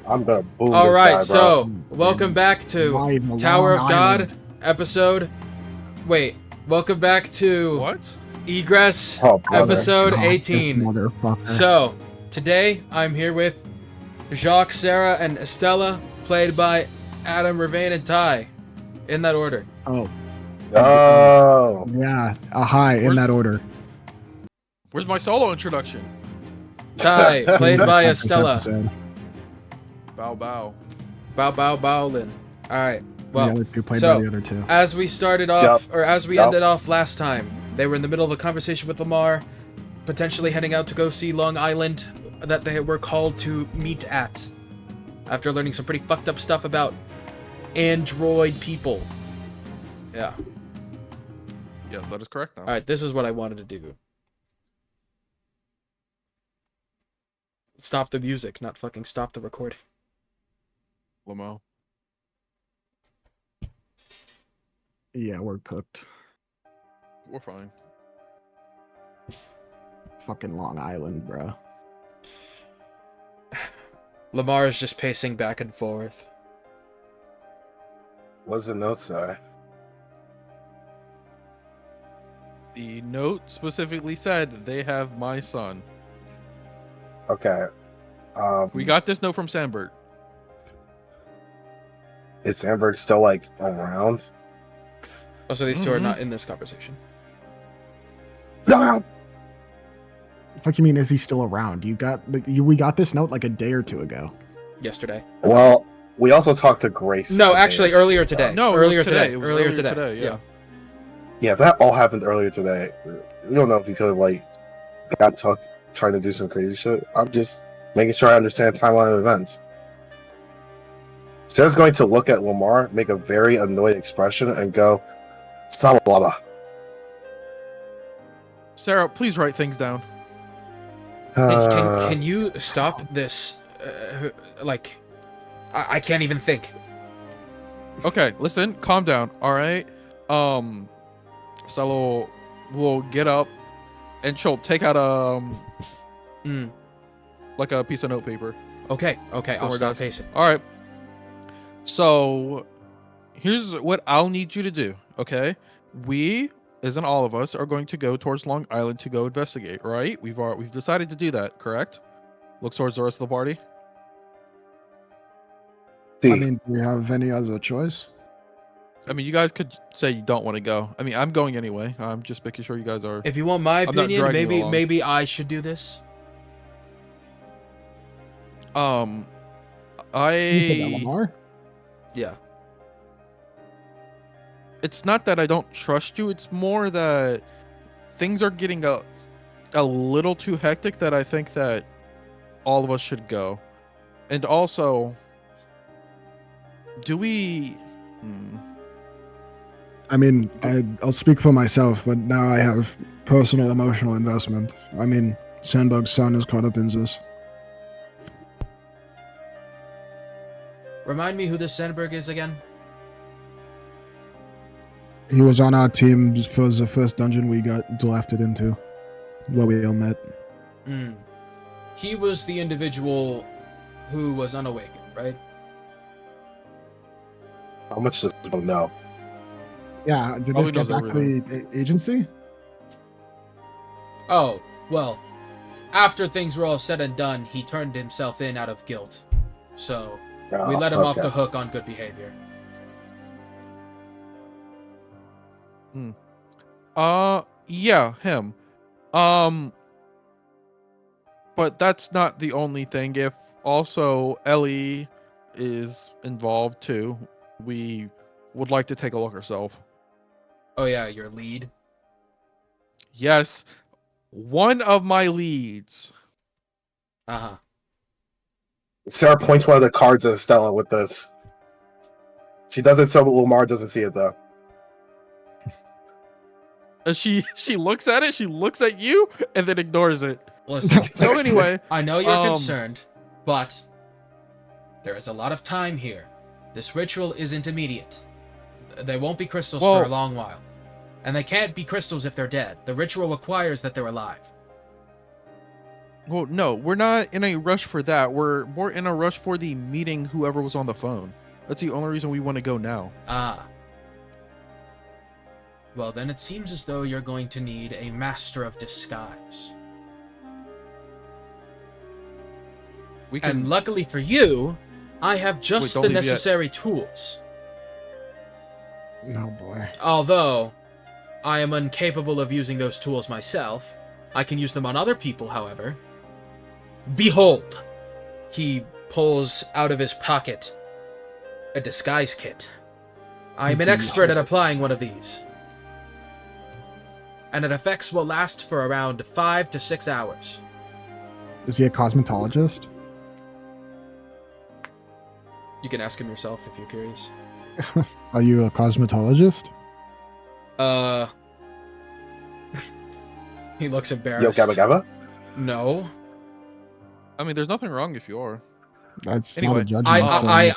I'm gonna boom All this right, guy, so bro. welcome back to Why the Tower of Long God Island? episode. Wait, welcome back to What? Egress Oh, brother. episode God, this 18. motherfucker. So today I'm here with Jacques, Sarah, and Estella, played by Adam, Ravain, and Ty, in that order. Oh, Oh, yeah. Hi, in Where's- that order. Where's my solo introduction? Ty, played by This Estella. episode. Bow bow. Bow Bow Bowlin. All right. The Well, other two played so- by the other two. as we started off, Yup. or as we Yup. ended off last time, they were in the middle of a conversation with Lamar, potentially heading out to go see Long Island that they were called to meet at, after learning some pretty fucked up stuff about android people. Yeah. Yes, that is correct now. All right, this is what I wanted to do. Stop the music, not fucking stop the recording. Lamo. Yeah, we're cooked. We're fine. Fucking Long Island, bro. Lamar is just pacing back and forth. what's the note say? The note specifically said they have my son. Okay. We got this note from Sandberg. Is Sandberg still like around? Also, these two are not in this conversation. No. Fuck you mean? Is he still around? We got this note like a day or two ago. Yesterday. Well, we also talked to Grace. No, today. actually, earlier today. No, it was earlier today. today. It was Earlier earlier today. today, yeah. Yeah, if that all happened earlier today, we don't know if he could have like got tucked trying to do some crazy shit. I'm just making sure I understand timeline of events. Sarah's going to look at Lamar, make a very annoyed expression, and go, "Salala." Sarah, please write things down. Can you stop this? Like, I can't even think. Okay, listen, calm down, alright? Stella will get up and she'll take out like a piece of note paper. Okay, I'll Somewhere stop down. pacing. Alright. So here's what I'll need you to do, okay? We, as in all of us, are going to go towards Long Island to go investigate, right? We've decided to do that, correct? Look towards the rest of the party. I mean, do we have any other choice? I mean, you guys could say you don't want to go. I mean, I'm going anyway. I'm just making sure you guys are. If you want my I'm not opinion, dragging you along. maybe I should do this. You said that, Lamar? Yeah. It's not that I don't trust you. It's more that things are getting a little too hectic that I think that all of us should go. And also, do we? I mean, I'll speak for myself, but now I have personal emotional investment. I mean, Sandberg's son is caught up in this. Remind me who this Sandberg is again. He was on our team for the first dungeon we got drafted into, where we all met. He was the individual who was unawakened, right? How much does one know? Yeah, did Probably this get knows back to the agency? Oh, well, after things were all said and done, he turned himself in out of guilt. So, we let him off the hook on good behavior. Yeah, him. But that's not the only thing. If also Ellie is involved too, we would like to take a look ourselves. Oh yeah, your lead. Yes, one of my leads. Uh-huh. Sarah points one of the cards at Stella with this. She does it so Lamar doesn't see it though. She looks at it, she looks at you, and then ignores it. Listen, So anyway, I know you're concerned, but there is a lot of time here. This ritual isn't immediate. They won't be crystals for a long while. And they can't be crystals if they're dead. The ritual requires that they're alive. Well, no, we're not in a rush for that. We're more in a rush for the meeting whoever was on the phone. That's the only reason we want to go now. Ah. Well, then it seems as though you're going to need a master of disguise. We can. And luckily for you, I have just don't the leave yet. necessary tools. Oh boy. Although, I am incapable of using those tools myself. I can use them on other people, however. Behold! He pulls out of his pocket a disguise kit. I'm an expert at applying one of these. And its effects will last for around 5 to 6 hours. Is he a cosmetologist? You can ask him yourself if you're curious. Are you a cosmetologist? He looks Yo, embarrassed. Gabba Gabba? No. I mean, there's nothing wrong if you are. That's Anyway, not a judgment.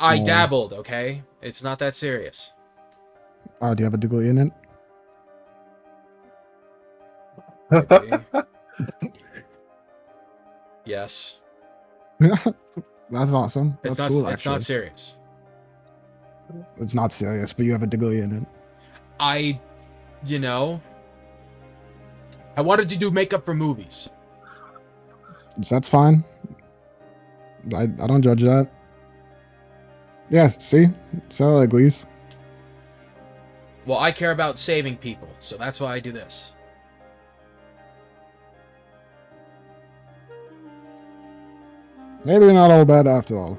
I so- dabbled, okay? It's not that serious. Oh, do you have a degree in it? Maybe. Yes. That's awesome. That's It's not cool, it's actually. not serious. It's not serious, but you have a degree in it. I wanted to do makeup for movies. That's fine. I don't judge that. Yeah, see? Sarah agrees. Well, I care about saving people, so that's why I do this. Maybe not all bad after all.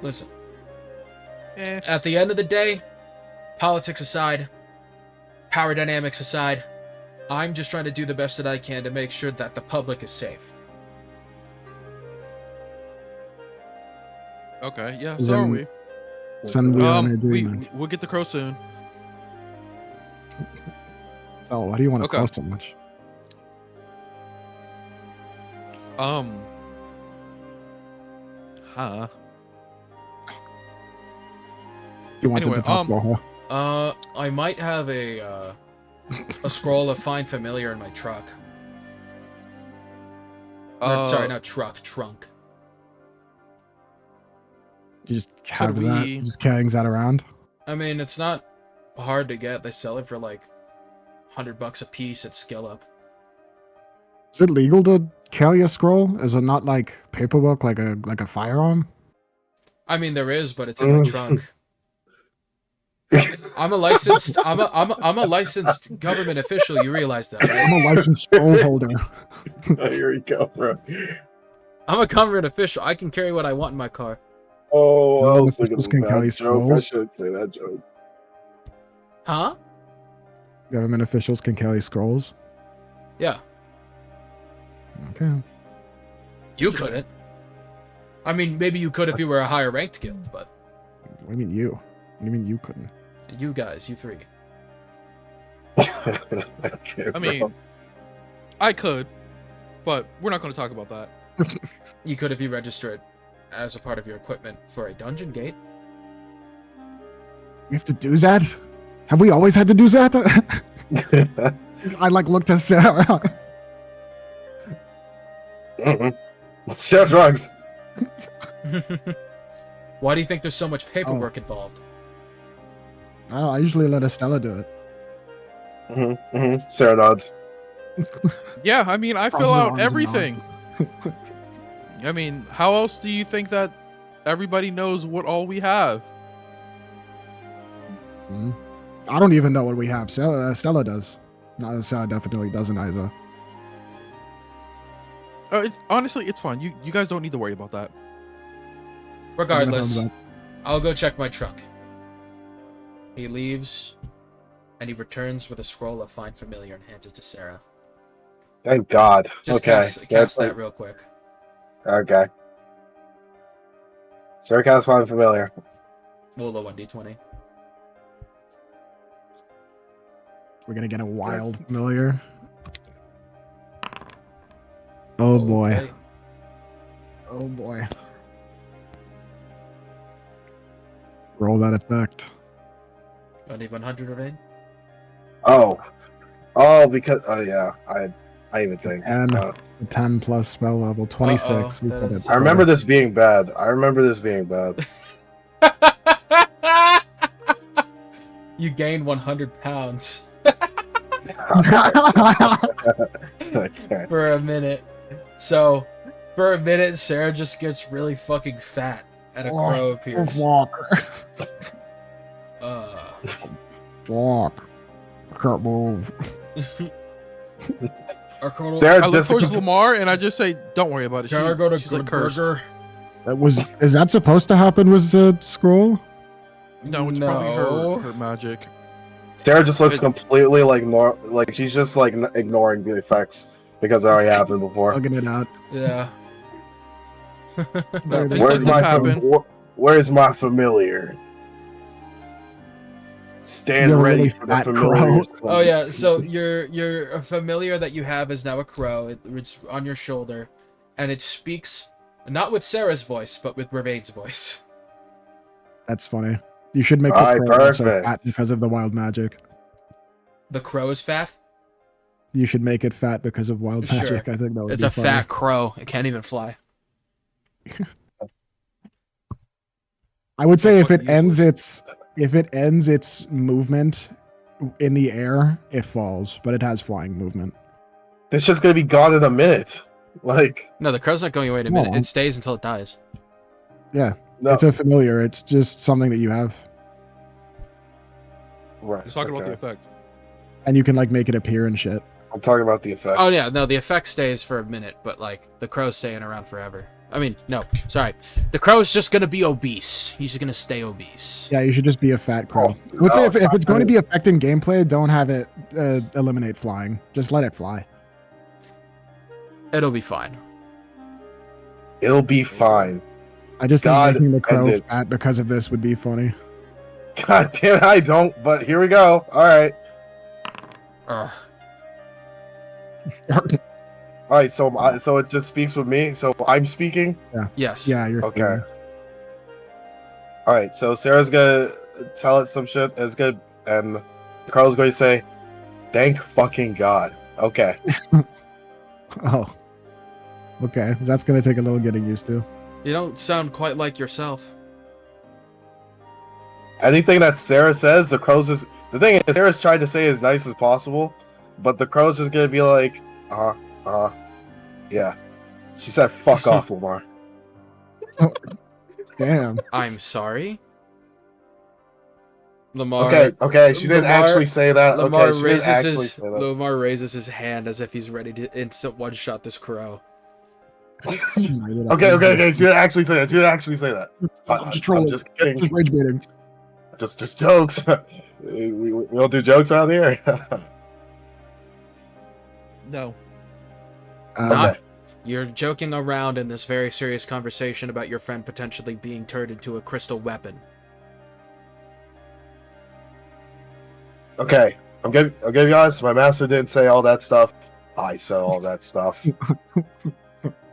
Listen, Eh. at the end of the day, politics aside, power dynamics aside, I'm just trying to do the best that I can to make sure that the public is safe. Okay, yeah, Then- so are we. Send we an agreement. We'll get the crow soon. So, why do you want to Okay. cost so much? Huh. You wanted Anyway, to talk about her. I might have a scroll of Find Familiar in my truck. Sorry, not truck, trunk. You just have Could that, we- just carrying that around. I mean, it's not hard to get. They sell it for like $100 a piece at Skill Up. Is it legal to carry a scroll? Is it not like paperwork, like a firearm? I mean, there is, but it's in my trunk. I'm a licensed. I'm a licensed government official. You realize that, right? I'm a licensed scroll holder. Oh, here we go, bro. I'm a government official. I can carry what I want in my car. Oh, No, I was the thinking officials of can that carry joke. I scrolls. shouldn't say that joke. Huh? Government officials can carry scrolls. Yeah. Okay. You couldn't. I mean, maybe you could if you were a higher ranked guild, but What do you mean you? What do you mean you couldn't? you guys, you three. Okay, I mean, I could, but we're not going to talk about that. You could if you register it as a part of your equipment for a dungeon gate. We have to do that? Have we always had to do that? I like looked at Sarah. Share drugs. Why do you think there's so much paperwork involved? I don't know, I usually let Estella do it. Sarah nods. Yeah, I mean, I fill Crosses out arms and everything. I mean, how else do you think that everybody knows what all we have? Mhm. I don't even know what we have. Stella does. No, Sarah definitely doesn't either. Honestly, it's fine. You guys don't need to worry about that. Regardless, I'm gonna I'll go check my trunk. He leaves, and he returns with a scroll of Find Familiar and hands it to Sarah. Thank God. Just Okay. cast Sarah's that like- real quick. Okay. Sarah cast Find Familiar. Roll a 1d20. We're gonna get a wild familiar. Oh boy. Okay. Oh boy. Roll that effect. Only 100 remain? Oh, because yeah, I I even think. 10, 10 plus spell level, 26. We that got is it. I remember this being bad. I remember this being bad. You gained 100 pounds Okay. for a minute. So, for a minute, Sarah just gets really fucking fat, and a crow appears. Walk. Uh, Walk. I can't move. our crow. Sarah I look just towards Lamar and I just say, "Don't worry about it." Can I go to she's Good like cursed. Burger? Is that supposed to happen with the scroll? No, it's probably her magic. Sarah just looks completely like she's just like ignoring the effects because it already happened before. Plugging it out. Yeah. Things Where's like my this happen. where's my familiar? Stand You're ready really for the fat familiar. Oh yeah. So your familiar that you have is now a crow. It's on your shoulder, and it speaks not with Sarah's voice, but with Ravain's voice. That's funny. You should make Alright, the crow also perfect. fat because of the wild magic. The crow is fat. You should make it fat because of wild Sure. magic. I think that would It's be a funny. fat crow. It can't even fly. I would say if Fucking it ends its movement in the air, it falls, but it has flying movement. It's just gonna be gone in a minute. Like No, the crow's not going away in a minute. No. It stays until it dies. Yeah, no, it's a familiar. It's just something that you have, right. He's talking about okay. the effect. and you can like make it appear and shit. I'm talking about the effects. Oh yeah, no, the effect stays for a minute, but like the crow's staying around forever. I mean, no, sorry. The crow's just gonna be obese. He's just gonna stay obese. Yeah, you should just be a fat crow. Oh, I would say no, if it's going to be affecting gameplay, don't have it eliminate flying. Just let it fly. It'll be fine. It'll be fine. I just God, think making the crow end it. fat because of this would be funny. God damn it, I don't. But here we go. All right. Ugh. All right. So it just speaks with me. So I'm speaking. Yes. Yeah, you're Okay. All right. So Sarah's gonna tell it some shit. It's good, and Carl's going to say, "Thank fucking God." Okay. Oh. Okay, that's gonna take a little getting used to. You don't sound quite like yourself. Anything that Sarah says, the crow's is the thing is Sarah's trying to say as nice as possible, but the crow's just gonna be like, yeah. She said, "Fuck off, Lamar." Damn. I'm sorry. Lamar. Okay. She didn't Lamar- actually say that. Lamar Okay, she didn't actually say that. Lamar raises his hand as if he's ready to instant one shot this crow. Okay. She didn't actually say that. She didn't actually say that. I'm just trolling. I'm just kidding. Just rage baiting. Just jokes. we don't do jokes out here. No. Not- You're joking around in this very serious conversation about your friend potentially being turned into a crystal weapon. Okay. I'll give you honest. My master didn't say all that stuff. I said all that stuff.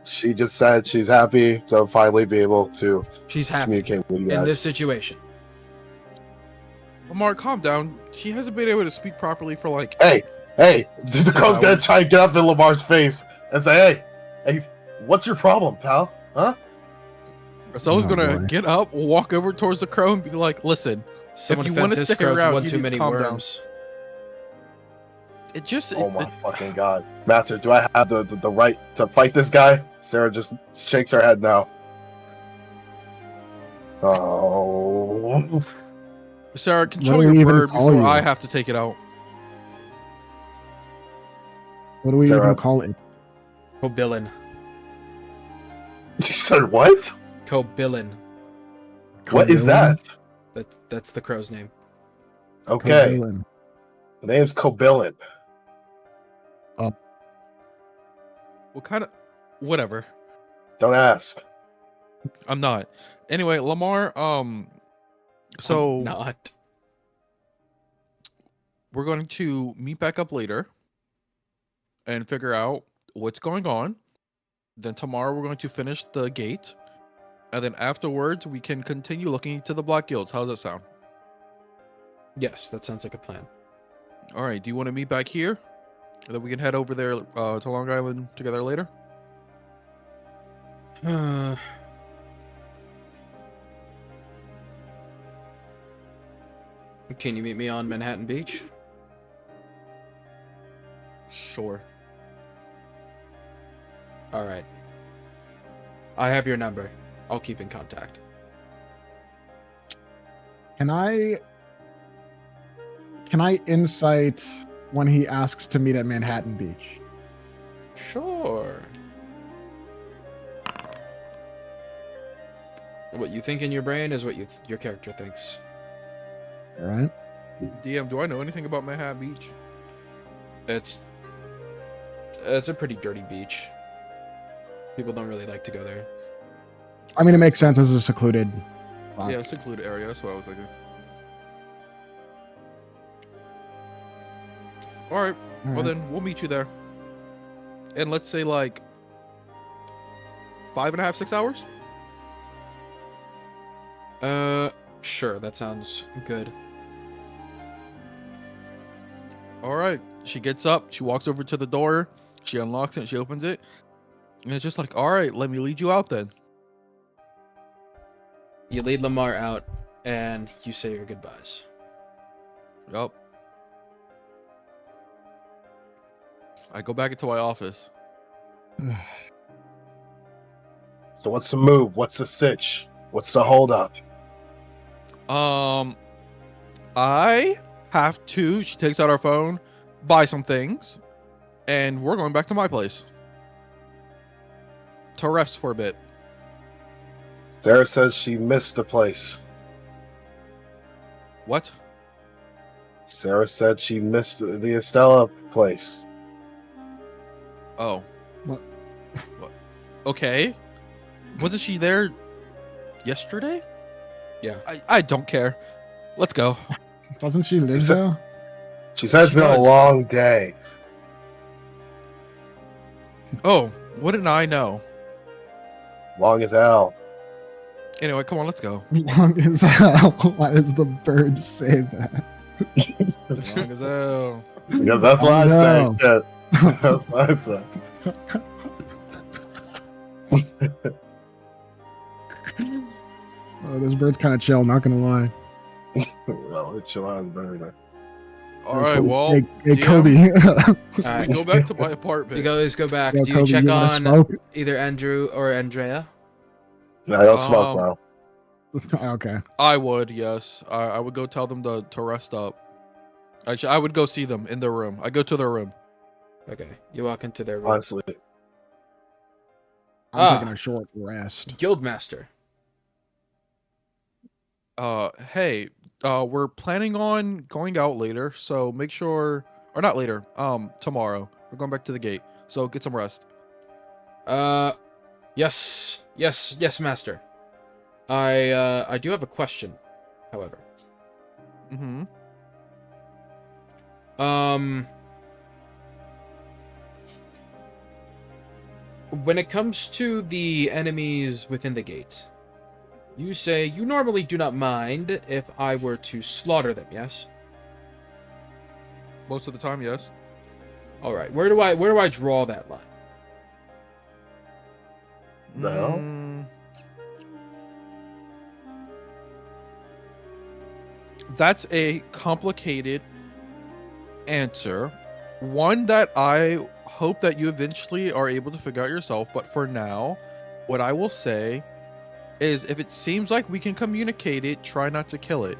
She just said she's happy to finally be able to She's happy communicate with you in guys. this situation. Lamar, calm down. She hasn't been able to speak properly for like. Hey, the girl's gonna try and get up in Lamar's face and say, hey, what's your problem, pal? Huh? Marcelo's Oh, gonna boy. get up, walk over towards the crow, and be like, "Listen, Someone you fed wanna this stick crow around, one you too need to many calm down." worms. it just." Oh my fucking god. Master, do I have the right to fight this guy? Sarah just shakes her head now. Oh. Sarah, control do your we even bird call before you? I have to take it out. What do we Sarah. even call it? Cobilin. You said what? Cobilin. What is that? That's the crow's name. Okay. Cobilin. The name's Cobilin. What kind of? Whatever. Don't ask. I'm not. Anyway, Lamar. So Not. we're going to meet back up later and figure out what's going on. Then tomorrow we're going to finish the gate, and then afterwards we can continue looking into the Black Guilds. How does that sound? Yes, that sounds like a plan. All right. Do you want to meet back here? And then we can head over there to Long Island together later. Can you meet me on Manhattan Beach? Sure. All right. I have your number. I'll keep in contact. Can I insight when he asks to meet at Manhattan Beach? Sure. What you think in your brain is what your character thinks. All right. DM, do I know anything about Manhattan Beach? It's a pretty dirty beach. People don't really like to go there. I mean, it makes sense as a secluded spot. Yeah, it's a secluded area. That's what I was thinking. All right. Well, then we'll meet you there. And let's say like 5.5, 6 hours. Sure. That sounds good. All right. She gets up. She walks over to the door. She unlocks it. She opens it. And it's just like, all right, let me lead you out then. You lead Lamar out, and you say your goodbyes. Yup. I go back into my office. So what's the move? What's the sitch? What's the holdup? I have to. She takes out her phone, buy some things, and we're going back to my place to rest for a bit. Sarah says she missed the place. What? Sarah said she missed the Estella place. Oh. What? What? Okay. Wasn't she there yesterday? Yeah. I don't care. Let's go. Doesn't she live Is it- there? She said it's She been a does. long day. Oh, what did I know? Long as hell. Anyway, come on, let's go. Long as hell. Why does the bird say that? Long as hell. Because that's what I'd say. Shit. That's what I'd say. Oh, this bird's kind of chill, not gonna lie. Well, it's chill out better. All right, well, hey DM, Kobe. All right. go back to my apartment. You guys go back. Yo, Do you Kobe, check wanna on smoke? either Andrew or Andrea? No, I don't smoke now. Okay. I would, yes. I would go tell them to rest up. Actually, I would go see them in their room. I go to their room. Okay. You walk into their room. Honestly. I'm taking a short rest. Guildmaster. Hey, we're planning on going out later, so make sure, or not later, tomorrow. We're going back to the gate, so get some rest. Yes, master. I do have a question, however. Mm-hmm. When it comes to the enemies within the gate, you say you normally do not mind if I were to slaughter them, yes? Most of the time, yes. All right. Where do I draw that line? The hell? That's a complicated answer. One that I hope that you eventually are able to figure out yourself. But for now, what I will say is if it seems like we can communicate it, try not to kill it.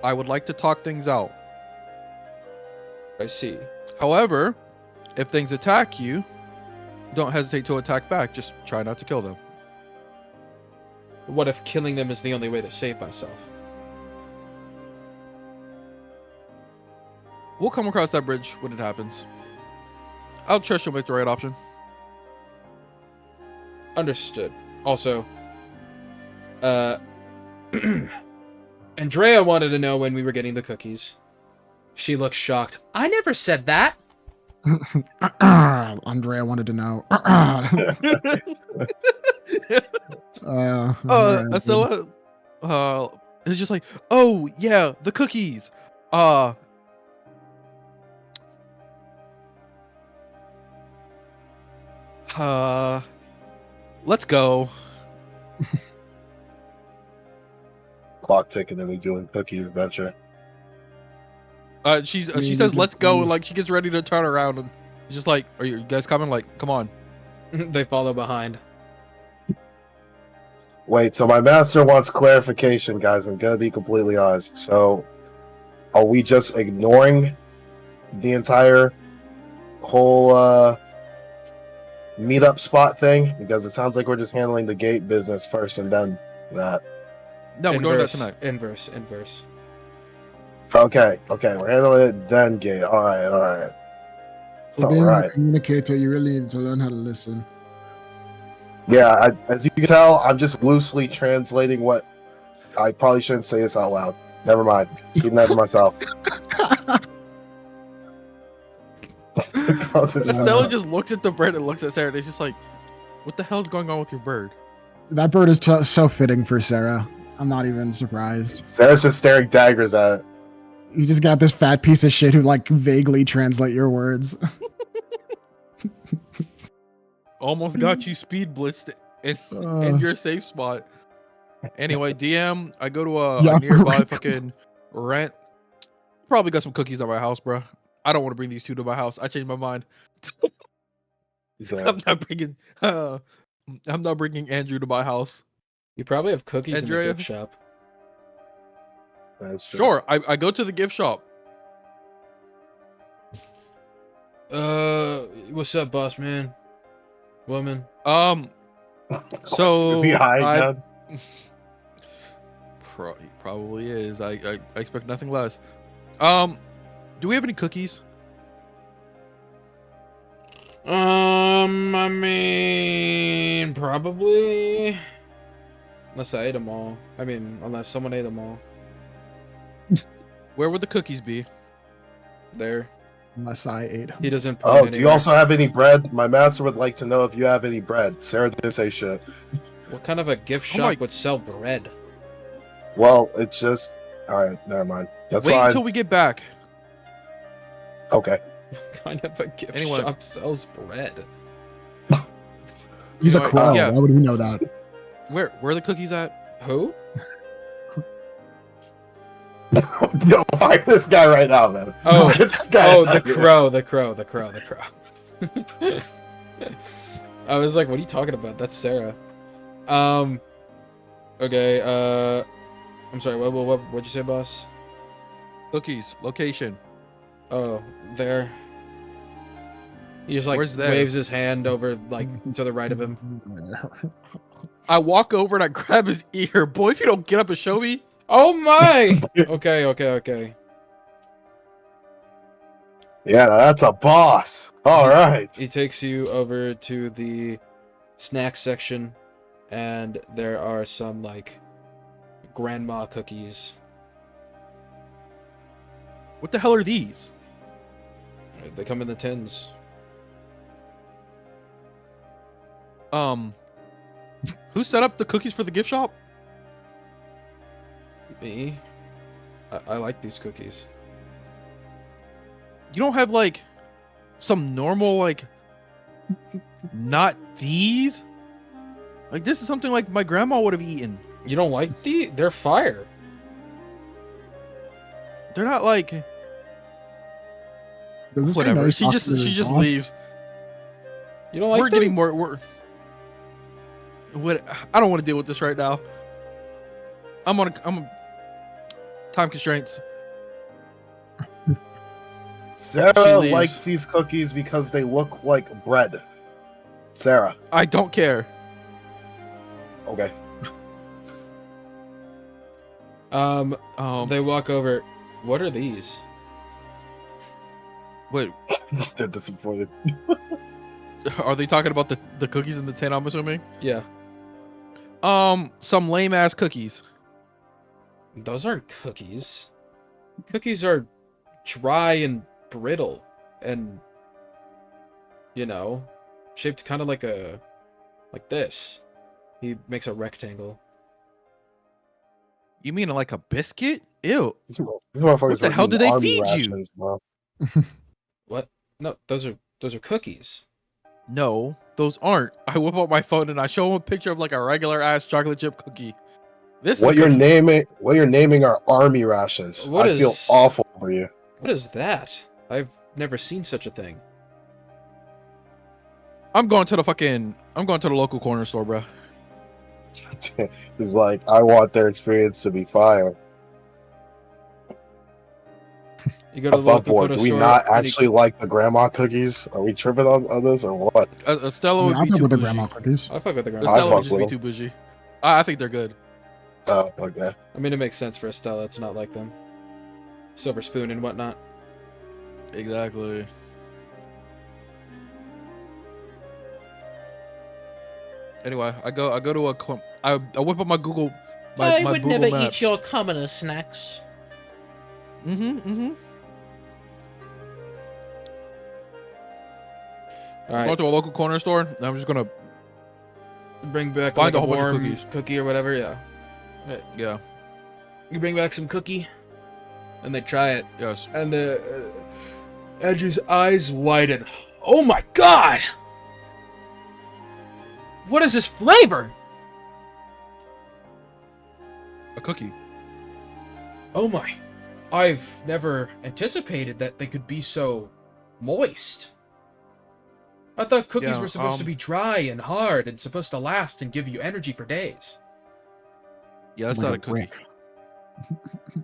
I would like to talk things out. I see. However, if things attack you, don't hesitate to attack back. Just try not to kill them. What if killing them is the only way to save myself? We'll come across that bridge when it happens. I'll trust you'll make the right option. Understood. Also, Andrea wanted to know when we were getting the cookies. She looks shocked. I never said that. Andrea wanted to know. Estella, it's just like, oh yeah, the cookies. Let's go. Clock ticking and we doing cookie adventure. She We says need let's go, and to- like she gets ready to turn around, and she's just like, "Are you guys coming? Like, come on." They follow behind. Wait, so my master wants clarification, guys. I'm gonna be completely honest. So, are we just ignoring the entire whole meetup spot thing? Because it sounds like we're just handling the gate business first and then that. No, we're doing that Inverse, tonight. Inverse. Okay, we're handling it then gate. All right. For being a communicator, you really need to learn how to listen. Yeah, as you can tell, I'm just loosely translating what I probably shouldn't say this out loud. Never mind. Keeping that to myself. Estella just looks at the bird and looks at Sarah. And it's just like, "What the hell's going on with your bird?" That bird is so fitting for Sarah. I'm not even surprised. Sarah's just staring daggers at it. You just got this fat piece of shit who like vaguely translate your words. Almost got you speed blitzed in your safe spot. Anyway, DM, I go to Yeah, a nearby right. fucking rent. Probably got some cookies at my house, bro. I don't want to bring these two to my house. I changed my mind. Yeah, I'm not bringing. I'm not bringing Andrew to my house. You probably have cookies in Andrea? the gift shop. that's true. Sure, I go to the gift shop. What's up, boss man? Woman. So Is he high I again? he probably is. I expect nothing less. Do we have any cookies? I mean, probably. Unless I ate them all. I mean, unless someone ate them all. Where would the cookies be? There. Unless I ate. He doesn't point Oh, do you anywhere. also have any bread? My master would like to know if you have any bread. Sarah didn't say shit. What kind of a gift Oh shop my- would sell bread? Well, it's just all right. Never mind. That's Wait fine. until we get back. Okay. What kind of a gift Anyway. shop sells bread? He's a Anyway, crow. yeah. Why would he know that? Where are the cookies at? Who? Yo, find this guy right now, man. Oh, Get this guy. Oh, out the here. crow. I was like, what are you talking about? That's Sarah. Okay, I'm sorry, what'd you say, boss? Cookies. Location. Oh, there. He just like Where's there? waves his hand over like to the right of him. I walk over and I grab his ear. Boy, if you don't get up and show me. Oh my! Okay. Yeah, that's a boss. All right. He takes you over to the snack section, and there are some like grandma cookies. What the hell are these? They come in the tins. Who set up the cookies for the gift shop? Me? I like these cookies. You don't have like some normal like not these? Like this is something like my grandma would have eaten. You don't like They're fire. They're not like Does this guy know whatever. he's She talking just to his boss? leaves. You don't like We're them? getting more what I don't want to deal with this right now. I'm time constraints. She Sarah leaves. likes these cookies because they look like bread. Sarah. I don't care. Okay. They walk over. What are these? Wait, They're disappointed. are they talking about the cookies in the tin, I'm assuming? Yeah. Some lame ass cookies. Those aren't cookies. Cookies are dry and brittle and, you know, shaped kind of like this. He makes a rectangle. You mean like a biscuit? Ew. These motherfuckers What the were hell eating did they army feed you? rations, bro. What? No, those are cookies. No, those aren't. I whip out my phone and I show him a picture of like a regular ass chocolate chip cookie. This What is you're cookie. naming are army rations. What I feel is- awful for you. What is that? I've never seen such a thing. I'm going to the local corner store, bro. It's like I want their experience to be fire. You go to the Above local board, corner do we store not and you- actually like the grandma cookies? Are we tripping on this or what? Estella I would mean, be I'll too with the bougie. grandma cookies. I fuck with the grandma. I Estella fuck would just with be them. too bougie. I think they're good. Oh, okay. I mean, it makes sense for Estella to not like them. Silver spoon and whatnot. Exactly. Anyway, I whip up my Google. My Google Maps. Kamiro snacks. Mm-hmm. All Going right, to a local corner store. And I'm just gonna bring back find like a a whole bunch of warm cookies. cookie or whatever. Yeah, yeah. you bring back some cookie, and they try it, Yes. and the Edge's eyes widen. Oh my god! What is this flavor? A cookie. Oh my! I've never anticipated that they could be so moist. I thought cookies Yeah, were supposed to be dry and hard and supposed to last and give you energy for days. Yeah, that's Like not a a cookie. brick.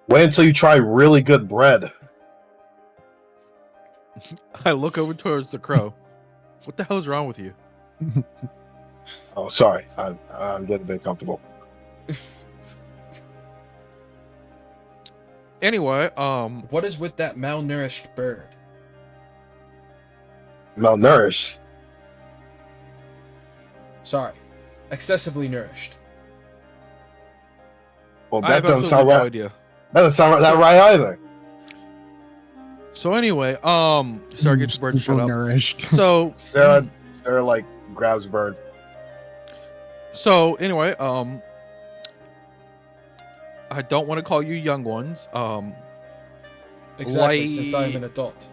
Wait until you try really good bread. I look over towards the crow. What the hell is wrong with you? Oh, sorry. I'm getting a bit comfortable. Anyway, What is with that malnourished bird? Malnourished. Sorry, excessively nourished. Well, I that have doesn't sound absolutely no right. idea. That doesn't sound that right either. So anyway, sorry, get your bird to shut up. Nourished. So Sarah like grabs bird. So anyway, I don't want to call you young ones. Exactly, Why- since I'm an adult.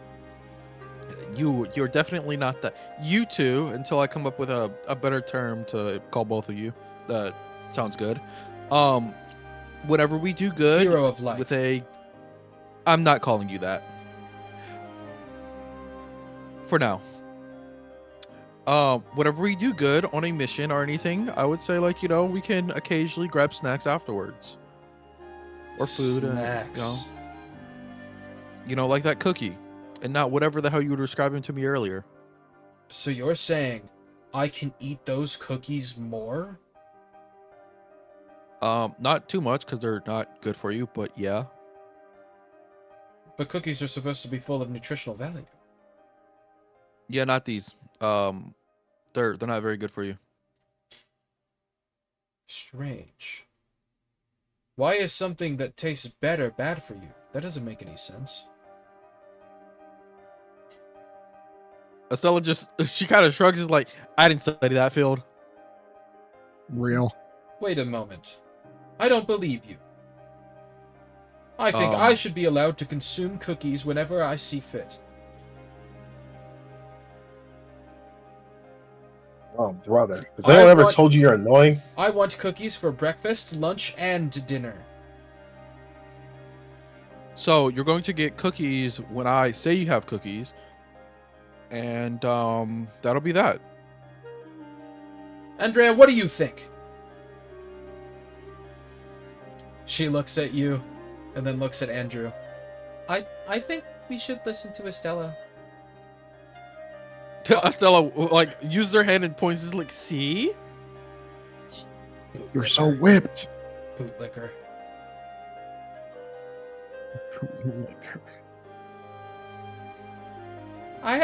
You're definitely not that. You two, until I come up with a better term to call both of you. That sounds good. Whenever we do good Hero of light. with a, I'm not calling you that. For now. Whenever we do good on a mission or anything, I would say like, we can occasionally grab snacks afterwards. Or food. Snacks. Like that cookie. And not whatever the hell you were describing to me earlier. So you're saying I can eat those cookies more? Not too much because they're not good for you, but yeah. But cookies are supposed to be full of nutritional value. Yeah, not these. They're not very good for you. Strange. Why is something that tastes better bad for you? That doesn't make any sense. Estella she kind of shrugs, is like, I didn't study that field. Real. Wait a moment. I don't believe you. I think I should be allowed to consume cookies whenever I see fit. Oh, brother. Has I anyone ever want- told you you're annoying? I want cookies for breakfast, lunch, and dinner. So you're going to get cookies when I say you have cookies. And that'll be that. Andrea, what do you think? She looks at you, and then looks at Andrew. I think we should listen to Estella. Estella like uses her hand and points, is like, see? You're so whipped. Bootlicker.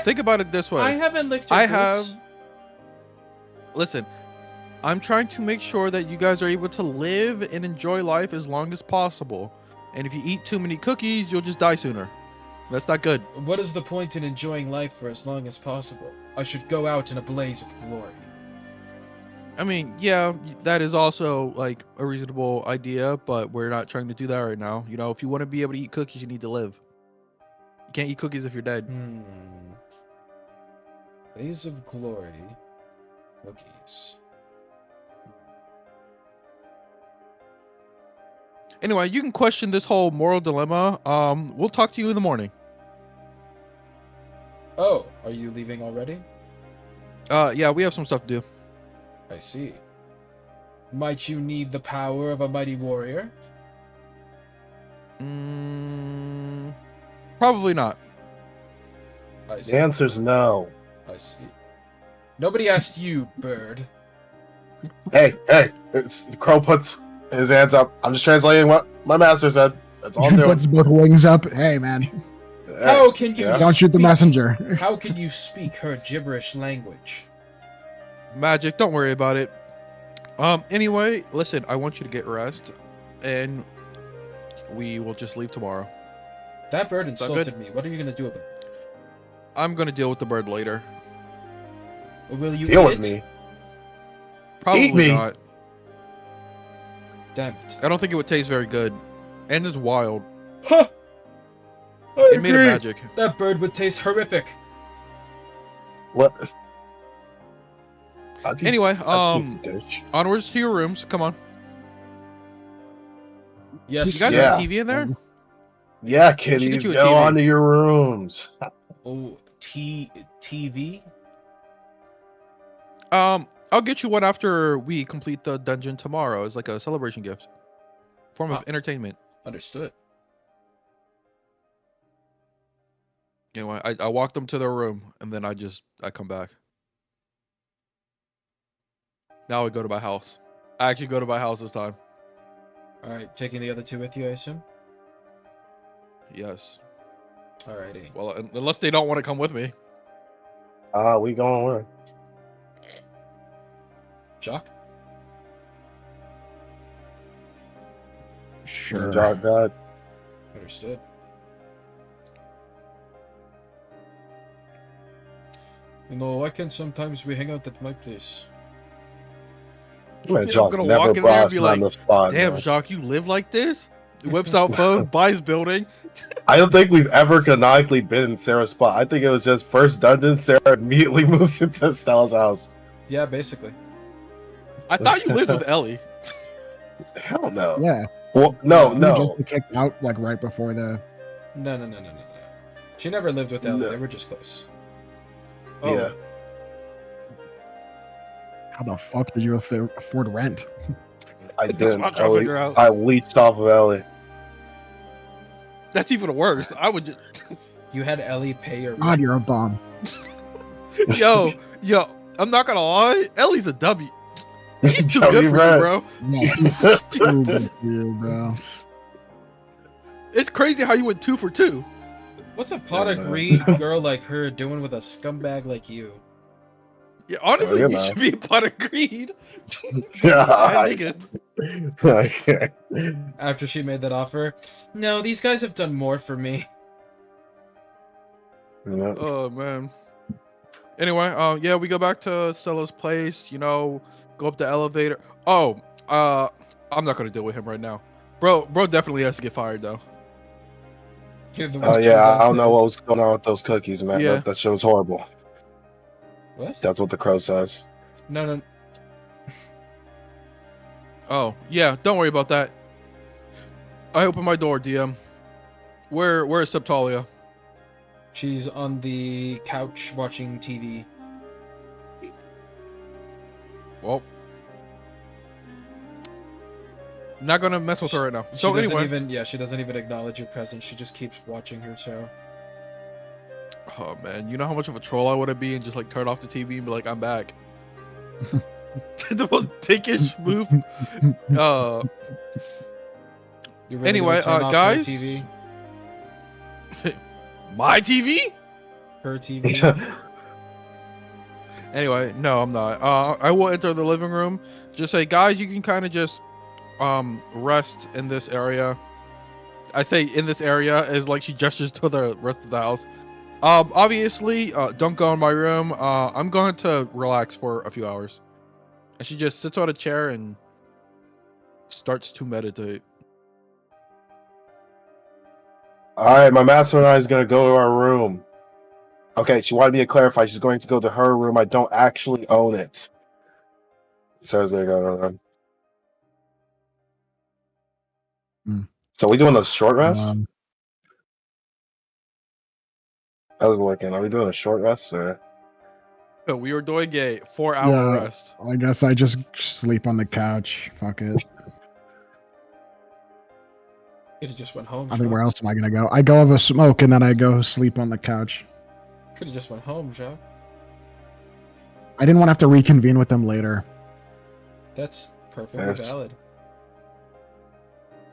Think about it this way. I haven't licked your boots. Listen, I'm trying to make sure that you guys are able to live and enjoy life as long as possible. And if you eat too many cookies, you'll just die sooner. That's not good. What is the point in enjoying life for as long as possible? I should go out in a blaze of glory. I mean, yeah, that is also like a reasonable idea, but we're not trying to do that right now. If you want to be able to eat cookies, you need to live. You can't eat cookies if you're dead. Blaze of Glory. Cookies. Anyway, you can question this whole moral dilemma. We'll talk to you in the morning. Oh, are you leaving already? Yeah, we have some stuff to do. I see. Might you need the power of a mighty warrior? Probably not. I The see. answer's no. I see. Nobody asked you, bird. Hey, the crow puts his hands up. I'm just translating what my master said. That's all I'm doing. Puts both wings up. Hey, man. How can you Yeah. Don't shoot the speak- messenger. How can you speak her gibberish language? Magic, don't worry about it. Anyway, listen, I want you to get rest, and we will just leave tomorrow. That bird that insulted good? me. What are you gonna do about it? I'm gonna deal with the bird later. Will you Deal eat with it? me. Probably me. not. Damn it. I don't think it would taste very good, and it's wild. Huh! It made of magic. That bird would taste horrific. What? I'll give- Anyway, I'll give you dish. onwards to your rooms. Come on. Yes. You guys Yeah. have a TV in there? Yeah, get kiddies, you a go TV. on to your rooms. Oh, TV? I'll get you one after we complete the dungeon tomorrow. It's like a celebration gift, form of Ah. entertainment. Understood. Anyway, I walked them to their room, and then I come back. Now I go to my house. I actually go to my house this time. Alright, taking the other two with you, I assume? Yes. Alrighty. Well, unless they don't want to come with me. We going where? Jock? Sure. God. Understood. You know, why can't sometimes we hang out at my place? Man, I'm Jock gonna never walk in there brought and us be on like, the spot. Damn, man. Jacques, you live like this? Whips out phone, buys building. I don't think we've ever canonically been in Sarah's spot. I think it was just first dungeon. Sarah immediately moves into Stella's house. Yeah, basically. I thought you lived with Ellie. Hell no. Yeah. Well, You no. just kicked out like right before the. No. She never lived with Ellie. No. They were just close. Oh. Yeah. How the fuck did you afford rent? I That's didn't. what I'm trying to figure out. I leached off of Ellie. That's even worse. I would just... You had Ellie pay your God, rent. you're a bomb. Yo, I'm not gonna lie. Ellie's a W. She's too Tell good me for right. you, bro. Yeah, he's too good for you, bro. It's crazy how you went 2 for 2. What's a pot of Yeah. greed girl like her doing with a scumbag like you? Yeah, honestly, you you know. should be a pot of greed. Yeah. nigga. Okay. After she made that offer, no, these guys have done more for me. Yeah. Oh man. Anyway, yeah, we go back to Stella's place. You know, go up the elevator. Oh, I'm not gonna deal with him right now, bro. Bro definitely has to get fired though. You're the Oh one yeah, I don't know what downstairs. was going on with those cookies, man. Yeah. That shit was horrible. What? That's what the crow says. No. Oh yeah, don't worry about that. I open my door, DM. Where is Septalia? She's on the couch watching TV. Well, not gonna mess with her right now. She So doesn't anyway, she doesn't even acknowledge your presence. She just keeps watching her show. oh man, you know how much of a troll I would be and just like turn off the TV and be like, I'm back. The most dickish move. You really Anyway, gonna turn off guys? her TV? My TV? Her TV? Anyway, no, I'm not. I will enter the living room. Just say, guys, you can kind of just rest in this area. I say in this area as like she gestures to the rest of the house. Obviously, don't go in my room. I'm going to relax for a few hours. And she just sits on a chair and starts to meditate. All right, my master and I is gonna go to our room. Okay, she wanted me to clarify. She's going to go to her room. I don't actually own it. Sarah's gonna go to them. So we doing a short rest? I was working. Are we doing a short rest or? We were doing a 4-hour rest. I guess I just sleep on the couch. Fuck it. Could have just went home. I mean, where else am I gonna go? I go have a smoke and then I go sleep on the couch. Could have just went home, Joe. I didn't want to have to reconvene with them later. That's perfectly valid.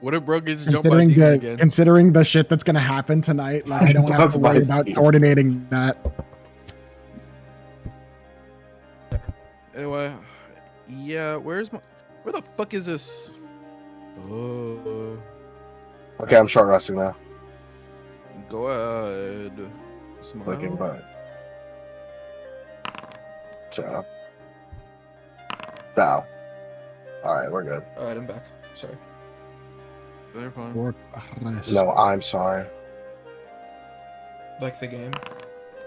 What if bro gets jumped by demon again? Considering the shit that's gonna happen tonight, like I don't have to worry about coordinating that. Anyway, yeah, where the fuck is this? Oh. Okay, I'm short resting now. Go ahead. Clicking button. Job. Bow. Alright, we're good. Alright, I'm back. Sorry. They're fine. No, I'm sorry. Like the game?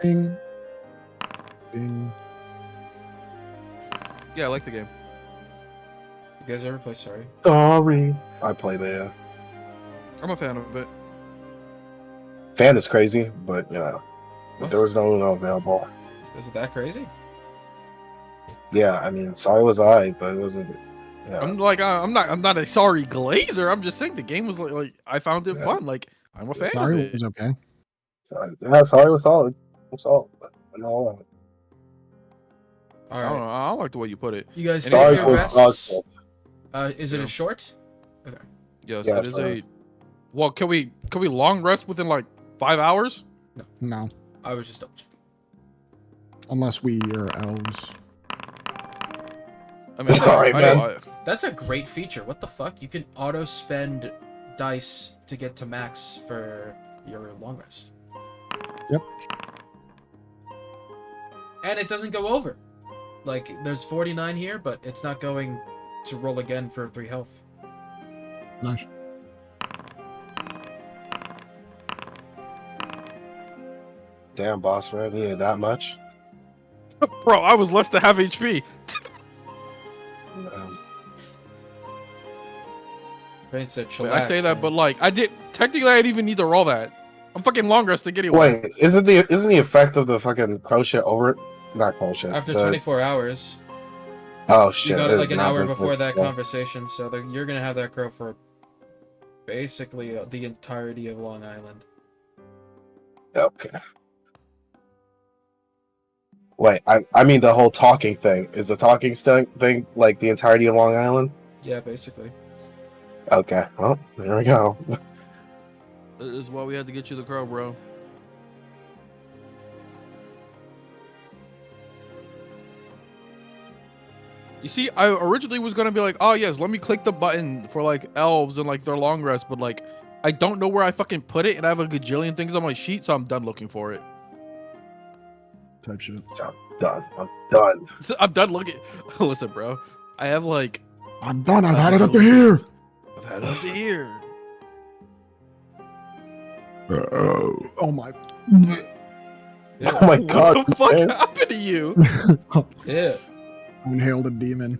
Bing. Bing. Yeah, I like the game. You guys ever play Sorry? Sorry. I played it. I'm a fan of it. Fan is crazy, but you know, What? there was no Uno available. Is it that crazy? Yeah, I mean, sorry was I, but it wasn't. Yeah. I'm not a sorry glazer. I'm just saying the game was like I found it fun. Like I'm a fan Sorry of it. was okay. Yeah, sorry was solid. I'm solid. But no, I don't know. I don't like the way you put it. You guys sorry take your was rests? awesome. Is it a short? Okay. Yes, Yeah, it is sure. a. Well, can we long rest within like 5 hours? No, I was just double checking. unless we are elves. I mean, All right, man. know, That's a great feature. What the fuck? You can auto spend dice to get to max for your long rest. Yep. And it doesn't go over. Like, there's 49 here, but it's not going to roll again for 3 health. Nice. Damn, boss man, you need that much. Bro, I was less than half HP. Brain said Wait, I chillax, say that, man. but like I technically I didn't even need to roll that. I'm fucking long resting anyway. Wait, isn't the effect of the fucking pro shit over it? Not pro shit. After 24 hours, Oh shit! you got it it like is an not hour been before that 24. conversation, so you're gonna have that crow for basically the entirety of Long Island. Okay. Wait, I mean the whole talking thing. Is the talking thing like the entirety of Long Island? Yeah, basically. Okay. Well, there we go. This is why we had to get you the crow, bro. You see, I originally was gonna be like, oh yes, let me click the button for like elves and like their long rest, but like I don't know where I fucking put it, and I have a gajillion things on my sheet, so I'm done looking for it. Type shit. I'm done. I'm done. So I'm done looking. Listen, bro, I have like I'm done. I've had it up to here. I've had it up to here. Oh my. Oh my god. What the fuck man. happened to you? Ew. Inhaled a demon.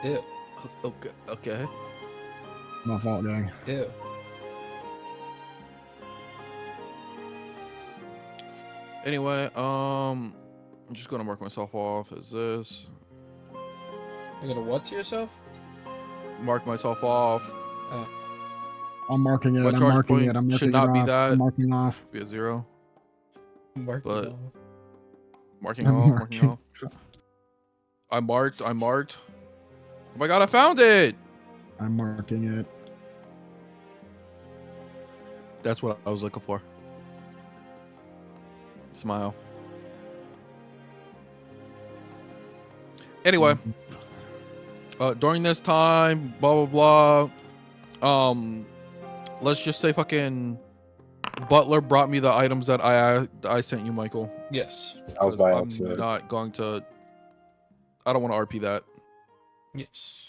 Ew. Okay. Okay. My fault, gang. Ew. Anyway, I'm just gonna mark myself off as this. You're gonna what to yourself? Mark myself off. I'm marking it. My I'm charge marking point it. I'm should marking not it be off. that. I'm marking off. Be a 0. Mark But- it off. Marking I'm off. Marking marking. off. I marked. Oh my god! I found it. I'm marking it. That's what I was looking for. Smile. Anyway, during this time, blah blah blah. Let's just say fucking Butler brought me the items that I sent you, Michael. Yes. I was by I'm accident. not going to. I don't want to RP that. Yes.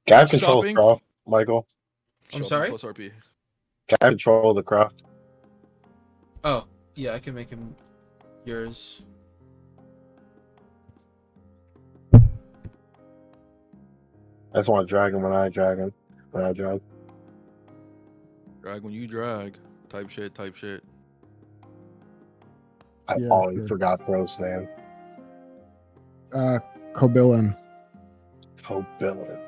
Can I control Shopping? the crow, Michael? I'm sorry? Plus RP. Can I control the crow? Oh, Yeah, I can make him yours. I just want to drag him when I drag him. When I drag. Drag when you drag. Type shit. I Yeah, already sure. forgot bro's name. Kobilin. Kobilin.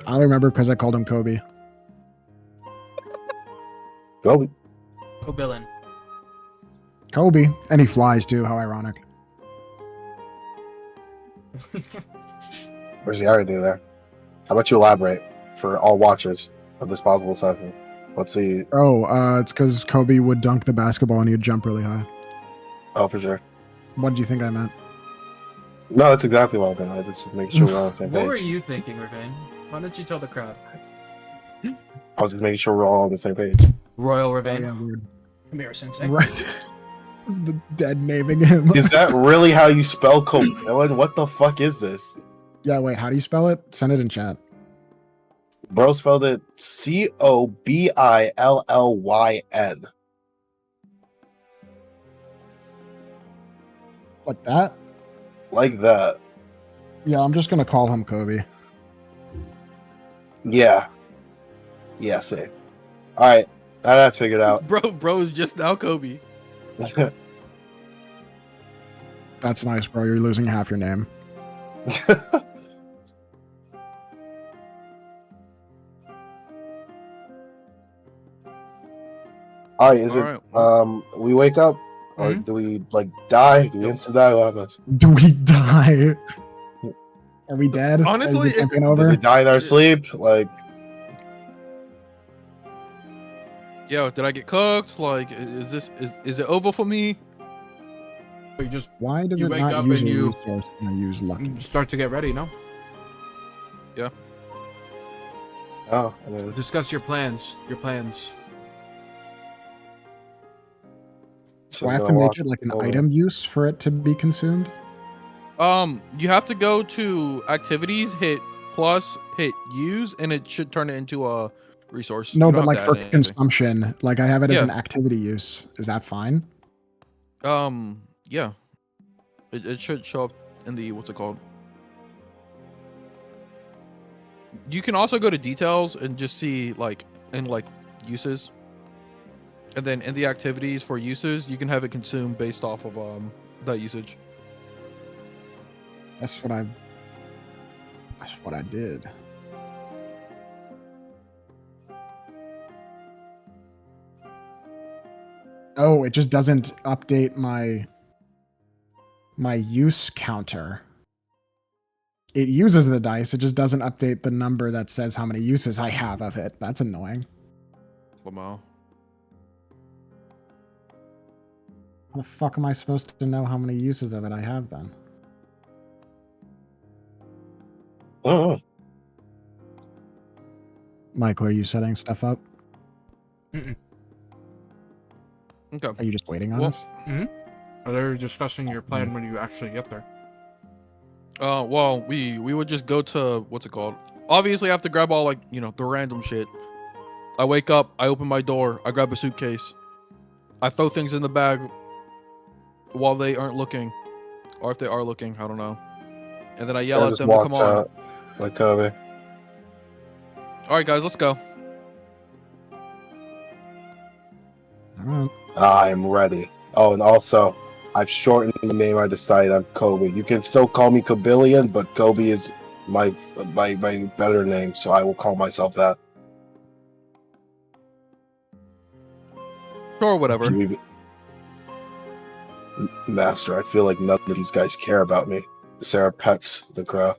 I only remember because I called him Kobe. Go. Kobilin. Kobe. And he flies too, how ironic. Where's the irony there? How about you elaborate for all watchers of this possible session? Let's see. Oh, it's because Kobe would dunk the basketball and he'd jump really high. Oh, for sure. What did you think I meant? No, that's exactly what I'm gonna. I just make sure we're on the same What page. were you thinking, Ravane? Why don't you tell the crowd? I was just making sure we're all on the same page. Royal Oh, Ravane. yeah, weird. KamiroSensei. Right. The dead naming him. Is that really how you spell Kobilin? What the fuck is this? Yeah, wait, how do you spell it? Send it in chat. Bro spelled it Cobillyn. Like that? Like that. Yeah, I'm just gonna call him Kobe. Yeah. Yeah, see. Alright. Now that's figured out. Bro is just now Kobe. That's nice, bro. You're losing half your name. Alright, is Alright, it we wake up? Or Mhm. do we like die? Do we instant die? What happens? Do we die? Are we dead? Honestly, Is the campaign Did over? we die in our sleep? Like Yo, did I get cooked? Like, is it over for me? You just Why does You it wake not up use and a you- resource when I use lucky? start to get ready, no? oh, I mean, Discuss your plans. so Do I we're have to gonna make walk it like an over. item use for it to be consumed? You have to go to activities, hit plus, hit use, and it should turn it into a resource. No, You don't but have like to for add anything. consumption, like I have it as Yeah. an activity use. Is that fine? Yeah. It should show up in the what's it called? You can also go to details and just see like uses. And then in the activities for uses, you can have it consumed based off of that usage. That's what I did. Oh, it just doesn't update my use counter. It uses the dice, it just doesn't update the number that says how many uses I have of it. That's annoying. Lamau. How the fuck am I supposed to know how many uses of it I have then? Oh, Michael, are you setting stuff up? Okay. Are you just waiting on Well- us? They're discussing your plan when you actually get there. Well, we would just go to what's it called? Obviously, I have to grab all like the random shit. I wake up, I open my door, I grab a suitcase, I throw things in the bag while they aren't looking, or if they are looking, I don't know. And then I yell at just them to come walks on. out like Kobe. All right, guys, let's go. Alright. I'm ready. Oh, and also, I've shortened the name. I decided I'm Kobe. You can still call me Kobillion, but Kobe is my better name, so I will call myself that. Sure, whatever. Master, I feel like none of these guys care about me. Sarah pets the crow.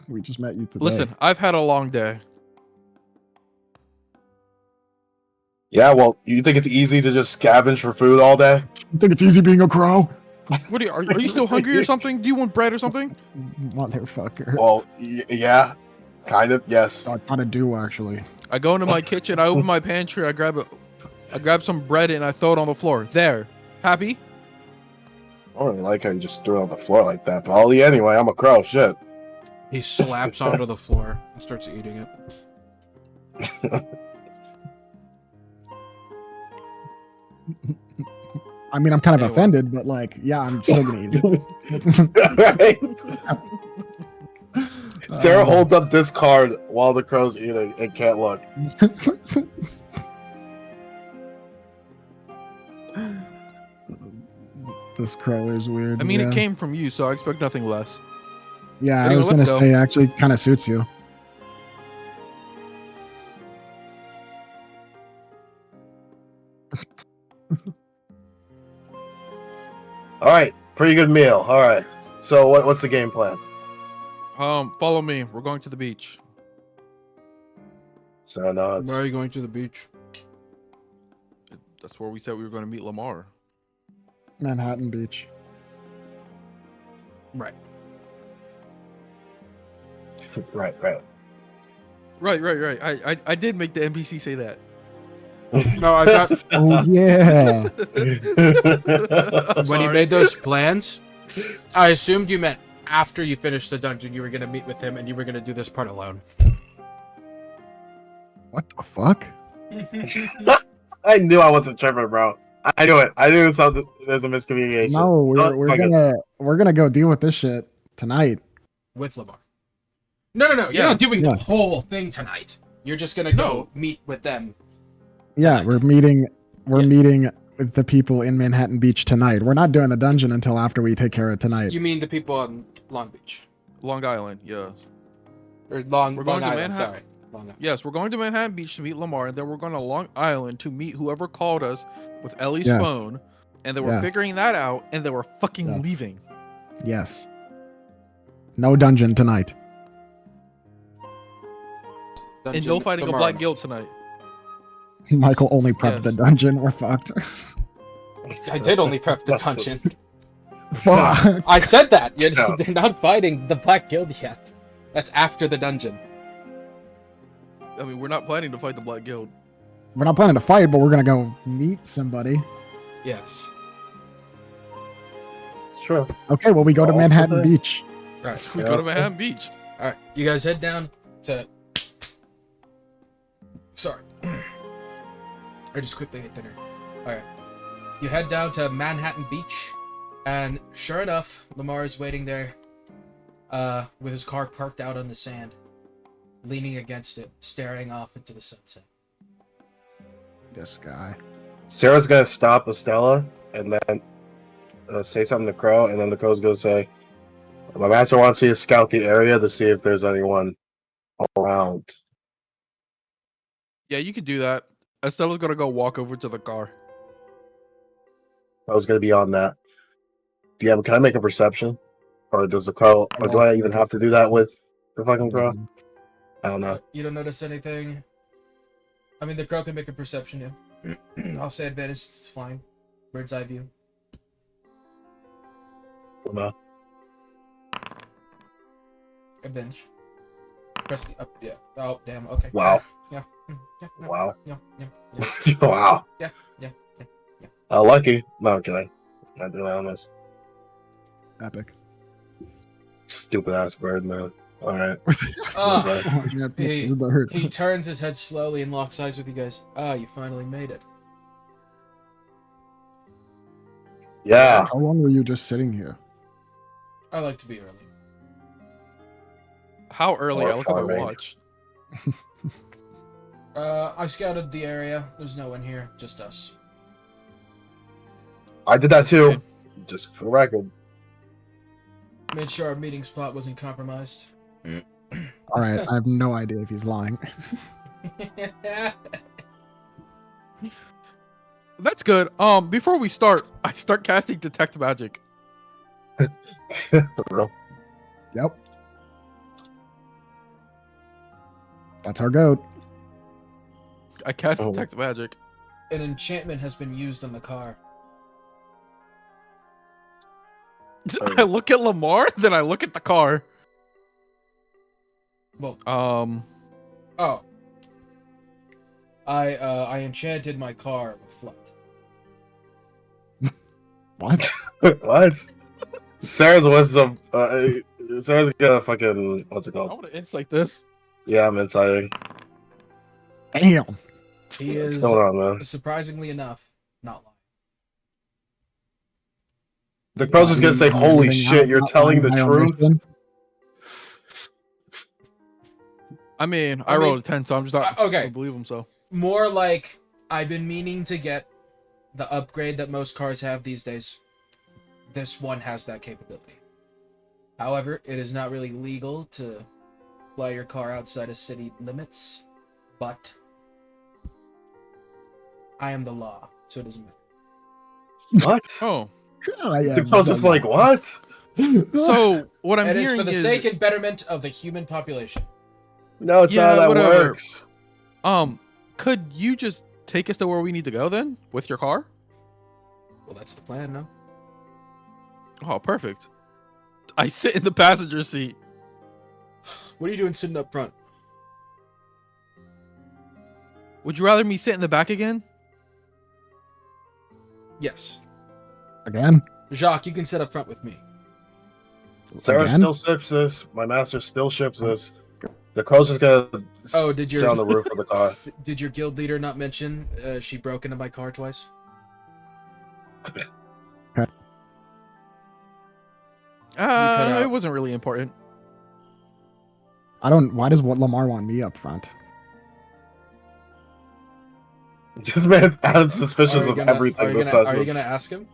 We just met you today. Listen, I've had a long day. Yeah, well, you think it's easy to just scavenge for food all day? You think it's easy being a crow? What are you still hungry or something? Do you want bread or something? Motherfucker. Well, yeah, kind of, yes. I kind of do, actually. I go into my kitchen, I open my pantry, I grab some bread and I throw it on the floor. There. Happy? I don't really like how you just threw it on the floor like that, but I'll eat anyway. I'm a crow, shit. He slaps onto the floor and starts eating it. I mean, I'm kind of Anyway. offended, but like, yeah, I'm still gonna eat it. Right? Sarah Um, holds up this card while the crow's eating and can't look. This crow is weird. I mean, yeah. it came from you, so I expect nothing less. Yeah, Anyway, I was let's gonna go. say, actually, kind of suits you. All right, pretty good meal. All right, so what's the game plan? Follow me. We're going to the beach. So no, it's Why are you going to the beach? That's where we said we were going to meet Lamar. Manhattan Beach. Right. right. Right. I did make the NPC say that. No, I got Oh yeah. when you made those plans, I assumed you meant after you finished the dungeon, you were gonna meet with him and you were gonna do this part alone. What the fuck? I knew I wasn't tripping, bro. I knew it. I knew something. There's a miscommunication. No, Don't we're fuck it. we're gonna go deal with this shit tonight. With Lamar. No. You're Yeah. not doing Yes. the whole thing tonight. You're just gonna go meet with them. Yeah, Tonight. we're meeting. We're Yeah. meeting with the people in Manhattan Beach tonight. We're not doing the dungeon until after we take care of it tonight. You mean the people on Long Beach. Long Island, yes. Or Long We're going Long to Island, Manhattan. sorry. Long Island. Yes, we're going to Manhattan Beach to meet Lamar, and then we're going to Long Island to meet whoever called us with Ellie's Yes. phone, and they were Yes. figuring that out, and they were fucking Yes. leaving. Yes. No dungeon tonight. And Dungeon no fighting a tomorrow Black night. Guild tonight. Michael only prepped Yes. the dungeon. We're fucked. I did only prep the dungeon. Fuck. I said that. No. They're not fighting the Black Guild yet. That's after the dungeon. I mean, we're not planning to fight the Black Guild. We're not planning to fight, but we're gonna go meet somebody. Yes. It's true. Okay, well we go to Oh, Manhattan okay. Beach. All right. We Yeah. go to Manhattan Beach. All right. You guys head down to. Sorry. I just quickly ate dinner. All right. You head down to Manhattan Beach, and sure enough, Lamar is waiting there, with his car parked out on the sand, leaning against it, staring off into the sunset. This guy. Sarah's gonna stop Estella and then say something to Crow, and then the Crow's gonna say, "My master wants you to scout the area to see if there's anyone around." Yeah, you could do that. Estella's gonna go walk over to the car. I was gonna be on that. Yeah, can I make a perception, or does the Crow, or do I even have to do that with the fucking Crow? I don't know. You don't notice anything? I mean, the crow can make a perception, yeah. I'll say advantage, it's fine. Bird's eye view. No. Advantage. Press the up, yeah. Oh, damn, okay. Wow. Yeah. Yeah. Wow. Yeah. Wow. Yeah. Lucky. No, I'm kidding. Not doing that on this Epic. stupid ass bird, man. All right. Oh, Oh, yeah, Hey, the bird. he turns his head slowly and locks eyes with you guys. Ah, you finally made it. Yeah. How long were you just sitting here? I like to be early. How early? Or I look at my farming. watch. I scouted the area. There's no one here, just us. I did that too. Okay. Just for the record. Made sure our meeting spot wasn't compromised. All right, I have no idea if he's lying. That's good. Before we start, I start casting Detect Magic. Real. Yep. That's our goat. I cast Oh. Detect Magic. An enchantment has been used on the car. I look at Lamar, then I look at the car. Well, Oh, I enchanted my car with flight. What? What? Sarah's wisdom. Sarah's gonna fucking. What's it I called? want to insight this. Yeah, I'm insiding. Damn. He What's is, going on, man? surprisingly enough, not lying. The crow's just gonna say, "Holy shit, you're telling the truth." I mean, I rolled a 10, so I'm just not okay. gonna believe him. So more like I've been meaning to get the upgrade that most cars have these days. This one has that capability. However, it is not really legal to fly your car outside of city limits, but I am the law, so it doesn't matter. What? oh, The crow's just like, what? so what I'm It is hearing for the sake and betterment of the human population. No, it's Yeah, not how that whatever. works. Could you just take us to where we need to go then with your car? Well, that's the plan, no? Oh, perfect. I sit in the passenger seat. What are you doing sitting up front? Would you rather me sit in the back again? Yes. Again? Jacques, you can sit up front with me. Sarah Again? still ships this. My master still ships this. The crow's just gonna Did sit on the roof of the car. Did your guild leader not mention she broke into my car twice? It wasn't really important. Why does Lamar want me up front? This man Adam's suspicious of everything. Are you gonna ask him?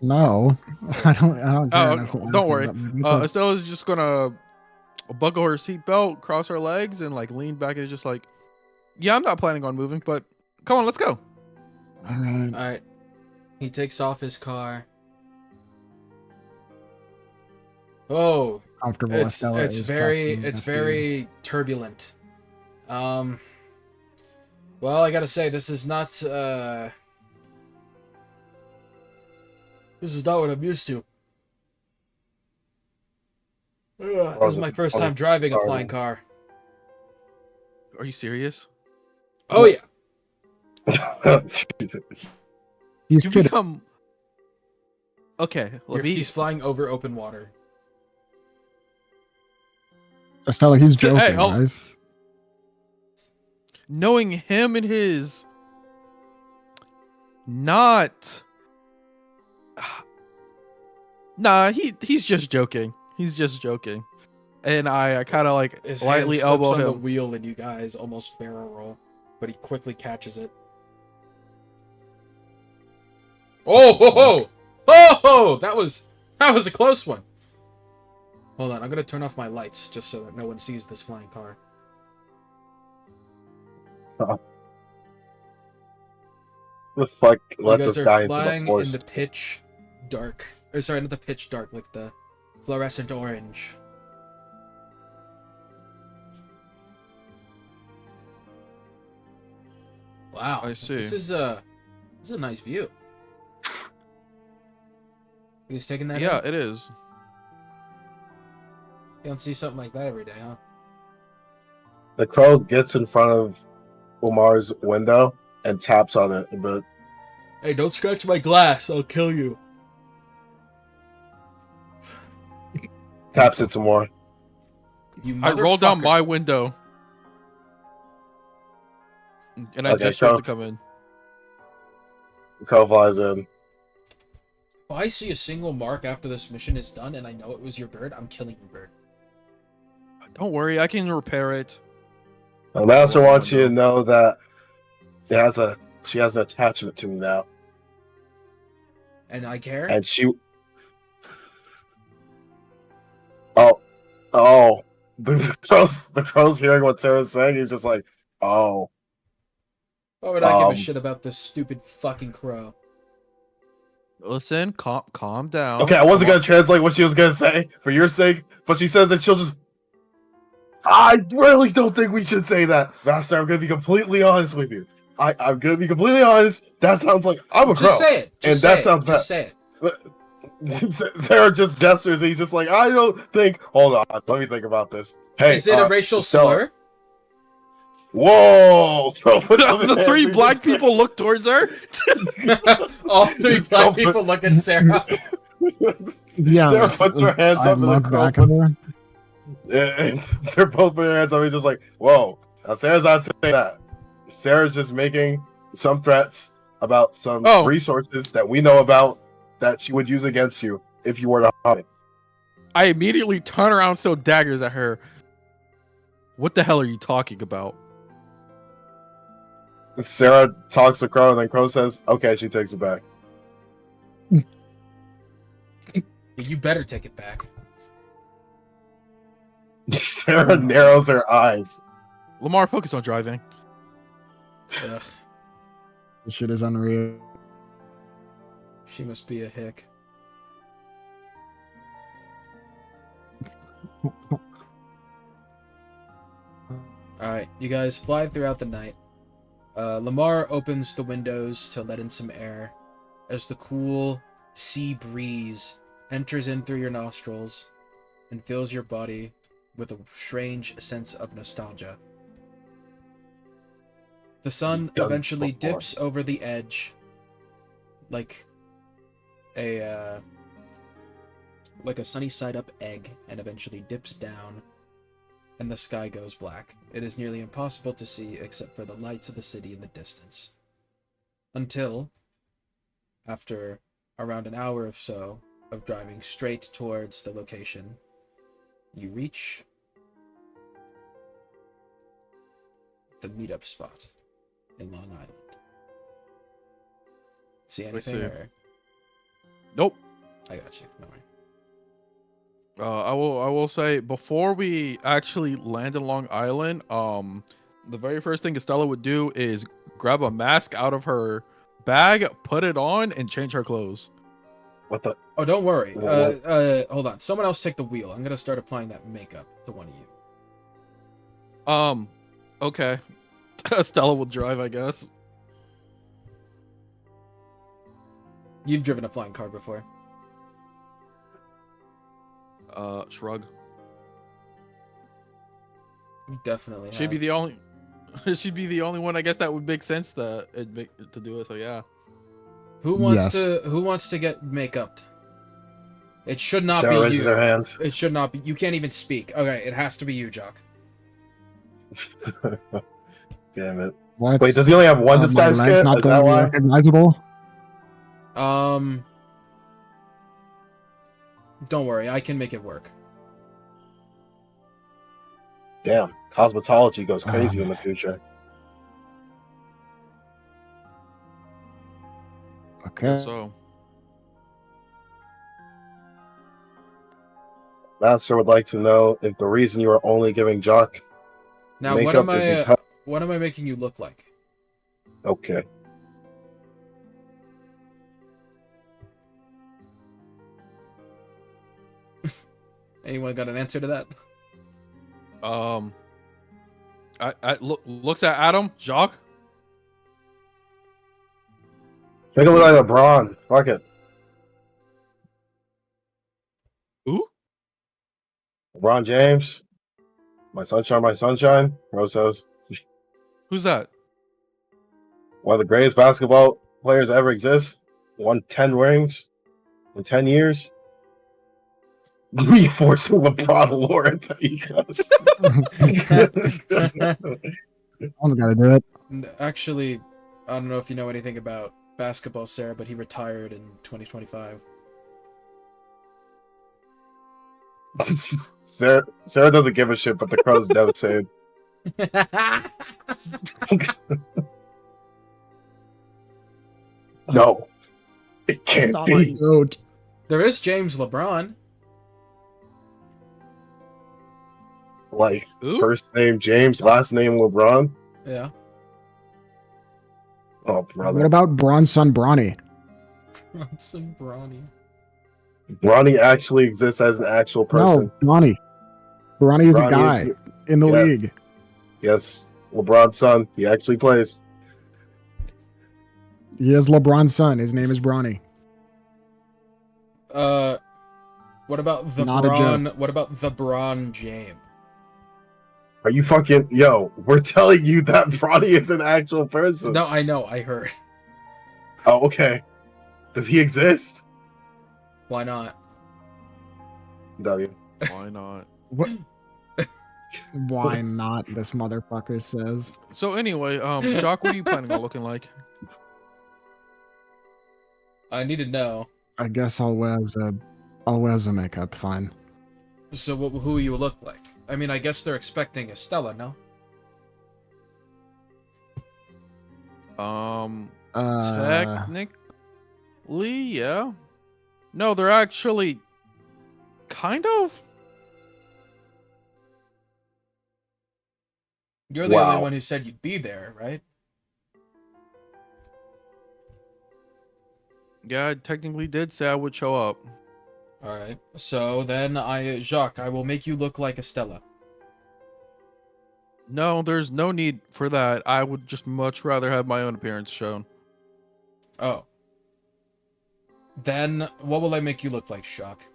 No. I don't care. Oh, enough to ask don't him worry. about me. Estella's just gonna buckle her seatbelt, cross her legs, and like lean back and is just like, yeah, I'm not planning on moving, but come on, let's go. Alright. Alright. He takes off his car. Oh, Comfortable. it's Estella is very turbulent. Well, I gotta say, this is not what I'm used to. This is my first time driving a flying car. Are you serious? Oh yeah. He's You kidding. become okay. He's flying over open water. Estella, he's joking, Hey, guys. knowing him and his not. Nah, he's just joking. He's just joking, and I kind of like His lightly hand slips elbow on the him. wheel, and you guys almost barrel roll, but he quickly catches it. Oh, ho, ho! Oh, ho! That was a close one. Hold on, I'm gonna turn off my lights just so that no one sees this flying car. The fuck? You Let guys this are guy into flying the in force. the pitch dark. Or sorry, not the pitch dark, like the fluorescent orange. Wow, I see. This is a nice view. You guys taking that? Yeah, in? it is. You don't see something like that every day, huh? The crow gets in front of Omar's window and taps on it, but Hey, don't scratch my glass. I'll kill you. taps it some more. You I rolled down motherfucker. my window, and I Okay, gestured go. to come in. The crow flies in. If I see a single mark after this mission is done and I know it was your bird, I'm killing your bird. Don't worry, I can repair it. The master wants you to know that she has an attachment to me now, And I care? and she. Oh, the crow's hearing what Sarah's saying. He's just like, oh. Why would I give a shit about this stupid fucking crow? Listen, calm down. Okay, I wasn't gonna translate what she was gonna say for your sake, but she says that she'll just. I really don't think we should say that, Master. I'm gonna be completely honest with you. I'm gonna be completely honest. That sounds like I'm a crow. Just say it. Just And say that it. sounds Just bad. say it. Sarah just gestures. And he's just like, I don't think. Hold on, let me think about this. Hey, Is it a racial Stella. slur? Whoa! The three black people look towards her. All three black people look at Sarah. Yeah. Sarah puts her hands I up and the look crow back at her. and they're both putting their hands up. He's just like, whoa! Now Sarah's not saying that. Sarah's just making some threats about some Oh. resources that we know about that she would use against you if you were to hide. I immediately turn around, throw daggers at her. What the hell are you talking about? Sarah talks to Crow, and then Crow says, "Okay," she takes it back. You better take it back. Sarah narrows her eyes. Lamar, focus on driving. Ugh, This shit is unreal. she must be a hick. Alright, you guys fly throughout the night. Lamar opens the windows to let in some air as the cool sea breeze enters in through your nostrils and fills your body with a strange sense of nostalgia. The sun We've done eventually this before. dips over the edge like a sunny side up egg and eventually dips down and the sky goes black. It is nearly impossible to see except for the lights of the city in the distance. Until, after around an hour or so of driving straight towards the location, you reach the meetup spot in Long Island. See anything? see. Or... Nope. I got you. No worry. I will say before we actually land in Long Island, the very first thing Estella would do is grab a mask out of her bag, put it on, and change her clothes. What the? Oh, don't worry. What? Hold on. Someone else take the wheel. I'm gonna start applying that makeup to one of you. Okay. Estella will drive, I guess. You've driven a flying car before. Shrug. You definitely She'd have. be the only. She'd be the only one. I guess that would make sense to do it. So yeah. Who wants Yes. to get make-upped? It should not Sarah be raises you. her hand. It should not be. You can't even speak. Okay, it has to be you, Jock. Damn it. What? Wait, does he only have one My disguise leg's kit? not Is going that to be why? recognizable? Don't worry. I can make it work. Damn, cosmetology goes crazy in the future. Okay. So Master would like to know if the reason you are only giving Jock Now, what makeup am is I? because... What am I making you look like? Okay. Anyone got an answer to that? looks at Adam, Jacques. Make it look like LeBron. Fuck it. Who? LeBron James. My sunshine, my sunshine. Rose says. Who's that? One of the greatest basketball players to ever exist. Won 10 rings in 10 years. Reinforcing LeBron lore into Egress. Someone's got to do it. Actually, I don't know if you know anything about basketball, Sarah, but he retired in 2025. Sarah doesn't give a shit, but the crowd's devastated. No, it can't Not be. my goat. There is James LeBron. Like, Who? first name James, last name LeBron. Yeah. Oh, What brother. about Braun's son, Brawny? Bronson Brawny. Bronny actually exists as an actual person. No, Brawny. Brawny is a Bronny guy is- in the yes. league. Yes, LeBron's son. He actually plays. He is LeBron's son. His name is Brawny. What about the Not a Braun? What about the Braun James? Are you fucking... Yo, we're telling you that Bronny is an actual person. No, I know. I heard. Oh, okay. Does he exist? Why not? W. Why not? What? Why not? This motherfucker says. So anyway, Jacques, what are you planning on looking like? I need to know. I guess I'll wear the makeup. Fine. So who you look like? I mean, I guess they're expecting Estella, no? Technically, yeah. No, they're actually kind of. You're the only Wow. one who said you'd be there, right? Yeah, I technically did say I would show up. Alright. So then Jacques, I will make you look like Estella. No, there's no need for that. I would just much rather have my own appearance shown. Oh. Then what will I make you look like, Jacques?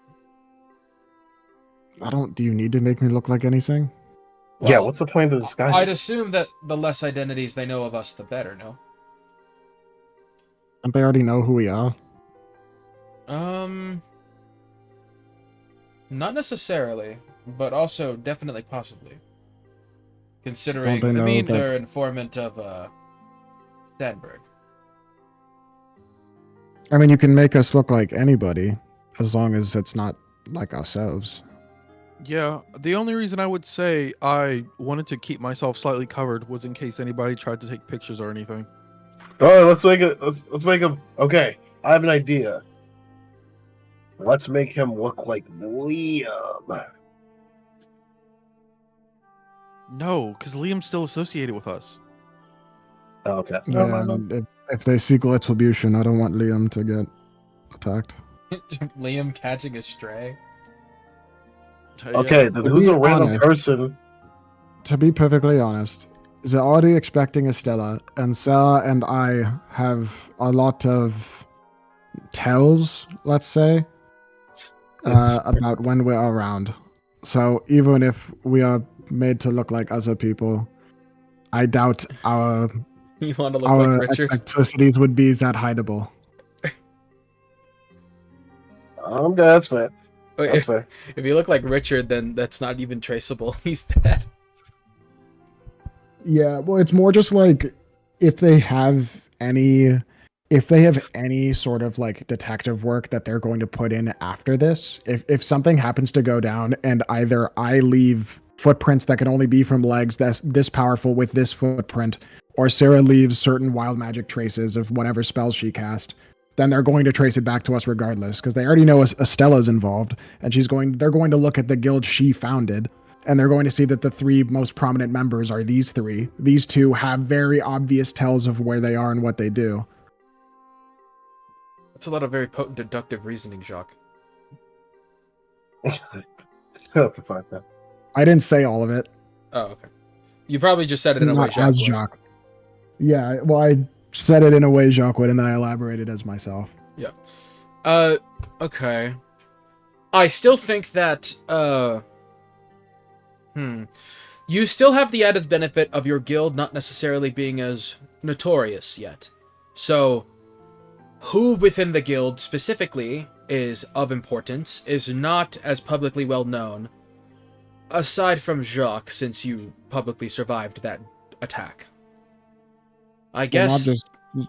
Do you need to make me look like anything? Yeah, Well, what's the point of the disguise? I'd assume that the less identities they know of us, the better, no? Don't they already know who we are? Not necessarily, but also definitely possibly. Considering Don't they know that- they're informant of, Sandberg. I mean, you can make us look like anybody, as long as it's not like ourselves. Yeah, the only reason I would say I wanted to keep myself slightly covered was in case anybody tried to take pictures or anything. All right, let's make it. Let's make him. Okay, I have an idea. Let's make him look like Liam. No, because Liam's still associated with us. Okay. Yeah, and if they seek retribution, I don't want Liam to get attacked. Liam catching a stray. Okay, then who's a random honest. person? To be perfectly honest, they're already expecting Estella, and Sarah and I have a lot of tells, let's say, about when we're around. So even if we are made to look like other people, I doubt our You want to look like Richard? eccentricities would be that hideable. Okay, that's fair. That's fair. If you look like Richard, then that's not even traceable. He's dead. Yeah, well, it's more just like if they have any sort of like detective work that they're going to put in after this, if something happens to go down and either I leave footprints that can only be from legs that's this powerful with this footprint, or Sarah leaves certain wild magic traces of whatever spells she cast, then they're going to trace it back to us regardless, because they already know Estella's involved, and they're going to look at the guild she founded, and they're going to see that the three most prominent members are these three. These two have very obvious tells of where they are and what they do. That's a lot of very potent deductive reasoning, Jacques. That's a fine thing. I didn't say all of it. Oh, okay. You probably just said it in a way Not Jacques as would. Jacques. Yeah, well, I said it in a way Jacques would, and then I elaborated as myself. Yeah. Okay. I still think that, you still have the added benefit of your guild not necessarily being as notorious yet. So, who within the guild specifically is of importance is not as publicly well known, aside from Jacques, since you publicly survived that attack. I guess...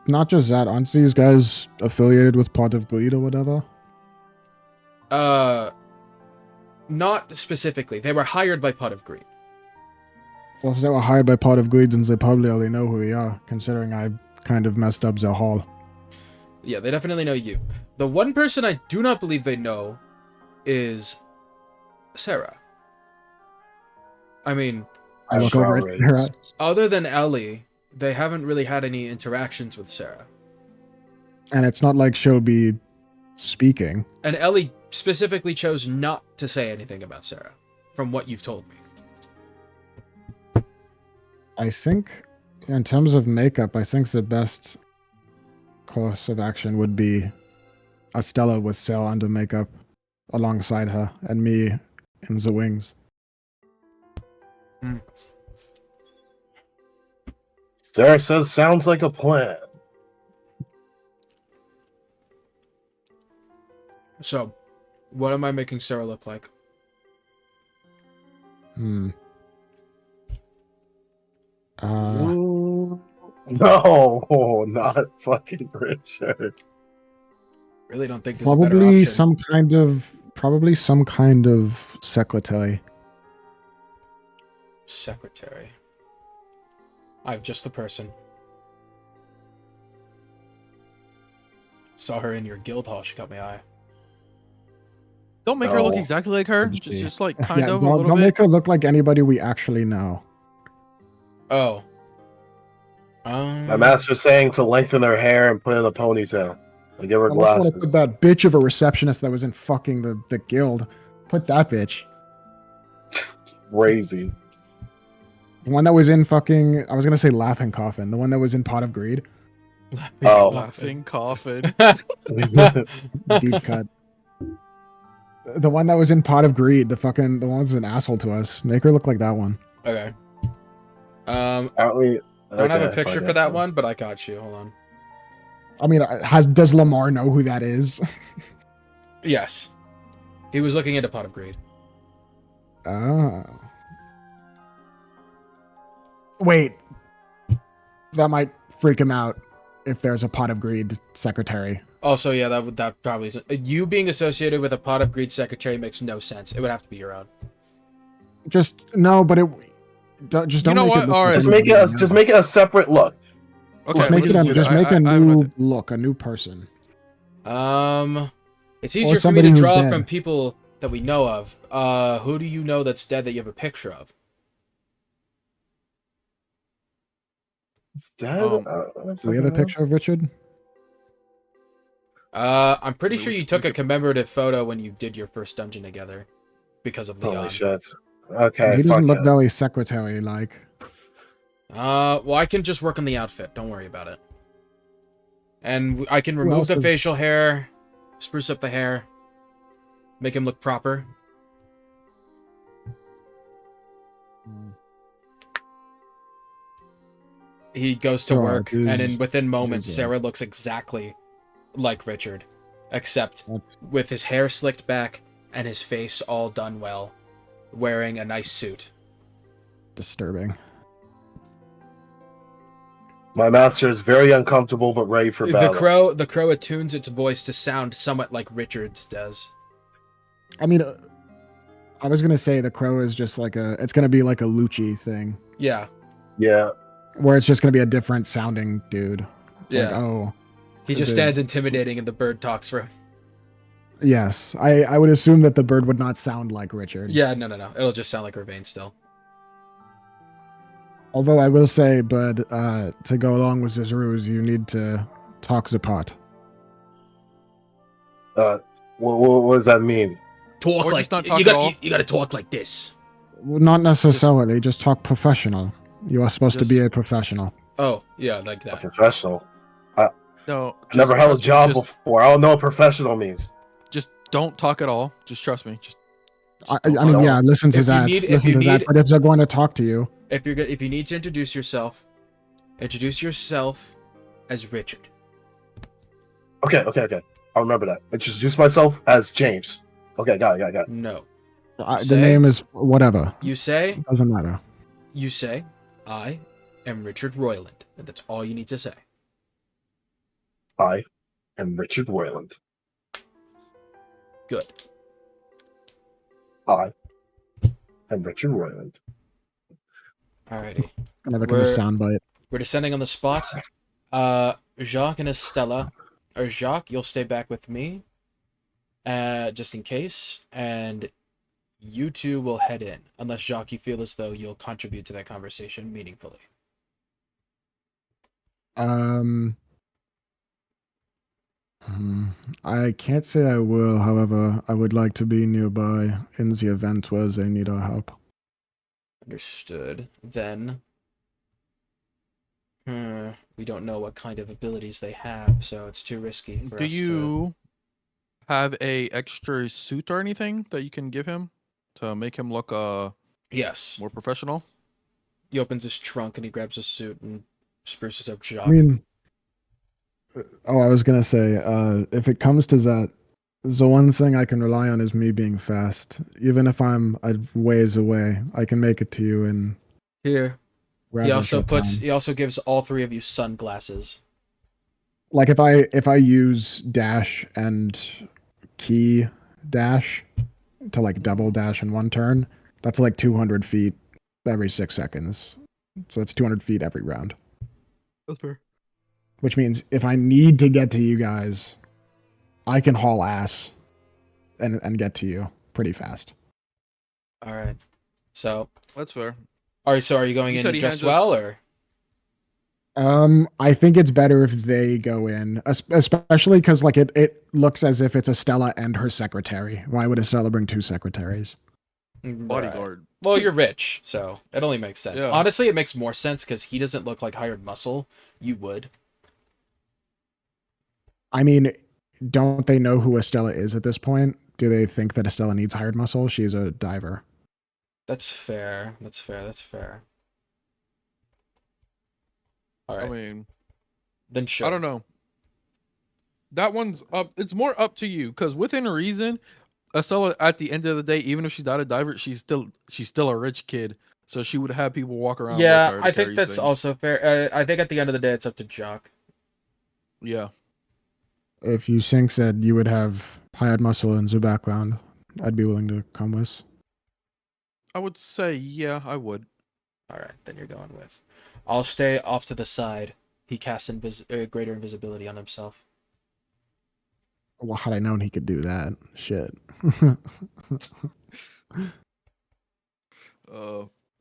Not just that. Aren't these guys affiliated with Pot of Greed or whatever? Not specifically. They were hired by Pot of Greed. Well, if they were hired by Pot of Greed, then they probably already know who we are, considering I kind of messed up their hall. Yeah, they definitely know you. The one person I do not believe they know is Sarah. I mean, I look over at Sarah. other than Ellie, they haven't really had any interactions with Sarah. And it's not like she'll be speaking. And Ellie specifically chose not to say anything about Sarah, from what you've told me. I think, in terms of makeup, I think the best course of action would be Estella with Sarah under makeup alongside her, and me in the wings. Sarah says, sounds like a plan. So, what am I making Sarah look like? No, not fucking Richard. Really don't think there's a better Probably option. some kind of secretary. Secretary. I have just the person. Saw her in your guild hall. She caught my eye. Don't make her look Oh. exactly like her. Let's see. Just like kind Yeah, of a little don't bit. make her look like anybody we actually know. Oh. My master's saying to lengthen her hair and put in a ponytail. And give her Unless you want to glasses. put that bitch of a receptionist that was in fucking the guild. Put that bitch. Crazy. The one that was in fucking, I was gonna say Laughing Coffin. The one that was in Pot of Greed. Oh. Laughing coffin. Deep cut. The one that was in Pot of Greed. The one that's an asshole to us. Make her look like that one. Okay. Aren't we? Don't have a Okay, picture fine, for that yeah. one, but I got you. Hold on. I mean, does Lamar know who that is? Yes. He was looking into Pot of Greed. Oh. Wait. That might freak him out if there's a Pot of Greed secretary. Also, yeah, that probably is. You being associated with a Pot of Greed secretary makes no sense. It would have to be your own. Just no, but just don't know make what? it look All right. like Just make it a separate look. Okay, Just Just make we it just a, do just that. make a I have new look, a new person. It's easier for me somebody to who's draw dead. from people that we know of. Who do you know that's dead that you have a picture of? It's dead. Um, Do we have a picture of Richard? I'm pretty sure you took a commemorative photo when you did your first dungeon together, because of Holy Leon. shit. Okay, He fuck doesn't look it. very secretary like. Well, I can just work on the outfit. Don't worry about it. And I can Who remove else the is- facial hair, spruce up the hair, make him look proper. He goes to Sure, work, dude. and within moments, Dude, Sarah looks exactly like Richard, except That's- with his hair slicked back and his face all done well, wearing a nice suit. Disturbing. My master is very uncomfortable but ready for battle. The crow attunes its voice to sound somewhat like Richard's does. I mean, I was gonna say the crow is just like it's gonna be like a Lucci thing, Yeah, Yeah. where it's just gonna be a different sounding dude. It's yeah. like, oh, He just the- stands intimidating, and the bird talks for him. yes. I would assume that the bird would not sound like Richard. Yeah, no. It'll just sound like Ravane still. Although I will say, Bud, to go along with this ruse, you need to talk the pot. What does that mean? Talk Or like just not talk you at got. all. You got to talk like this. Well, not necessarily. Just talk professional. You are supposed to be Just- a professional. Oh, yeah, like A that. professional. No, I never held a trust me, job just- before. I don't know what professional means. Just don't talk at all. Just trust me. Just I don't mean, talk. yeah, listen to If you that. need- if listen you to that. need- But if they're going to talk to you, If you need to introduce yourself as Richard. Okay. I'll remember that. Introduce myself as James. Okay, got it. No, the Say- name is whatever. you say Doesn't matter. I am Richard Royland, and that's all you need to say. I am Richard Royland. Good. I am Richard Royland. Alrighty. Another kind of We're- soundbite. We're descending on the spot. Jacques and Estella, or Jacques, you'll stay back with me, just in case, and you two will head in, unless Jacques, you feel as though you'll contribute to that conversation meaningfully. I can't say I will. However, I would like to be nearby in the event where they need our help. Understood. Then, we don't know what kind of abilities they have, so it's too risky for Do us to... you have a extra suit or anything that you can give him to make him look Yes. more professional? He opens his trunk and he grabs a suit and spruces up Jacques. I mean, I was gonna say, if it comes to that, the one thing I can rely on is me being fast. Even if I'm a ways away, I can make it to you in. Here. rather short time. He also gives all three of you sunglasses. like if I use dash and key dash to like double dash in one turn, that's like 200 feet every 6 seconds. So that's 200 feet every round. That's fair. Which means if I need to get to you guys, I can haul ass and get to you pretty fast. All right. So, That's fair. are you going You in said he dressed hands us- well, or? I think it's better if they go in, especially because like it looks as if it's Estella and her secretary. Why would Estella bring two secretaries? Bodyguard. Well, you're rich, so it only makes sense. Yeah. Honestly, it makes more sense because he doesn't look like hired muscle. You would. I mean, don't they know who Estella is at this point? Do they think that Estella needs hired muscle? She's a diver. That's fair. That's fair. That's fair. All right. I mean, Then sure. I don't know. That one's up. It's more up to you because within reason, Estella at the end of the day, even if she's not a diver, she's still a rich kid. So she would have people walk around. with Yeah, her to I think carry that's things. also fair. I think at the end of the day, it's up to Jock. Yeah. If you Sync said you would have hired muscle in the background, I'd be willing to come with. I would say yeah, I would. All right, then you're going with. I'll stay off to the side. He casts greater invisibility on himself. Well, had I known he could do that, shit.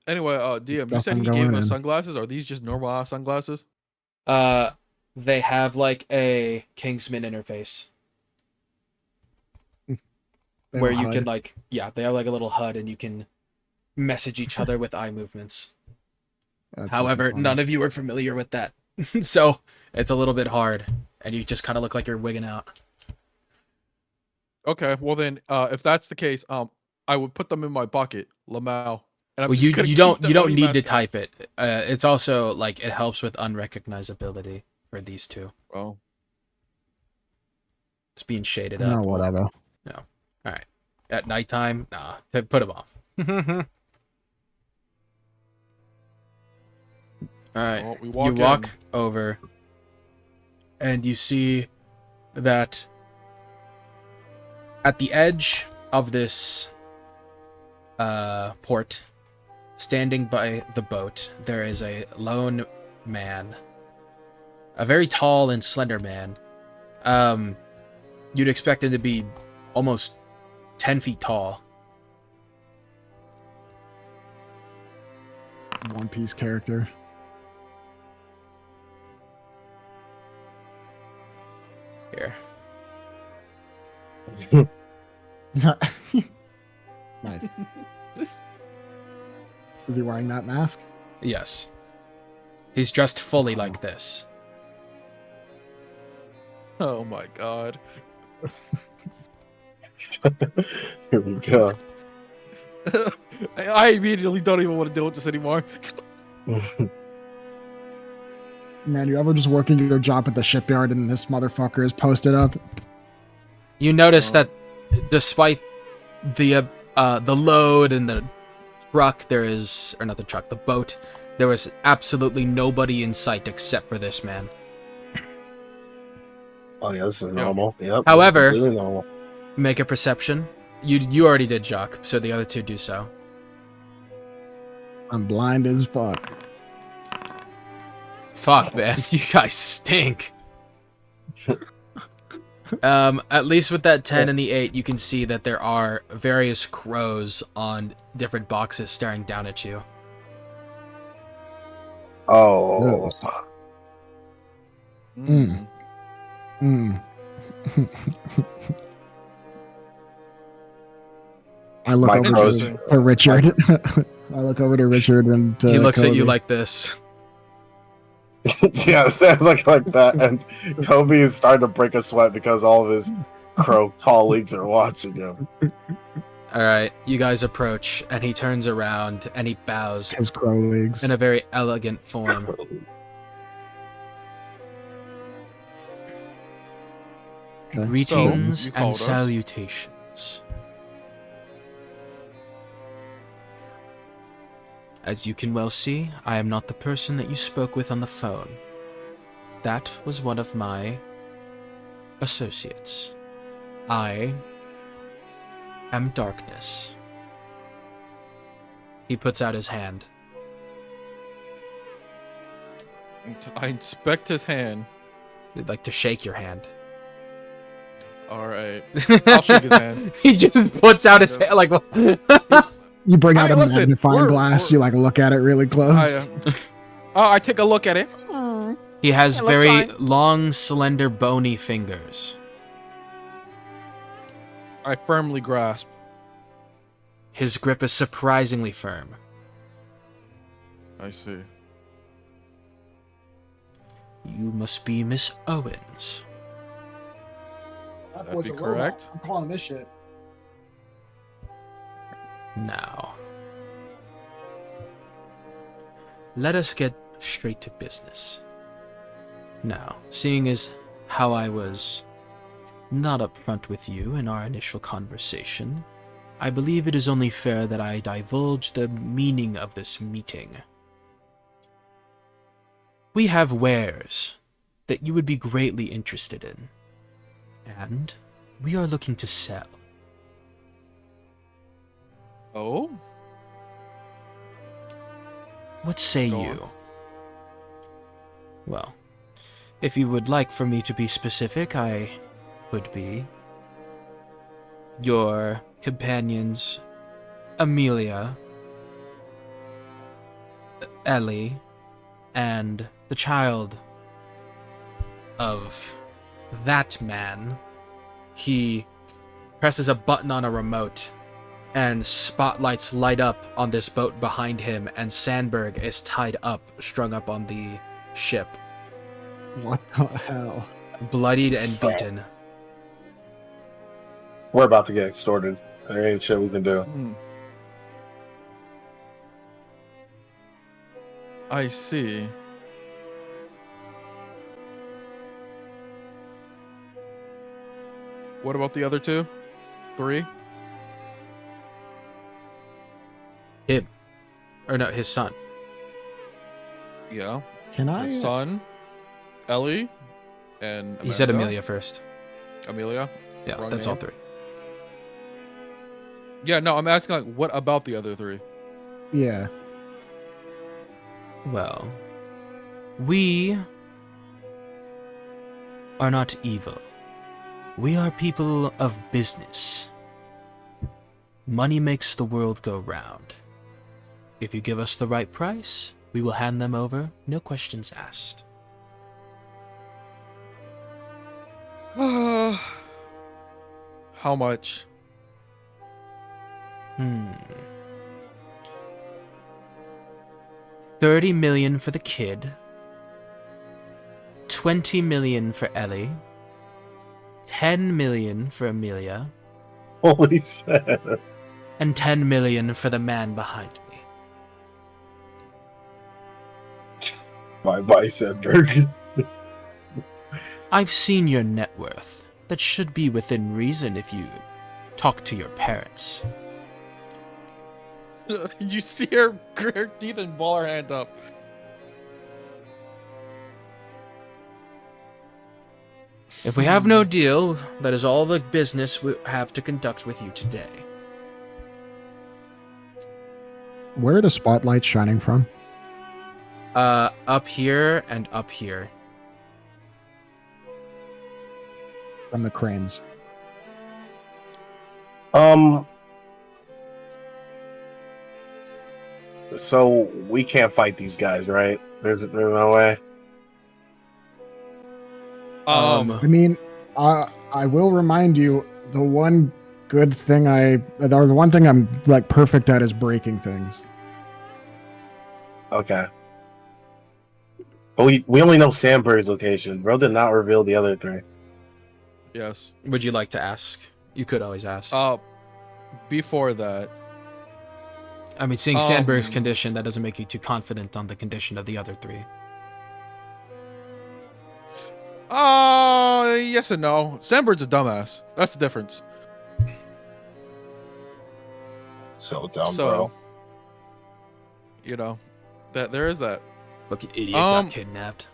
Anyway, DM, you Guess said I'm he going gave us in. sunglasses. Are these just normal ass sunglasses? They have like a Kingsman interface They where have a you can HUD. like, yeah, they have like a little HUD and you can message each other with eye movements. That's However, fucking funny. none of you are familiar with that, so it's a little bit hard, and you just kind of look like you're wigging out. Okay, well then, if that's the case, I would put them in my pocket, Lamau. And I'm Well, just you gonna you keep don't the you don't Oni need to mask on. type it. It's also like it helps with unrecognizability for these two. Oh, It's being shaded No, up. whatever. All right. At nighttime, nah, put them off. All right. well, we You walk walk in. over, and you see that at the edge of this port, standing by the boat, there is a lone man, a very tall and slender man. You'd expect him to be almost 10 feet tall. One Piece character. Here. Nice. Is he wearing that mask? Yes. He's dressed fully like this. Oh my god. Here we go. I immediately don't even want to deal with this anymore. Man, you ever just working your job at the shipyard and this motherfucker is posted up? You notice Oh. that despite the load and the truck, the boat, there was absolutely nobody in sight except for this man. Oh yeah, this is normal. Yep. this is However- completely normal. Make a perception. You already did, Jock, so the other two do so. I'm blind as fuck. Fuck, man, you guys stink. At least with that 10 and the 8, you can see that there are various crows on different boxes staring down at you. Oh. Mm. Mm. I look My over crows- to Richard. I look over to Richard and He looks at you Kobe. like this. Yeah, it sounds like that. And Kobe is starting to break a sweat because all of his crow colleagues are watching him. Alright, you guys approach, and he turns around, and he bows his crow legs. in a very elegant form. Okay. Greetings So, you and called us. salutations. As you can well see, I am not the person that you spoke with on the phone. That was one of my associates. I am darkness. He puts out his hand. I inspect his hand. I'd like to shake your hand. All right. I'll shake his hand. He just puts out his hand like. You bring out Hey, a listen, magnifying glass. You like look at it really close. I take a look at it. He has It looks very fine. long, slender, bony fingers. I firmly grasp. His grip is surprisingly firm. I see. You must be Miss Owens. That'd be correct. I'm calling this shit. Now, let us get straight to business. Now, seeing as how I was not upfront with you in our initial conversation, I believe it is only fair that I divulge the meaning of this meeting. We have wares that you would be greatly interested in, and we are looking to sell. Oh? What say Go you? on. Well, if you would like for me to be specific, I would be. Your companions, Amelia, Ellie, and the child of that man. He presses a button on a remote, and spotlights light up on this boat behind him, and Sandberg is tied up, strung up on the ship, What the hell? bloodied and beaten. We're about to get extorted. There ain't shit we can do. I see. What about the other two? 3? Him. Or no, his son. Yeah. Can I? His son, Ellie, and He said Amanda? Amelia first. Amelia? Yeah, Wrong that's name? all 3. Yeah, no, I'm asking, like, what about the other 3? Yeah. Well, we are not evil. We are people of business. Money makes the world go round. If you give us the right price, we will hand them over, no questions asked. How much? 30 million for the kid, 20 million for Ellie, 10 million for Amelia, Holy shit. and 10 million for the man behind me. Bye, Sandberg. I've seen your net worth. That should be within reason if you talk to your parents. You see her grit her teeth and ball her hand up. If we have no deal, that is all the business we have to conduct with you today. Where are the spotlights shining from? Up here and up here. From the cranes. So we can't fight these guys, right? There's no way. I mean, I will remind you, the one good thing or the one thing I'm like perfect at is breaking things. Okay. But we only know Sandberg's location. Bro did not reveal the other 3. Yes. Would you like to ask? You could always ask. Before that, I mean, seeing Sandberg's condition, that doesn't make you too confident on the condition of the other 3. Yes and no. Sandberg's a dumbass. That's the difference. So dumb, So, bro. you know, that there is that. Look, idiot got kidnapped.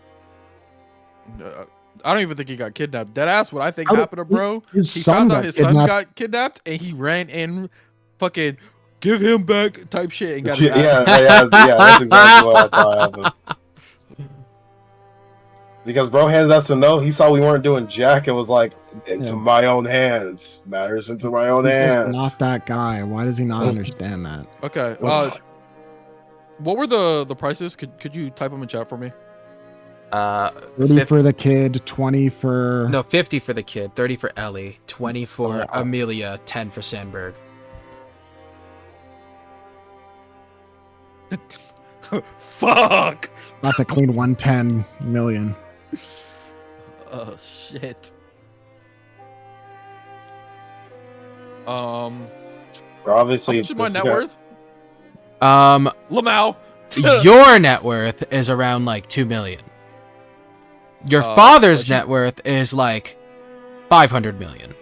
I don't even think he got kidnapped. Deadass, what I think How did- happened to bro, his he son found out got his son kidnapped. got kidnapped and he ran in fucking give him back type shit and got his Yeah, ass. yeah, that's exactly what I thought happened. Because bro handed us a note, he saw we weren't doing jack and was like, into Yeah. my own hands. Matters into my own He's just hands. not that guy. Why does he not understand that? Okay. What were the prices? Could you type them in chat for me? 30 for the kid, 20 for... No, 50 for the kid, 30 for Ellie, 20 for Oh. Amelia, 10 for Sandberg. Fuck. That's a clean 110 million. Oh shit. Bro, How obviously, much is my this net guy- worth? Lamau. Your net worth is around like 2 million. Your father's net worth is like 500 million.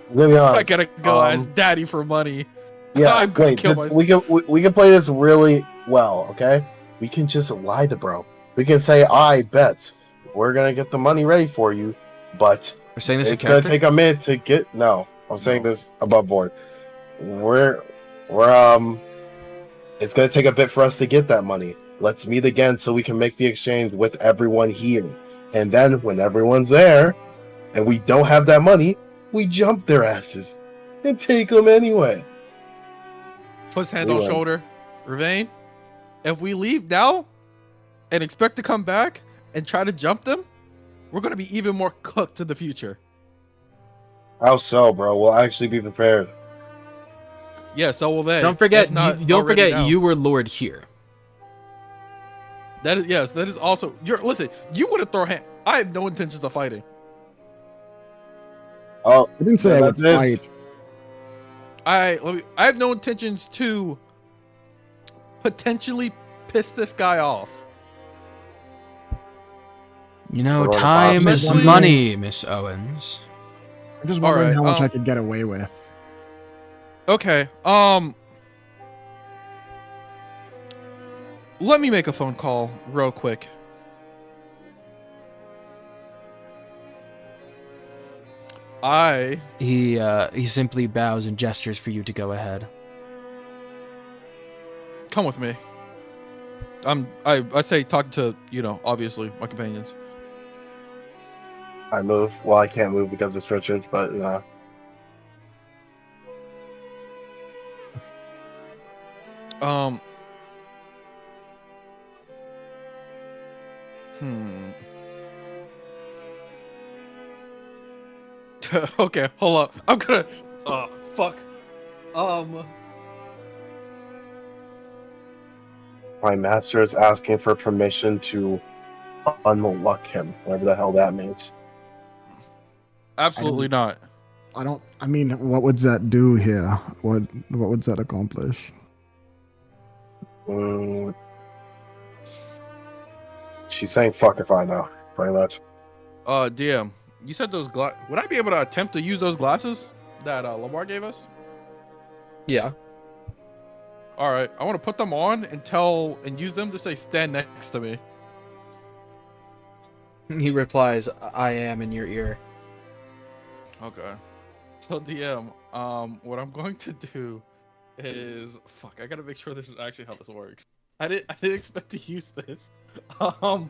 I'm gonna be honest, I gotta go ask daddy for money. Yeah, I'm gonna wait, kill myself. we can play this really well, okay? We can just lie to bro. We can say, I bet we're gonna get the money ready for you, but We're saying this in it's gonna character? take a minute to get. No, I'm saying this above board. We're it's gonna take a bit for us to get that money. Let's meet again so we can make the exchange with everyone here. And then when everyone's there and we don't have that money, we jump their asses and take them anyway. Puts hand We on win. shoulder. Ravain, if we leave now and expect to come back and try to jump them, we're gonna be even more cooked in the future. How so, bro? We'll actually be prepared. Yeah, so will they. Don't forget, if not don't already forget now. you were Lord here. That is yes. That is also. Listen. You would have thrown hand. I have no intentions of fighting. Oh, I didn't say I would that's it. fight. I have no intentions to potentially piss this guy off. You know, Put on a time box. is Especially- money, Miss Owens. I'm just wondering Alright, how much I could get away with. Okay. Let me make a phone call real quick. He simply bows and gestures for you to go ahead. Come with me. I say talk to, obviously my companions. I move. Well, I can't move because it's Richard, but Okay, hold up. I'm gonna. Oh, fuck. my master is asking for permission to unlock him, whatever the hell that means. Absolutely not. I mean, what would that do here? What would that accomplish? She's saying fuck if I know, pretty much. DM, you said those would I be able to attempt to use those glasses that Lamar gave us? Yeah. All right, I want to put them on and use them to say stand next to me. He replies, I am in your ear. Okay. So DM, what I'm going to do is fuck. I gotta make sure this is actually how this works. I didn't expect to use this. Okay.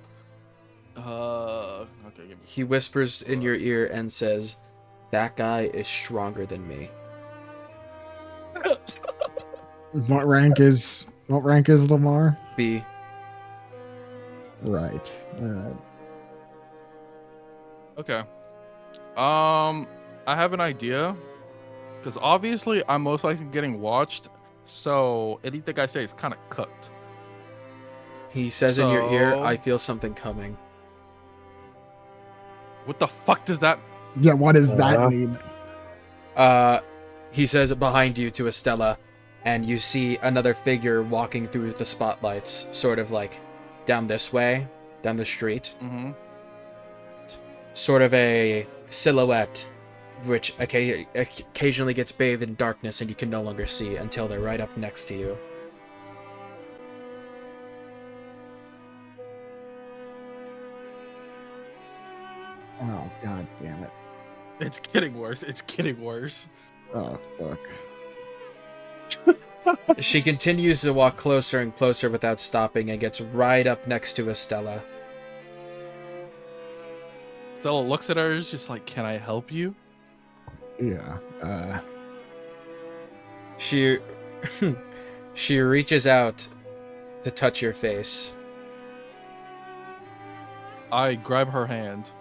Give me. He whispers in your ear and says, that guy is stronger than me. What rank is Lamar? B. Right. All right. Okay. I have an idea, because obviously I'm most likely getting watched, so anything I say is kind of cooked. He says in your ear, So- I feel something coming. What the fuck does that? Yeah, what does that Uh-huh. mean? He says behind you to Estella, and you see another figure walking through the spotlights, sort of like down this way, down the street. Mm-hmm. Sort of a silhouette, which occasionally gets bathed in darkness and you can no longer see until they're right up next to you. God damn it. It's getting worse. It's getting worse. Oh, fuck. She continues to walk closer and closer without stopping and gets right up next to Estella. Stella looks at her, is just like, "Can I help you?" Yeah. She she reaches out to touch your face. I grab her hand.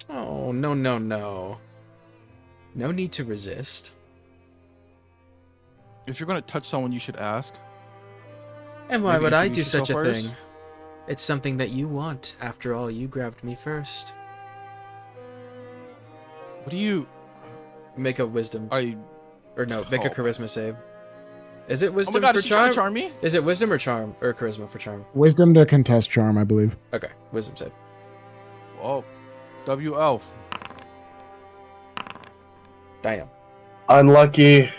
Oh, no, no, no. No need to resist. If you're gonna touch someone, you should ask. And why Maybe would I do introduce such a yourself first? thing? It's something that you want. After all, you grabbed me first. What do you? Make a wisdom. I. Or no, make a Oh. charisma save. Is it Oh wisdom my god, for is she trying charm? to charm me? Is it wisdom or charm? Or charisma for charm? Wisdom to contest charm, I believe. Okay, wisdom save. Oh, WL. Damn. Unlucky.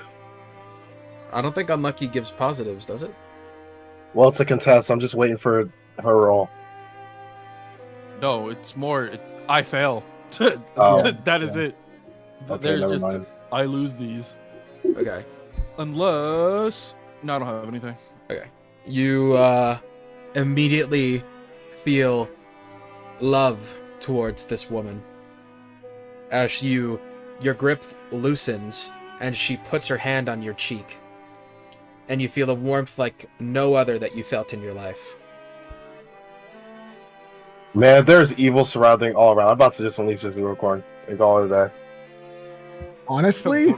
I don't think unlucky gives positives, does it? Well, it's a contest. I'm just waiting for her roll. No, it's more. I fail. Oh, That is yeah. it. Okay, There's never just mind. I lose these Okay. unless. No, I don't have anything. Okay. You immediately feel love towards this woman. As your grip loosens and she puts her hand on your cheek. And you feel a warmth like no other that you felt in your life. Man, there's evil surrounding all around. I'm about to just unleash this unicorn and call it there. Honestly,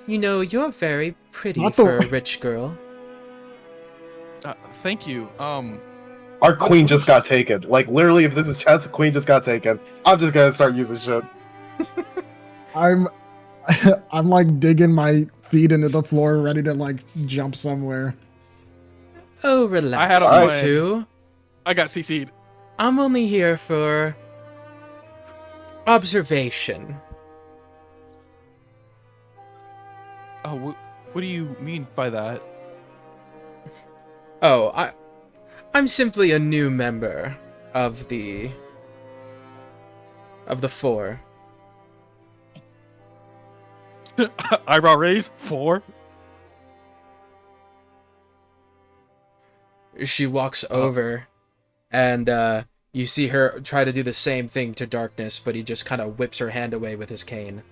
You know, you're very pretty Not the- for a rich girl. Thank you. Our queen just got taken. Like, literally, if this is chance, the queen just got taken. I'm just gonna start using shit. I'm I'm like digging my feet into the floor, ready to like jump somewhere. Oh, relax, I had a you plan. two. I got CC'd. I'm only here for observation. Oh, what do you mean by that? Oh, I'm simply a new member of the four. Eyebrow raise 4. She walks over, and you see her try to do the same thing to Darkness, but he just kind of whips her hand away with his cane.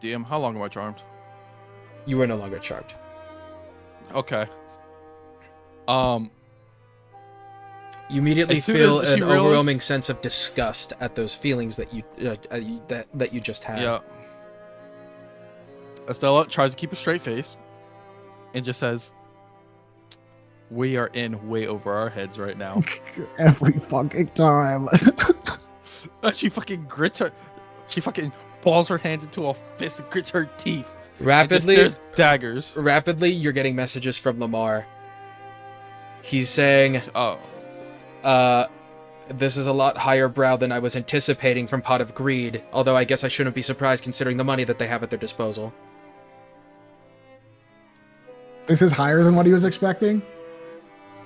DM, how long am I charmed? You are no longer charmed. Okay. You immediately As soon feel as she an realized- overwhelming sense of disgust at those feelings that you just had. Yeah. Estella tries to keep a straight face and just says, "We are in way over our heads right now." Every fucking time. She fucking grits her. She fucking balls her hand into a fist and grits her teeth. Rapidly, There's daggers. rapidly, you're getting messages from Lamar. He's saying, Oh, this is a lot higher brow than I was anticipating from Pot of Greed, although I guess I shouldn't be surprised considering the money that they have at their disposal. This is higher than what he was expecting.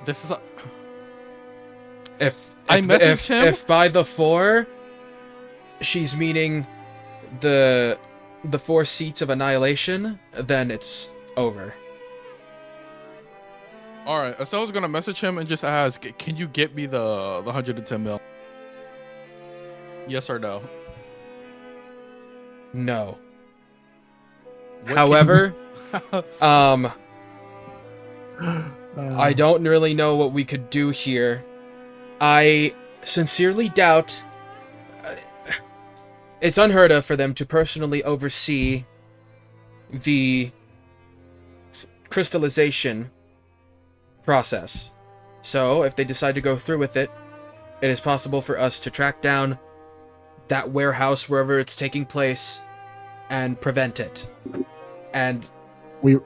this is. If I if, messaged if, him? if by the 4, she's meaning the 4 seats of annihilation, then it's over. All right, Estella's gonna message him and just ask, "Can you get me the 110 mil? Yes or no?" No. What However, can- I don't really know what we could do here. I sincerely doubt it's unheard of for them to personally oversee the crystallization process. So, if they decide to go through with it, it is possible for us to track down that warehouse wherever it's taking place and prevent it. And we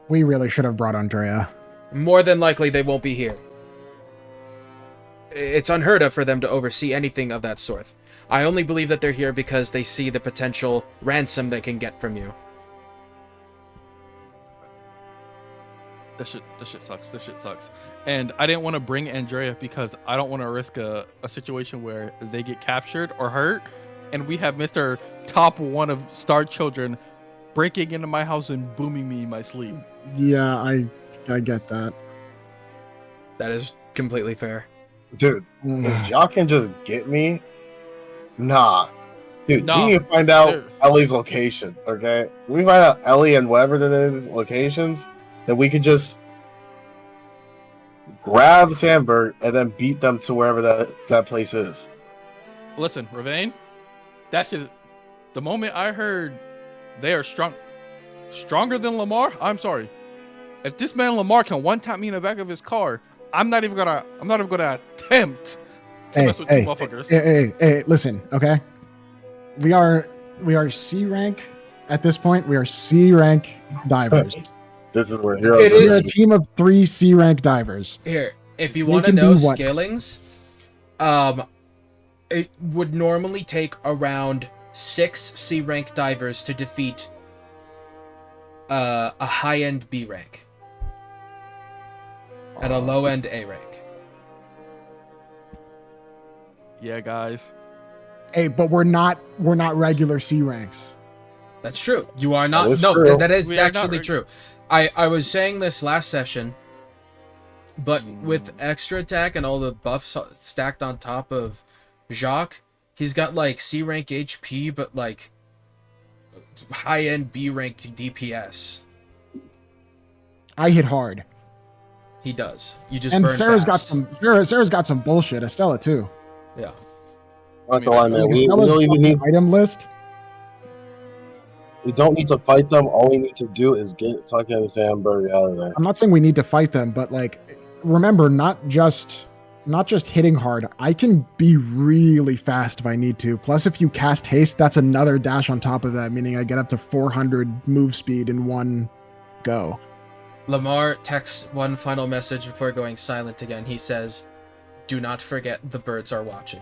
really should have brought Andrea. more than likely they won't be here. It's unheard of for them to oversee anything of that sort. I only believe that they're here because they see the potential ransom they can get from you. This shit sucks. This shit sucks. And I didn't want to bring Andrea because I don't want to risk a situation where they get captured or hurt, and we have Mr. Top One of Star Children breaking into my house and booming me in my sleep. Yeah, I get that. That is completely fair. Dude, if y'all can just get me, nah. Dude, No, we need to find out there- Ellie's location, okay? When we find out Ellie and whatever that is locations, then we can just grab Sandberg and then beat them to wherever that place is. Listen, Ravane, that shit. The moment I heard they are stronger than Lamar, I'm sorry. If this man Lamar can one tap me in the back of his car, I'm not even gonna attempt to mess with two motherfuckers. Hey, listen, okay? We are C rank at this point. We are C rank divers. This is where heroes It are. is- We're a team of 3 C rank divers. Here, if you They want to can know do what? scalings, it would normally take around 6 C rank divers to defeat a high end B rank and a low end A rank. Yeah, guys. Hey, but we're not regular C ranks. That's true. You are not. That is No, true. that is We are not actually true. I was saying this last session, but with extra attack and all the buffs stacked on top of Jacques, he's got like C rank HP, but like high end B rank DPS. I hit hard. He does. You just And burn Sarah's fast. Sarah's got some bullshit. Estella too. Yeah. Not gonna lie, man. Like, We Estella's don't even fucking need. item list. We don't need to fight them. All we need to do is get fucking Sandberg out of there. I'm not saying we need to fight them, but like, remember, not just hitting hard. I can be really fast if I need to. Plus, if you cast haste, that's another dash on top of that, meaning I get up to 400 move speed in one go. Lamar texts one final message before going silent again. He says, "Do not forget the birds are watching."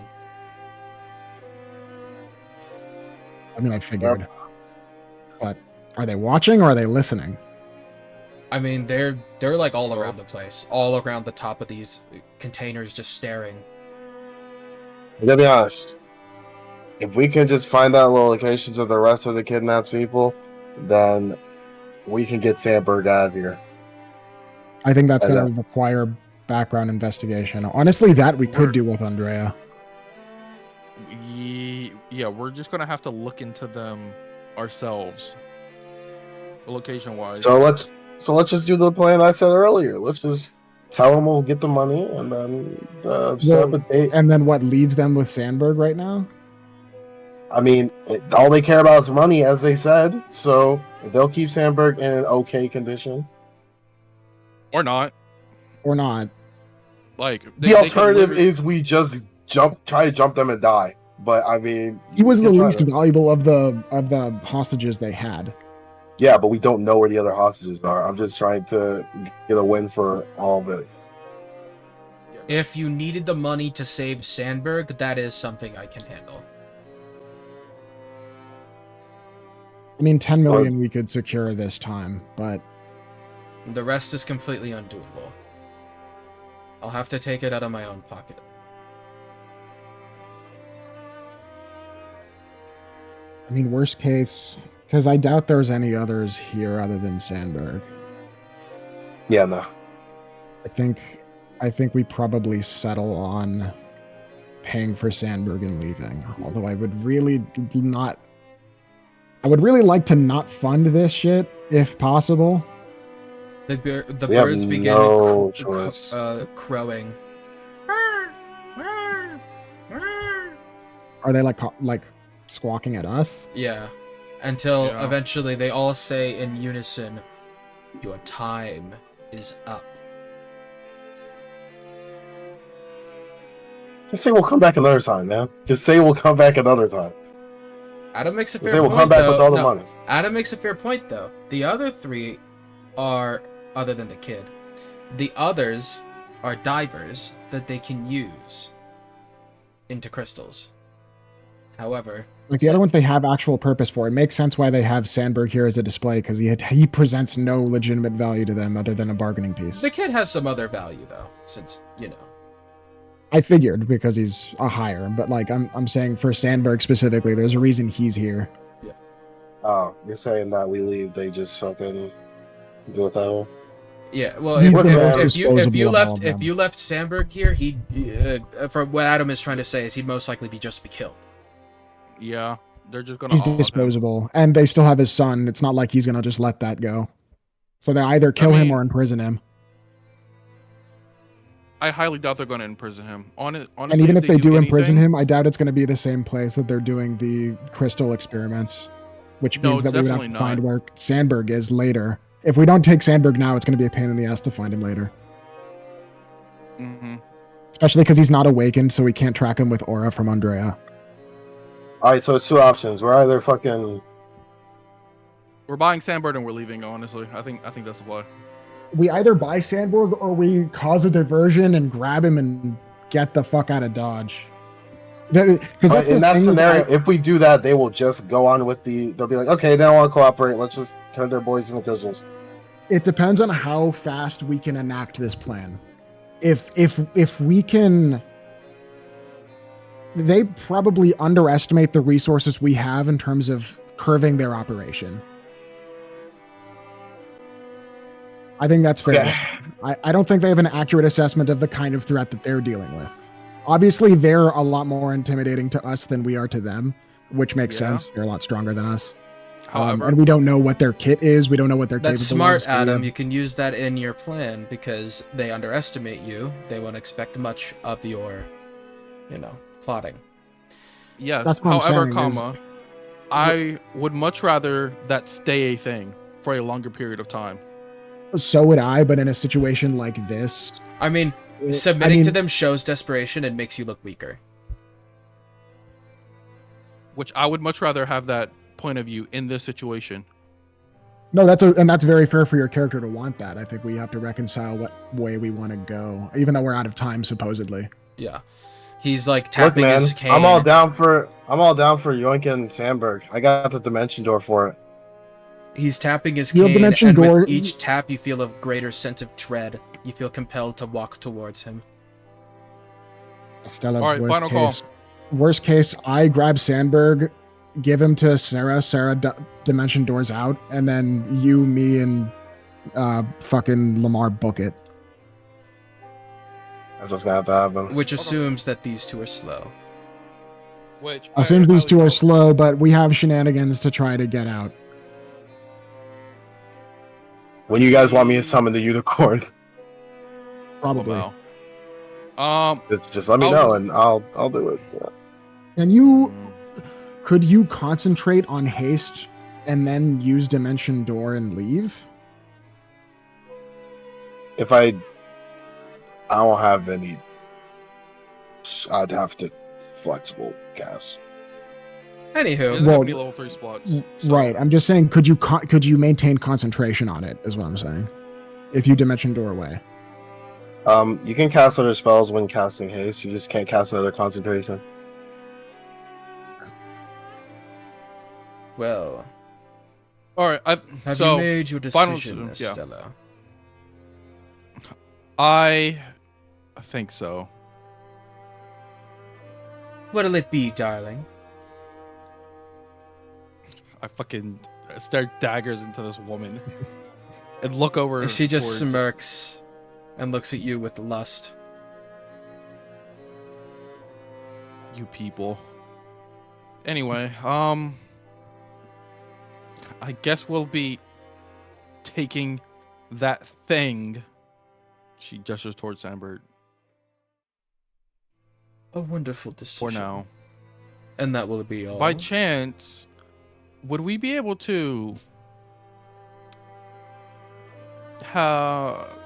I mean, I figured. But are they watching or are they listening? I mean, they're like all around the place, all around the top of these containers, just staring. I gotta be honest. If we can just find out the locations of the rest of the kidnapped people, then we can get Sandberg out of here. I think that's And going to require background investigation. Honestly, that we could We're- do with Andrea. Yeah, we're just gonna have to look into them ourselves, location wise. So let's just do the plan I said earlier. Let's just tell them we'll get the money and then set up a date. And then what leaves them with Sandberg right now? I mean, all they care about is money, as they said. So they'll keep Sandberg in an okay condition. Or not. Or not? Like The alternative is we just try to jump them and die. But I mean, He was you the can try least to- valuable of the hostages they had. Yeah, but we don't know where the other hostages are. I'm just trying to get a win for all of it. If you needed the money to save Sandberg, that is something I can handle. I mean, 10 million we could secure this time, but The rest is completely undoable. I'll have to take it out of my own pocket. I mean, worst case, because I doubt there's any others here other than Sandberg. Yeah, no. I think we probably settle on paying for Sandberg and leaving. Although I would really like to not fund this shit if possible. The We have birds begin no choice. crowing. Are they like squawking at us? Yeah. Until Yeah. eventually they all say in unison, "Your time is up." Just say we'll come back another time, man. Just say we'll come back another time. Adam makes a Just fair say we'll point, come back though. with all the No, money. Adam makes a fair point, though. The other three are, other than the kid, the others are divers that they can use into crystals. However, Like the other ones, they have actual purpose for. It makes sense why they have Sandberg here as a display because he presents no legitimate value to them other than a bargaining piece. The kid has some other value though, since I figured because he's a hire, but like I'm saying for Sandberg specifically, there's a reason he's here. Yeah. Oh, you're saying that we leave, they just fucking do what the hell? Yeah, well, He's the most if you left Sandberg here, he from what Adam is trying to say is he'd most likely be killed. Yeah, they're just gonna. He's all of him. disposable, and they still have his son. It's not like he's gonna just let that go. So they either kill him or imprison him. I highly doubt they're gonna imprison him. Honestly, And even if they do imprison anything- him, I doubt it's going to be the same place that they're doing the crystal experiments, which No, means it's that we would have to definitely find not. where Sandberg is later. If we don't take Sandberg now, it's going to be a pain in the ass to find him later. Mhm. Especially because he's not awakened, so we can't track him with aura from Andrea. Alright, so it's two options. We're either fucking... We're buying Sandbird and we're leaving. Honestly, I think that's the play. We either buy Sandberg or we cause a diversion and grab him and get the fuck out of Dodge. Because in that scenario, if we do that, they will just go on with the... They'll be like, okay, they don't want to cooperate. Let's just turn their boys into crystals. it depends on how fast we can enact this plan. If we can... They probably underestimate the resources we have in terms of curving their operation. I think that's fair. Yeah. I don't think they have an accurate assessment of the kind of threat that they're dealing with. Obviously, they're a lot more intimidating to us than we are to them, which makes Yeah. sense. They're a lot stronger than us. However, And we don't know what their kit is. We don't know what they're That's capable smart, of. So Adam. we You can use that in your plan because they underestimate you. They won't expect much of your, plotting. yes. That's what I'm However, saying is- comma, I would much rather that stay a thing for a longer period of time. So would I, but in a situation like this, I mean, submitting to them shows desperation and makes you look weaker. Which I would much rather have that point of view in this situation. No, that's very fair for your character to want that. I think we have to reconcile what way we want to go, even though we're out of time supposedly. Yeah. He's like Look, tapping man, his cane. I'm all down for yoinking Sandberg. I got the dimension door for it. He's tapping his You have cane, dimension and door- with each tap, you feel a greater sense of dread. You feel compelled to walk towards him. Stella, All right, worst final call. case, Worst case, I grab Sandberg, give him to Sarah. Sarah dimension doors out, and then you, me, and fucking Lamar book it. That's what's gonna have to happen. Which assumes that these two are slow. Which Assumes these two are slow. slow, but we have shenanigans to try to get out. When you guys want me to summon the unicorn, Probably. just let me know and I'll do it. Yeah. Can you? Could you concentrate on haste and then use dimension door and leave? If I don't have any, I'd have to flexible gas. Anywho, Well, Any level 3 spots. so- Right. I'm just saying, could you maintain concentration on it? Is what I'm saying. If you dimension door away. You can cast other spells when casting haste. You just can't cast another concentration. well, All right. have So you made your final decision, decision, yeah. Estella? I think so. What'll it be, darling? I fucking stare daggers into this woman and look over. She just towards- smirks and looks at you with lust. You people. Anyway, I guess we'll be taking that thing. She gestures towards Sandbird A wonderful decision. for now. And that will be all. By chance, would we be able to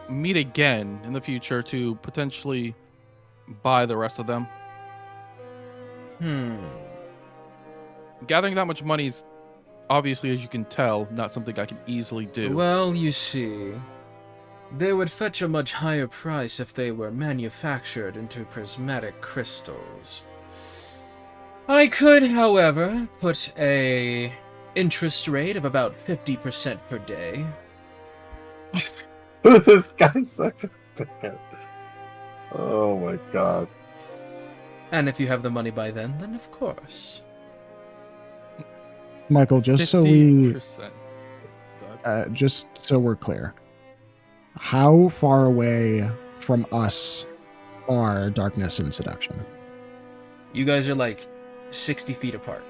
meet again in the future to potentially buy the rest of them? Gathering that much money is obviously, as you can tell, not something I can easily do. Well, you see, they would fetch a much higher price if they were manufactured into prismatic crystals. I could, however, put a interest rate of about 50% per day. This guy's such a dickhead. Oh my god. And if you have the money by then of course. Michael, just so 50%. we're clear, how far away from us are darkness and seduction? You guys are like 60 feet apart.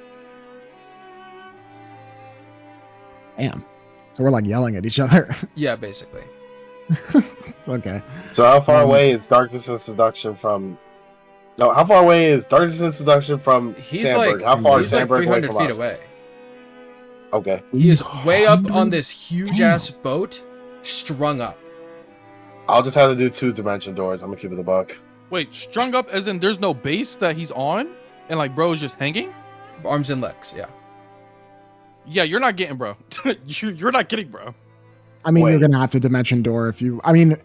Damn. So we're like yelling at each other. Yeah, basically. Okay. So how far away is Darkness and Seduction from... No, how far away is Darkness and Seduction from He's Sandberg? like, How far is he's like Sandberg 300 away feet from us? away. Okay. He is way up on this huge ass boat, strung up. I'll just have to do 2-dimension doors. I'm gonna keep it a buck. Wait, strung up as in there's no base that he's on? And like bro is just hanging? Arms and legs, yeah. Yeah, you're not getting bro. You're not getting bro. I mean, you're Wait. gonna have to dimension door if you. I mean,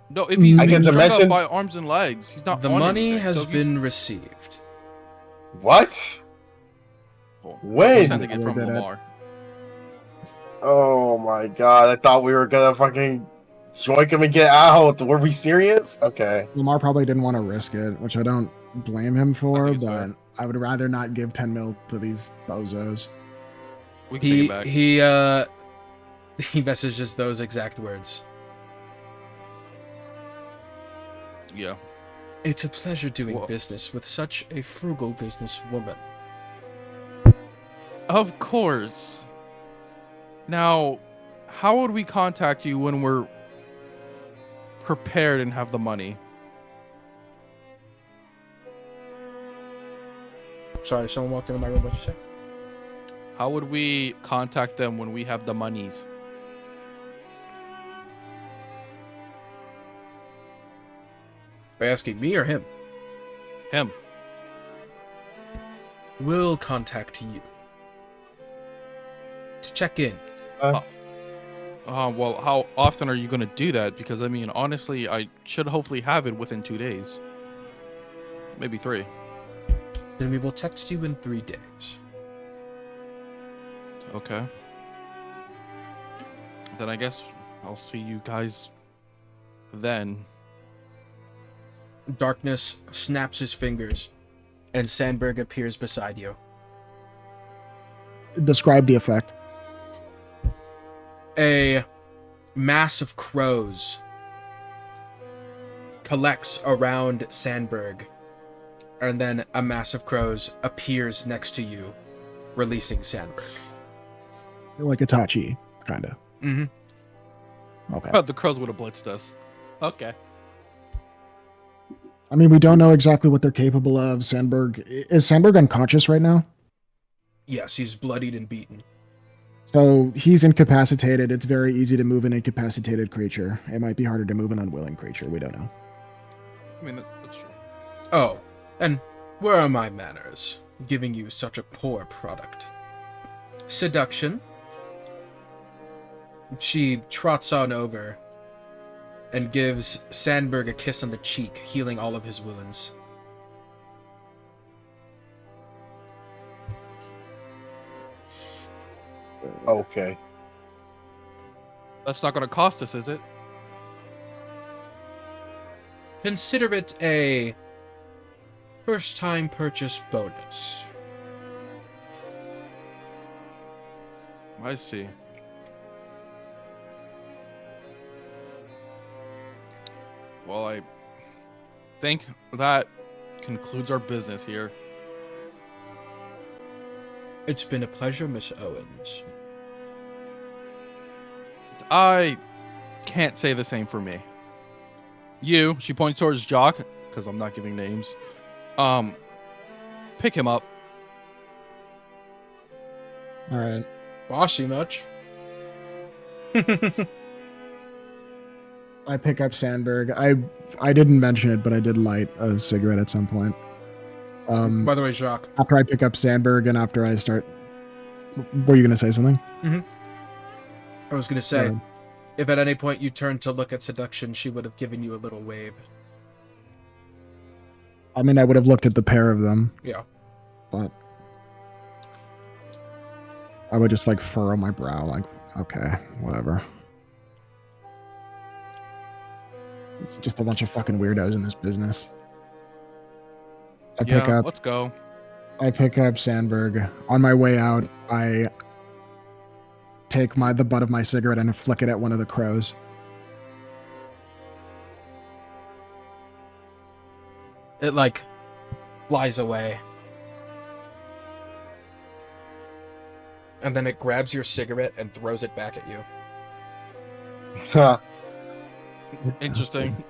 No, if he's I being can strung dimension- up by arms and legs, he's not The on money anything. has So if you- been received. What? We're When? sending it from Did it. Lamar. Oh my god, I thought we were gonna fucking joink him and get out. Were we serious? Okay. Lamar probably didn't want to risk it, which I don't blame him for, think it's but fair. I would rather not give 10 mil to these bozos. We can take it back. He messages those exact words. Yeah. It's a pleasure doing Whoa. business with such a frugal businesswoman. Of course. Now, how would we contact you when we're prepared and have the money? Sorry, someone walked into my room. What'd you say? How would we contact them when we have the monies? Are you asking me or him? Him. We'll contact you to check in. That's- Well, how often are you going to do that? Because, I mean, honestly, I should hopefully have it within 2 days. Maybe 3. Then we will text you in 3 days. Okay. Then I guess I'll see you guys then. Darkness snaps his fingers, and Sandberg appears beside you. Describe the effect. A mass of crows collects around Sandberg, and then a mass of crows appears next to you, releasing Sandberg. Like Itachi, kind of. Mm-hmm. Okay. The crows would have blitzed us. Okay. I mean, we don't know exactly what they're capable of. Is Sandberg unconscious right now? Yes, he's bloodied and beaten. So he's incapacitated. It's very easy to move an incapacitated creature. It might be harder to move an unwilling creature. We don't know. I mean, that's true. Oh, and where are my manners, giving you such a poor product? Seduction. She trots on over and gives Sandberg a kiss on the cheek, healing all of his wounds. Okay. That's not going to cost us, is it? Consider it a first-time purchase bonus. I see. Well, I think that concludes our business here. It's been a pleasure, Miss Owens. I can't say the same for me. You, she points towards Jock, because I'm not giving names. Pick him up. All right. Bossy much? I pick up Sandberg. I didn't mention it, but I did light a cigarette at some point. By the way, Jacques, After I pick up Sandberg and after I start... Were you going to say something? I was gonna say, Yeah. if at any point you turned to look at Seduction, she would have given you a little wave. I mean, I would have looked at the pair of them. Yeah. But I would just like furrow my brow, like, okay, whatever. It's just a bunch of fucking weirdos in this business. Let's go. I pick up Sandberg. On my way out, I take the butt of my cigarette and flick it at one of the crows. It like flies away. And then it grabs your cigarette and throws it back at you. Interesting.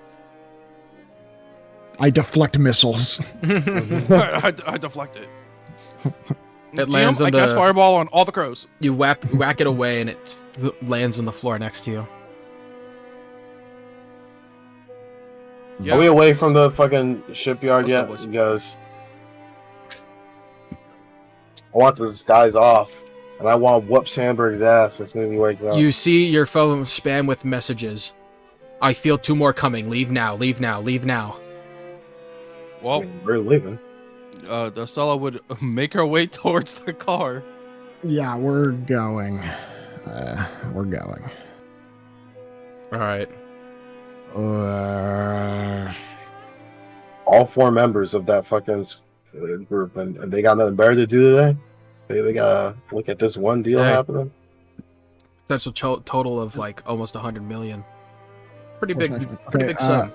I deflect missiles. I deflect it. It lands on I cast fireball on all the crows. You whack it away and it lands on the floor next to you. Yeah. Are we away from the fucking shipyard Let's yet? go, boys. Because I want this guy's off, and I want to whoop Sandberg's ass as soon as he wakes up. You see your phone spam with messages. I feel 2 more coming. Leave now, leave now, leave now. I Well, mean, we're leaving. Estella would make her way towards the car. Yeah, we're going. We're going. Alright. All 4 members of that fucking group, and they got nothing better to do today. They gotta look at this one deal Hey. happening. Potential total of like almost 100 million. Pretty big, Okay, pretty big sum.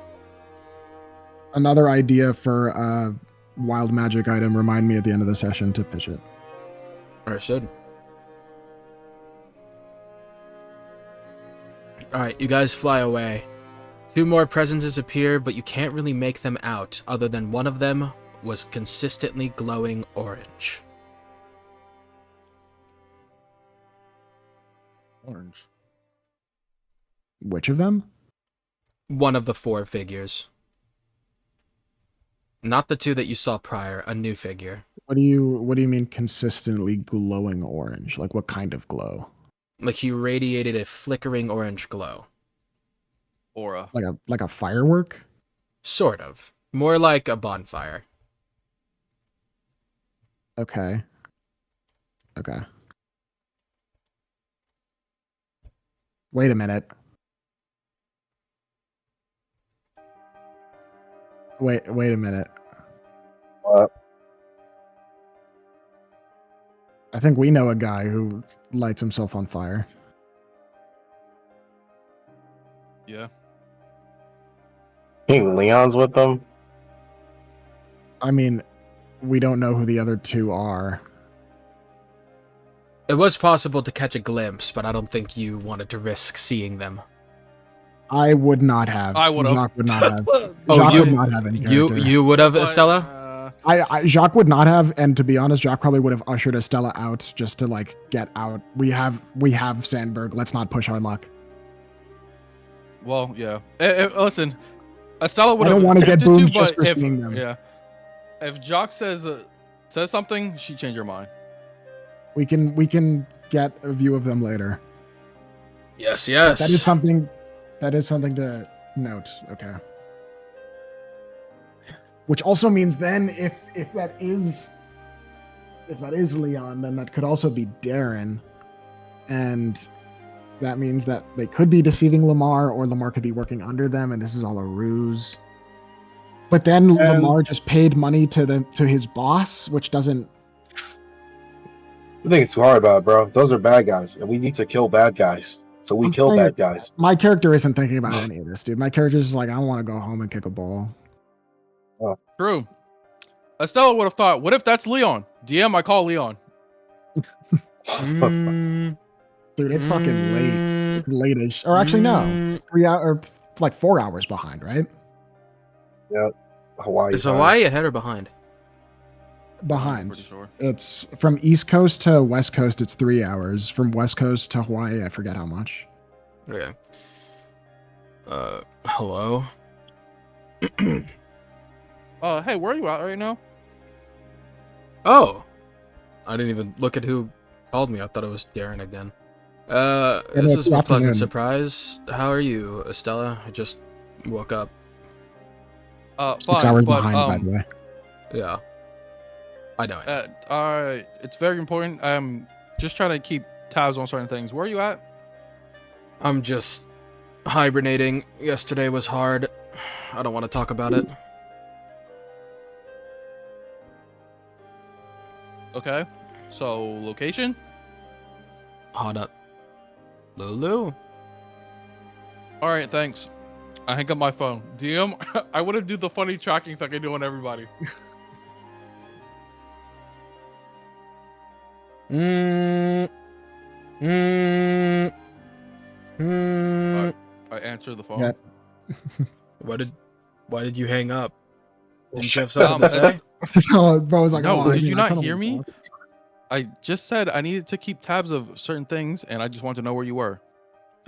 Another idea for a wild magic item. Remind me at the end of the session to pitch it. Or should. Alright, you guys fly away. 2 more presences appear, but you can't really make them out, other than one of them was consistently glowing orange. Orange. Which of them? One of the 4 figures. Not the 2 that you saw prior, a new figure. What do you mean consistently glowing orange? Like what kind of glow? Like he radiated a flickering orange glow. Aura. Like a firework? Sort of. More like a bonfire. Okay. Okay. Wait a minute. Wait a minute. What? I think we know a guy who lights himself on fire. Yeah. I think Leon's with them. I mean, we don't know who the other 2 are. It was possible to catch a glimpse, but I don't think you wanted to risk seeing them. I would not have. I would've. Jacques would not have. Oh, Jacques you- would not have any character. You would have, But, Estella? Jacques would not have, and to be honest, Jacques probably would have ushered Estella out just to like get out. We have Sandberg. Let's not push our luck. Well, yeah. Listen, Estella would I have don't wanna get attempted boomed to, just but for if, seeing them. Yeah. If Jock says something, she changed her mind. We can get a view of them later. Yes, yes. That is something to note. Okay. Which also means then if that is Leon, then that could also be Darren. And that means that they could be deceiving Lamar, or Lamar could be working under them, and this is all a ruse. But then Lamar just paid money to his boss, which doesn't. I think it's too hard about it, bro. Those are bad guys, and we need to kill bad guys. So we I'm kill saying- bad guys. My character isn't thinking about any of this, dude. My character's just like, I want to go home and kick a ball. True. Estella would have thought, what if that's Leon? DM, I call Leon. Mm, Dude, it's fucking late. mm, It's late-ish. Or actually, no. mm. 3 hours, or like 4 hours behind, right? Hawaii. Is time. Hawaii ahead or behind? I'm Behind. pretty sure. It's from East Coast to West Coast, it's 3 hours. From West Coast to Hawaii, I forget how much. Okay. Hello? Hey, where are you at right now? Oh! I didn't even look at who called me. I thought it was Darren again. This it's is a pleasant afternoon. surprise. How are you, Estella? I just woke up. 6 fine, hours but behind, by the way. Yeah. I know it. it's very important. I'm just trying to keep tabs on certain things. Where are you at? I'm just hibernating. Yesterday was hard. I don't want to talk about it. Okay. So, location? Hot up. Lulu? Alright, thanks. I hang up my phone. DM, I want to do the funny tracking thing I do on everybody. I answer the phone. Yeah. Why did you hang up? Didn't you have something to say? No, bro was like, No, oh, did you I not kinda hear wanna me? talk. I just said I needed to keep tabs of certain things, and I just wanted to know where you were.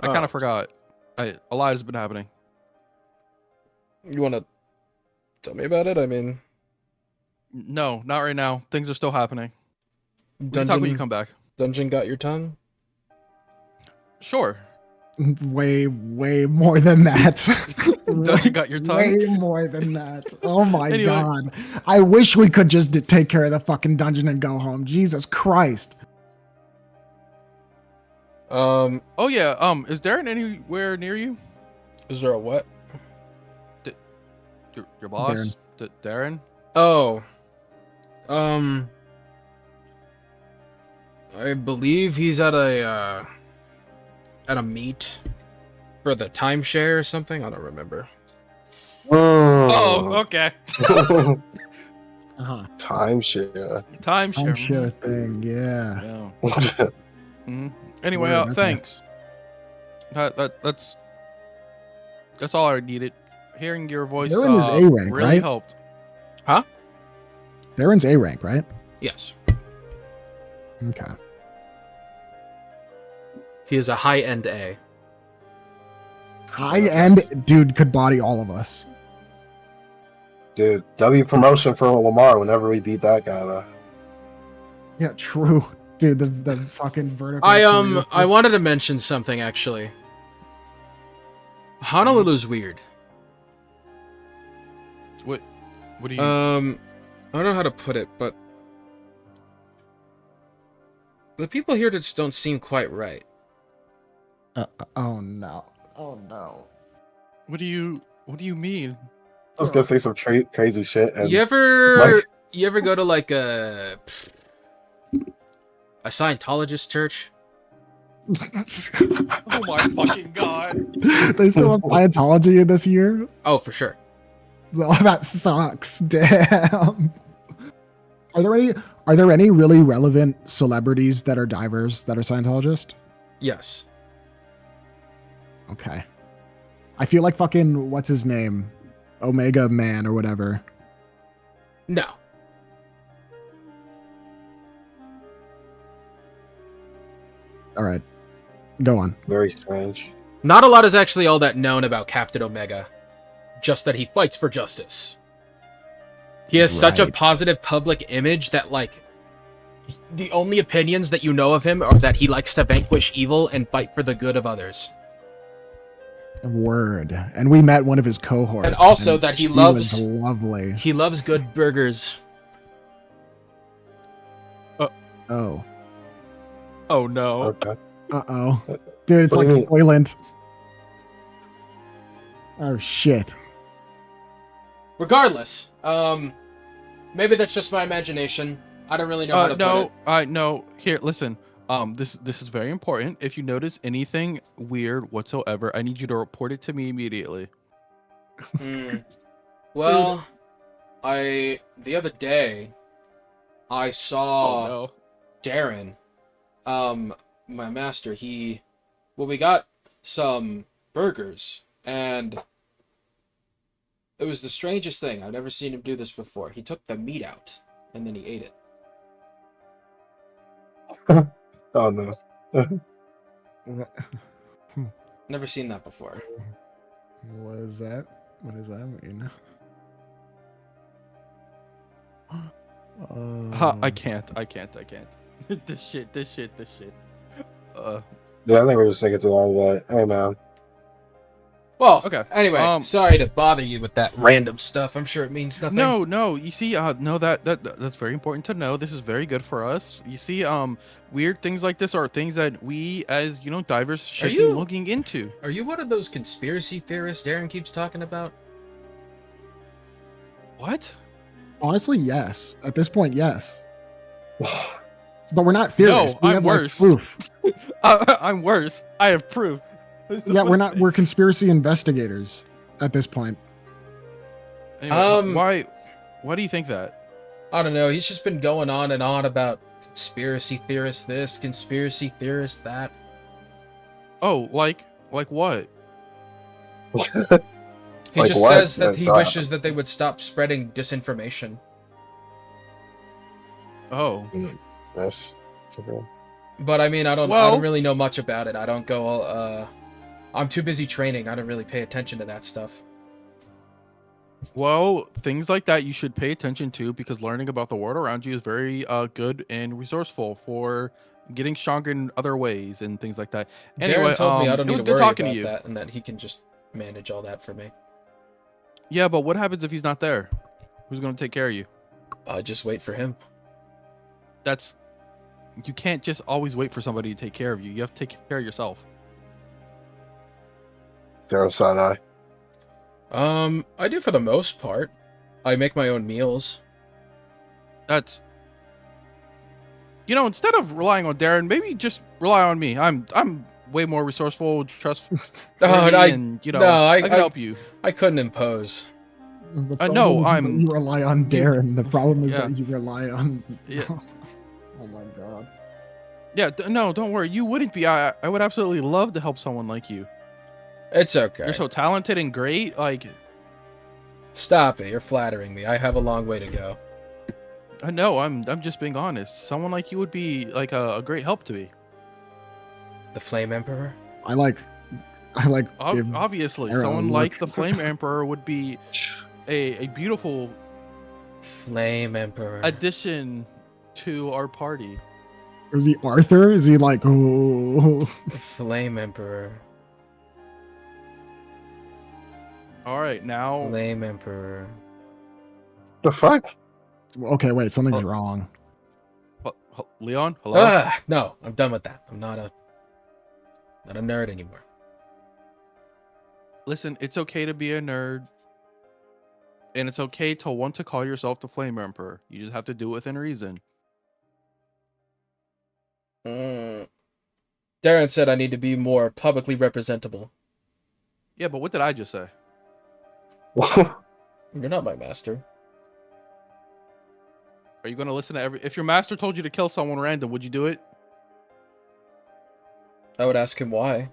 I kind Oh. of forgot. A lot has been happening. You want to tell me about it? I mean, No, not right now. Things are still happening. We can talk when you come back. Dungeon got your tongue? Sure. Way more than that. Dungeon got your tongue? Way more than that. Oh my Anyway. god. I wish we could just take care of the fucking dungeon and go home. Jesus Christ. Oh yeah. Is Darren anywhere near you? Is there a what? Your boss? Darren? Oh. I believe he's at a meet for the timeshare or something. I don't remember. Oh, okay. Uh-huh. Timeshare. Timeshare. Thing, yeah. Yeah. Mhm. Anyway, Word, okay. thanks. That's all I needed. Hearing your voice Darren is A rank, really right? helped. Huh? Darren's A rank, right? Yes. Okay. He is a high-end A. High end dude could body all of us. Dude, W promotion for Lamar whenever we beat that guy, though. Yeah, true. Dude, the fucking vertical. I wanted to mention something, actually. Honolulu's weird. What do you? I don't know how to put it, but the people here just don't seem quite right. Oh no. Oh no. What do you mean? I was gonna say some crazy shit. And You ever go to like a Scientologist church? Oh my fucking god! They still have Scientology this year? Oh, for sure. Well, that sucks. Damn. Are there any really relevant celebrities that are divers that are Scientologists? Yes. Okay. I feel like fucking what's his name? Omega Man or whatever. No. All right. Go on. very strange. Not a lot is actually all that known about Captain Omega. Just that he fights for justice. He has such a Right. positive public image that, like, the only opinions that you know of him are that he likes to vanquish evil and fight for the good of others. Word. And we met one of his cohorts. And also that he she loves- was lovely. He loves good burgers. Oh. Oh no! Okay. Uh-oh. Dude, it's What like do you mean? Toyland. Oh shit. Regardless, maybe that's just my imagination. I don't really know how to put it. No. Here, listen. This is very important. If you notice anything weird whatsoever, I need you to report it to me immediately. Well, the other day, I saw Darren, my master. We got some burgers, and it was the strangest thing. I've never seen him do this before. He took the meat out, and then he ate it. Oh no. Never seen that before. What is that? What does that mean? I can't. This shit. Yeah, I think we're just thinking too long. But hey, man, Well, Okay, anyway, sorry to bother you with that random stuff. I'm sure it means nothing. No. You see, no, that's very important to know. This is very good for us. You see, weird things like this are things that we, as divers, should be looking into. Are you one of those conspiracy theorists Darren keeps talking about? What? Honestly, yes. At this point, yes. But we're not theorists. No, We I'm have, like, worse. proof. I'm worse. I have proof. Yeah, we're not. We're conspiracy investigators at this point. Anyway, why do you think that? I don't know. He's just been going on and on about conspiracy theorist this, conspiracy theorist that. Oh, like what? He Like just what? says that That's, he wishes that they would stop spreading disinformation. Oh, Yes. Okay. But I mean, I don't Well- really know much about it. I don't go. I'm too busy training. I don't really pay attention to that stuff. well, things like that you should pay attention to because learning about the world around you is very good and resourceful for getting stronger in other ways and things like that. Anyway, Darren told me I don't it need was to good worry talking about to you. that, and that he can just manage all that for me. Yeah, but what happens if he's not there? Who's going to take care of you? Just wait for him. You can't just always wait for somebody to take care of you. You have to take care of yourself. Zero side eye. I do for the most part. I make my own meals. That's instead of relying on Darren, maybe just rely on me. I'm way more resourceful, trustworthy, and I can help you. I couldn't impose. The I problem know, is that I'm- You rely on Darren. The problem is Yeah. that you rely on. Yeah. Oh my god. Yeah, no, don't worry. You wouldn't be. I would absolutely love to help someone like you. It's okay. You're so talented and great. Like, Stop it. You're flattering me. I have a long way to go. I know. I'm just being honest. Someone like you would be like a great help to me. The Flame Emperor? I like. give Obviously, Arrow a someone look. like the Flame Emperor would be a beautiful Flame Emperor. addition to our party. Is he Arthur? Is he like? Oh. Flame Emperor. All right, now. Flame Emperor. The fuck? Okay, wait. Something's wrong. Leon, hello. No, I'm done with that. I'm not a nerd anymore. Listen, it's okay to be a nerd, and it's okay to want to call yourself the Flame Emperor. You just have to do it within reason. Darren said I need to be more publicly representable. Yeah, but what did I just say? You're not my master. Are you going to listen to every? If your master told you to kill someone random, would you do it? I would ask him why.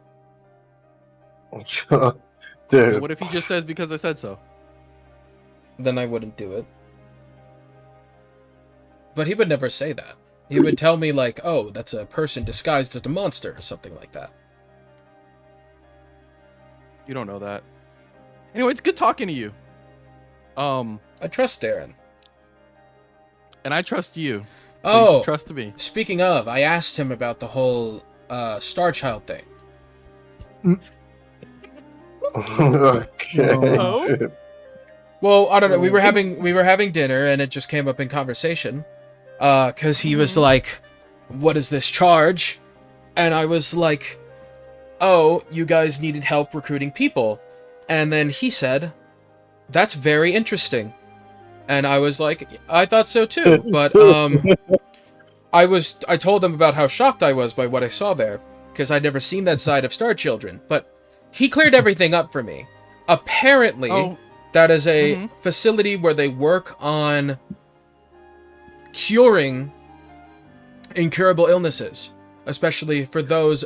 Dude. What if he just says because I said so? Then I wouldn't do it. But he would never say that. He would tell me like, oh, that's a person disguised as a monster or something like that. You don't know that. Anyway, it's good talking to you. I trust Darren. And I trust you. So you Oh, should trust me. speaking of, I asked him about the whole Star Child thing. Okay. Oh. Dude. Well, I don't know. We were having dinner, and it just came up in conversation. Because he was like, "What is this charge?" And I was like, "Oh, you guys needed help recruiting people." And then he said, "That's very interesting." And I was like, "I thought so too." But I told him about how shocked I was by what I saw there, because I'd never seen that side of Star Children. But he cleared everything up for me. Apparently, that is a facility where they work on curing incurable illnesses, especially for those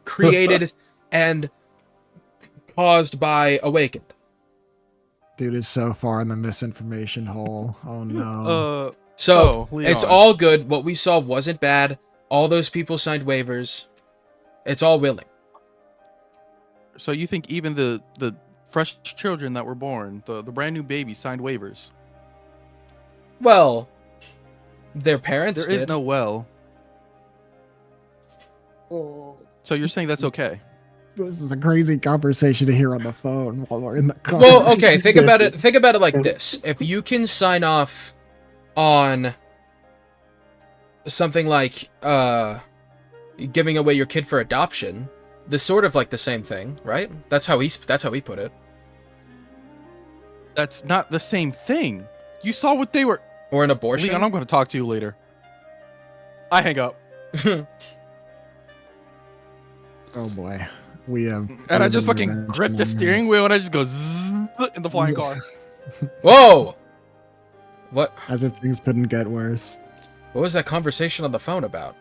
created and caused by Awakened. Dude is so far in the misinformation hole. Oh no. So Leon, it's all good. What we saw wasn't bad. All those people signed waivers. It's all willing. So you think even the fresh children that were born, the brand new babies, signed waivers? Well, their parents There is did. no well. So you're saying that's okay? This is a crazy conversation to hear on the phone while we're in the car. Well, okay, think about it. Think about it like this: if you can sign off on something like giving away your kid for adoption, this sort of like the same thing, right? That's how he put it. That's not the same thing. You saw what they were. Or an abortion. Leon, I'm going to talk to you later. I hang up. Oh boy, we have. And I just fucking grip the steering wheel and I just go zzz in the flying car. Whoa! What? As if things couldn't get worse. What was that conversation on the phone about?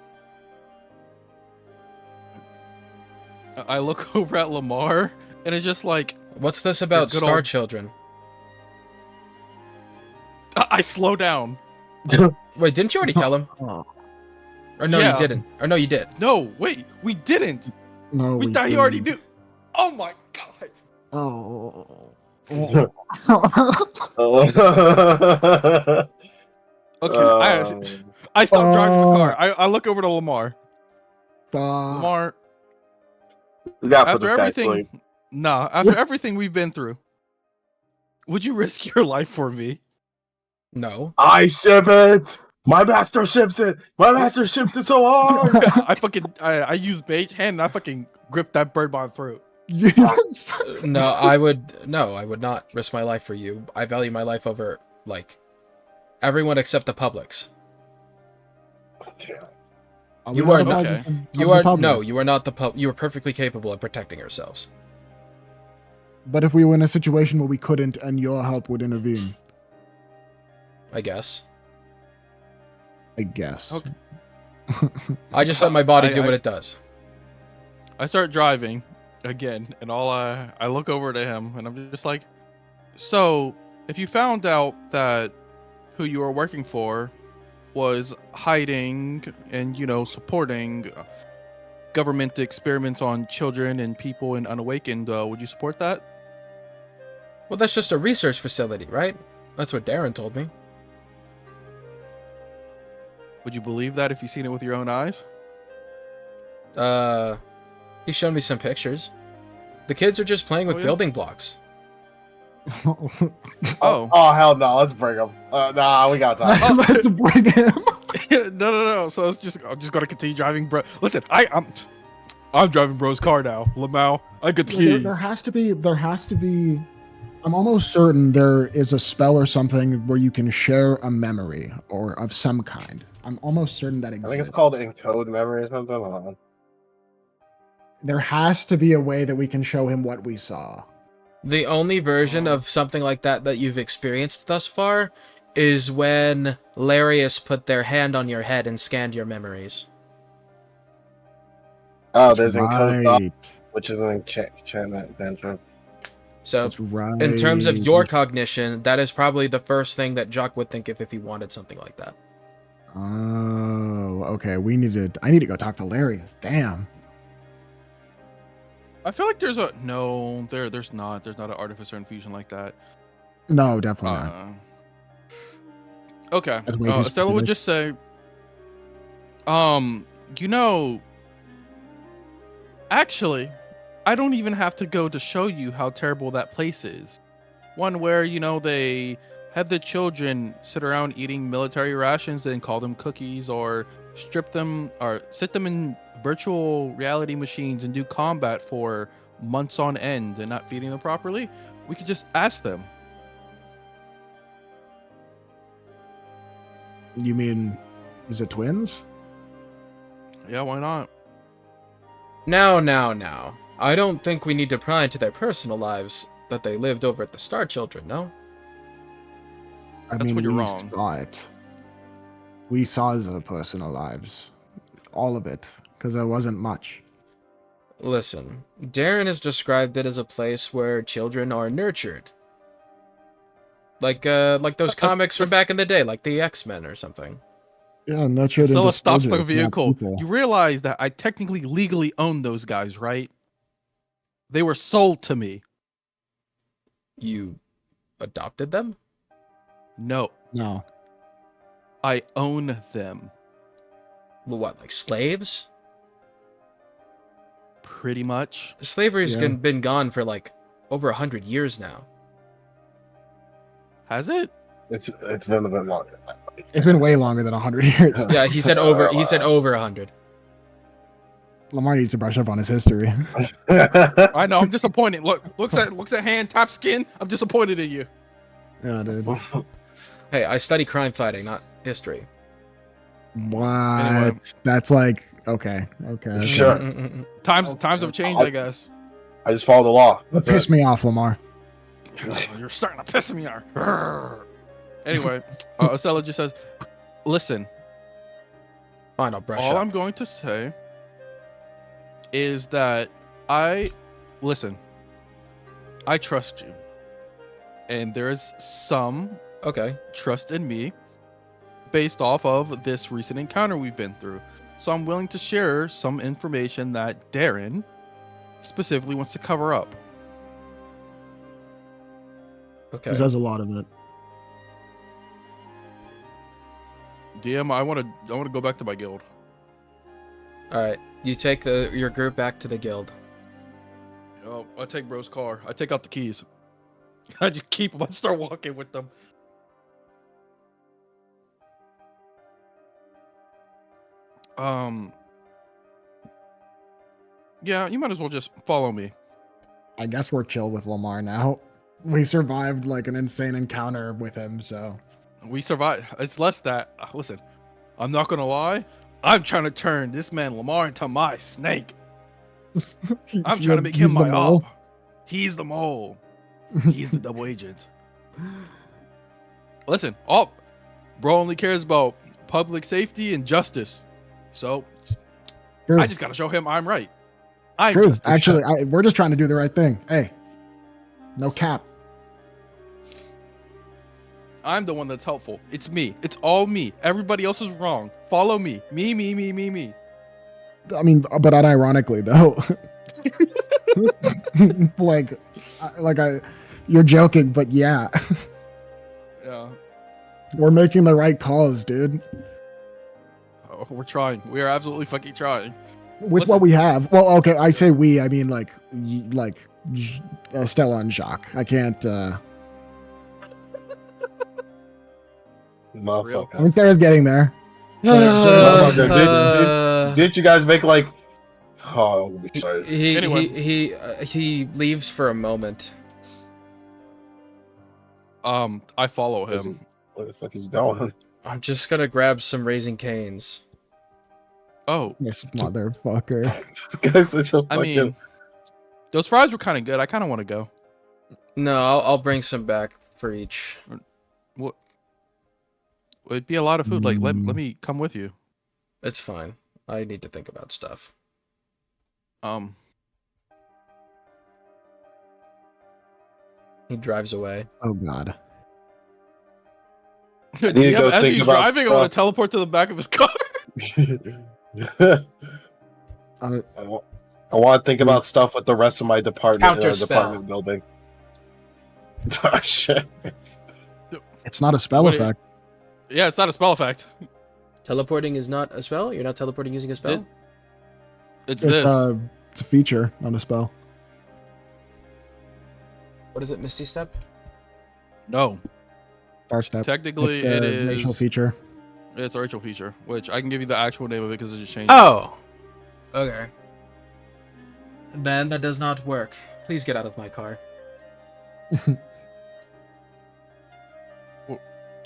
I look over at Lamar and it's just like, What's this about good Star old- Children? I slow down. Wait, didn't you already tell him? Oh, Or no, Yeah. you didn't. Or no, you did. No, wait, we didn't. no, We thought you already didn't. knew. Oh my god. Oh. Okay, I stopped driving the car. I look over to Lamar. Lamar, We gotta put after this guy to everything, sleep. after everything we've been through, would you risk your life for me? No. I ship it. My master ships it. My master ships it so hard. I use mage hand and I fucking grip that bird by the throat. Yes. No, I would not risk my life for you. I value my life over, like, everyone except the publics. Damn. You are not- okay. You are no, you are not the pub. You are perfectly capable of protecting yourselves. But if we were in a situation where we couldn't and your help would intervene, I guess. I guess. Okay. I just let my body do I- what it does. I start driving again, and I look over to him, and I'm just like, so if you found out that who you were working for was hiding and supporting government experiments on children and people in Unawakened, would you support that? Well, that's just a research facility, right? That's what Darren told me. Would you believe that if you seen it with your own eyes? He showed me some pictures. The kids are just playing with yeah? building blocks. Oh. Oh hell no! Let's bring him. Nah, we got time. Let's bring him. No. So I'm just gonna continue driving, bro. Listen, I'm driving bro's car now, Lamau. I get the keys. There has to be. I'm almost certain there is a spell or something where you can share a memory or of some kind. I'm almost certain that I exists. think it's called encode memory or something. Hold on. There has to be a way that we can show him what we saw. The only version of something like that you've experienced thus far is when Larius put their hand on your head and scanned your memories. Oh, there's encode thought, Right. which is an enchantment dendron. So, That's right. in terms of your cognition, that is probably the first thing that Jock would think if he wanted something like that. Oh, okay. I need to go talk to Larius. Damn. I feel like there's there's not an artificer infusion like that. No, definitely not. Okay. That's way too Stella would specific. just say, actually, I don't even have to go to show you how terrible that place is. One where, they have the children sit around eating military rations and call them cookies, or strip them or sit them in virtual reality machines and do combat for months on end and not feeding them properly. We could just ask them. You mean, is it twins? Yeah, why not? Now. I don't think we need to pry into their personal lives that they lived over at the Star Children, no? That's when you're we wrong. saw it. We saw the personal lives. All of it. Because there wasn't much. Listen, Darren has described it as a place where children are nurtured. Like those comics from back in the day, like the X-Men or something. Yeah, nurtured Stella into stops the soldiers, not vehicle. people. You realize that I technically legally own those guys, right? They were sold to me. You adopted them? No, No. I own them. What, like slaves? pretty much. Slavery's Yeah. been gone for like over 100 years now. Has it? It's been a bit longer. It's been way longer than 100 years. Yeah, he said over. He said over 100. Lamar needs to brush up on his history. I know. I'm disappointed. Looks at hand, top skin. I'm disappointed in you. Yeah, dude. Hey, I study crime fighting, not history. What? Anyway. That's like okay. Sure. Times have changed, I guess. I just follow the law. That pissed me off, Lamar. You're starting to piss me off. Anyway, Estella just says, "Listen, Fine, I'll brush all up. I'm going to say is that I trust you, and there is some Okay. trust in me based off of this recent encounter we've been through. So I'm willing to share some information that Darren specifically wants to cover up." Okay. He says a lot of it. DM, I want to go back to my guild. All right. You take your group back to the guild. Oh, I take bro's car. I take out the keys. I just keep them. I start walking with them. Yeah, you might as well just follow me. I guess we're chill with Lamar now. We survived like an insane encounter with him, so We survived. It's less that. Listen, I'm not gonna lie. I'm trying to turn this man Lamar into my snake. I'm trying to make him my op. He's the mole. He's the double agent. Listen, bro only cares about public safety and justice. So True. I just gotta show him I'm right. I'm True. justice. Actually, we're just trying to do the right thing. Hey, no cap. I'm the one that's helpful. It's me. It's all me. Everybody else is wrong. Follow me. Me. I mean, but unironically though, you're joking, but yeah, Yeah. we're making the right calls, dude. Oh, we're trying. We are absolutely fucking trying. With Listen. what we have. Well, okay, I say we. I mean, Stella and Jacques. I can't. Motherfucker. I think Sarah's getting there. Motherfucker, did you guys make like? Oh, I'm excited. He he leaves for a moment. I follow him. Where the fuck is he going? I'm just gonna grab some Raising Canes. Oh, This motherfucker. This guy's such a I fucking. mean, those fries were kind of good. I kind of want to go. No, I'll bring some back for each. What? It'd be a lot of food. Like, let me come with you. It's fine. I need to think about stuff. He drives away. Oh God. need to go as think he's about driving, I want to teleport to the back of his car. Uh, I want to think about stuff with the rest of my department in our Counterspell. department building. Oh shit! it's not a spell What effect. Yeah, it's not a spell effect. Teleporting is not a spell? You're not teleporting using a spell? It's It's this. it's a feature, not a spell. What is it, Misty Step? No, Star step. technically It's it a racial is. feature. It's a Rachel feature, which I can give you the actual name of it because it just changed. Oh! Okay. Then that does not work. Please get out of my car.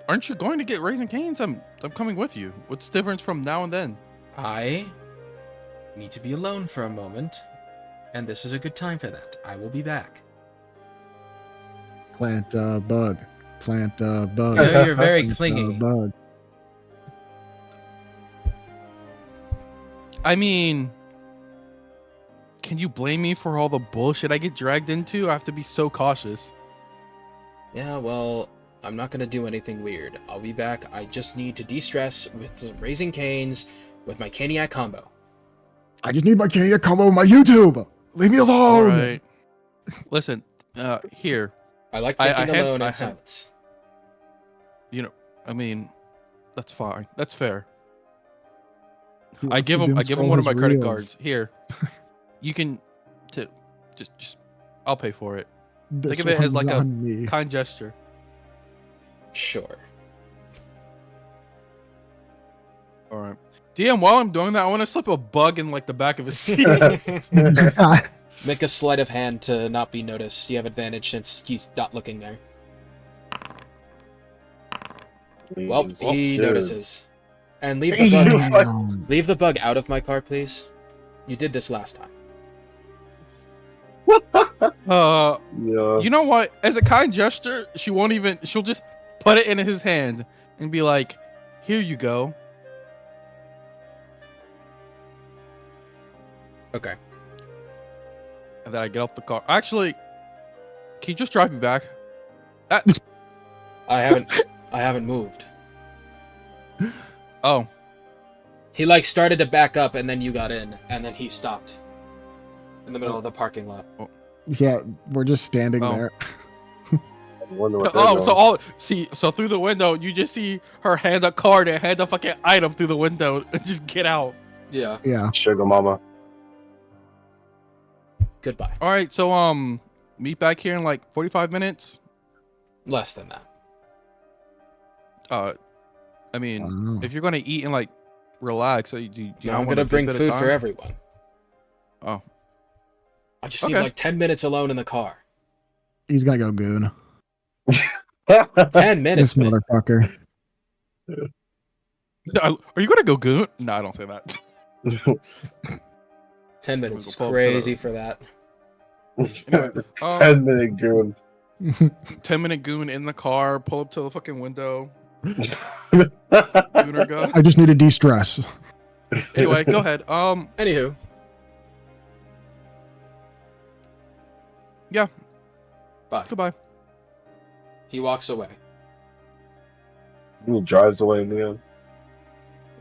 Aren't you going to get Raising Canes? I'm coming with you. What's the difference from now and then? I need to be alone for a moment, and this is a good time for that. I will be back. Plant bug. Plant bug. You know, you're very Plant, clingy. bug. I mean, can you blame me for all the bullshit I get dragged into? I have to be so cautious. Yeah, well, I'm not gonna do anything weird. I'll be back. I just need to de-stress with some Raising Canes with my Caniac combo. I just need my Kenya combo on my YouTube. Leave me All alone. right. Listen, here. I like I thinking had- alone I in had- silence. You know, I mean, that's fine. That's fair. He I wants give to him doom one of scroll my his credit reels. cards. Here. you can just I'll pay for it. This Think of it as one's like a on me. kind gesture. Sure. All right. DM, while I'm doing that, I want to slip a bug in like the back of his seat. Make a sleight of hand to not be noticed. You have advantage since he's not looking there. Well, he Dude. notices. And leave You the bug. fuck- Leave the bug out of my car, please. You did this last time. Yeah. You know what? As a kind gesture, she'll just put it in his hand and be like, "Here you go." Okay. And then I get out the car. Actually, can you just drive me back? I haven't moved. Oh, He like started to back up and then you got in and then he stopped in the middle of the parking lot. Yeah, we're just standing Oh. there. I wonder what they're so through the window, you just see her hand a card and hand a fucking item through the window and just get out. Yeah. Yeah. Sugar mama. Goodbye. All right, so meet back here in like 45 minutes. Less than that. I mean, Wow. if you're gonna eat and like relax, so do you No, not I'm want a gonna big bring bit of food time? for everyone. Oh, I just need Okay. like 10 minutes alone in the car. He's gonna go goon. 10 minutes, This man. motherfucker. are you gonna go goon? No, I don't say that. 10 minutes is Pull up to crazy for that. Anyway, 10-minute goon. 10-minute goon in the car. Pull up to the fucking window. Gooner go. I just need to de-stress. Anyway, go ahead. Anywho, Yeah. bye. Goodbye. He walks away. He drives away in the end.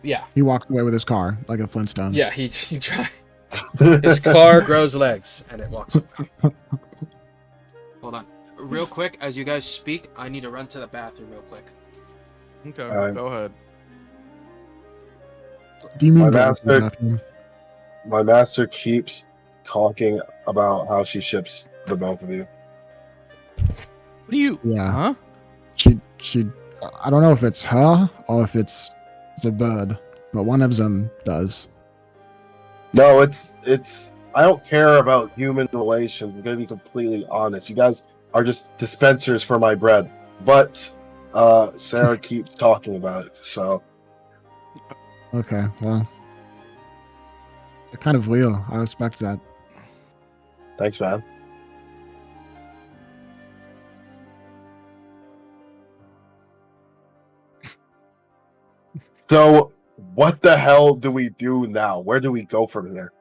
Yeah. He walked away with his car like a Flintstone. Yeah, he try. His car grows legs and it walks away. Hold on. Real quick, as you guys speak, I need to run to the bathroom real quick. Okay, Alright. go ahead. Do you mean My go to the master- bathroom? My master keeps talking about how she ships the both of you. What do you? Yeah. Huh? She. I don't know if it's her or if it's a bird, but one of them does. No, it's. I don't care about human relations. I'm gonna be completely honest. You guys are just dispensers for my bread. But Sarah keeps talking about it. So Okay, well, kind of real. I respect that. thanks, man. So what the hell do we do now? Where do we go from here?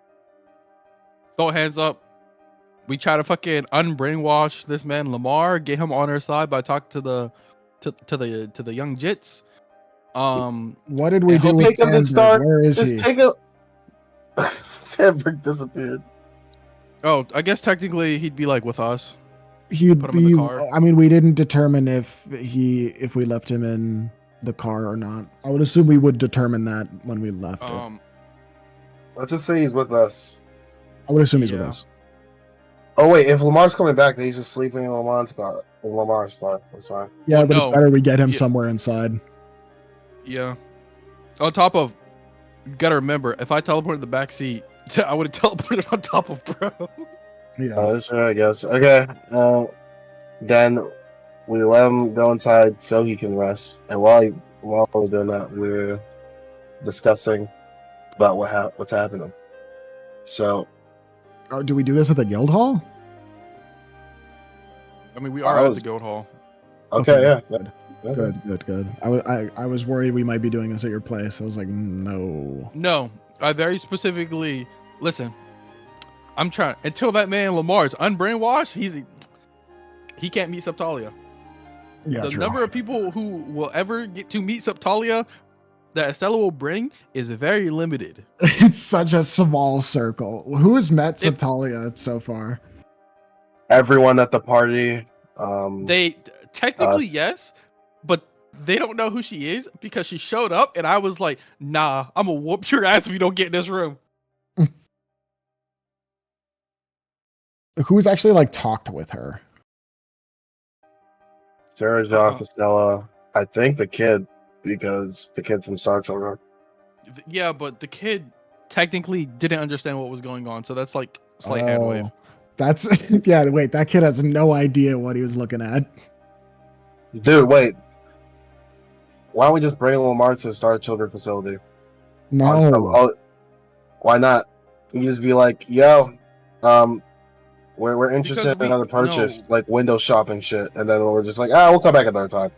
Throw hands up. We try to fucking unbrainwash this man Lamar, get him on our side by talking to the young jits. What did we Yeah, do he'll with take him to Sandberg? start- Where is Just he? take a. Sandberg disappeared. Oh, I guess technically he'd be like with us. He'd put him in the be. car. I mean, we didn't determine if we left him in the car or not. I would assume we would determine that when we left it. Let's just say he's with us. I would assume he's with yeah. us. Oh wait, if Lamar's coming back, then he's just sleeping in Lamar's spot. In Lamar's spot. That's fine. Yeah, Well, but no. it's better we get him Yeah. somewhere inside. Yeah. On top of, you gotta remember, if I teleported in the back seat, I would have teleported on top of bro. Yeah. That's right, I guess. Okay. Then we let him go inside so he can rest. And while we're doing that, we're discussing about what's happening. So Oh, do we do this at the guild hall? I mean, we I are at was- the guild hall. okay, yeah. Good. Okay. Good. I was worried we might be doing this at your place. I was like, no. No, I very specifically listen. I'm trying until that man Lamar's unbrainwashed. He can't meet Septalia. Yeah, The true. number of people who will ever get to meet Septalia that Estella will bring is very limited. It's such a small circle. Who has met If- Septalia so far? Everyone at the party. They technically Us. yes, but they don't know who she is because she showed up and I was like, nah, I'm gonna whoop your ass if you don't get in this room. Who's actually like talked with her? Sarah John Fostella. I think the kid, because the kid from Star Children. Yeah, but the kid technically didn't understand what was going on, so that's like slight hand wave. That's yeah. Wait, that kid has no idea what he was looking at. Dude, wait. Why don't we just bring Lamar to the Star Children facility? No, Why not? You just be like, yo, we're interested in another purchase, like window shopping shit, and then we're just like, we'll come back another time.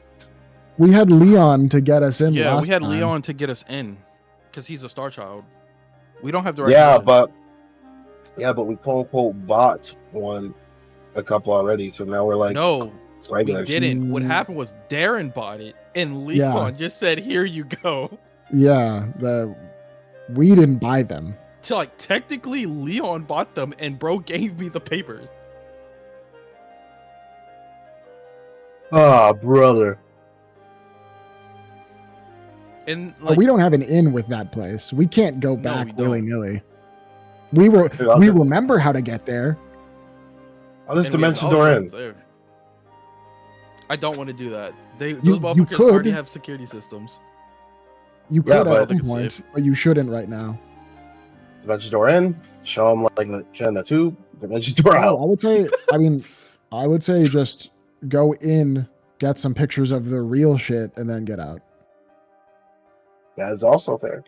we had Leon to get us in. Yeah, last we had time. Leon to get us in because he's a star child. We don't have direct. But we quote unquote bought a couple already, so now we're like, no, regular. we didn't. What happened was Darren bought it, and Leon just said, "Here you go." Yeah, we didn't buy them. So like technically, Leon bought them, and bro gave me the papers. Ah, brother. And But we don't have an in with that place. We can't go back we don't. willy-nilly. We remember how to get there. I'll just dimension door in. There. I don't want to do that. Those You motherfuckers could. already have security systems. You could but at some point, but you shouldn't right now. Dimension door in. Show them like the two. Dimension door out. I would say just go in, get some pictures of the real shit, and then get out. That is also fair.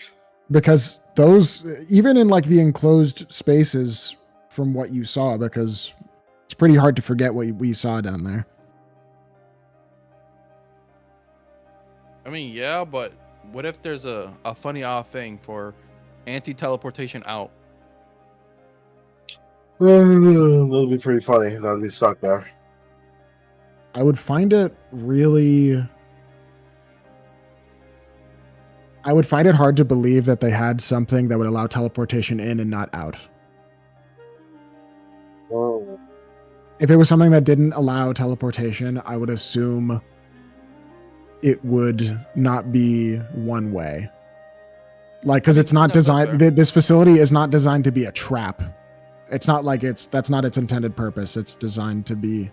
Because those, even in like the enclosed spaces, from what you saw, because it's pretty hard to forget what we saw down there. I mean, yeah, but what if there's a funny odd thing for anti-teleportation out? That'll be pretty funny. That'll be stuck there. I would find it really... I would find it hard to believe that they had something that would allow teleportation in and not out. Whoa. If it was something that didn't allow teleportation, I would assume it would not be one way. Like, because it's not designed... This facility is not designed to be a trap. It's not like that's not its intended purpose. It's designed to be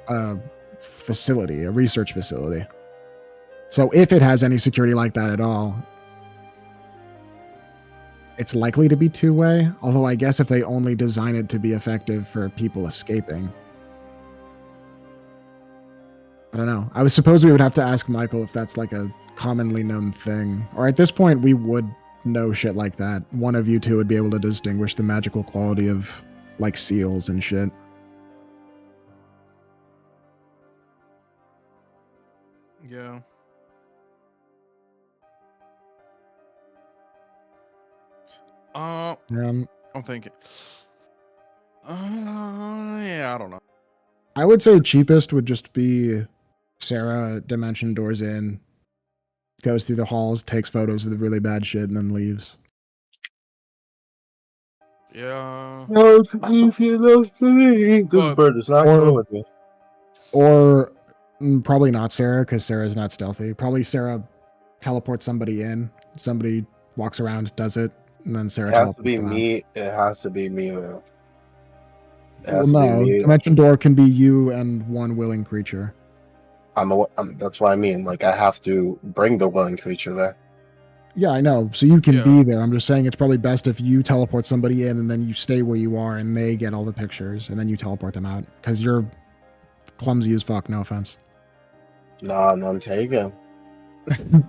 a facility, a research facility. So if it has any security like that at all, it's likely to be two-way. Although I guess if they only design it to be effective for people escaping. I don't know. I suppose we would have to ask Michael if that's like a commonly known thing. Or at this point, we would know shit like that. One of you two would be able to distinguish the magical quality of like seals and shit. Yeah. I'm thinking. Yeah, I don't know. I would say cheapest would just be Sarah dimension doors in, goes through the halls, takes photos of the really bad shit, and then leaves. Yeah. No, it's easy enough for me. This bird is not going with me. Or probably not Sarah, because Sarah's not stealthy. Probably Sarah teleports somebody in. Somebody walks around, does it, and then Sarah. It has to be me. It has to be me, though. Well, no, dimension door can be you and one willing creature. That's what I mean. Like, I have to bring the willing creature there. Yeah, I know. So you can be there. I'm just saying it's probably best if you teleport somebody in and then you stay where you are and they get all the pictures and then you teleport them out because you're clumsy as fuck. No offense. Nah, none taken.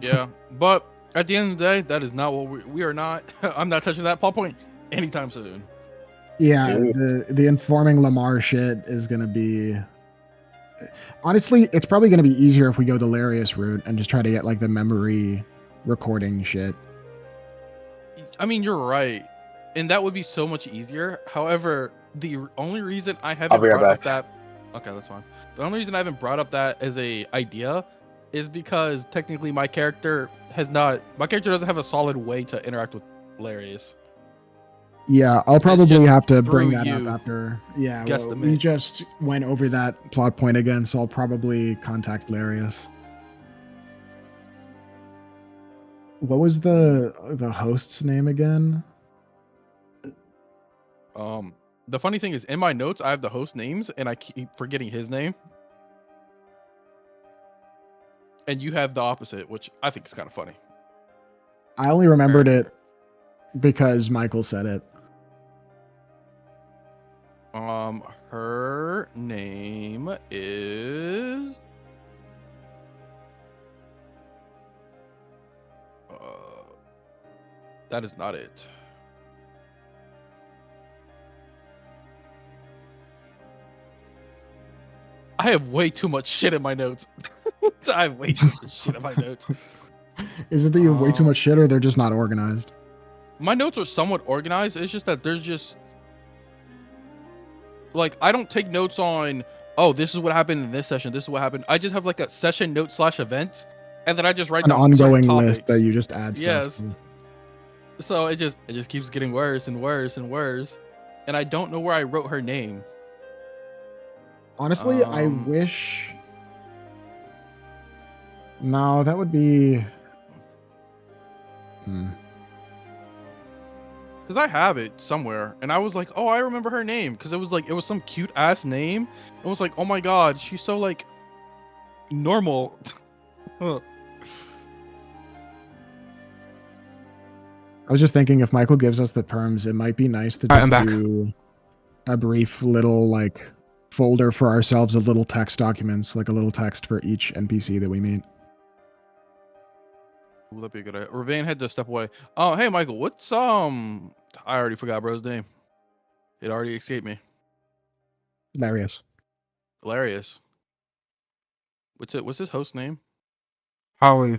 Yeah, but at the end of the day, that is not what we are not. I'm not touching that plot point anytime soon. Yeah, the informing Lamar shit is gonna be. Honestly, it's probably gonna be easier if we go the Larius route and just try to get like the memory recording shit. I mean, you're right, and that would be so much easier. However, the only reason I haven't brought up that, okay, that's fine. The only reason I haven't brought up that as a idea is because technically my character doesn't have a solid way to interact with Larius. Yeah, I'll probably have to bring that up after. Yeah, we just went over that plot point again, so I'll probably contact Larius. What was the host's name again? The funny thing is, in my notes, I have the host names, and I keep forgetting his name. And you have the opposite, which I think is kind of funny. I only remembered it because Michael said it. Her name is. That is not it. I have way too much shit in my notes. I have way too much shit in my notes. Is it that you have way too much shit or they're just not organized? My notes are somewhat organized. It's just that there's just like I don't take notes on, oh, this is what happened in this session. This is what happened. I just have like a session note / event, and then I just write An down certain ongoing list topics. that you just add stuff Yes. to. So it just keeps getting worse and worse and worse, and I don't know where I wrote her name. Honestly, I wish. No, that would be. Because I have it somewhere, and I was like, oh, I remember her name, because it was some cute ass name. It was like, oh my god, she's so like normal. I was just thinking if Michael gives us the terms, it might be nice to Alright, I'm just back. do a brief little like folder for ourselves of little text documents, like a little text for each NPC that we meet. Ooh, that'd be a good idea. Ravane had to step away. Oh, hey Michael, what's I already forgot bro's name. It already escaped me. Hilarious. Hilarious. What's his host name? Holly.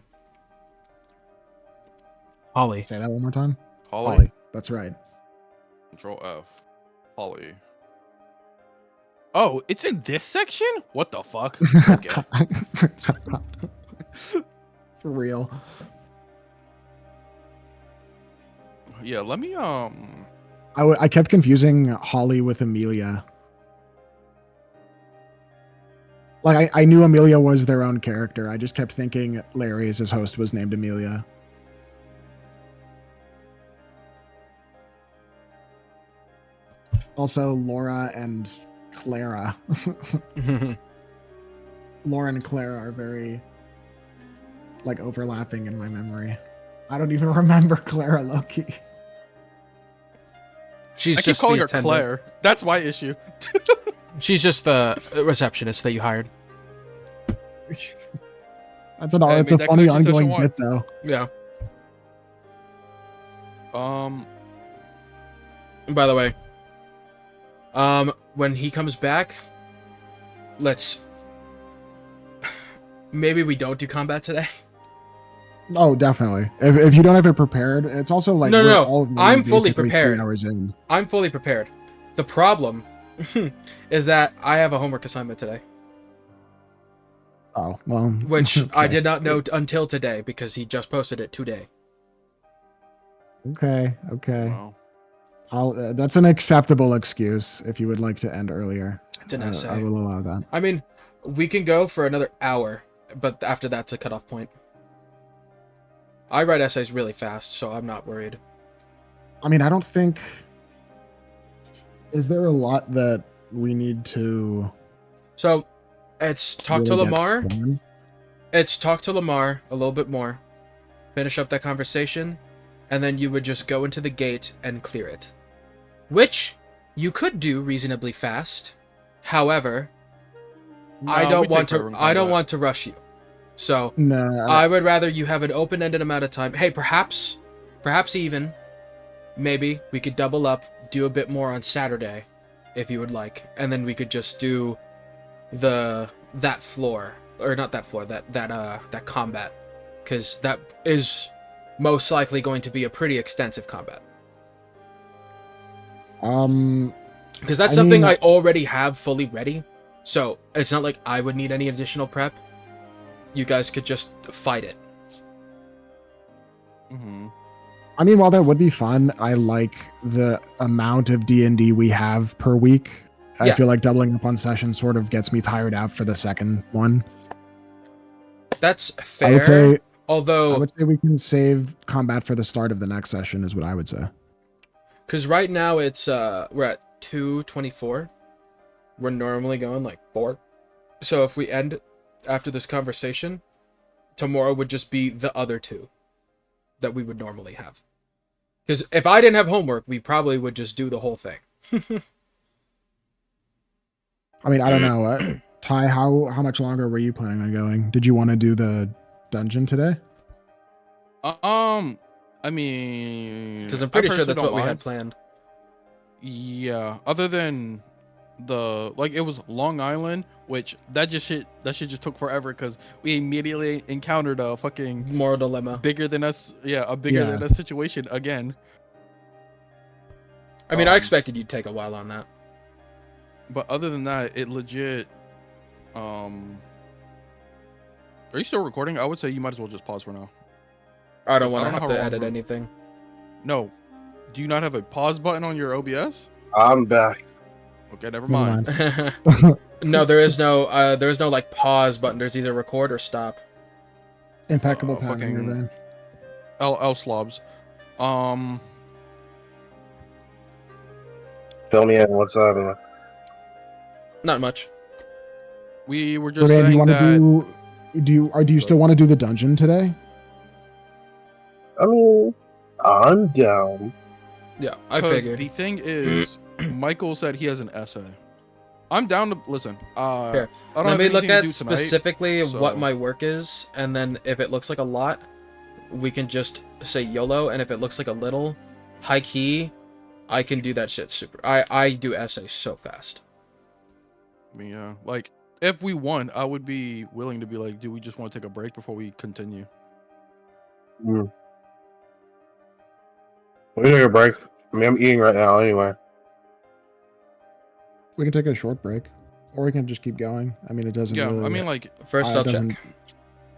Say that one more time. Holly. That's right. Control F. Holly. Oh, it's in this section? What the fuck? Okay. It's real. Yeah, let me I kept confusing Holly with Amelia. Like I knew Amelia was their own character. I just kept thinking Larry as his host was named Amelia. Also, Laura and Clara. Laura and Clara are very like overlapping in my memory. I don't even remember Clara Loki. She's I keep just calling the her attendant. Claire. That's my issue. She's just the receptionist that you hired. That's an Hey, it's a made that funny connection ongoing session one. bit though. Yeah. By the way, when he comes back, maybe we don't do combat today. Oh, definitely. If you don't have it prepared, it's also like No. we're all I'm fully basically 3 prepared. hours in. I'm fully prepared. The problem is that I have a homework assignment today, Oh, well. which I okay. did not know until today because he just posted it today. Okay. Wow. That's an acceptable excuse if you would like to end earlier. It's an essay. I will allow that. I mean, we can go for another hour, but after that's a cutoff point. I write essays really fast, so I'm not worried. I mean, I don't think. Is there a lot that we need to? So, it's talk to really get Lamar. done? It's talk to Lamar a little bit more, finish up that conversation, and then you would just go into the gate and clear it. Which you could do reasonably fast. However, I don't want to rush you. So, No. I would rather you have an open-ended amount of time. Hey, perhaps even, maybe we could double up, do a bit more on Saturday, if you would like, and then we could just do that combat, because that is most likely going to be a pretty extensive combat. Because that's something I already have fully ready, so it's not like I would need any additional prep. You guys could just fight it. Mm-hmm. I mean, while that would be fun, I like the amount of D&D we have per week. I Yeah. feel like doubling up on sessions sort of gets me tired out for the second one. That's fair. I Although, would say we can save combat for the start of the next session is what I would say. because right now it's we're at 2:24. We're normally going like 4. So if we end after this conversation, tomorrow would just be the other 2 that we would normally have. Because if I didn't have homework, we probably would just do the whole thing. I mean, I don't know. Ty, how much longer were you planning on going? Did you want to do the dungeon today? I mean, Because I'm pretty sure personally that's don't what we had mind. planned. Yeah, other than it was Long Island, which that shit just took forever because we immediately encountered a fucking Moral dilemma. bigger than us, a bigger than us situation again. I mean, I expected you'd take a while on that. But other than that, it legit. Are you still recording? I would say you might as well just pause for now. I don't 'Cause want to know have how to long edit we're- anything. No, do you not have a pause button on your OBS? I'm back. Okay, never Never mind. No, there is no like pause button. There's either record or stop. Impeccable timing, fucking- Irvine. L slobs. Fill me in. What's up? Not much. We were just Irvine, do you saying want that. to do you still want to do the dungeon today? I mean, I'm down. Yeah, I 'Cause figured. the thing is, Michael said he has an essay. I'm down to listen. Here, I don't let have me anything look to at do tonight, specifically what so- my work is, and then if it looks like a lot, we can just say YOLO, and if it looks like a little, high key, I can do that shit super. I do essays so fast. I mean, yeah, like if we won, I would be willing to be like, do we just want to take a break before we continue? Mm. We take a break. I mean, I'm eating right now anyway. We can take a short break, or we can just keep going. I mean, it doesn't. Yeah, really, I mean, like, First, it I'll doesn't- check.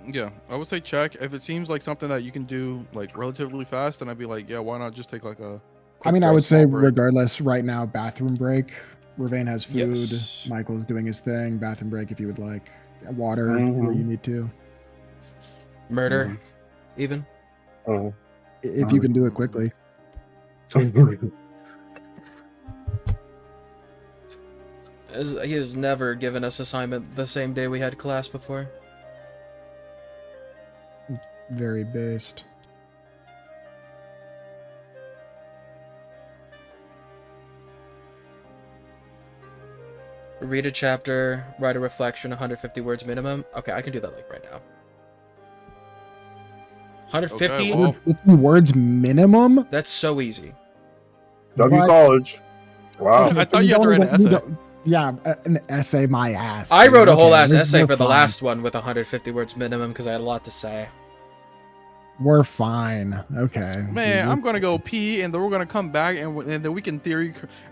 yeah, I would say check. If it seems like something that you can do like relatively fast, then I'd be like, yeah, why not just take like a. I mean, I quick, would say small break? regardless. Right now, bathroom break. Ravane has food. Yes. Michael's doing his thing. Bathroom break if you would like. Water Mhm. where you need to. Murder, even. Oh. If you can do it quickly. He has never given us assignment the same day we had class before. Very based. Read a chapter, write a reflection, 150 words minimum. Okay, I can do that like right now. 150? Okay, well- 150 words minimum. That's so easy. W What? College. Wow. I thought you had to write an essay. Yeah, an essay, my ass. I dude. wrote a whole Okay, ass we're- essay we're for the fine. last one with 150 words minimum because I had a lot to say. We're fine. Okay. Man, Dude, I'm gonna go pee, and then we're gonna come back, and then we can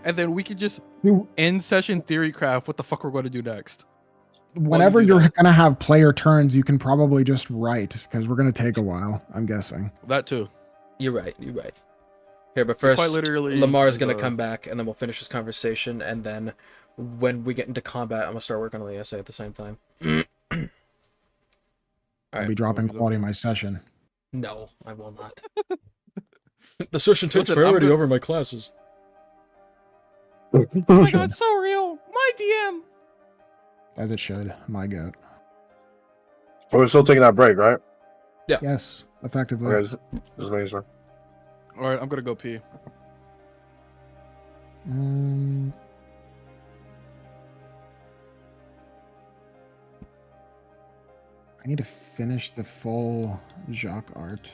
and then we can just Dude, end session theory craft. What the fuck we're gonna do next? whenever do you're that. gonna have player turns, you can probably just write because we're gonna take a while. I'm guessing. That too. You're right, you're right. Here, but Quite first, literally, Lamar's is, gonna come back, and then we'll finish this conversation, and then when we get into combat, I'm gonna start working on the essay at the same time. I'll Alright. be dropping Okay, quality in okay. my session. No, I will not. The session takes Listen, I'm priority gonna- over my classes. Oh my god, so real. My DM. As it should. My goat. We're still taking that break, right? Yes, effectively. Okay, just making sure. All right, I'm gonna go pee. Mm, I need to finish the full Jacques art.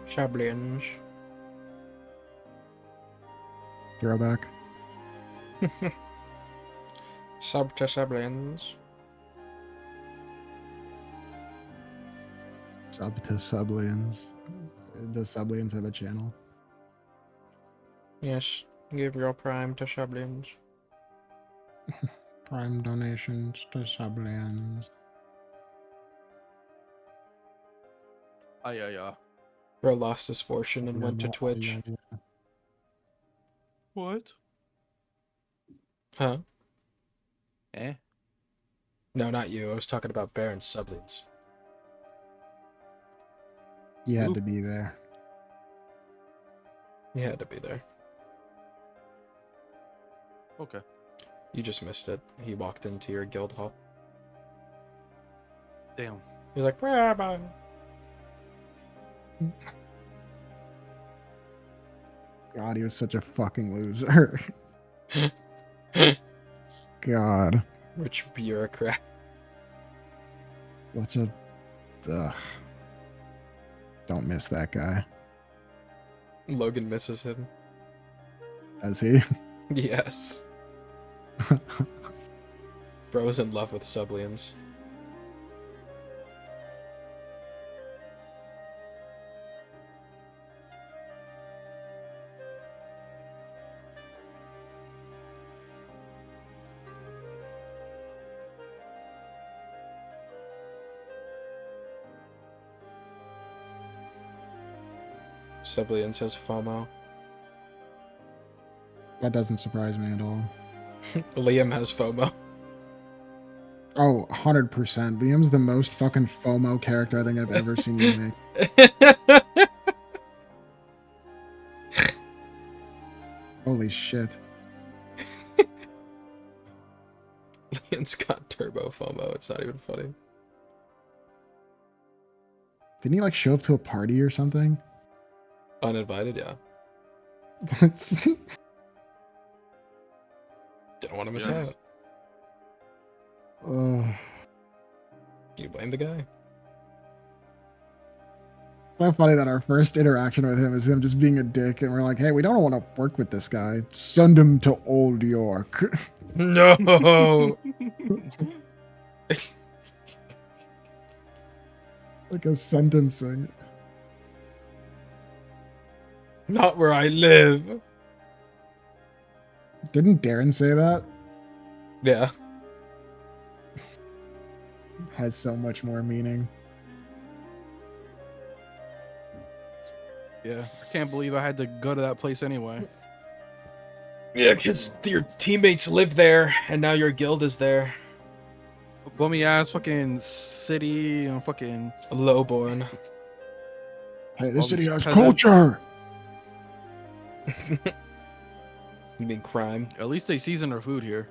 Shablins. Throwback. Sub to Shablins. Sub to Sublians. Does Sublians have a channel? Yes, give your prime to Shablins. Prime donations to Sublians. Yeah. Bro lost his fortune and went to Twitch. What? Huh? Eh? No, not you. I was talking about Baron's Sublins. You had Oop. to be there. You had to be there. Okay. You just missed it. He walked into your guild hall. Damn. He was like, "Where am I?" God, he was such a fucking loser. God. Rich bureaucrat. Such a... Ugh. Don't miss that guy. Logan misses him. Does he? Yes. Bro's in love with Sublians. Sublians has FOMO. That doesn't surprise me at all. Liam has FOMO. Oh, 100%. Liam's the most fucking FOMO character I think I've ever seen you make. Holy shit. Liam's got turbo FOMO. It's not even funny. Didn't he like show up to a party or something? Uninvited, yeah. That's... Didn't want to miss Yes. out. Ugh. Can you blame the guy? It's so funny that our first interaction with him is him just being a dick, and we're like, hey, we don't want to work with this guy. Send him to Old York. No! Like a sentencing. Not where I live! Didn't Darren say that? Yeah. Has so much more meaning. Yeah. I can't believe I had to go to that place anyway. Yeah, because your teammates live there, and now your guild is there. Bummy ass fucking city and fucking. Lowborn. Hey, All this city these has peasants. culture! You mean crime? At least they season their food here.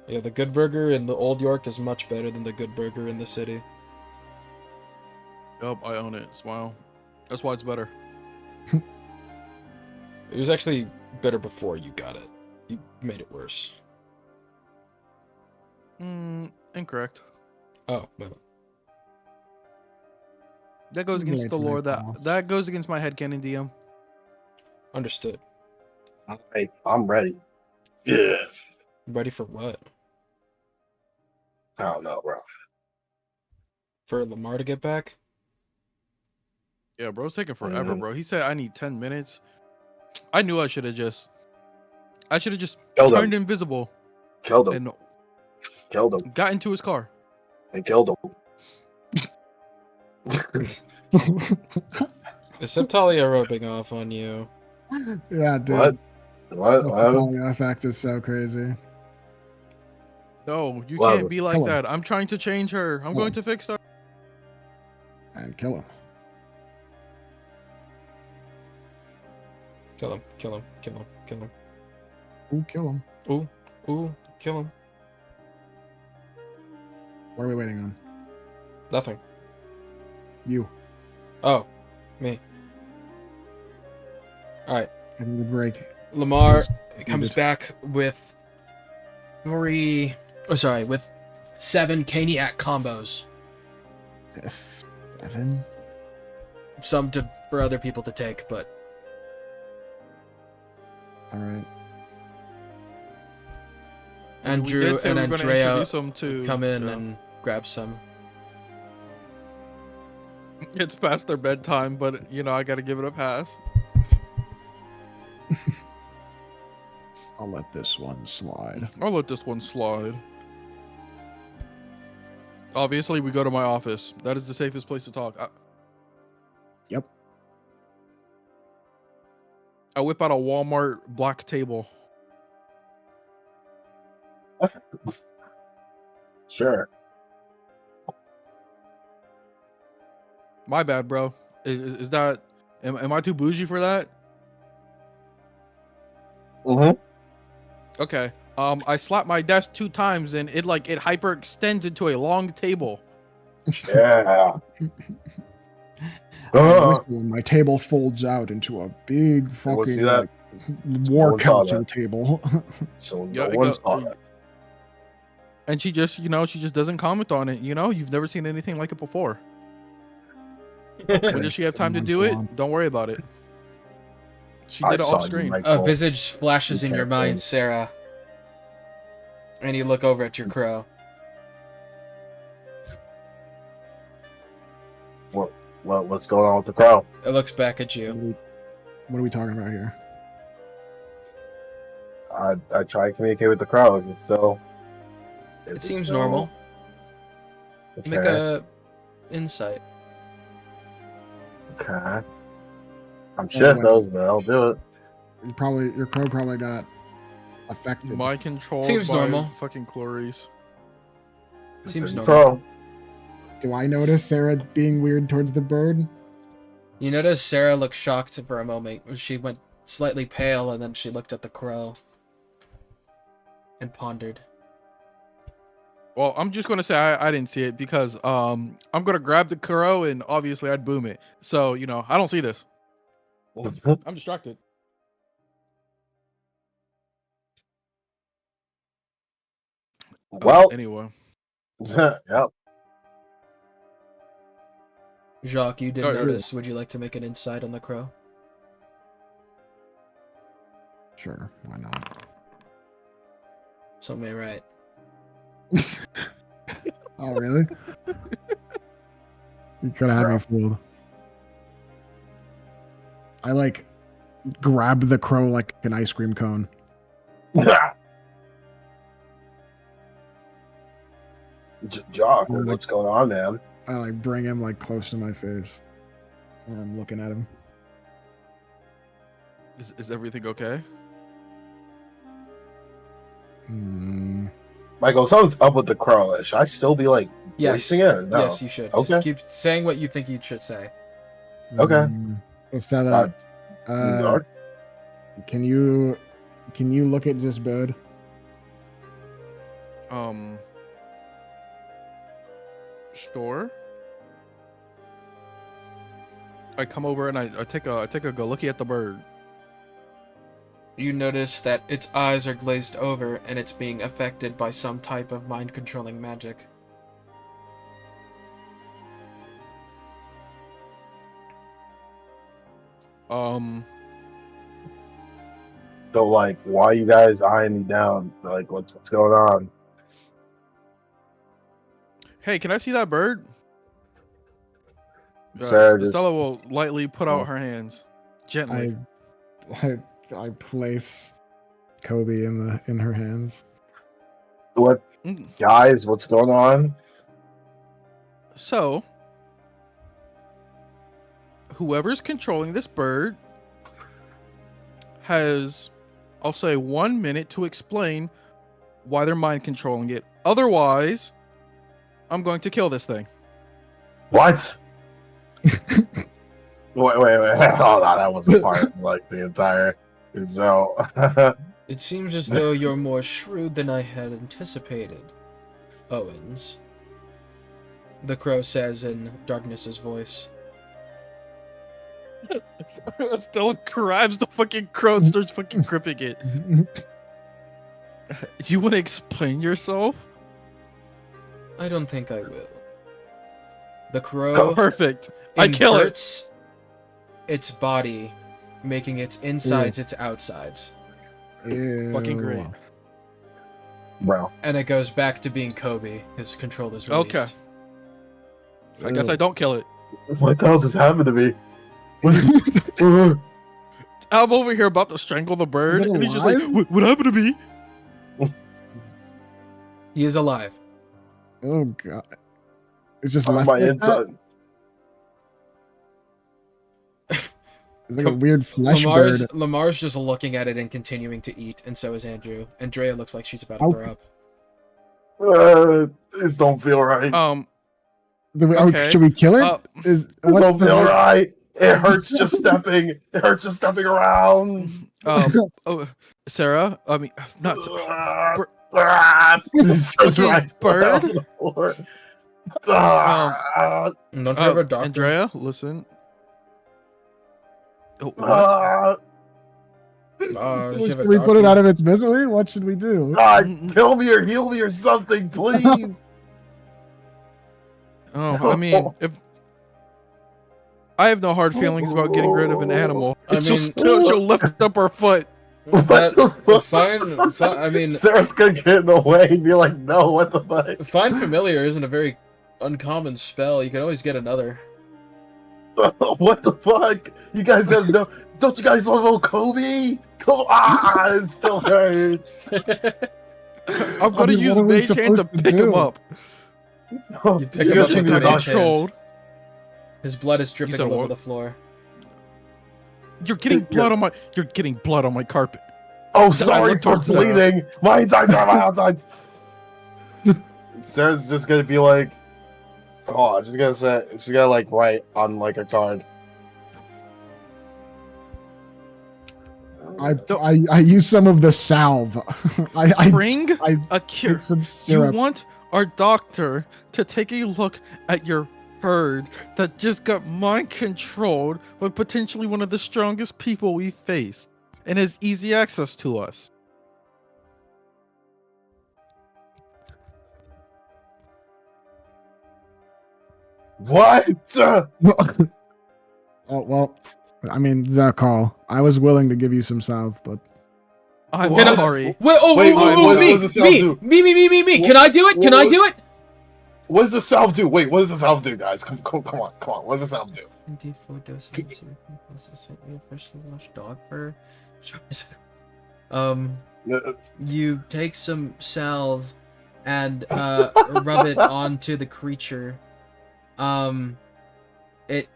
Yeah, the good burger in the Old York is much better than the good burger in the city. Yup, I own it. Smile. That's why it's better. It was actually better before you got it. You made it worse. Incorrect. Oh, my bad. That goes against the lore. That goes against my headcanon, DM. Understood. Hey, I'm ready. Yeah. Ready for what? I don't know, bro. For Lamar to get back? Yeah, bro's taking forever, bro. He said I need 10 minutes. I knew I should have just Killed turned him. invisible Killed him. and Killed him. got into his car. And killed him. Is Septalia rubbing off on you? Yeah, dude. What? The What? Talia effect is so crazy. No, you Love can't it. be like Kill him. that. I'm trying to change her. I'm Kill going him. to fix her. And kill him. Kill him, kill him, kill him, kill him. Ooh, kill him. Ooh, kill him. What are we waiting on? Nothing. You. Oh, me. Alright. I need to break. Lamar Just comes needed. back with with 7 Caniac combos. 7? Some for other people to take, but Alright. Andrew we did say and we were gonna Andrea introduce them to come in and grab some. It's past their bedtime, but you know I gotta give it a pass. I'll let this one slide. I'll let this one slide. Obviously, we go to my office. That is the safest place to talk. Yep. I whip out a Walmart black table. Sure. My bad, bro. Is that? Am I too bougie for that? Mm-hmm. Okay. I slapped my desk 2 times and it hyperextends into a long table. Yeah. And this one, my table folds out into a big Anyone see fucking that? like war one saw council that. table. So Yeah, no it one go- saw that. And she just doesn't comment on it. You've never seen anything like it before. When does she have time to do it? Don't worry about it. She I did it saw off you, screen. A Michael. visage flashes You in your can't mind, win. Sarah. And you look over at your crow. What's going on with the crow? It looks back at you. What are we talking about here? I try to communicate with the crow. Is it still? It seems normal. Okay. Make a insight. Okay. I'm shit those, but I'll do it. Your crow probably got affected. Mind controlled Seems by normal. fucking Clarice. Seems The normal. crow. Do I notice Sarah being weird towards the bird? You notice Sarah looked shocked for a moment. She went slightly pale, and then she looked at the crow and pondered. Well, I'm just gonna say I didn't see it because I'm gonna grab the crow and obviously I'd boom it. So I don't see this. I'm distracted. Well, Anyway, yep. Jacques, you did Oh, notice. Would you like to make an insight on the crow? Sure, why not? So may right. Oh, really? You could have had me fooled. I grab the crow like an ice cream cone. Jock, what's going on, man? I bring him close to my face. And I'm looking at him. is everything okay? Hmm. Michael, something's up with the crow. Should I still be Yes. voicing it? Or no? Yes, you should. Okay. Just keep saying what you think you should say. Okay. Let's try that. Dark? Can you look at this bird? Sure. I come over and I take a go looky at the bird. You notice that its eyes are glazed over and it's being affected by some type of mind-controlling magic. So, why are you guys eyeing me down? What's going on? Hey, can I see that bird? Sarah just... Stella will lightly put out her hands, gently. I place Kobe in her hands. What? Mm. Guys, what's going on? So, whoever's controlling this bird has, I'll say, 1 minute to explain why they're mind controlling it. Otherwise, I'm going to kill this thing. What? Wait. Hold on, that wasn't part of, like, the entire... So... It seems as though you're more shrewd than I had anticipated, Owens. The crow says in Darkness's voice. Still grabs the fucking crow and starts fucking gripping it. You want to explain yourself? I don't think I will. The crow Perfect. I kill it. inverts its body, making its insides its outsides. Fucking great. Bro. And it goes back to being Kobe. His control is released. Okay. I guess I don't kill it. What the hell just happened to me? I'm over here about to strangle the bird, Is it and he's just like, alive? what happened to me? He is alive. Oh god. It's just On left my like that? inside. It's like a weird flesh bird. Lamar's just looking at it and continuing to eat, and so is Andrew. Andrea looks like she's about to Oh. throw up. This don't feel right. Okay. Should we kill it? This What's don't the feel right. It hurts just stepping. It hurts just stepping around. Oh, Sarah. I mean, not Sarah. This is Okay, right. bird. Don't you have a doctor? Andrea, listen. Oh, what? Should we put it out of its misery? What should we do? God, kill me or heal me or something, please. Oh, I mean, if I have no hard feelings about getting rid of an animal, I it's mean- just she'll lift up her foot. Fine. I mean, Sarah's gonna get in the way and be like, no, what the fuck? Find Familiar isn't a very uncommon spell. You can always get another. What the fuck? You guys have no... Don't you guys love old Kobe? It still hurts. I'm gonna mean, use what are we Mage Hand to supposed to pick him do? up. You pick him up guys with need your to mage hand. Controlled. His blood is dripping said all over what? the floor. You're getting blood on my. You're getting blood on my carpet. Oh, sorry look for towards Sarah. bleeding. My inside, my outside. Sarah's just gonna be like, oh, she's gonna say, she's gonna like write on like a card. I use some of the salve. I Bring I a cure. some You syrup. want our doctor to take a look at your herd that just got mind controlled by potentially one of the strongest people we faced and has easy access to us. What? Oh well, I mean that call. I was willing to give you some salve, but I'm What? sorry. Wait, oh, Wait, oh, what does the sound do? me. Can I do it? Can I do it? What does the salve do? Wait, what does the salve do, guys? Come on. What does the salve do? D4 doses. Freshly washed dog fur. You take some salve and rub it onto the creature. It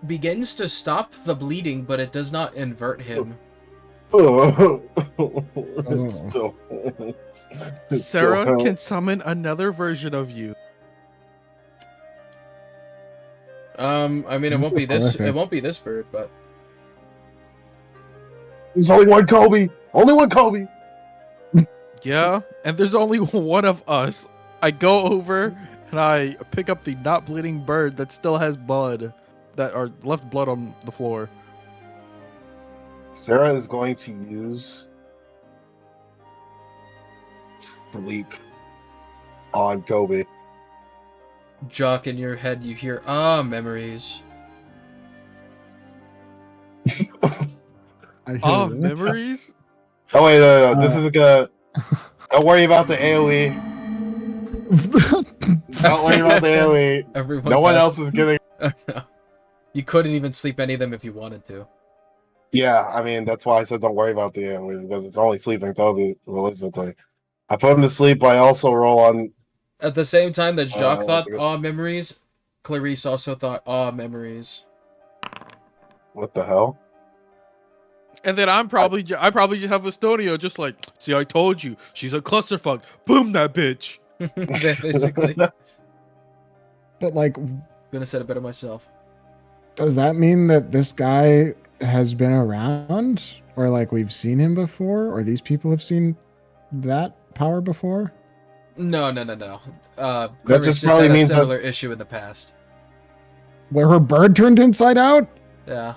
begins to stop the bleeding, but it does not invert him. It still hurts. It Sarah still can hurts. summon another version of you. I mean, it This won't be is this. horrific. It won't be this bird, but There's only one Kobe. Only one Kobe. Yeah, and there's only one of us. I go over and I pick up the not bleeding bird that still has blood, that are left blood on the floor. Sarah is going to use sleep on Kobe. Jock, in your head, you hear memories. I hear Ah, that. memories? Oh wait, no. This isn't gonna. Don't worry about the AOE. Don't worry about the AOE. Everyone No one has- else is getting. You couldn't even sleep any of them if you wanted to. Yeah, I mean that's why I said don't worry about the AOE because it's only sleeping Kobe realistically. I put him to sleep. But I also roll on. At the same time that Jock Oh, thought, okay. memories, Clarice also thought, memories. What the hell? And then I probably just have Estonia just like, see, I told you, she's a clusterfuck. Boom that bitch. Basically. But like, Gonna have said it better myself. does that mean that this guy has been around, or like we've seen him before, or these people have seen that power before? No. That Clarice just just probably had a means that- similar issue in the past. Where her bird turned inside out? Yeah.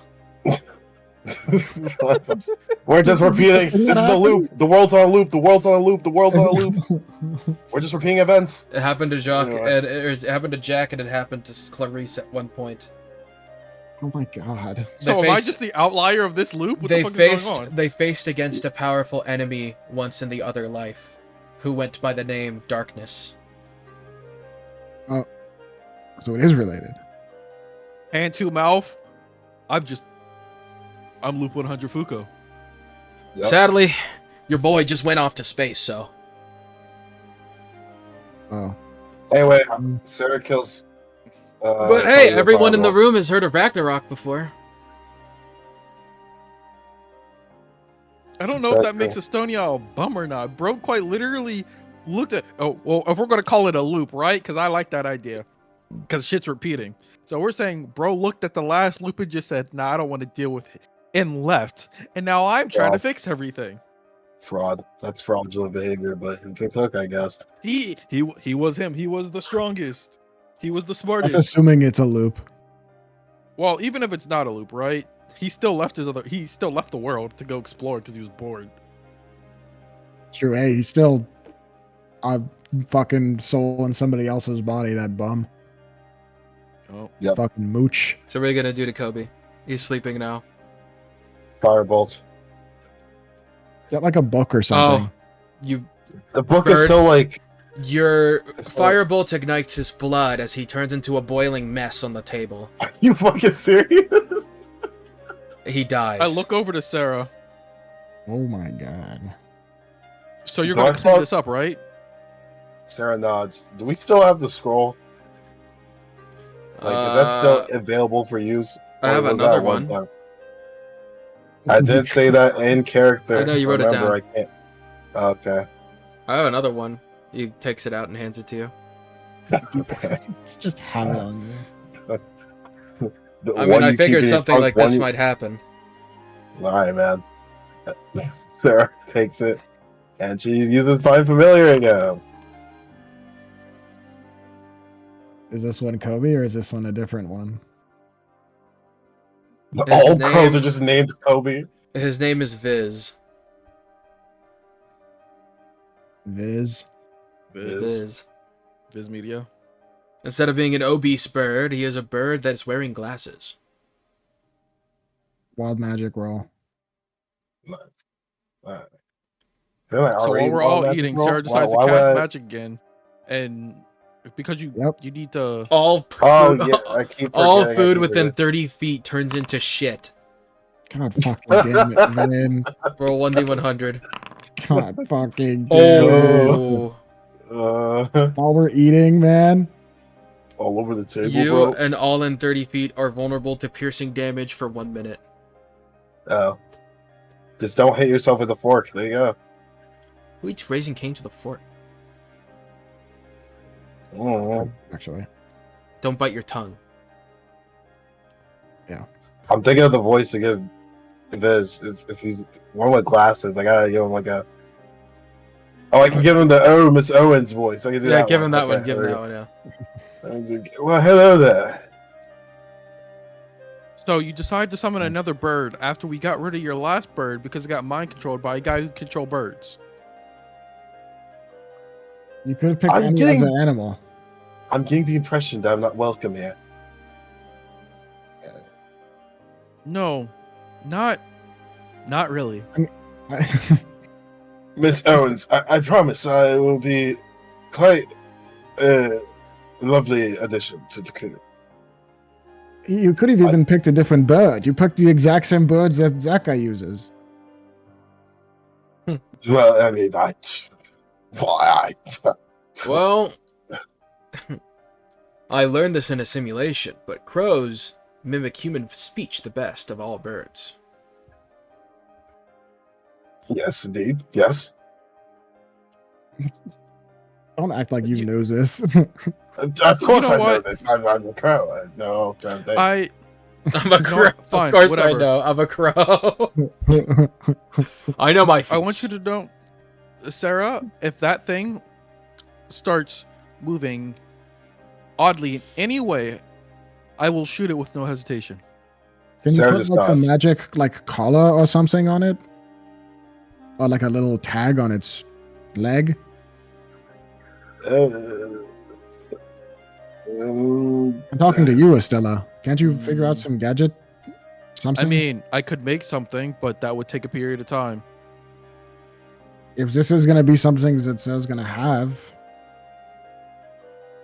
We're just repeating. This is a loop. The world's on a loop. The world's on a loop. The world's on a loop. We're just repeating events. It happened to Jacques, Anyway. and it happened to Jack, and it happened to Clarice at one point. Oh my god. So They am I faced- just the outlier of this loop? What They the fuck is faced going on? they faced against a powerful enemy once in the other life, who went by the name Darkness. So it is related. Hand to mouth. I'm Loop 100 Fuko. Yep. Sadly, your boy just went off to space, so Oh. Anyway, Sarah kills. but hey, Kamiro everyone in the fireball. room has heard of Ragnarok before. I don't know if that makes Estonia a bum or not. Bro quite literally looked at... Oh, well, if we're going to call it a loop, right? Because I like that idea. Because shit's repeating. So we're saying bro looked at the last loop and just said, nah, I don't want to deal with it. And left. And now I'm trying to Wow. fix everything. Fraud. That's fraudulent behavior, but he can cook, I guess. He was him. He was the strongest. He was the That's smartest. assuming it's a loop. Well, even if it's not a loop, right? He still left the world to go explore because he was bored. True. Hey, he's still a fucking soul in somebody else's body, that bum. Oh. Yep. Fucking mooch. So what are you gonna do to Kobe? He's sleeping now. Firebolt. Get like a book or something. You The book Bird. is so like. Your It's firebolt ignites his blood as he turns into a boiling mess on the table. Are you fucking serious? He dies. I look over to Sarah. Oh my god. So you're Do I going to clean fuck- this up, right? Sarah nods. Do we still have the scroll? Like, is that still available for use? I Or have was that another one. time? I did say that in character. I know you wrote it Remember, down. I can't. Okay. I have another one. He takes it out and hands it to you. Let's just have it on you. The I one mean, I you figured keep in something front, like one this you- might happen. All right, man. Sarah takes it, and she uses Find Familiar again. Is this one Kobe or is this one a different one? All name- girls are just named Kobe. His name is Viz. Viz. Viz. Viz Media. Instead of being an obese bird, he is a bird that's wearing glasses. Wild magic roll. I feel like I So already while we're bought all that eating, scroll. Sarah decides Why to would cast I- magic again, and because you Yep. you need to. All Oh food, yeah, I keep all forgetting, I food keep within forgetting. 30 feet turns into shit. God fucking damn it, man. Roll 1d100. God fucking damn it. Oh. While we're eating, man. All over the table, You bro. and all in 30 feet are vulnerable to piercing damage for 1 minute. Oh. Just don't hit yourself with a fork. There you go. Who eats Raising Cane to the fork? Mm. Actually. Don't bite your tongue. I'm thinking of the voice to give Viz. If he's one with glasses, I gotta give him like a. Oh, I can give him the Miss Owens voice. I can do Yeah, that give one. him that Okay, one. Give him there that one, yeah. we go. Well, hello there. So you decide to summon another bird after we got rid of your last bird because it got mind controlled by a guy who controlled birds. You could have picked I'm any getting- other animal. I'm getting the impression that I'm not welcome here. No, not really. Miss Owens, I promise I will be quite a lovely addition to the crew. You could have even picked a different bird. You picked the exact same birds that Zaka uses. Well, I mean, why? Well, I learned this in a simulation, but crows mimic human speech the best of all birds. Yes, indeed. Yes. Don't act like you knows this. Of course know I know what? this. I'm a crow. I know. I I'm a crow. fine, Of course whatever. I know. I'm a crow. I know my feet. I want you to know, Sarah, if that thing starts moving oddly in any way, I will shoot it with no hesitation. Can you Sarah put just like the nods. magic like collar or something on it? Or like a little tag on its leg? Um, I'm talking to you, Estella. Can't you figure out some gadget? Something? I mean, I could make something, but that would take a period of time. if this is gonna be something that Sarah's gonna have,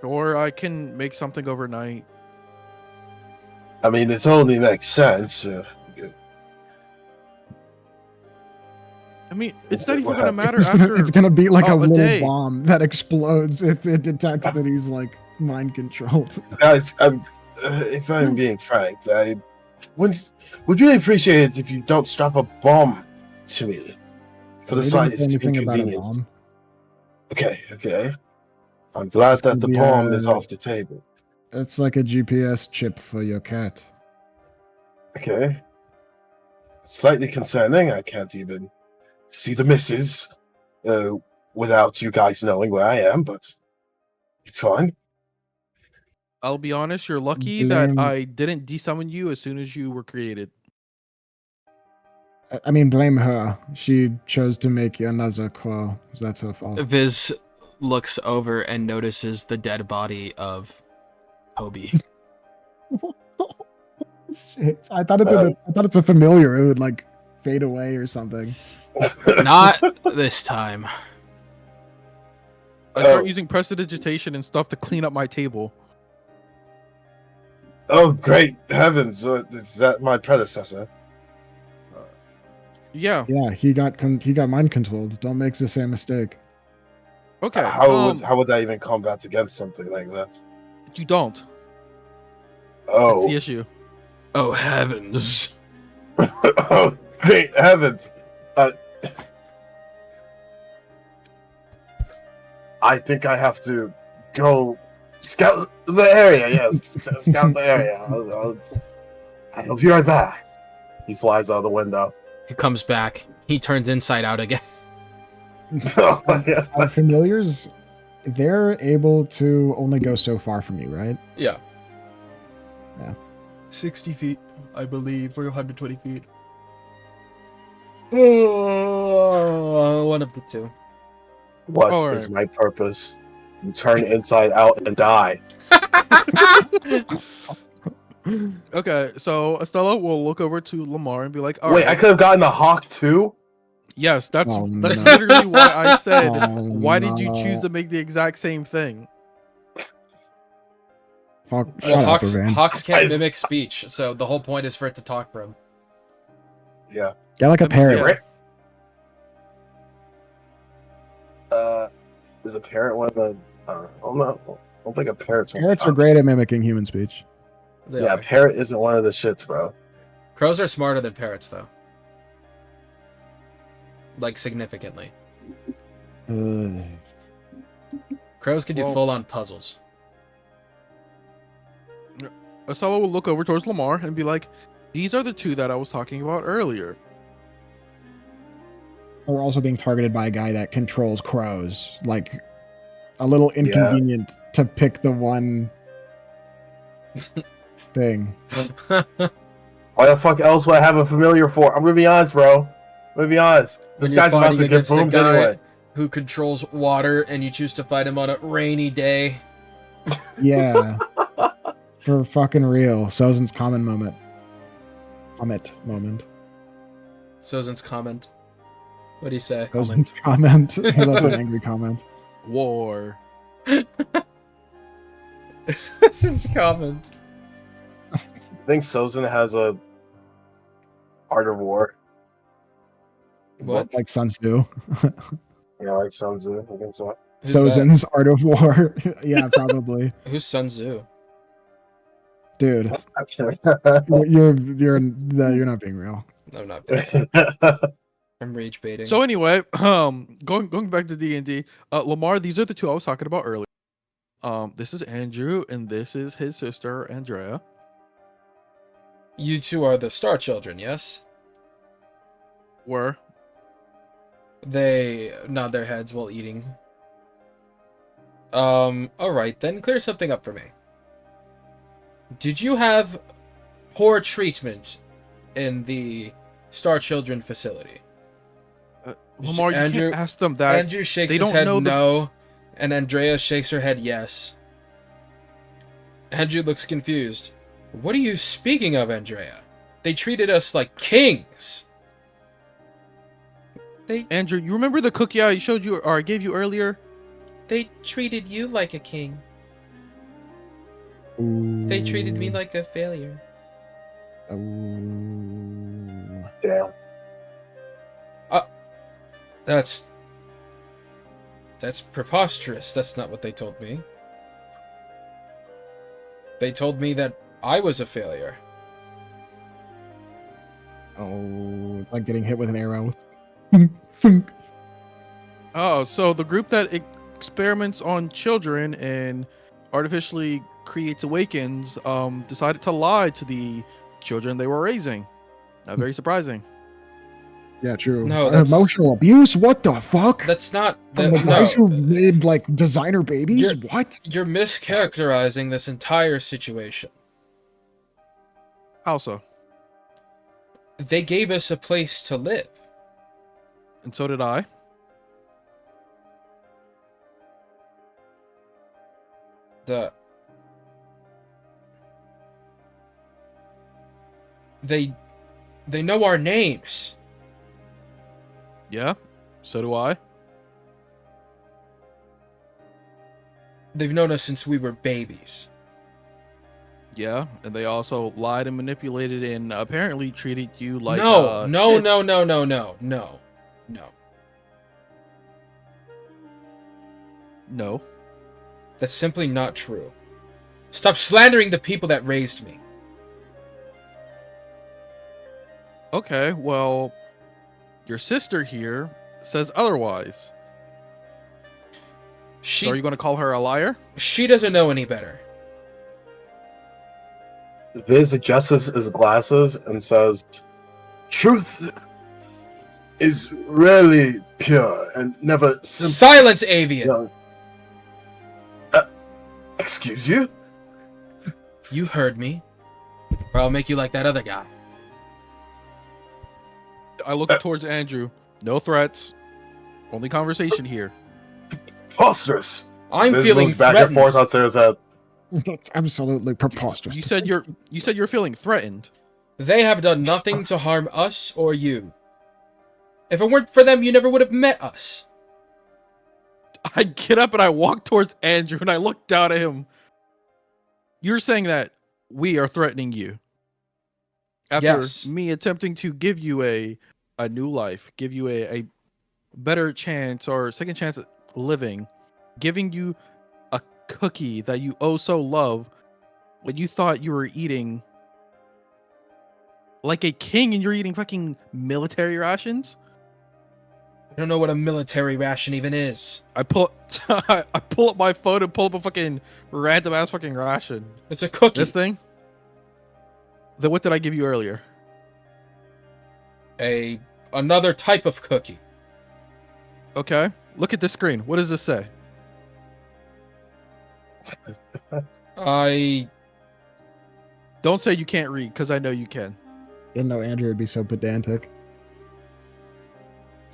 Or I can make something overnight. I mean, it only makes sense. I mean, it's not even What going to happened? matter it's gonna, after it's gonna be like a a little day. bomb that explodes if it detects that he's like mind controlled. Guys, if I'm being frank, I would really appreciate it if you don't strap a bomb to me for the We didn't say slightest anything about a inconvenience. bomb. Okay. I'm glad that the could be bomb is a- off the table. It's like a GPS chip for your cat. Okay. Slightly concerning. I can't even see the missus without you guys knowing where I am, but it's fine. I'll be honest, you're lucky Blame- that I didn't desummon you as soon as you were created. I mean, blame her. She chose to make another crow. That's her fault. Viz looks over and notices the dead body of Kobe. Shit. I thought it's a familiar. It would like fade away or something. Not this time. I start using prestidigitation and stuff to clean up my table. Oh, great heavens! Is that my predecessor? Yeah. Yeah, he got mind controlled. Don't make the same mistake. Okay. How would I even combat against something like that? You don't. That's Oh, the issue. Oh heavens. oh, great heavens! I think I have to go scout the area. Yes, scout the area. I'll be right back. He flies out the window. He comes back. He turns inside out again. Oh, yeah. Familiars, they're able to only go so far from you, right? Yeah. Yeah. 60 feet, I believe, or 120 feet. One of the two. What Alright. is my purpose? You turn inside out and die. Okay, so Estella will look over to Lamar and be like, "All Wait, right, I could have gotten a hawk too? yes, that's Oh, that's no. literally why I said, Oh, why did you choose no. to make the exact same thing?" Fuck, Well, shut up, Hawks, Irvin. Hawks can't I- mimic speech, so the whole point is for it to talk for him. Yeah. Get like a parrot. Yeah. Is a parrot one of the... I don't think a parrot's one. Parrots are great at mimicking human speech. They Yeah, are. parrot isn't one of the shits, bro. Crows are smarter than parrots, though. Like, significantly. Crows can do Well- full-on puzzles. Estella will look over towards Lamar and be like, "These are the two that I was talking about earlier." We're also being targeted by a guy that controls crows. Like, a little inconvenient to pick the one thing. Why the fuck else would I have a familiar for? I'm gonna be honest, bro. I'm gonna be honest. When This you're guy's about fighting to get against a boomed guy anyway. who controls water and you choose to fight him on a rainy day. Yeah. For fucking real. Sozin's common moment. Comet moment. Sozin's comment. What'd he say? Sozin's comment. He left an angry comment. War. Sozin's comment. I think Sozin has a art of war. What? Like Sun Tzu. Yeah, like Sun Tzu. I think so. Who's that? Sozin's art of war. Yeah, probably. Who's Sun Tzu? Dude, you're not being real. No, not. I'm rage baiting. So anyway, going back to D&D, Lamar, these are the two I was talking about earlier. This is Andrew, and this is his sister Andrea. You two are the Star Children, yes? Were They nod their heads while eating. Alright, then clear something up for me. Did you have poor treatment in the Star Children facility? Lamar, you Andrew- can't ask them that. Andrew shakes they his don't head know no, and Andrea shakes her head yes. Andrew looks confused. What are you speaking of, Andrea? They treated us like kings. Andrew, you remember the cookie I showed you or I gave you earlier? They treated you like a king. They treated me like a failure. Damn. That's preposterous. That's not what they told me. They told me that I was a failure. Oh, it's like getting hit with an arrow. Oh, so the group that experiments on children and artificially creates awakens decided to lie to the children they were raising. Not very surprising. Yeah, true. No, that's- Emotional abuse? What the fuck? That's not From the no. guys who made like designer babies? You're- What? You're mischaracterizing this entire situation. How so? They gave us a place to live. And so did I. They know our names. Yeah, so do I. They've known us since we were babies. Yeah, and they also lied and manipulated and apparently treated you like no, shit. No. That's simply not true. Stop slandering the people that raised me. Okay, well, your sister here says otherwise. So are you going to call her a liar? She doesn't know any better. Viz adjusts his glasses and says, "Truth is rarely pure and never simple." Silence, avian! Excuse you? You heard me. Or I'll make you like that other guy. I look towards Andrew. No threats. Only conversation here. Preposterous. I'm Viz feeling moves back threatened. and forth on Sarah's head. That's absolutely preposterous. You said you're feeling threatened. They have done nothing to harm us or you. If it weren't for them, you never would have met us. I get up and I walk towards Andrew and I look down at him. You're saying that we are threatening you. After Yes. me attempting to give you a new life, give you a better chance or second chance at living, giving you a cookie that you oh so love when you thought you were eating like a king and you're eating fucking military rations? I don't know what a military ration even is. I pull up my phone and pull up a fucking random ass fucking ration. It's a cookie. This thing? Then what did I give you earlier? Another type of cookie. Okay. Look at this screen. What does this say? Don't say you can't read, because I know you can. Didn't know Andrew would be so pedantic.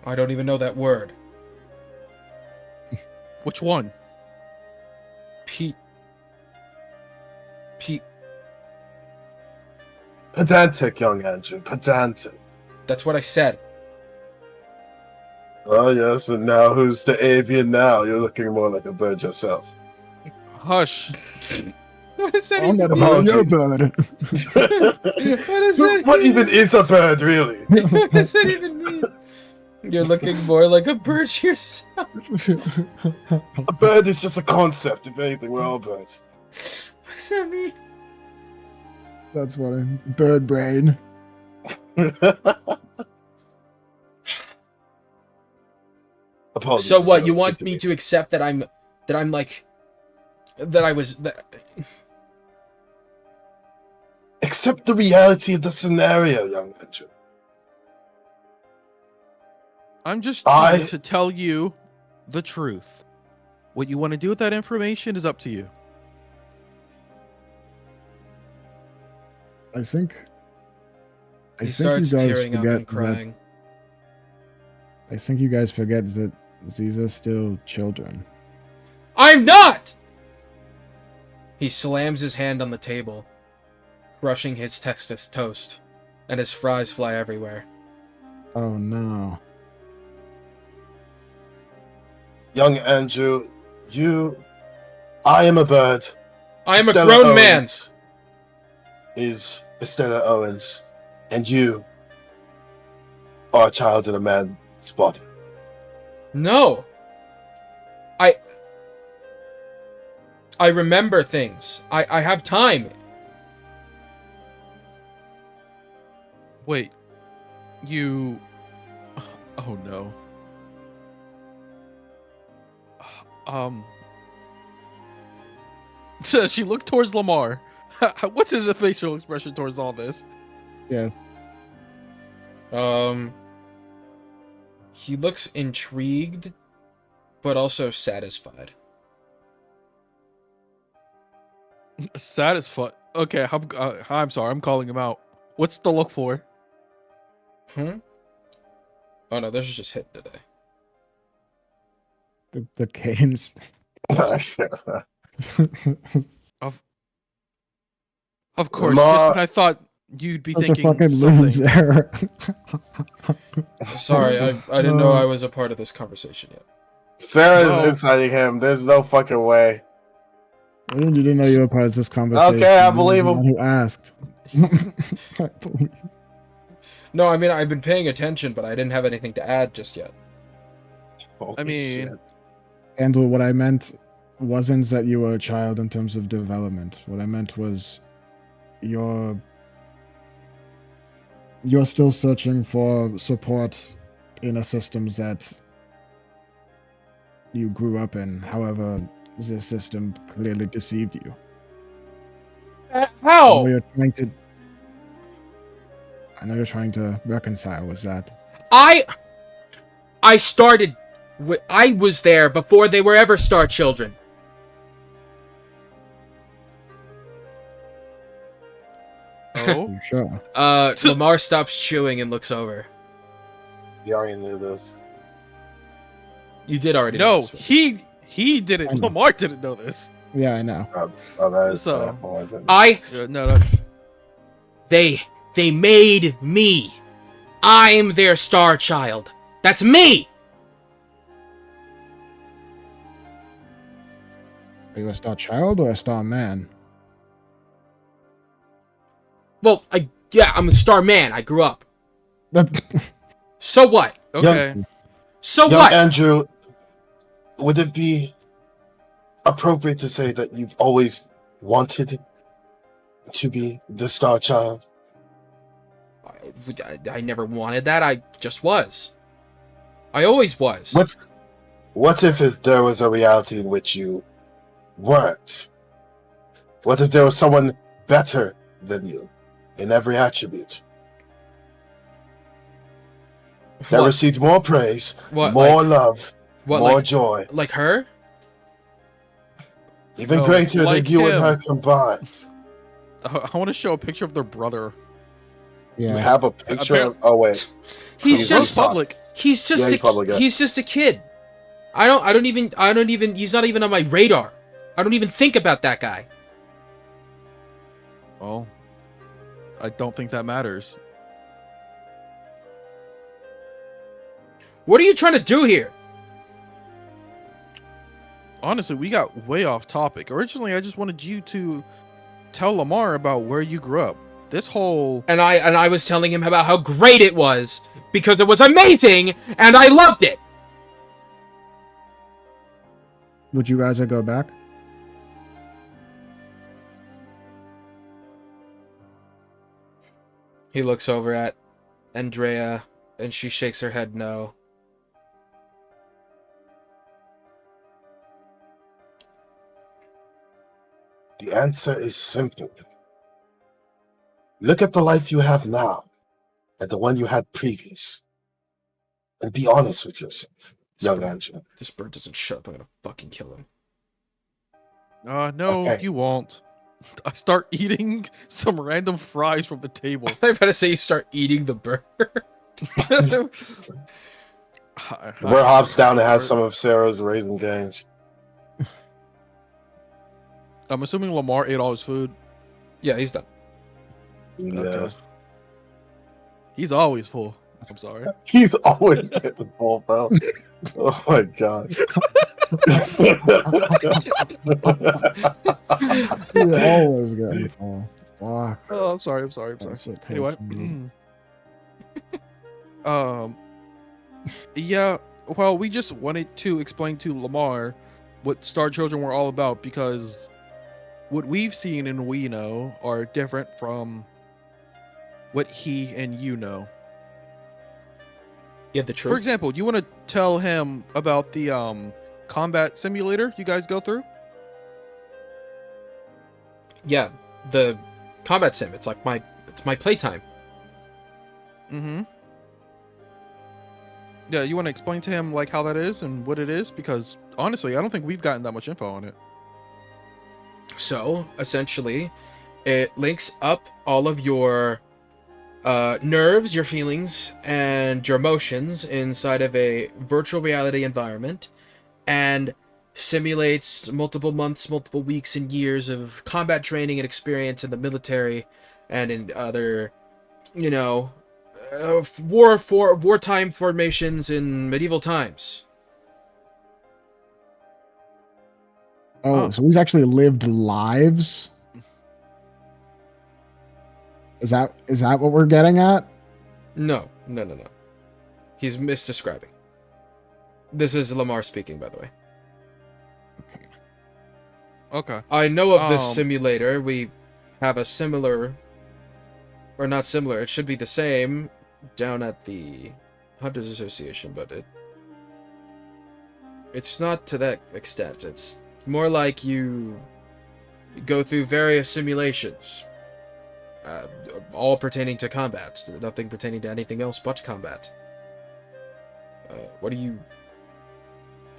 I don't even know that word. Which one? Pete. Pedantic, young Andrew. Pedantic. That's what I said. Oh, yes, and now who's the avian now? You're looking more like a bird yourself. Hush. What does that I'm even not mean? a your bird. What does that What mean? even is a bird, really? What does that even mean? You're looking more like a bird yourself. A bird is just a concept, if anything. We're all birds. What does that mean? That's funny. Bird brain. apologies. So what? You Speak want me to accept that I'm like that I was that? Accept the reality of the scenario, young Andrew. I'm just trying to tell you the truth. What you want to do with that information is up to you. I think He you starts guys tearing up forget and crying. I think you guys forget that these are still children. I'm not! He slams his hand on the table, crushing his Texas toast, and his fries fly everywhere. Oh no. Young Andrew, I am a bird. I am a Estella grown man! Owens is Estella Owens, and you are a child in a man's body. No! I remember things. I have time. Wait. You... Oh no. So she looked towards Lamar. What's his facial expression towards all this? Yeah. He looks intrigued, but also satisfied. Satisfied. Okay, I'm sorry. I'm calling him out. What's the look for? Oh no, this is just hit today. The canes. Of course, Lamar- just when I thought you'd be Such a thinking fucking something. loser. Sorry, I didn't know I was a part of this conversation yet. Sarah's Well- inciting him. There's no fucking way. You didn't know you were part of this conversation. Okay, I You were believe the him. one who asked. No, I mean, I've been paying attention, but I didn't have anything to add just yet. I mean, Andrew, what I meant wasn't that you were a child in terms of development. What I meant was you're still searching for support in a system that you grew up in. However, this system clearly deceived you. I How? know you're trying to reconcile with that. I was there before they were ever Star Children. oh, You sure? Lamar stops chewing and looks over. You already knew this. You did already know no, this one. he didn't. I know. Lamar didn't know this. Yeah, I know. Oh, that is So- I No. they made me. I'm their star child. That's me. Are you a star child or a star man? Well, I'm a star man. I grew up. That's So what? Okay. So Young what? Andrew, would it be appropriate to say that you've always wanted to be the star child? I never wanted that. I just was. I always was. What if there was a reality in which you weren't? What if there was someone better than you in every attribute that What? received more praise, What, more like- love, What, more like, joy, like her? even No, greater like than you and him. her combined? I want to show a picture of their brother. You yeah. have a picture of... Oh, wait. He's He's just not- public. he's just Yeah, he's public, yeah. he's just a kid. I don't even he's not even on my radar. I don't even think about that guy. Well, I don't think that matters. What are you trying to do here? Honestly, we got way off topic. Originally, I just wanted you to tell Lamar about where you grew up. This whole... And I was telling him about how great it was because it was amazing and I loved it. Would you rather go back? He looks over at Andrea and she shakes her head no. The answer is simple. Look at the life you have now and the one you had previous. And be honest with yourself, young Angela. This bird doesn't shut up. I'm gonna fucking kill him. No, Okay. you won't. I start eating some random fries from the table. I'm about to say you start eating the bird. Bird hops down and has some of Sarah's raisin gains. I'm assuming Lamar ate all his food. Yeah, he's done. Yes. He's always full. I'm sorry. He's always getting full, bro. Oh my god. You always getting full. Fuck. Oh, I'm sorry. That's what Anyway. hurts me. Yeah, well, we just wanted to explain to Lamar what Star Children were all about, because what we've seen and we know are different from what he and you know. Yeah, the truth. For example, do you want to tell him about the combat simulator you guys go through? Yeah, the combat sim. It's like my playtime. Mm-hmm. Yeah, you want to explain to him like how that is and what it is? Because honestly, I don't think we've gotten that much info on it. So essentially, it links up all of your nerves, your feelings, and your emotions inside of a virtual reality environment, and simulates multiple months, multiple weeks, and years of combat training and experience in the military and in other, wartime formations in medieval times. Oh, so he's actually lived lives? Is that what we're getting at? No. He's misdescribing. This is Lamar speaking, by the way. Okay. I know of this simulator. We have a similar, or not similar, it should be the same, down at the Hunters Association, but it's not to that extent. It's more like you go through various simulations, all pertaining to combat, nothing pertaining to anything else but combat.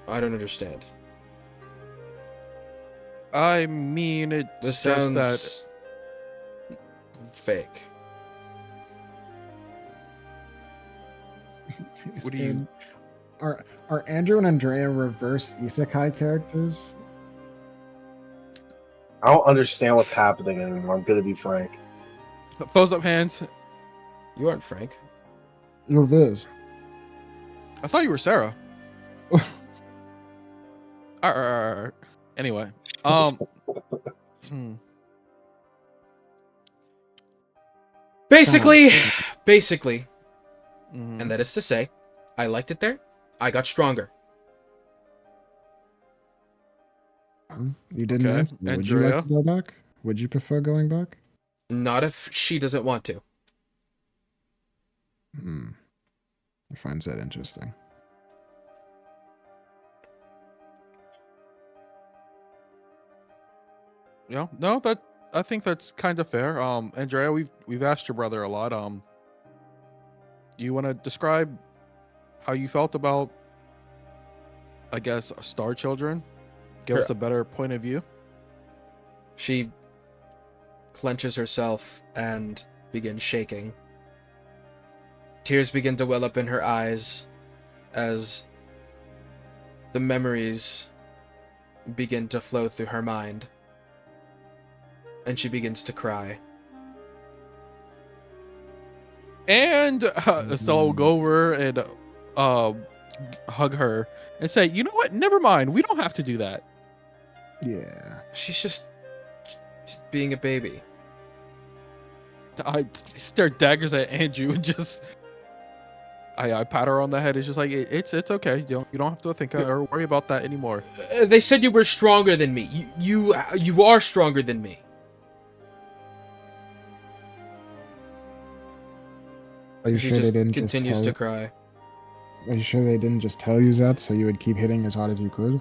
I don't understand. I mean, it's This just sounds that fake. What do you- Are Andrew and Andrea reverse isekai characters? I don't understand what's happening anymore. I'm gonna be frank. thumbs up hands. You aren't Frank. You're Viz. I thought you were Sarah. Anyway, Basically, Mhm. and that is to say, I liked it there. I got stronger. You didn't Okay, answer. Would you like Andrea? to go back? Would you prefer going back? Not if she doesn't want to. I find that interesting. Yeah, no, that I think that's kind of fair. Andrea, we've asked your brother a lot. Do you want to describe how you felt about, I guess, Star Children? Give us a better point of view. She clenches herself and begins shaking. Tears begin to well up in her eyes as the memories begin to flow through her mind. And she begins to cry. And Estella will go over and hug her and say, "You know what? Never mind. We don't have to do that." Yeah. She's just being a baby. I stare daggers at Andrew and just I pat her on the head. It's just like it's okay. You don't have to think or worry about that anymore. They said you were stronger than me. You are stronger than me. Are you She sure they just didn't continues just to tell cry. Are you sure they didn't just tell you that so you would keep hitting as hard as you could?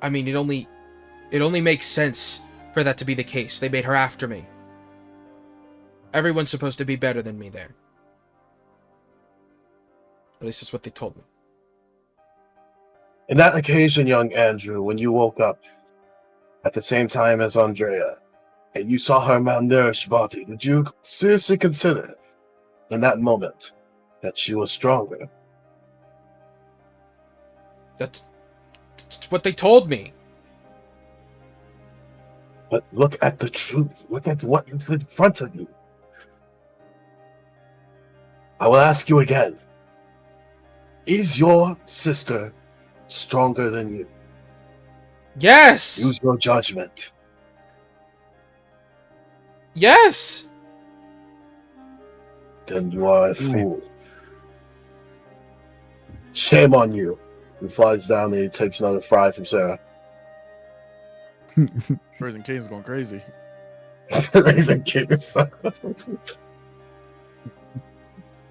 I mean, It only makes sense for that to be the case. They made her after me. Everyone's supposed to be better than me there. At least that's what they told me. In that occasion, young Andrew, when you woke up at the same time as Andrea, and you saw her malnourished body, did you seriously consider in that moment that she was stronger? That's what they told me. But look at the truth. Look at what is in front of you. I will ask you again. Is your sister stronger than you? Yes! Use your judgment. Yes! Then you are a fool. Shame on you. He flies down and he takes another fry from Sarah. Raising Cane's going crazy. Raising kids.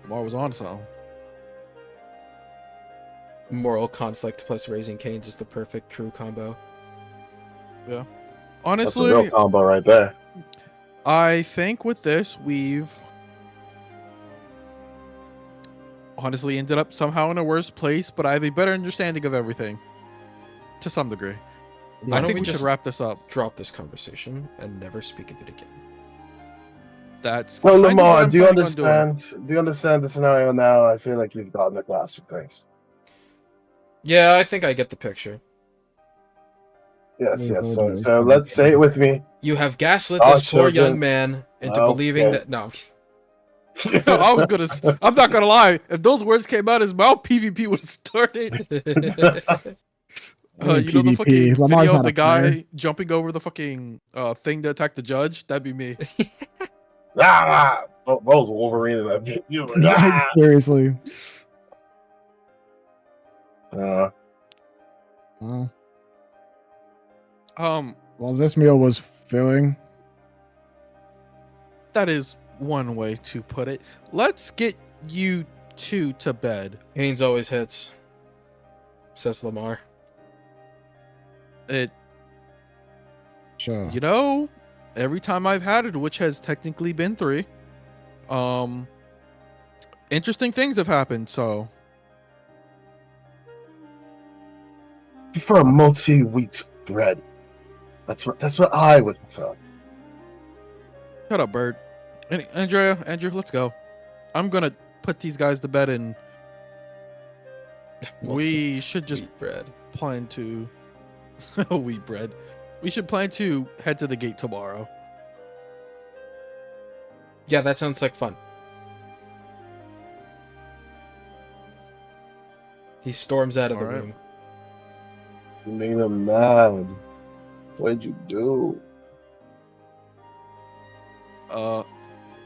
Lamar was on something. Moral conflict plus Raising Cane's is the perfect true combo. Yeah. That's a Honestly, real combo right there. I think with this, we've honestly ended up somehow in a worse place, but I have a better understanding of everything. To some degree. Why I don't think we we should just wrap this up. drop this conversation and never speak of it again? That's So kind of what Lamar, I'm do you planning on doing. understand? Do you understand the scenario now? I feel like you've gotten a grasp of things. Yeah, I think I get the picture. Yes, yes. Hold So on. let's say it with me. You have gaslit Our this poor children- young man into Okay. believing that... No. I'm not gonna lie. If those words came out his mouth, PvP would have started. I mean, You know the PvP. fucking Lamar's video not of the a player. guy jumping over the fucking thing to attack the judge? That'd be me. That was Wolverine in that video. You were like, Like, seriously. Well, well, this meal was filling. That is one way to put it. Let's get you two to bed. Haynes always hits, says Lamar. It, Sure. you know, every time I've had it, which has technically been 3, interesting things have happened. So prefer multi-wheat bread. That's what I would prefer. shut up, Bird. Andrew, let's go. I'm gonna put these guys to bed, and we should just Wheat bread. plan to wheat bread. We should plan to head to the gate tomorrow. Yeah, that sounds like fun. He storms out of the Alright. room. You made him mad. What did you do?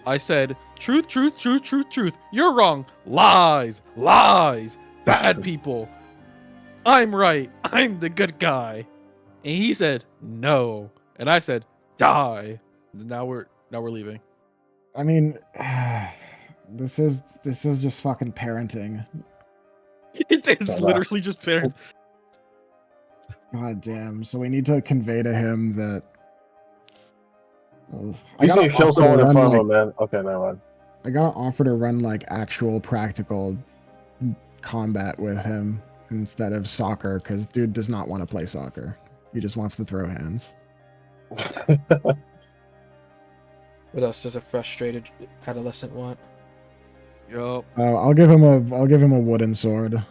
I said, truth, truth, truth, truth, truth. You're wrong. Lies, lies, bad people. I'm right. I'm the good guy. And he said, no. And I said, die. Now we're leaving. I mean, this is just fucking parenting. It's Shut up. literally just fair. God damn. So we need to convey to him that. Oh, You gotta see, kill offer to someone in run, front of like- him, man. Okay, never mind. I gotta offer to run like actual practical combat with him instead of soccer, because dude does not want to play soccer. He just wants to throw hands. What else does a frustrated adolescent want? Yup. I'll give him a wooden sword.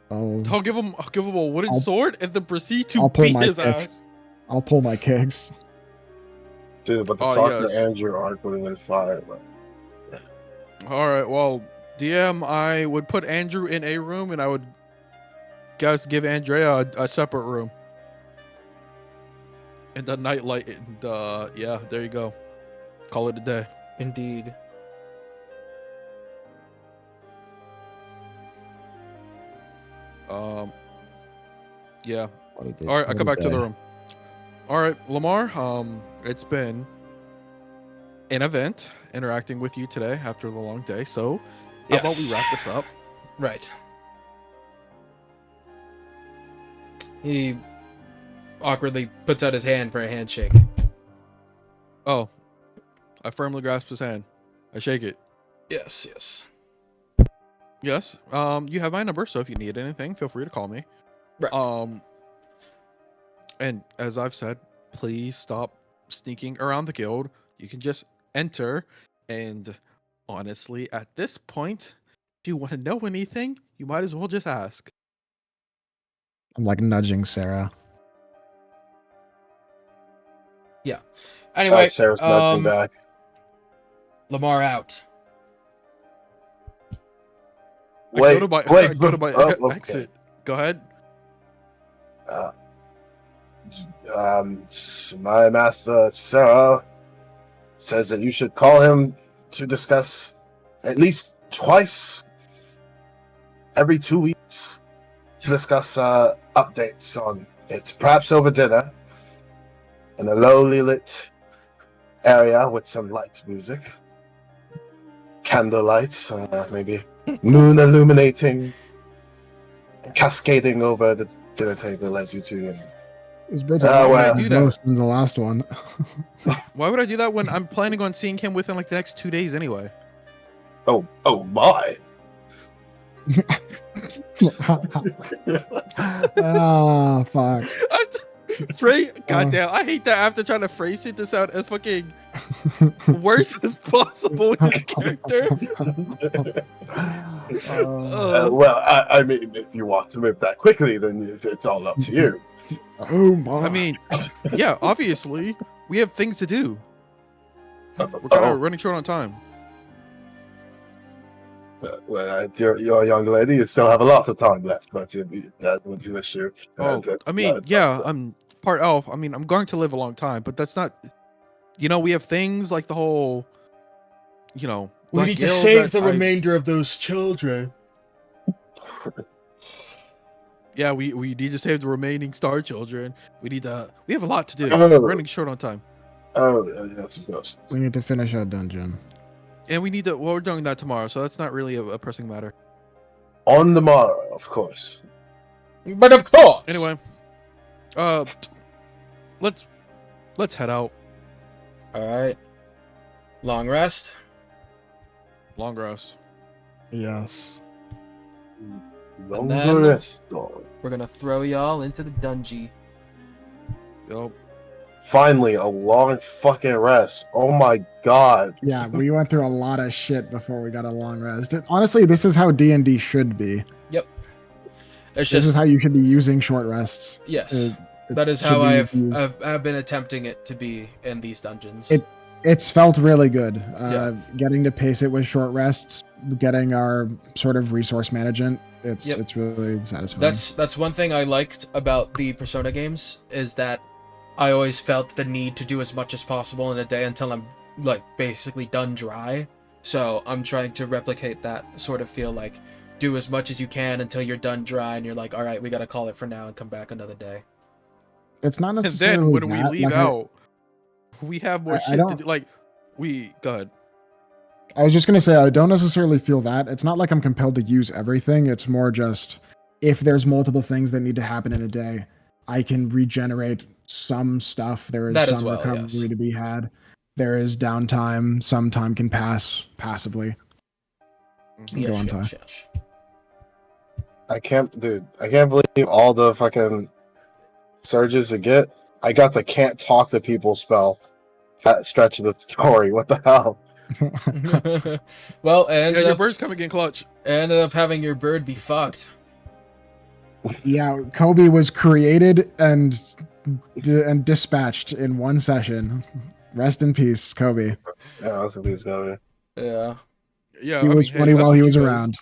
I'll give him a wooden I'll- sword and then proceed to I'll pull beat my his kicks. ass. I'll pull my kicks. Dude, but the Oh, soccer yes. Andrew aren't putting in fire. But All right. Well, DM, I would put Andrew in a room, and I would guess give Andrea a separate room. And a nightlight. And yeah, there you go. Call it a day. Indeed. Yeah. All right, I come back to the room. All right, Lamar. It's been an event interacting with you today after the long day. So, how about we Yes. wrap this up? Right. He awkwardly puts out his hand for a handshake. Oh, I firmly grasp his hand. I shake it. Yes, yes. Yes. You have my number, so if you need anything, feel free to call me. Right. And as I've said, please stop sneaking around the guild. You can just enter. And honestly, at this point, if you want to know anything, you might as well just ask. I'm like nudging Sarah. Yeah. Anyway, Sarah's nudging back. Lamar out. I go to my okay. exit. Go ahead. My master, Sarah, says that you should call him to discuss at least twice every 2 weeks to discuss updates on it. Perhaps over dinner in a lowly lit area with some light music. Candlelights, maybe moon illuminating and cascading over the dinner table as you two. This bird's Oh, a well. lot worse than the last one. Why would I do that when I'm planning on seeing him within like the next 2 days anyway? Oh my! Ah, fuck. Goddamn, I hate that after trying to phrase it to sound as fucking worse as possible with his character. Well, I mean, if you want to move that quickly, then it's all up to you. Oh my. I mean, yeah, obviously, we have things to do. We're kind Oh. of running short on time. Well, you're a young lady. You still have a lot of time left, but that would be an issue. Oh, I mean, yeah, I'm part elf. I mean, I'm going to live a long time, but that's not. You know, we have things like the whole. You know, We Black need to Guild save that the remainder of those children. Yeah, we need to save the remaining star children. We have a lot to do. Oh. We're running short on time. Oh, yes, of course. We need to finish our dungeon. And we need to, well, we're doing that tomorrow, so that's not really a pressing matter. On the morrow, of course. But of course. Anyway, let's head out. All right. Long rest. Long rest. Yes. Long then- rest, dog. We're gonna throw y'all into the dungeon. Yup. Finally, a long fucking rest. Oh my god. Yeah, we went through a lot of shit before we got a long rest. Honestly, this is how D&D should be. It's This is just how you should be using short rests. yes. It That is should how be I've used. been attempting it to be in these dungeons. It's felt really good. Yeah. Getting to pace it with short rests, getting our sort of resource management. It's Yep. it's really satisfying. That's one thing I liked about the Persona games is that I always felt the need to do as much as possible in a day until I'm like basically done dry. So I'm trying to replicate that sort of feel, like do as much as you can until you're done dry and you're like, all right, we gotta call it for now and come back another day. It's not And necessarily then when we that, leave like, out, we have more I shit to don't- do. Like, go ahead. I was just gonna say I don't necessarily feel that. It's not like I'm compelled to use everything. It's more just if there's multiple things that need to happen in a day, I can regenerate some stuff. There is That as some well, recovery yes. to be had. There is downtime. Some time can pass passively. Go on, Ty. yes. I can't believe all the fucking surges you get. I got the can't talk to people spell. That stretch of the story. What the hell? Well, I Yeah, ended your up bird's coming in clutch. having your bird be fucked. Yeah, Kobe was created and dispatched in one session. Rest in peace, Kobe. Yeah, that's what he was going. Yeah. Yeah, He I was mean, hey, funny that's while what he you was guys- around.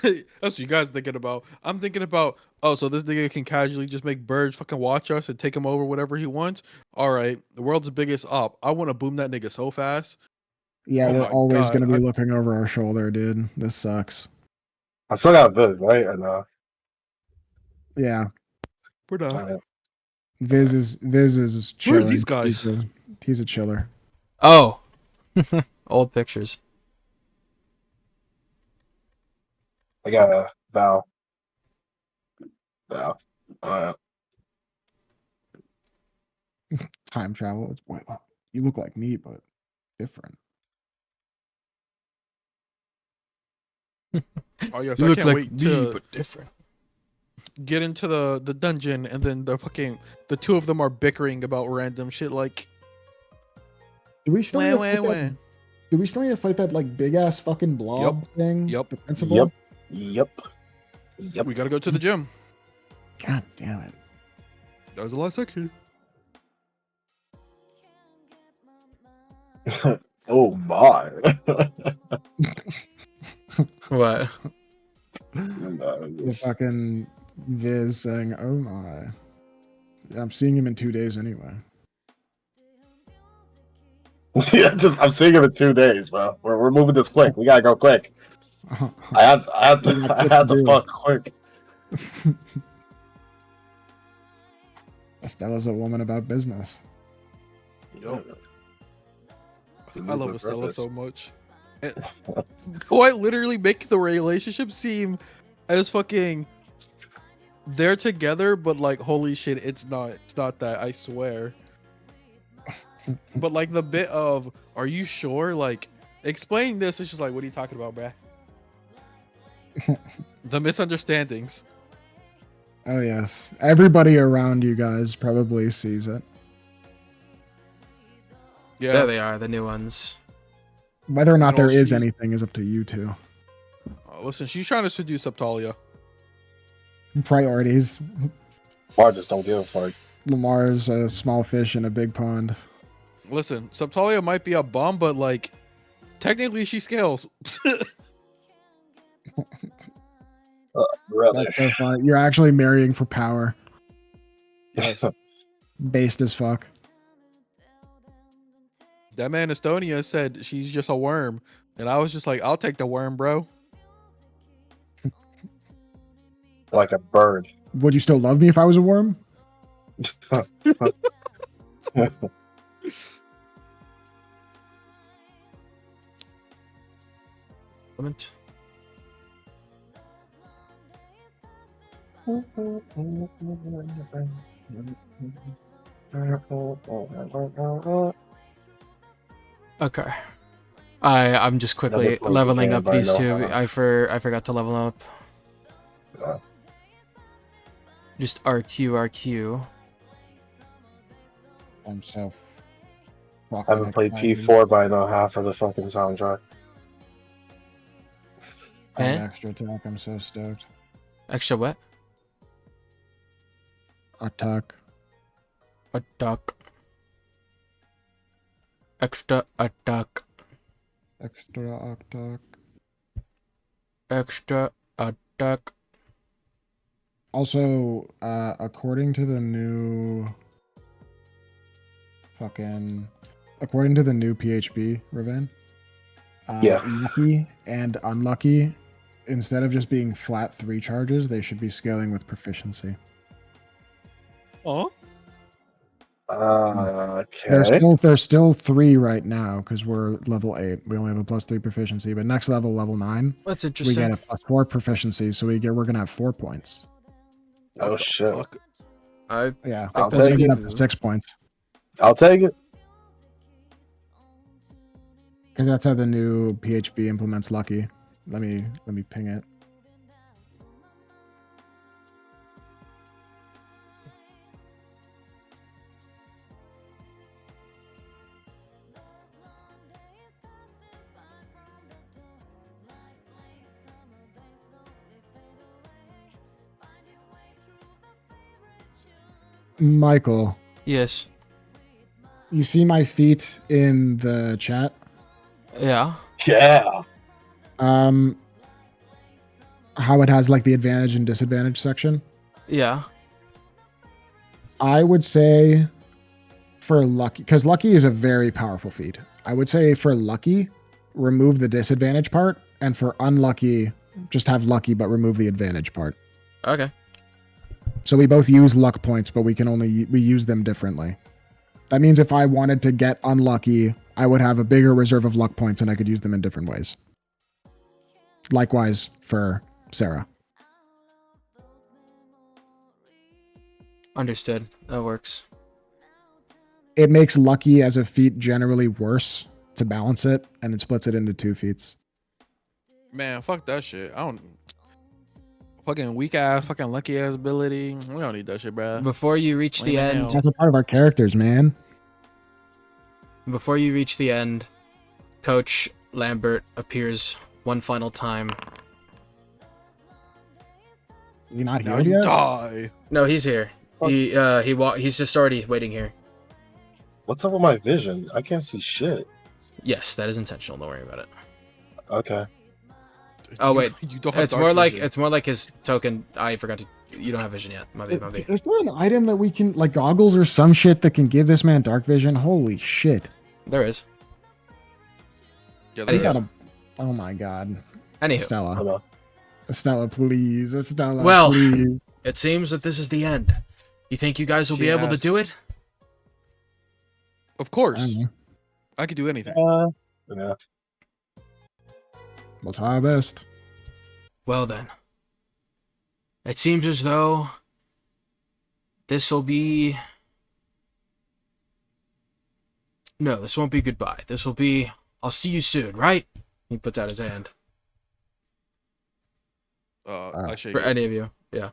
That's what you guys thinking about. I'm thinking about, oh, so this nigga can casually just make birds fucking watch us and take him over whatever he wants. All right, the world's biggest op. I want to boom that nigga so fast. Yeah, Oh we're my always God, gonna be looking over our shoulder, dude. This sucks. I still got Viv, right? And Yeah, We're done. Viz is Who are chilling. these guys? He's a chiller. Oh. Old pictures. I got a bow. Bow. Time travel. It's wow, you look like me, but different. Oh yes, You I look can't like wait me, to but different. get into the dungeon, and then the two of them are bickering about random shit like Do we still wah, need to wah, fight wah. that? Do we still need to fight that like big ass fucking blob thing? Yep. The principal. Yep. Yep. Yep. We gotta go to the gym. God damn it. That was the last section. Oh my. What? The fucking Viz saying, "Oh my." I'm seeing him in 2 days anyway. Yeah, I'm seeing him in 2 days, bro. We're moving this quick. We gotta go quick. I have We got shit to to do. fuck quick. Estella's a woman about business. I love Estella so much. I literally make the relationship seem as fucking they're together, but like holy shit, it's not. It's not that. I swear. But like the bit of, are you sure? Like, explain this. It's just like, what are you talking about, bruh? The misunderstandings. Oh yes, everybody around you guys probably sees it. Yeah. There they are, the new ones. Whether or not And there also is she's- anything is up to you two. Listen, she's trying to seduce Subtalia. Priorities. I just don't give a fuck. Lamar's a small fish in a big pond. Listen, Subtalia might be a bum, but like, technically she scales. Really. That's so fun. You're actually marrying for power. Yes. Based as fuck. That man Estonia said she's just a worm, and I was just like, I'll take the worm, bro. Like a bird. Would you still love me if I was a worm? Moment. Okay. I'm just quickly Another plate leveling again, up but I these know two. how. I forgot to level them up. Just RQ. I'm so I haven't played P4, but I know half of the fucking soundtrack. Eh? Extra attack. I'm so stoked. Extra what? Attack. Attack. Extra attack. Extra attack. Extra attack. Also, according to the new PHB, Raven, Yeah. lucky and unlucky, instead of just being flat 3 charges, they should be scaling with proficiency. Oh, Okay. There's still 3 right now because we're level 8. We only have a +3 proficiency, but next level 9, That's we interesting. get a +4 proficiency, so we're gonna have 4 points. Oh shit. fuck? Yeah, I'll so we take get it. up to 6 points I'll take it. because that's how the new PHB implements lucky. Let me ping it. Michael, Yes. you see my feet in the chat? Yeah. Yeah. How it has like the advantage and disadvantage section. Yeah. I would say for lucky, because lucky is a very powerful feat. I would say for lucky, remove the disadvantage part, and for unlucky, just have lucky but remove the advantage part. Okay. So we both use luck points, but we use them differently. That means if I wanted to get unlucky, I would have a bigger reserve of luck points and I could use them in different ways. Likewise for Sarah. Understood. That works. it makes lucky as a feat generally worse to balance it, and it splits it into 2 feats. Man, fuck that shit. I don't. Fucking weak ass, fucking lucky ass ability. We don't need that shit, bro. Before you reach the Lame as end, hell. That's a part of our characters, man. before you reach the end, Coach Lambert appears one final time. Is he not Now here you yet? die. No, he's here. He's just already waiting here. What's up with my vision? I can't see shit. Yes, that is intentional. Don't worry about it. Okay. Oh wait, You don't have it's dark more like vision. his token. I forgot to. You don't have vision yet. My bad. Is there an item that we can, like goggles or some shit, that can give this man dark vision? Holy shit. There is. Yeah, We there is. gotta, oh my god. Anywho, Stella. Hold on. Estella, please. Estella, Well, please. it seems that this is the end. You think you guys will be She able to has- do it? Of course. I don't know. I could do anything. Yeah. We'll try our best. Well then. It seems as though this will be... No, this won't be goodbye. This will be, I'll see you soon, right? He puts out his hand. I shake For it. any of you, yeah.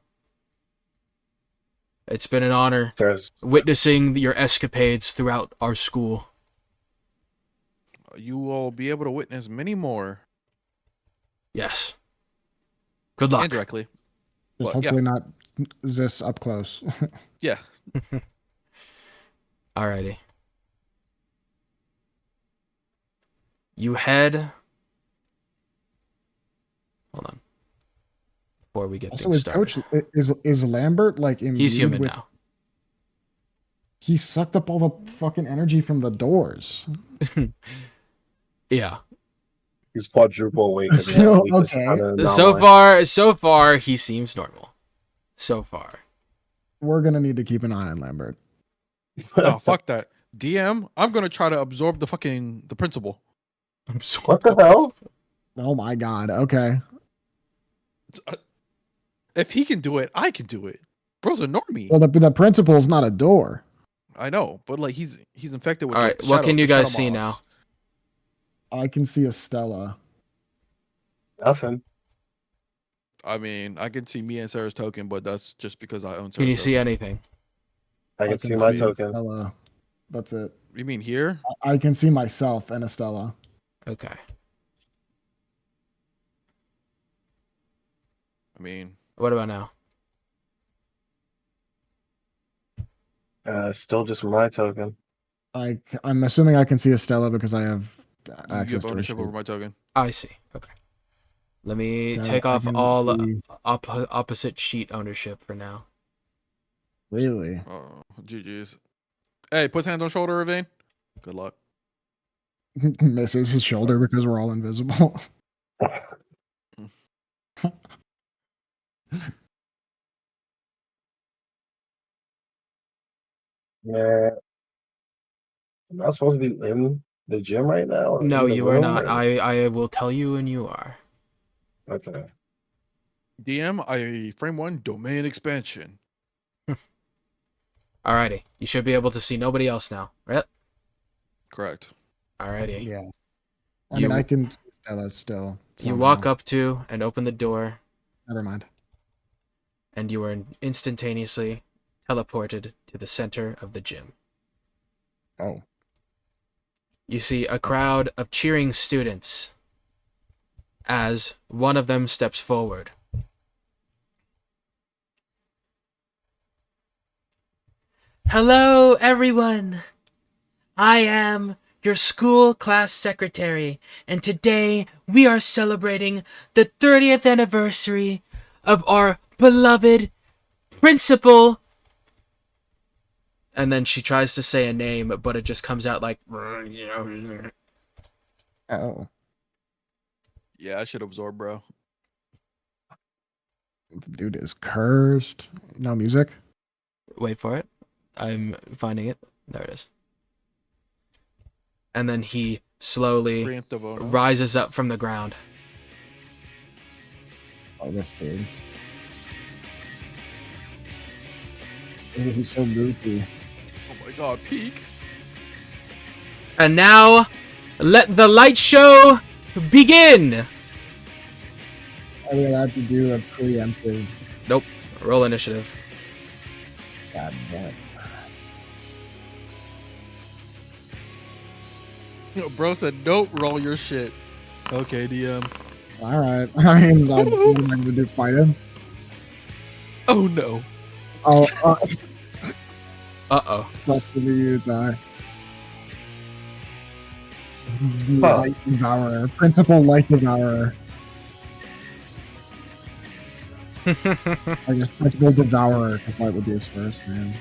It's been an honor There's witnessing your escapades throughout our school. You will be able to witness many more Yes. Good luck. indirectly. Just Well, yeah. hopefully not this up close. Yeah. Alrighty. You head... Hold on. Before we get Also, things is started. Coach is Lambert like imbued He's human with, now. He sucked up all the fucking energy from the doors. Yeah. he's quadruple awake. So, okay. So far, he seems normal. So far. We're gonna need to keep an eye on Lambert. No, fuck that. DM, I'm gonna try to absorb the principal. I'm so What the hell? Oh my god. Okay. If he can do it, I can do it. Bro's a normie. Well, the principal's not a door. I know, but like he's infected with. All like, right, what can you shadow guys see moths. I can see Estella. Nothing. I mean, I can see me and Sarah's token, but that's just because I own. Can you Sarah's see token. anything? I can see my token. Estella. That's it. You mean here? I can see myself and Estella. Okay. I mean, What about now? Still just my token. I'm assuming I can see Estella because I have you access have to her ownership sheet. over my token. I see. Okay. Let me So take I off can all see- opposite sheet ownership for now. Really? Oh, GG's. Hey, put hands on shoulder, Evane. Good luck. Misses his shoulder because we're all invisible. Yeah. I'm not supposed to be in the gym right now? Or No, in the you are room, not. or- I will tell you when you are. Okay. DM, I frame one domain expansion. Alrighty. You should be able to see nobody else now, right? Correct. Alrighty. Yeah. I mean, You- I can see Estella still. You walk somehow. up to and open the door, Never mind. and you are instantaneously teleported to the center of the gym. Oh. You see a crowd of cheering students as one of them steps forward. Hello, everyone. I am your school class secretary, and today we are celebrating the 30th anniversary of our beloved principal. And then she tries to say a name, but it just comes out like, Oh. Yeah, I should absorb, bro. The dude is cursed. No music. wait for it. I'm finding it. There it is. And then he slowly Preemptive owner. rises up from the ground. Oh, this dude. Oh, he's so goofy. Oh my god, peak. And now, let the light show begin! Are we allowed to do a preemptive? Nope. Roll initiative. God damn it. Bro said, "Don't roll your shit." Okay, DM. All right. I mean, what am I gonna do? Fight him? Oh no. Oh, Uh-oh. that's gonna be you, Ty. Huh. Light Devourer. Principal Light Devourer. I guess Principal Devourer, because Light would be his first name.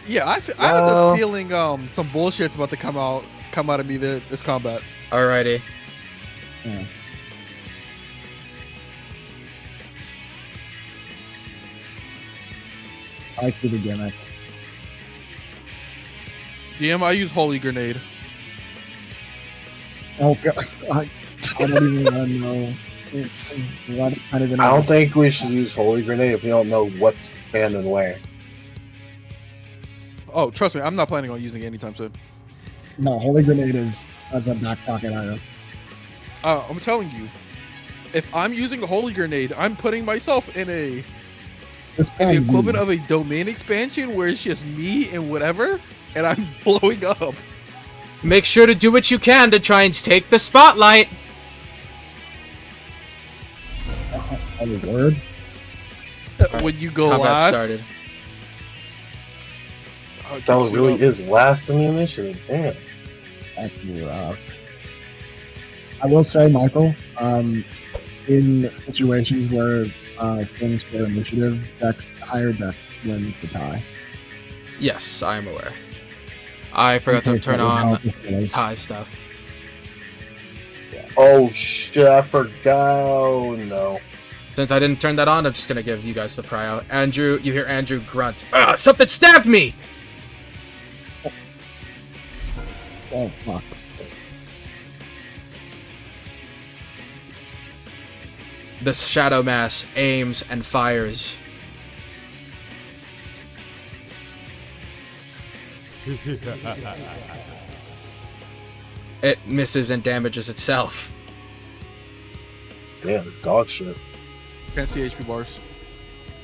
Yeah, I have the feeling some bullshit's about to come out of me this combat. Alrighty. Yeah. I see the gimmick. DM, I use Holy Grenade. Oh god, I don't even want to know. What kind of I don't think we should use Holy Grenade if we don't know what's standing where. Oh, trust me, I'm not planning on using it anytime soon. No, Holy Grenade is as a back pocket item. I'm telling you, if I'm using a Holy Grenade, I'm putting myself in the equivalent of a domain expansion where it's just me and whatever, and I'm blowing up. Make sure to do what you can to try and take the spotlight. On the word. When you go Combat last. started. That really is last in the initiative. Damn. That's rough. I will say, Michael, in situations where things for initiative, higher deck wins the tie. Yes, I am aware. I forgot to turn on tie stuff. Oh shit! I forgot. Oh no. Since I didn't turn that on, I'm just gonna give you guys the prio. Andrew, you hear Andrew grunt. Ugh, something stabbed me! Oh, fuck. The shadow mass aims and fires. It misses and damages itself. Damn, dog shit. Can't see HP bars.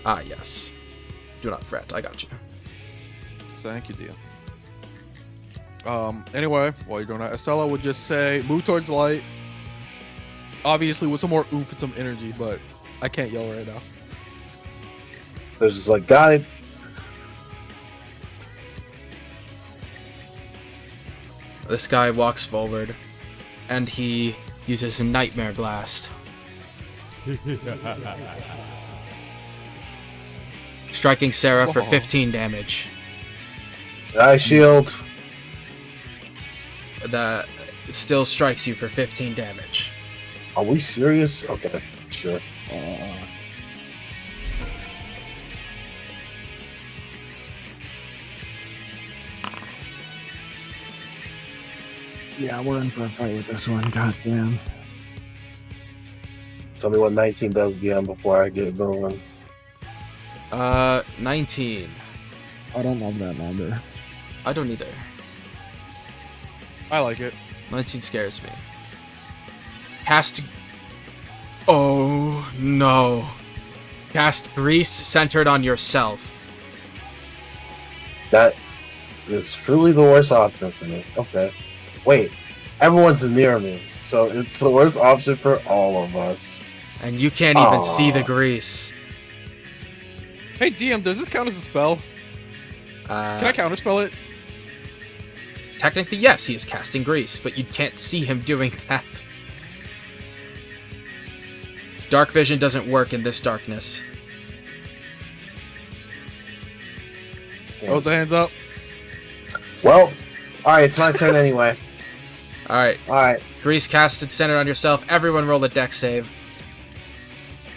Ah, yes. Do not fret, I got you. Thank you, DM. Anyway, while you're doing that, Estella would just say, move towards light. Obviously with some more oomph and some energy, but I can't yell right now. There's just like, got it. This guy walks forward, and he uses a Nightmare Blast. Striking Sarah for 15 damage. Eye shield. That still strikes you for 15 damage. Are we serious? Okay, sure. Yeah, we're in for a fight with this one. God damn. Tell me what 19 does again before I get going. 19. I don't love that number. I don't either. I like it. 19 scares me. Cast... Oh, no. Cast Grease centered on yourself. That is truly the worst option for me. Okay. Wait, everyone's near me, so it's the worst option for all of us. And you can't even see the grease. Hey, DM, does this count as a spell? Can I counterspell it? Technically, yes, he is casting grease, but you can't see him doing that. Dark vision doesn't work in this darkness. Those hands up. Well, alright, it's my turn anyway. Alright, Alright. grease casted centered on yourself. Everyone roll a dex save.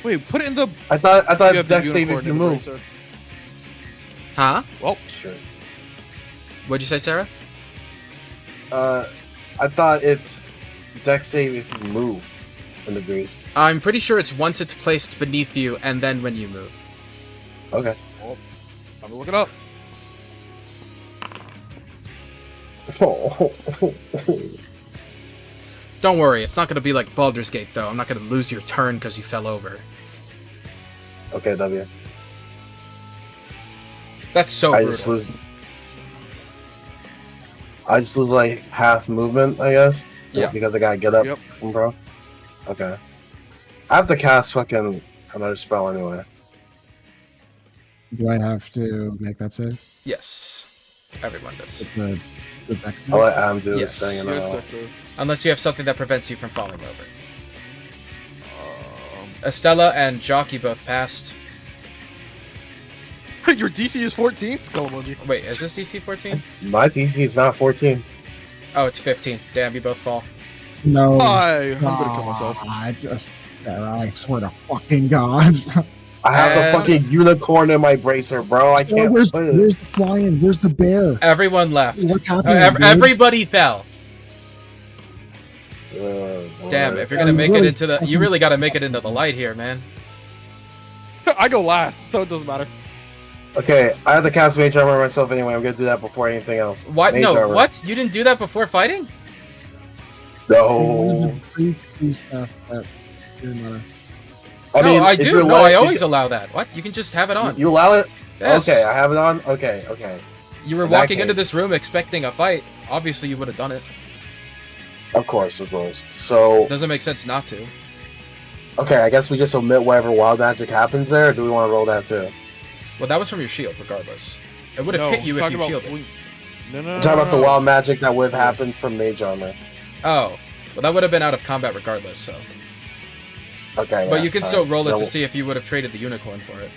Wait, put it in the... I thought You it's have the dex save unicorn if you in the move. bracer. Huh? Well, Sure. What'd you say, Sarah? I thought it's dex save if you move in the grease. I'm pretty sure it's once it's placed beneath you and then when you move. Okay. I'm Let me look it up. Don't worry, it's not gonna be like Baldur's Gate though. I'm not gonna lose your turn because you fell over. Okay, W. That's so I brutal. just lose like half movement, I guess. Yeah. Because I gotta get up from bro. Okay. I have to cast fucking another spell anyway. Do I have to make that save? Yes. Everyone does. The dex save? I'll let Adam do Yes. this thing and Yes, I'll... that's it. Unless you have something that prevents you from falling over. Estella and Jockey both passed. Your DC is 14? Skull emoji. Wait, is this DC 14? My DC is not 14. Oh, it's 15. Damn, you both fall. No. I'm gonna kill myself. I swear to fucking God. I have And- a fucking unicorn in my bracer, bro. I can't where's put it. the flying? Where's the bear? Everyone left. What's happening? dude? Everybody fell. Boy. Damn, if you're gonna make it into the... You really gotta make it into the light here, man. I go last, so it doesn't matter. Okay, I have to cast Mage Armor myself anyway. I'm gonna do that before anything else. What? Mage No, Armor. what? You didn't do that before fighting? No. Free stuff that you're not. No, I if do. you're No, I allowed- always allow that. What? You can just have it on. You allow it? Yes. Okay, I have it on? Okay, okay. You were In that walking into case- this room expecting a fight. Obviously, you would have done it. Of course, of course. So, Doesn't make sense not to. okay, I guess we just omit whatever wild magic happens there, or do we want to roll that too? Well, that was from your shield, regardless. It would have hit you if you shielded. No. I'm talking about the wild magic that would have happened from Mage Armor. Oh. Well, that would have been out of combat regardless, so... Okay, But yeah, you can still alright. roll it No, to see if you would have traded the unicorn for it.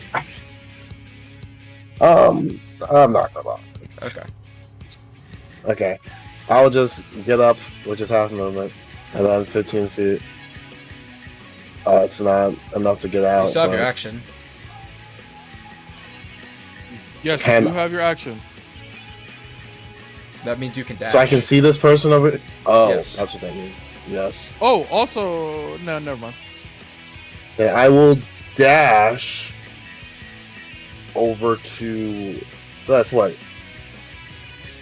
I'm not gonna bother. Okay. Okay. I'll just get up, which is half movement, and then 15 feet. It's not enough to get out. You still have but- your action. Yes, Can- you do have your action. That means you can dash. So I can see this person over. Oh, Yes. that's what that means. Yes. Oh, also, no, never mind. Okay, I will dash over to. So that's what?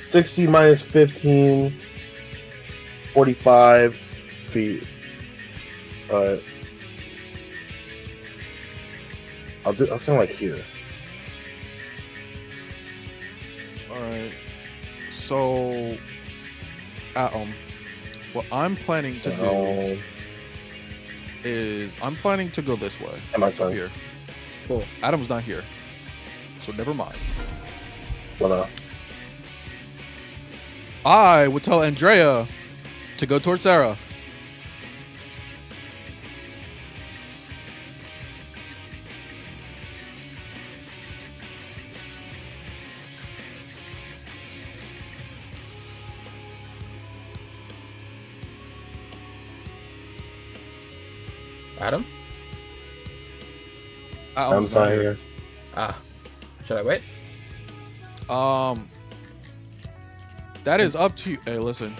60 minus 15, 45 feet. Alright. I'll stand like here. Alright. So, what I'm planning to do Oh, is I'm planning to go this way. am I Up sorry? here. Cool. Adam's not here. So never mind. Well, I would tell Andrea to go towards Sarah. Adam? I'm Adam's not sorry here. Ah. Should I wait? That is up to you. Hey, listen.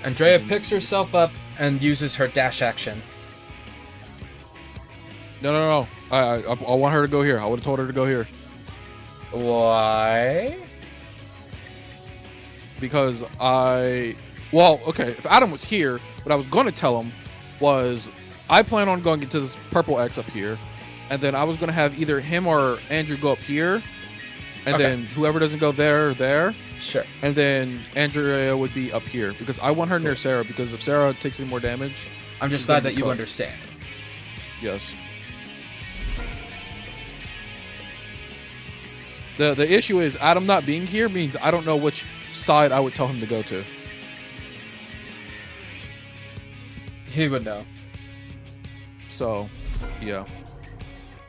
Andrea picks herself up and uses her dash action. No. I want her to go here. I would have told her to go here Why? because well, okay. If Adam was here, what I was going to tell him was I plan on going into this purple X up here, and then I was going to have either him or Andrew go up here, and Okay. then whoever doesn't go there, Sure. and then Andrea would be up here because I want her near Sarah because if Sarah takes any more damage, I'm just She's glad gonna that be you cooked. understand. yes. The issue is Adam not being here means I don't know which side I would tell him to go to. He would know. So, yeah.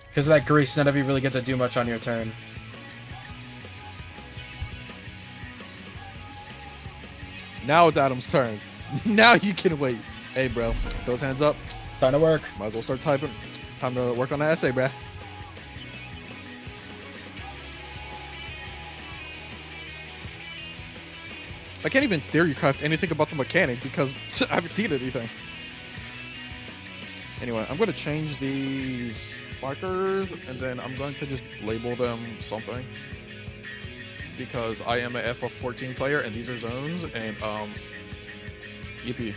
Because of that grease, none of you really get to do much on your turn. Now it's Adam's turn. Now you can wait. Hey, bro, those hands up. Time to work. Might as well start typing. Time to work on that essay, bruh. I can't even theory craft anything about the mechanic because I haven't seen anything. Anyway, I'm going to change these markers and then I'm going to just label them something. because I am a FF14 player and these are zones and yippee.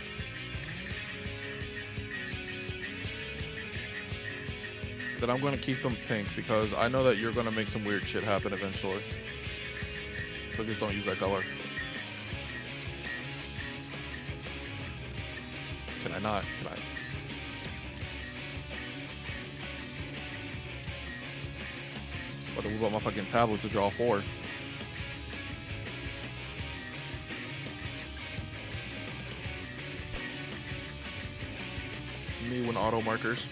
Then I'm gonna keep them pink because I know that you're gonna make some weird shit happen eventually. So just don't use that color. Can I not? Can I? But I move up my fucking tablet to draw 4. Me when auto markers.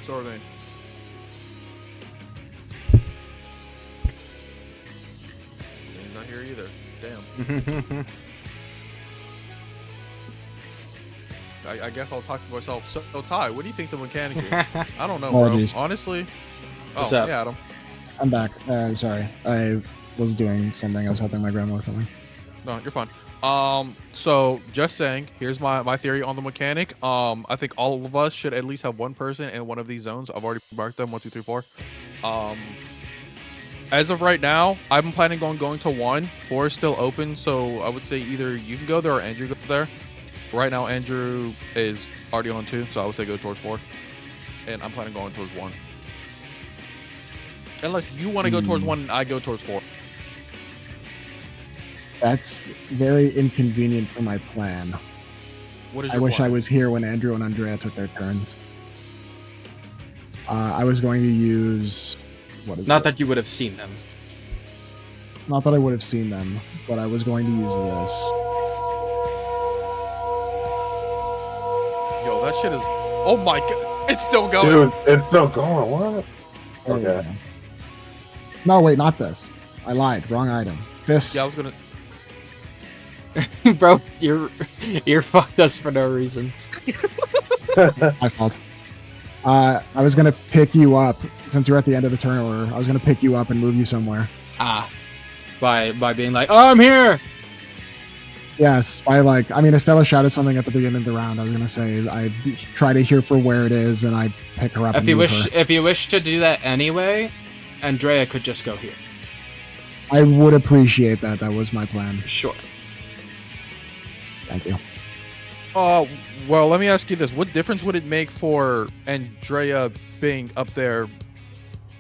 Sorting. He's not here either. Damn. I guess I'll talk to myself. So Ty, what do you think the mechanic is? I don't know, bro. Apologies. Honestly. What's Oh, up? yeah, Adam. I'm back. Sorry, I was doing something. I was helping my grandma with something. No, you're fine. So just saying, here's my theory on the mechanic. I think all of us should at least have one person in one of these zones. I've already marked them 1, 2, 3, 4. As of right now, I'm planning on going to 1. 4 is still open, so I would say either you can go there or Andrew goes there. Right now, Andrew is already on 2, so I would say go towards 4. And I'm planning on going towards 1. Unless you want to go towards 1 and I go towards 4. That's very inconvenient for my plan. What is I your wish plan? I was here when Andrew and Andrea took their turns. I was going to use Not that you would have seen them. Not that I would have seen them, but I was going to use this. Yo, that shit is... Oh my god. It's still going. Dude, it's still going. What? There we Okay. go. No, wait, not this. I lied. Wrong item. This. Yeah, I was gonna... Bro, you're fucked us for no reason. My fault. I was gonna pick you up since you're at the end of the turn order. I was gonna pick you up and move you somewhere. Ah. By being like, oh, I'm here! Yes, I mean, Estella shouted something at the beginning of the round. I was gonna say I try to hear for where it is, and I pick her up. If and you move wish her. if you wish to do that anyway, Andrea could just go here. I would appreciate that. That was my plan. Sure. Thank you. Well, let me ask you this. What difference would it make for Andrea being up there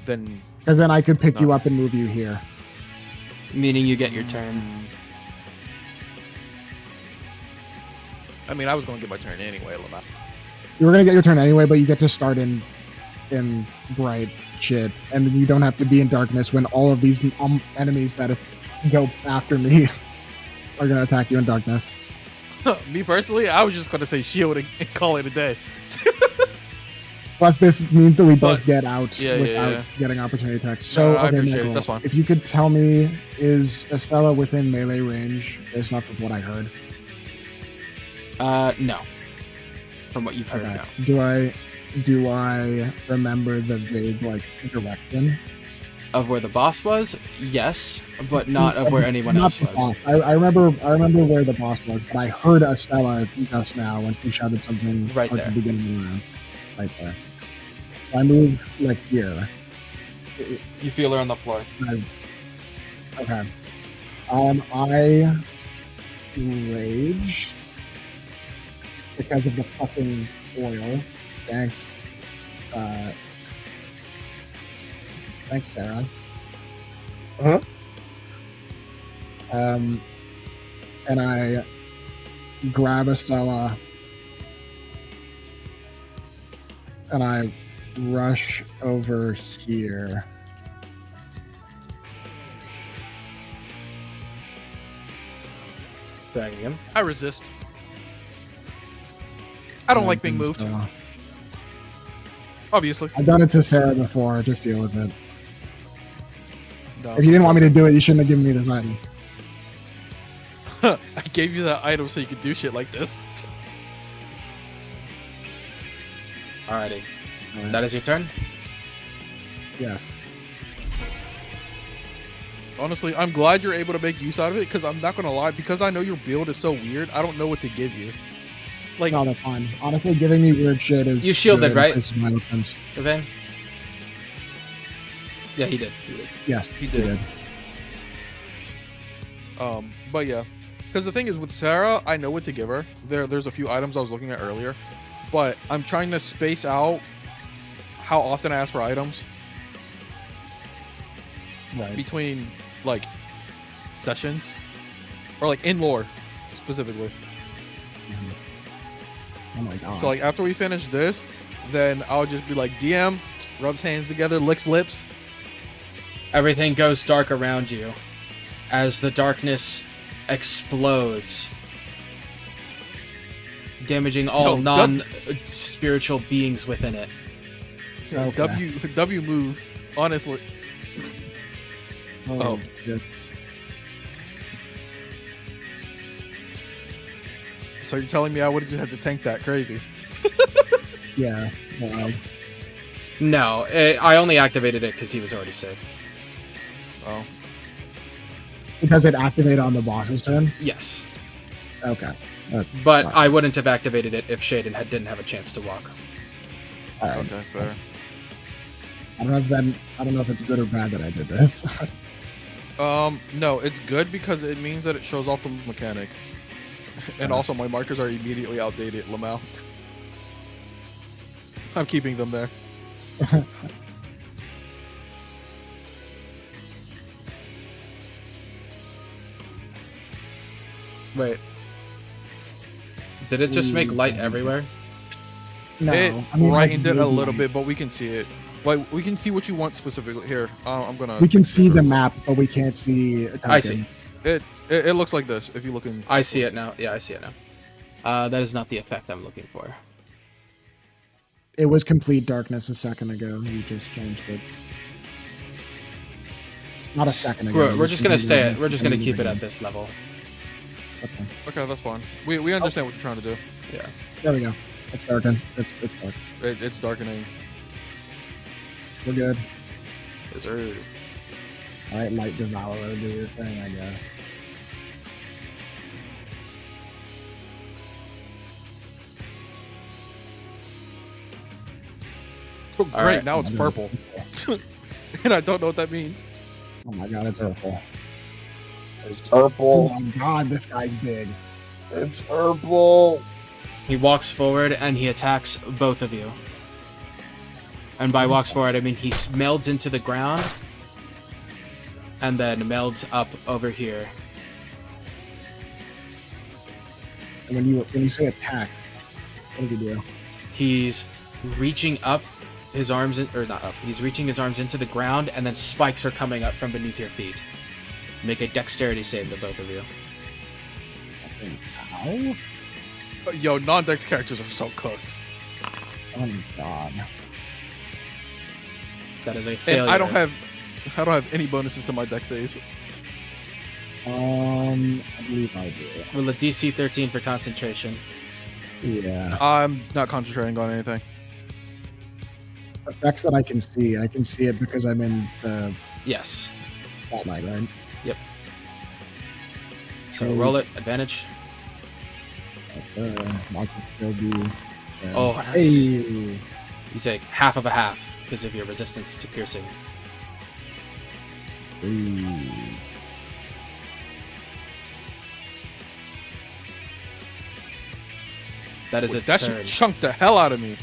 than... Because then I could pick No. you up and move you here. Meaning you get your turn. I mean, I was going to get my turn anyway, Lamar. You were gonna get your turn anyway, but you get to start in bright shit, and then you don't have to be in darkness when all of these enemies that go after me are gonna attack you in darkness. Me personally, I was just going to say shield and call it a day. Plus, this means that we both But- get out Yeah, yeah, without yeah. getting opportunity attacks. So, I okay, appreciate it. Michael, That's fine. if you could tell me, is Estella within melee range based off of what I heard? No. From what you've heard, Okay. no. Do I remember the vague direction? Of where the boss was, yes, but not of where anyone Not else the was. boss. I remember where the boss was, but I heard Estella just now when she shouted something Right towards there. the beginning of the round. Right there. I move here. You feel her on the floor. Okay. I rage because of the fucking oil. Thanks. Thanks, Sarah. Uh-huh. And I grab Estella and I rush over here. Dragging him. I resist. I don't like being moved, Estella. obviously. I've done it to Sarah before. Just deal with it. No. If you didn't want me to do it, you shouldn't have given me this item. I gave you that item so you could do shit like this. Alrighty. That is your turn? Yes. Honestly, I'm glad you're able to make use out of it, because I'm not going to lie, because I know your build is so weird, I don't know what to give you. Like, No, that's fine. Honestly, giving me weird shit is. You shielded, good. right? Increases my weapons. Evin? Yeah, he did. Yes, He did. But yeah, because the thing is with Sarah, I know what to give her. There's a few items I was looking at earlier, but I'm trying to space out how often I ask for items Right. between like sessions or like in lore specifically. Oh my god. So like after we finish this, then I'll just be like DM, rubs hands together, licks lips. Everything goes dark around you as the darkness explodes, damaging all No, non-spiritual beings within it. Okay. W move, honestly. Oh. Shit. So you're telling me I would have just had to tank that crazy? Yeah. Well, No, I only activated it because he was already safe. Oh. because it activated on the boss's turn. Yes, Okay. but Fine. I wouldn't have activated it if Shadin didn't have a chance to walk. All right. Okay, fair. I don't know if it's good or bad that I did this. No, it's good because it means that it shows off the mechanic. And also my markers are immediately outdated, Lamau. I'm keeping them there. Wait, did it just make light everywhere? No, It I mean, like, brightened it a little maybe. bit, but we can see it. Like, we can see what you want specifically. Here, I'm gonna... We can see the map, but we can't see. I see. It looks like this, if you look in... I see it now. Yeah, I see it now. That is not the effect I'm looking for. It was complete darkness a second ago. You just changed it. Not a second ago. We're just gonna stay at. completely- We're just gonna keep it completely at this level. Okay. Okay, that's fine. We understand what you're trying to do. Yeah. There we go. It's darkened. It's dark. It's darkening. We're good. Is there... All right, Light Devourer, do your thing, I guess. Oh, great, right. now it's purple. And I don't know what that means. Oh my god, it's purple. It's Oh purple. my god, this guy's big. It's purple. He walks forward and he attacks both of you. And by walks forward, I mean he melds into the ground and then melds up over here. And when you say attack, what does he do? He's reaching up his arms, or not up, he's reaching his arms into the ground and then spikes are coming up from beneath your feet. Make a dexterity save to both of you. Ow? Yo, non-dex characters are so cooked. Oh my god. That is a failure. And I don't have any bonuses to my dex saves. I believe I do. Roll a DC 13 for concentration. Yeah. I'm not concentrating on anything. Effects that I can see it because I'm in the Yes. spotlight, right? So roll it, advantage. I can still be. Oh, nice. Hey. You take half of a half because of your resistance to piercing. Ooh. That is its That turn. should chunk the hell out of me.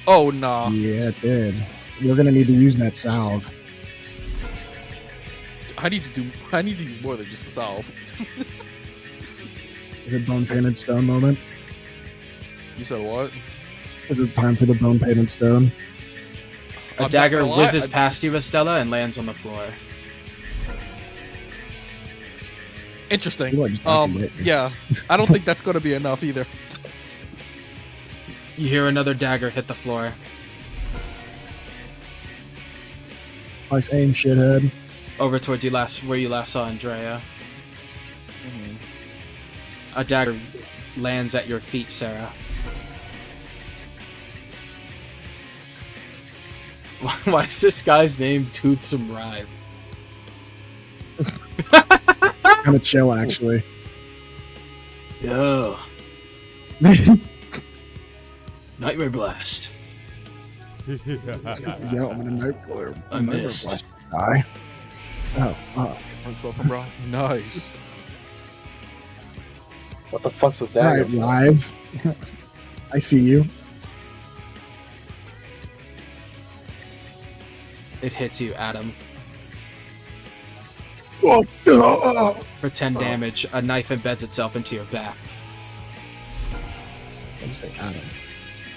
Oh, nah. Yeah, it did. We're gonna need to use that salve. I need to use more than just a salve. Is it bone painted stone moment? You said what? Is it time for the bone painted stone? A I'm dagger not gonna lie, whizzes past you, Estella, and lands on the floor. Interesting. You are just fucking right. Yeah. I don't think that's gonna be enough either. You hear another dagger hit the floor. Nice aim, shithead. Over towards where you last saw Andrea. A dagger lands at your feet, Sarah. Why is this guy's name Toothsome Rive? Kind of chill, actually. Yo. Nightmare Blast. Yeah, I'm gonna note. I missed. Die. Oh, fuck. Thanks, welcome, bro. Nice. What the fuck's with that? Alright, live. I see you. It hits you, Adam. Oh, For 10 damage, a knife embeds itself into your back. What did you say, Adam?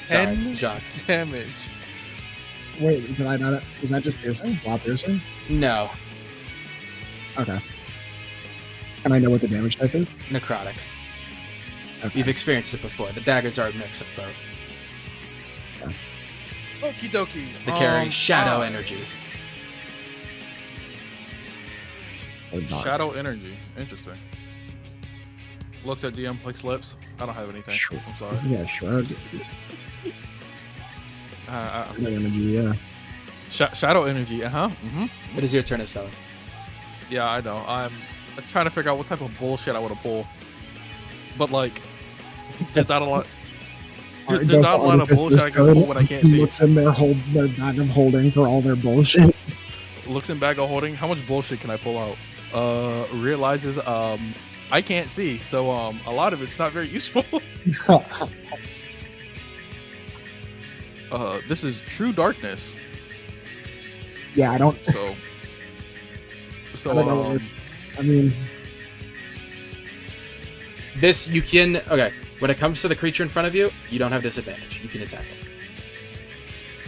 Sorry, 10 Jacques. damage. Wait, did I not? Was that just piercing? Blob piercing? No, Okay. And I know what the damage type is? necrotic. Okay. You've experienced it before. The daggers are a mix of both. Okie dokie. They carry shadow energy. Or not. Shadow energy. Interesting. Looks at DM, clicks lips. I don't have anything. Sure. I'm sorry. Yeah, sure. Shadow energy, yeah. Shadow energy. Mm-hmm. It is your turn, Estella. Yeah, I know. I'm trying to figure out what type of bullshit I want to pull. But like, there's not a lot. There's not a lot of bullshit I can pull when I can't see. Looks in their bag of holding for all their bullshit. Looks in bag of holding. How much bullshit can I pull out? Realizes I can't see, so a lot of it's not very useful. This is true darkness. Yeah, I don't. So I don't know. I mean, This, you can... Okay, when it comes to the creature in front of you, you don't have disadvantage. You can attack it.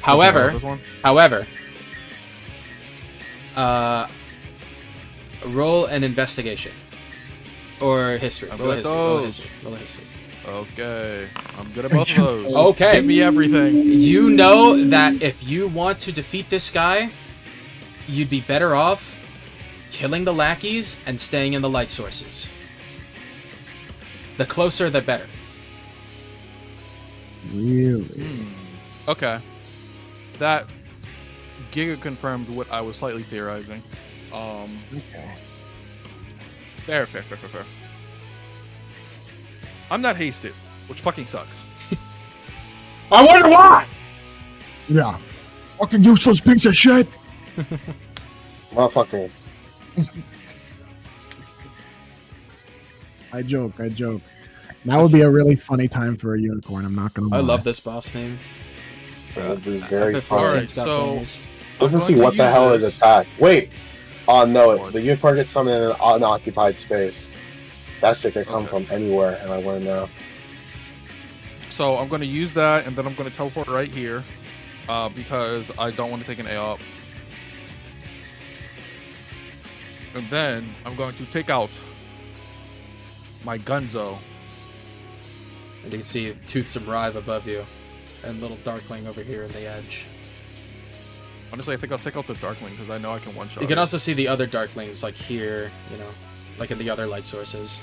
However, this one? roll an investigation. Or history. I'm Roll a good at history. Roll a those. history. Roll a history. Okay, I'm good at both of those. Okay. Give me everything. You know that if you want to defeat this guy, you'd be better off killing the lackeys and staying in the light sources. The closer, the better. really? Okay. That Giga confirmed what I was slightly theorizing. Okay. Fair. I'm not hasted, which fucking sucks. I wonder why! Yeah. Fucking useless piece of shit. Motherfucker. I joke. That would be a really funny time for a unicorn. I'm not gonna lie. I love this boss name. That would be very FF14's fun. Alright, got so- bonus. Let's I'm see going what to the use hell is this. attack. Wait. Oh no, the unicorn gets summoned in an unoccupied space. That shit can come Okay. from anywhere, and I want to know. So I'm going to use that, and then I'm going to teleport right here, because I don't want to take an A up. And then I'm going to take out my Gunzo. And you can see Toothsome Rive above you. And little Darkling over here in the edge. Honestly, I think I'll take out the Darkling because I know I can one-shot You can it. also see the other Darklings, like here, you know, like in the other light sources.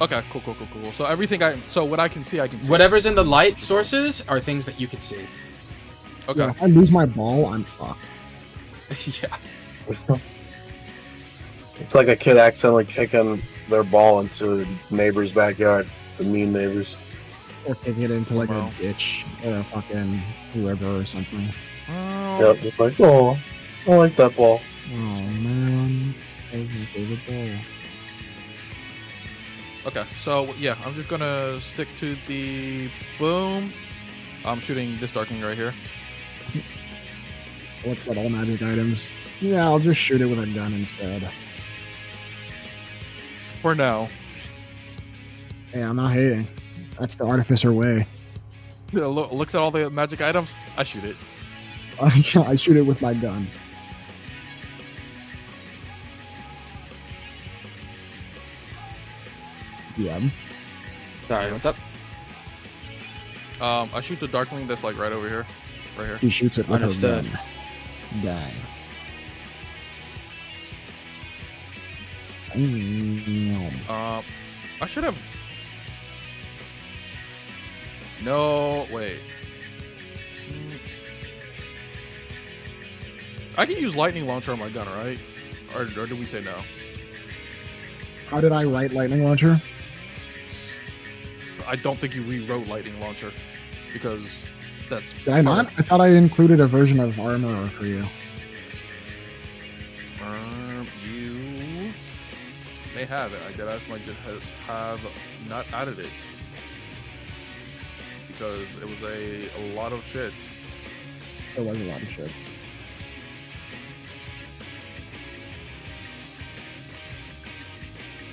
Okay, cool. So everything so what I can see, I can see. Whatever's in the light sources are things that you can see. Okay. Yeah, if I lose my ball, I'm fucked. Yeah. It's like a kid accidentally kicking their ball into a neighbor's backyard. The mean neighbors. Or kick it into like Wow. a ditch or a fucking river or something. Oh, Yep, just like, oh, I like that ball. Oh man, that was my favorite ball. Okay, so yeah, I'm just gonna stick to the boom. I'm shooting this Darkling right here. What's that? All magic items. Yeah, I'll just shoot it with a gun instead. For now. Hey, I'm not hating. That's the artificer way. Looks at all the magic items. I shoot it. I shoot it with my gun. Yeah. Sorry, what's up? I shoot the Darkling that's like right over here. Right here. He shoots it with Understood. a gun. Die. I should have. No, wait. I can use lightning launcher on my gun, right? Or do we say no? How did I write lightning launcher? I don't think you rewrote lightning launcher because that's. Did I not? I thought I included a version of armor for you. may have it. I did ask my have not added it because it was a lot of shit. There was a lot of shit.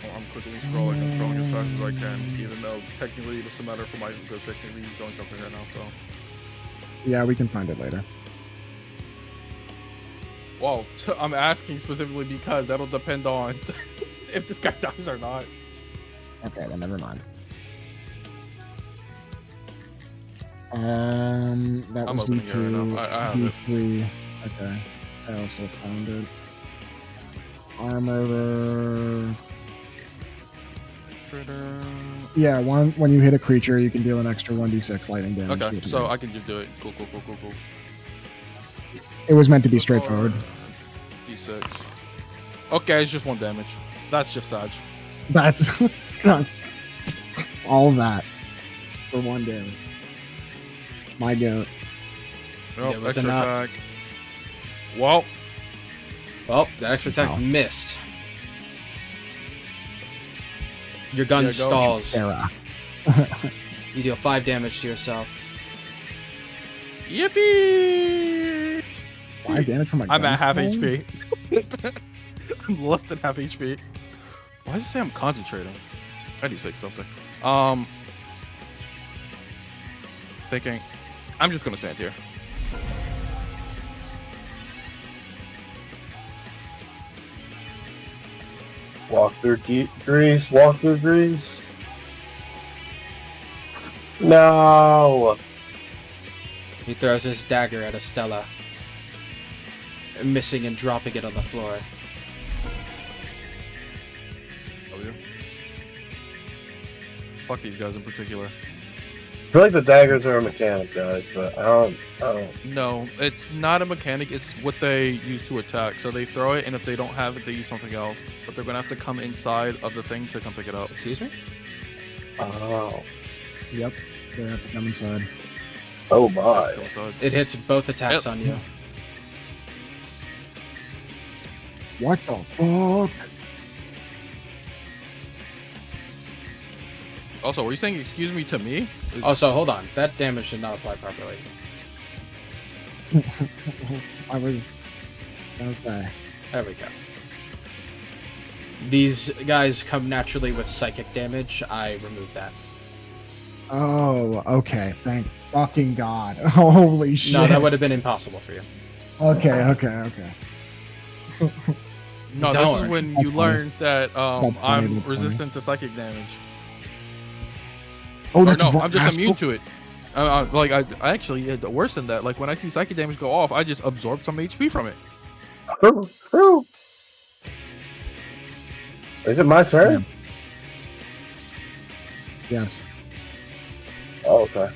Well, I'm quickly scrolling. I'm scrolling as fast as I can, even though technically it doesn't matter for my because technically he's doing something right now. So. Yeah, we can find it later. Well, I'm asking specifically because that'll depend on if this guy dies or not. Okay, then never mind. That I'm was opening it right V2, now. I have it. V3. Okay, I also found it. Armor. Yeah, when you hit a creature, you can deal an extra 1d6 lightning damage. Okay, so I can just do it. Cool. It was meant to be straightforward. D6. Okay, it's just 1 damage. That's just Sag. That's all that for 1 damage. My goat. Nope, It was extra enough. attack. Well, Well, that extra attack Wow. missed. Your gun Yeah, go. stalls. Sarah. You deal 5 damage to yourself. yippee! 5 damage from my I'm at half gun HP. I'm less than half HP. Why does it say I'm concentrating? I need to fix something. Thinking, I'm just gonna stand here. Walk through grease. Walk through grease. No. He throws his dagger at Estella, missing and dropping it on the floor. W. Fuck these guys in particular. I feel like the daggers are a mechanic, guys, but I don't. No, it's not a mechanic. It's what they use to attack. So they throw it, and if they don't have it, they use something else. But they're gonna have to come inside of the thing to come pick it up. Excuse me? Oh. Yep, they have to come inside. Oh my. Inside. It hits both attacks Yep. on you. What the fuck? Also, were you saying excuse me to me? Also, hold on. That damage did not apply properly. I was gonna say. There we go. These guys come naturally with psychic damage. I removed that. Oh, okay. Thank fucking God. Holy shit. No, that would have been impossible for you. Okay. No, Don't this worry. is when That's you funny. learn that That's funny, I'm that's resistant to psychic damage. Oh, Or that's no, vo- I'm just that's immune to it. Like I actually worse than that. Like when I see psychic damage go off, I just absorb some HP from it. Is it my turn? Yes. Oh, okay.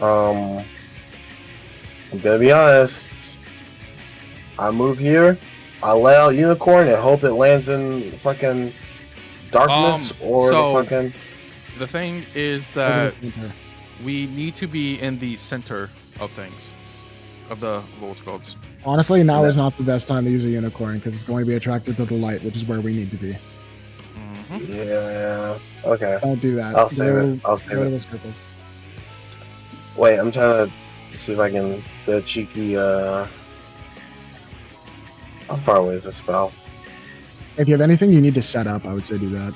I'm gonna be honest. I move here, I lay out unicorn and hope it lands in fucking darkness or so- the fucking. The thing is Over that the center. we need to be in the center of things, of the what's it called. Honestly, now Yeah. is not the best time to use a unicorn because it's going to be attracted to the light, which is where we need to be. Mhm. Yeah. Okay. Don't do that. I'll save it. I'll save Go to it. the circles. Wait, I'm trying to see if I can get a cheeky. How far away is this spell? If you have anything you need to set up, I would say do that.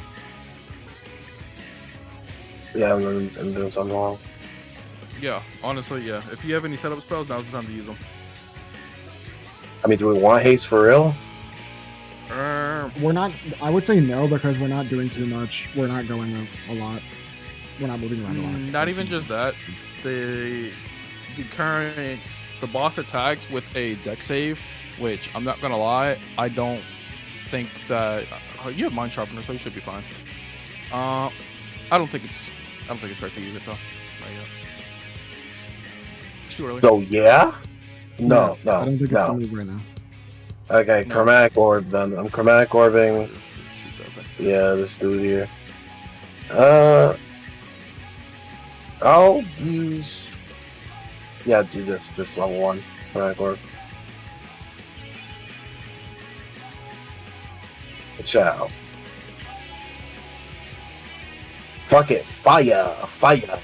Yeah, I'm doing something wrong. Yeah, honestly, yeah. If you have any setup spells, now's the time to use them. I mean, do we want haste for real? We're not. I would say no because we're not doing too much. We're not going a lot. We're not moving around a lot. Not even just that. The boss attacks with a deck save, which I'm not gonna lie, I don't think that you have Mind Sharpener, so you should be fine. I don't think it's right to use it though. Not yet. It's too early. So yeah. No, I don't think it's no. the move right now. Okay, No. chromatic orb then. I'm chromatic orbing. Just shoot that thing. Yeah, this dude here. I'll use. Yeah, do this level 1 chromatic orb. Ciao. Fuck it. Fire. Fire.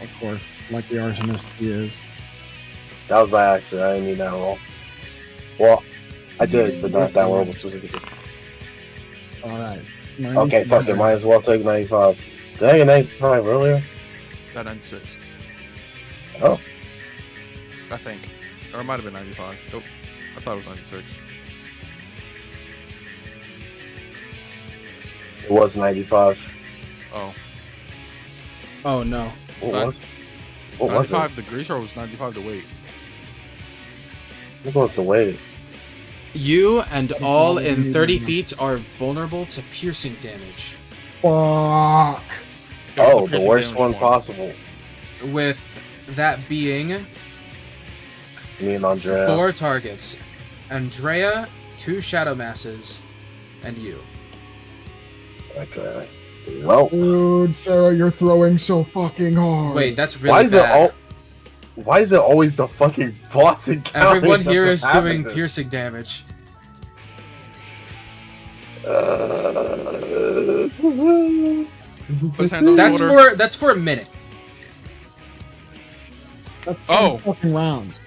Of course, like the arsonist he is. That was by accident. I didn't mean that roll. Well, I did, but not that roll specifically. All right. Okay, fuck it. Might as well take 95. Did I get 95 earlier? Got 96. Oh. I think. Or it might have been 95. Nope. I thought it was 96. It was 95. Oh. Oh no. What was it? What was it? 95 the grease or was 95 the weight? What was the weight? You and all in 30 feet are vulnerable to piercing damage. Fuck. Oh, the worst one possible. With that being Me and Andrea. 4 targets. Andrea, 2 shadow masses, and you. Okay. Well, Dude, Sarah, you're throwing so fucking hard. Wait, that's really why is bad. why is it always the fucking boss encounter? Everyone here is doing piercing damage. That's for a minute. That's 10 Oh. fucking rounds.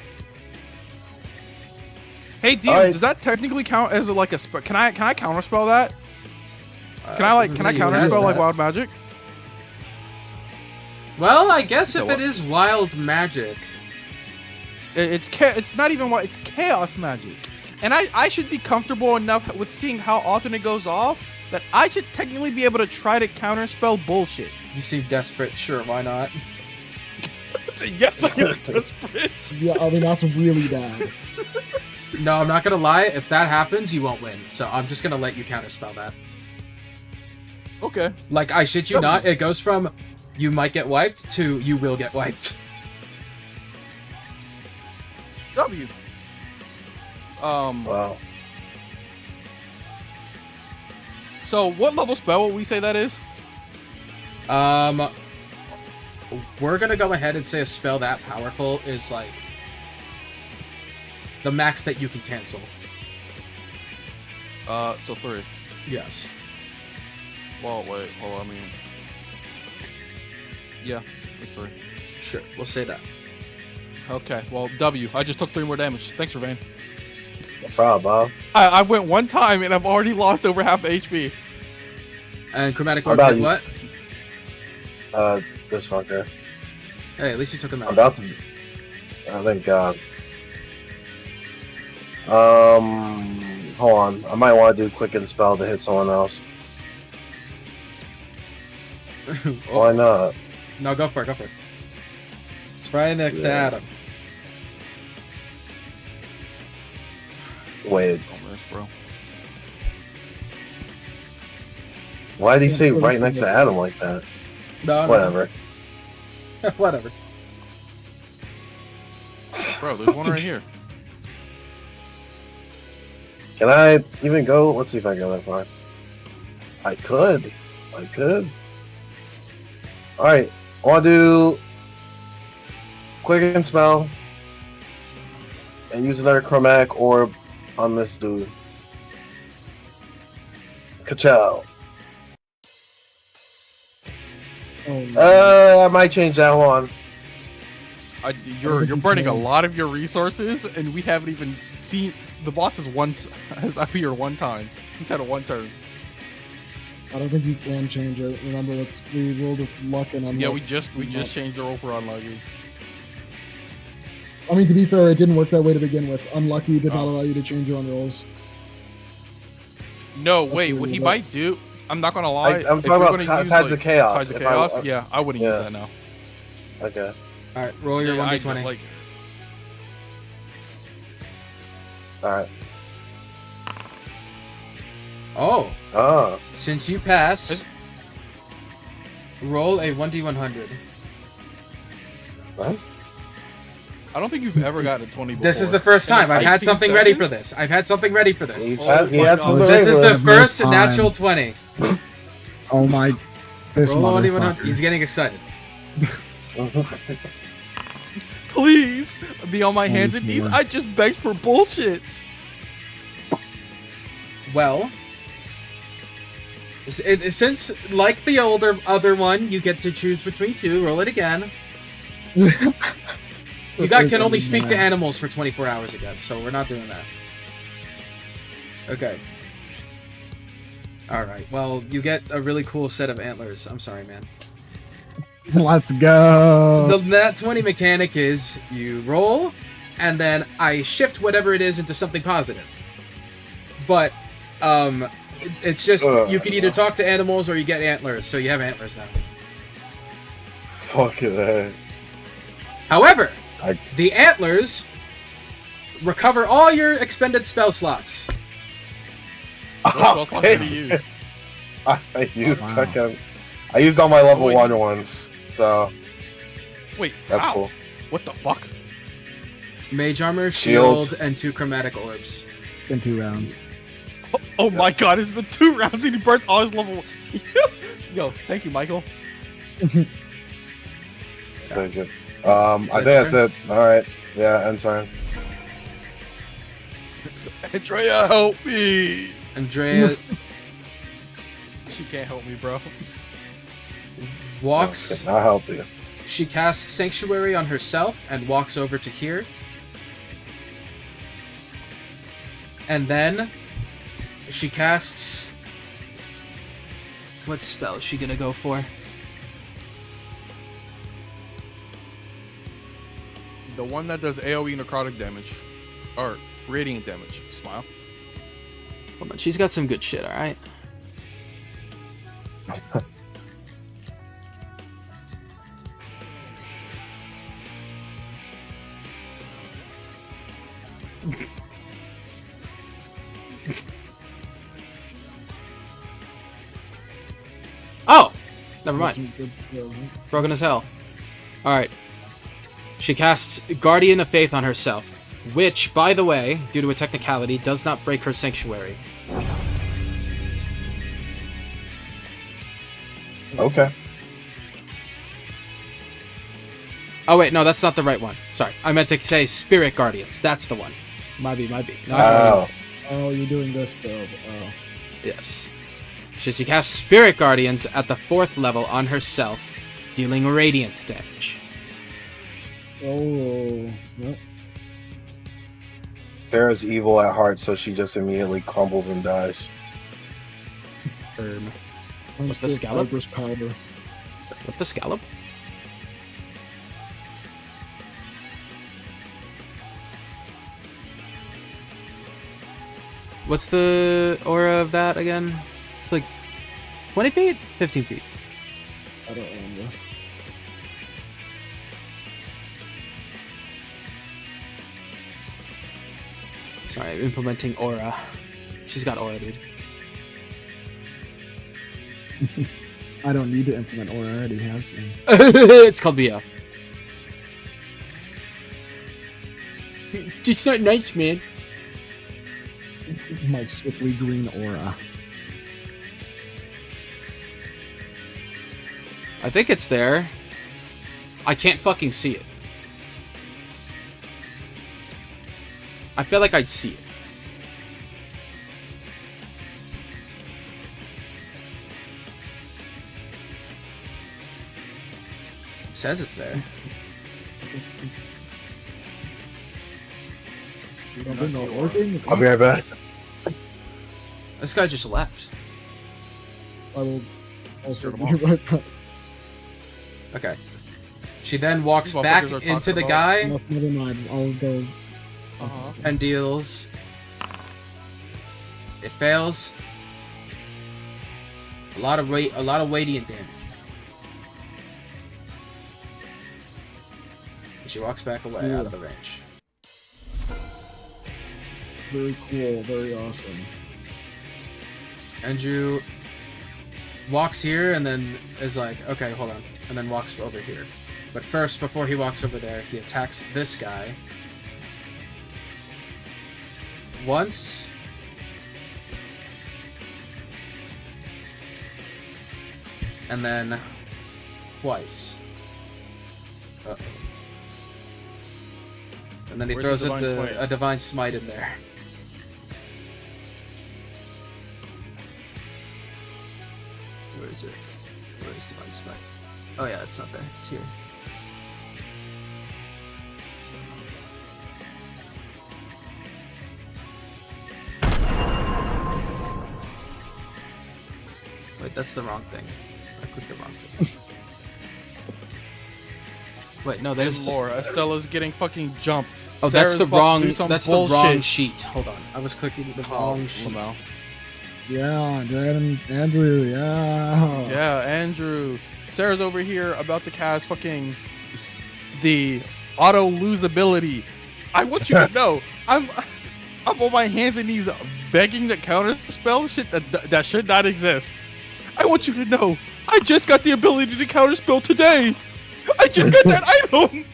Hey, Dean, Alright. does that technically count as like a spell? Can I counterspell that? Can I counterspell like wild magic? Well, I guess So if what? it is wild magic. It's not even it's chaos magic, and I should be comfortable enough with seeing how often it goes off that I should technically be able to try to counterspell bullshit. You seem desperate. Sure, why not? Yes, I am desperate. Yeah, I mean, that's really bad. No, I'm not gonna lie. If that happens, you won't win. So I'm just gonna let you counterspell that. Okay. Like, I shit you not, it goes from you might get wiped to you will get wiped. W. Wow. So what level spell would we say that is? We're gonna go ahead and say a spell that powerful is like the max that you can cancel. So 3. Yes. Well, wait. Well, I mean, yeah, it's 3. Sure, we'll say that. Okay. Well, W. I just took 3 more damage. Thanks, Ravane. No problem, Bob. I went one time and I've already lost over half HP. And Chromatic How Orb about did you- what? This fucker. Hey, at least you took him I'm out. about to. Oh, thank God. Hold on. I might want to do quicken spell to hit someone else. Why not? No, go for it, go for it. It's right next to Yeah. Adam. Wait. Oh, this, bro. Why did he say right next to Adam like that? No, Whatever. Whatever. Bro, there's one right here. Can I even go? Let's see if I can go that far. I could. Alright. I want to do quicken spell and use another chromatic orb on this dude. Ka-chow. Oh, no. I might change that one. You're burning a lot of your resources, and we haven't even seen the boss has appeared one time. He's had a 1 turn. I don't think you can change it. Remember, we rolled with luck and unluck. Yeah, we just changed the roll for unlucky. I mean, to be fair, it didn't work that way to begin with. Unlucky did not Oh. allow you to change your own rolls. No, wait. What he might do? I'm not gonna lie. I'm if talking you're about gonna use, Tides of Chaos. Tides of If Chaos. I- Yeah, I wouldn't yeah. use that now. Okay. Alright, roll your Yeah, I 1d20. like. Alright. Oh, Oh. since you pass, roll a 1d100. What? I don't think you've ever gotten a 20 before. This is the first In, time. like, I've had 18 something ready for seconds? this. I've had something ready for this. He Oh had my something God. This is ready the for him. first Time. natural 20. Oh my! This Roll a motherfucker. 1d100. He's getting excited. Please be on my hands and Holy knees. Lord. I just begged for bullshit. Well, since like the other one, you get to choose between two. Roll it again. You can only speak to animals for 24 hours again, so we're not doing that. Okay. Alright, well, you get a really cool set of antlers. I'm sorry, man. Let's go. The Nat 20 mechanic is you roll, and then I shift whatever it is into something positive. But, it's just, you can either talk to animals or you get antlers, so you have antlers now. Fuck it. However, the antlers recover all your expended spell slots. Oh, What do you use? I used Oh, wow. I used all my level Wait. 1 ones, so Wait, that's ow. cool. What the fuck? Mage armor, Shield. shield, and 2 chromatic orbs. In 2 rounds. Oh my god, it's been 2 rounds and he burnt all his level. Yo, thank you, Michael. Thank you. I think that's it. Alright. Yeah, end sign. Andrea, help me. Andrea She can't help me, bro. walks. I'll help you. She casts Sanctuary on herself and walks over to here. And then she casts... What spell is she gonna go for? The one that does AoE necrotic damage. Or radiant damage. Smile. Hold on, she's got some good shit, alright? Oh! Never mind. Broken as hell. Alright. She casts Guardian of Faith on herself, which, by the way, due to a technicality, does not break her sanctuary. Okay. Oh wait, no, that's not the right one. Sorry. I meant to say Spirit Guardians. That's the one. Might be. No, Oh. Oh, you're doing this build. Oh. yes. She casts Spirit Guardians at the 4th level on herself, dealing radiant damage. Oh. Yep. Farrah's evil at heart, so she just immediately crumbles and dies. What's the scallop? Powder. What the scallop? What's the aura of that again? Like 20 feet? 15 feet. I don't remember. Sorry, implementing aura. She's got aura, dude. I don't need to implement aura. I already have some. It's called BO. It's not nice, man. My sickly green aura. I think it's there. I can't fucking see it. I feel like I'd see it. It says it's there. Something not working? I'll be right back. This guy just left. I will also Turn be 'em off. right back. Okay. She then walks These back motherfuckers are into the talking guy Unless, never mind. I'll go. Uh-huh. and deals. It fails. A lot of radiant damage. And she walks back away out of the range. Very cool. Very awesome. Andrew walks here and then is like, okay, hold on. And then walks over here. But first, before he walks over there, he attacks this guy. Once. And then twice. Uh-oh. And then he Where's throws the Divine Smite? a divine smite in there. is it? Where is Divine Smite? Oh yeah, it's not there. It's here. Wait, that's the wrong thing. I clicked the wrong thing. Wait, no, there's. Lore, Estella's getting fucking jumped. Oh, that's Sarah's the about to wrong. do some That's bullshit. the wrong sheet. Hold on, I was clicking the wrong sheet. Lamau. Yeah, Andrew, yeah. Yeah, Andrew. Sarah's over here about to cast fucking the auto lose ability. I want you to know, I'm on my hands and knees begging to counter spell shit that should not exist. I want you to know, I just got the ability to counter spell today. I just got that item.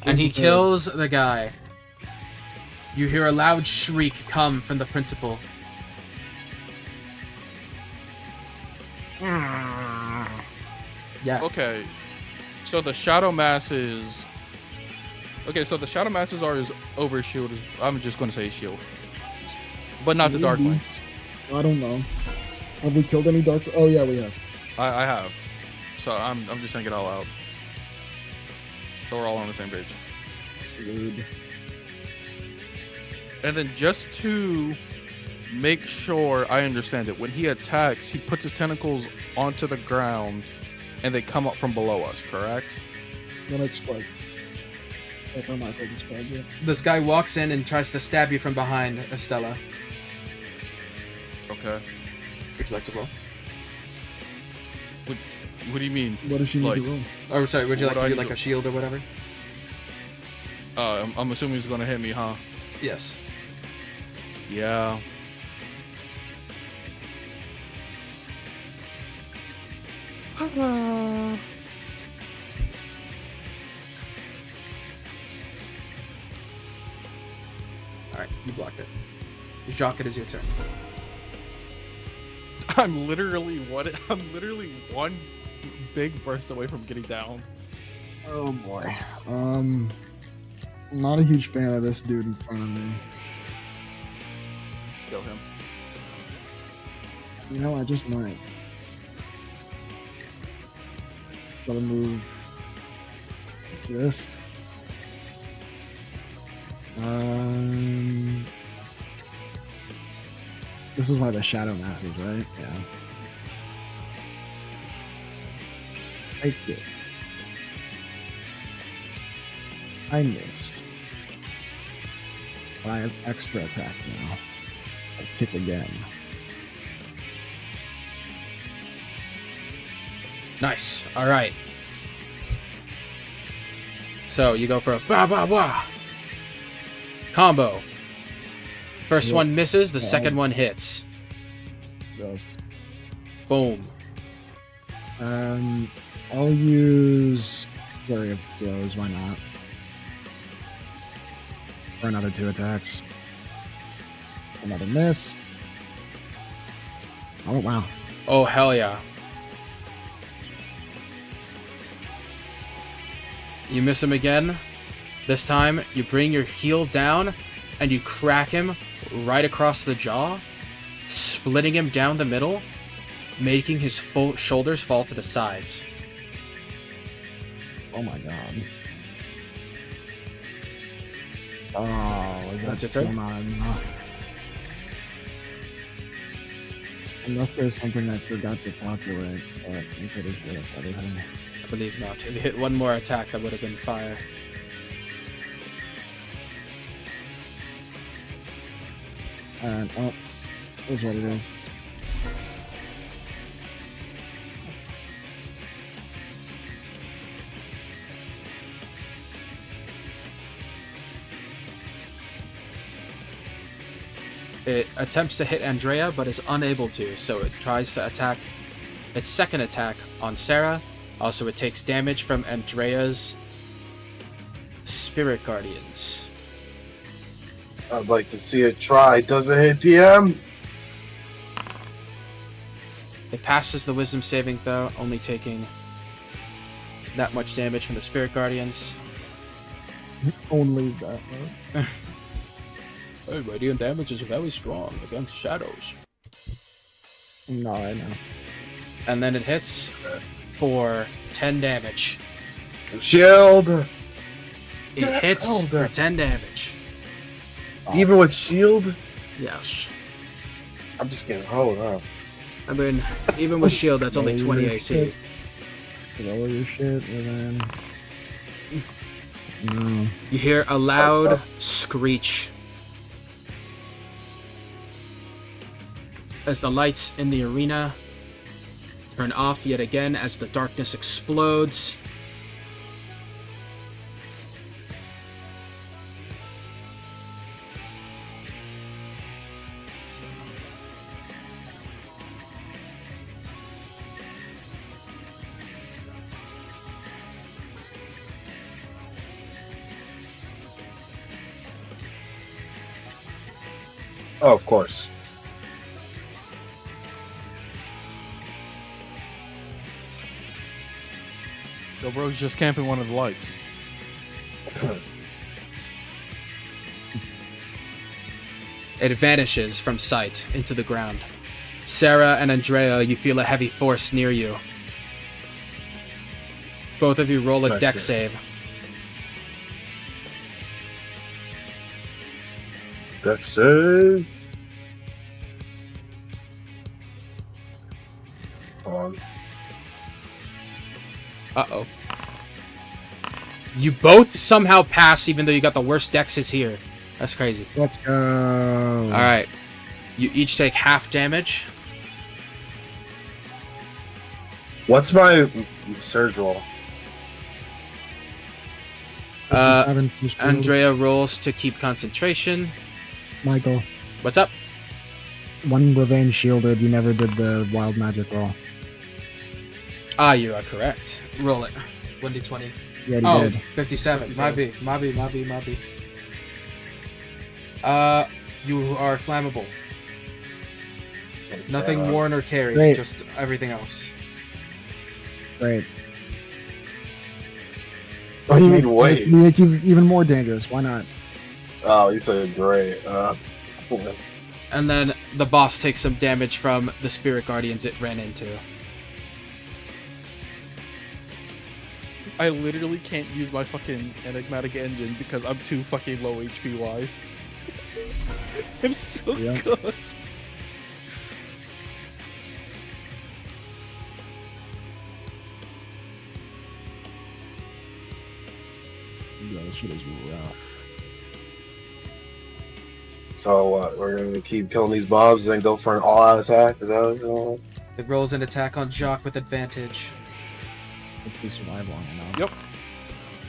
And he kills the guy. You hear a loud shriek come from the principal. Yeah. Okay, so the shadow masses. Okay, so the shadow masses are his over shield. I'm just gonna say shield, but not the dark Maybe. ones. I don't know. Have we killed any dark? Oh yeah, we have. I have. So I'm just gonna get all out. So we're all on the same page. Rude. And then just to make sure I understand it, when he attacks, he puts his tentacles onto the ground and they come up from below us, correct? Then it spiked. That's how Michael described it. This guy walks in and tries to stab you from behind, Estella. Okay. Would you like to roll? What do you mean? What does she need Like- to roll? Or sorry, would you What like do to I do like do? a shield or whatever? I'm assuming he's gonna hit me, huh? Yes. Yeah. Alright, you blocked it. Jacques, it is your turn. I'm literally one big burst away from getting down. Oh boy. Not a huge fan of this dude in front of me. Kill him. You know, I just might. Gotta move this. This is one of the shadow masses, right? Yeah. Take it. I missed. But I have extra attack now. I kick again. Nice. Alright. So you go for a bah bah bah combo. First Yep. one misses, the second one hits. Yes. Boom. I'll use Flurry of Blows, why not? For another 2 attacks. Another miss. Oh wow. Oh, hell yeah. You miss him again. This time, you bring your heel down and you crack him right across the jaw, splitting him down the middle, making his full shoulders fall to the sides. Oh my god. Oh, is that That's it, still right? not enough? Unless there's something I forgot to populate, but I'm pretty sure that's everything. I believe not. If you hit one more attack, that would have been fire. And oh, is what it is. It attempts to hit Andrea, but is unable to, so it tries to attack its second attack on Sarah. Also, it takes damage from Andrea's Spirit Guardians. I'd like to see it try. Does it hit DM? It passes the Wisdom saving throw, only taking that much damage from the Spirit Guardians. Only that much. Oh, radiant damage is very strong against shadows. No, I know. And then it hits for 10 damage. Shield. It hits Oh, for that- 10 damage. Even with shield, Yes. I'm just getting hold on. I mean, even with shield, that's only Lower 20 your AC. shit. Lower your shit, and then. No. You hear a loud screech as the lights in the arena turn off yet again as the darkness explodes. Oh, of course. Yo, bro, he's just camping one of the lights. It vanishes from sight into the ground. Sarah and Andrea, you feel a heavy force near you. Both of you roll a Nice deck save. save. Deck save. Hold on. Uh-oh. You both somehow pass even though you got the worst dexes here. That's crazy. Let's go. Alright. You each take half damage. What's my surge roll? 57 plus shield. Andrea rolls to keep concentration. Michael, What's up? one revenge shielded. You never did the wild magic roll. Ah, you are correct. Roll it. 1d20. You already Oh, did. 57. 57. My B. You are flammable. Nothing worn or carried, Great. just everything else. Great. What do you mean, wait? You make you even more dangerous. Why not? Oh, you said great. And then the boss takes some damage from the spirit guardians it ran into. I literally can't use my fucking enigmatic engine because I'm too fucking low HP wise. I'm so Yeah. good. Yeah, this shit is rough. So we're gonna keep killing these mobs and then go for an all-out attack. Is that what you're doing? It rolls an attack on Jacques with advantage. If we survive long enough. Yep.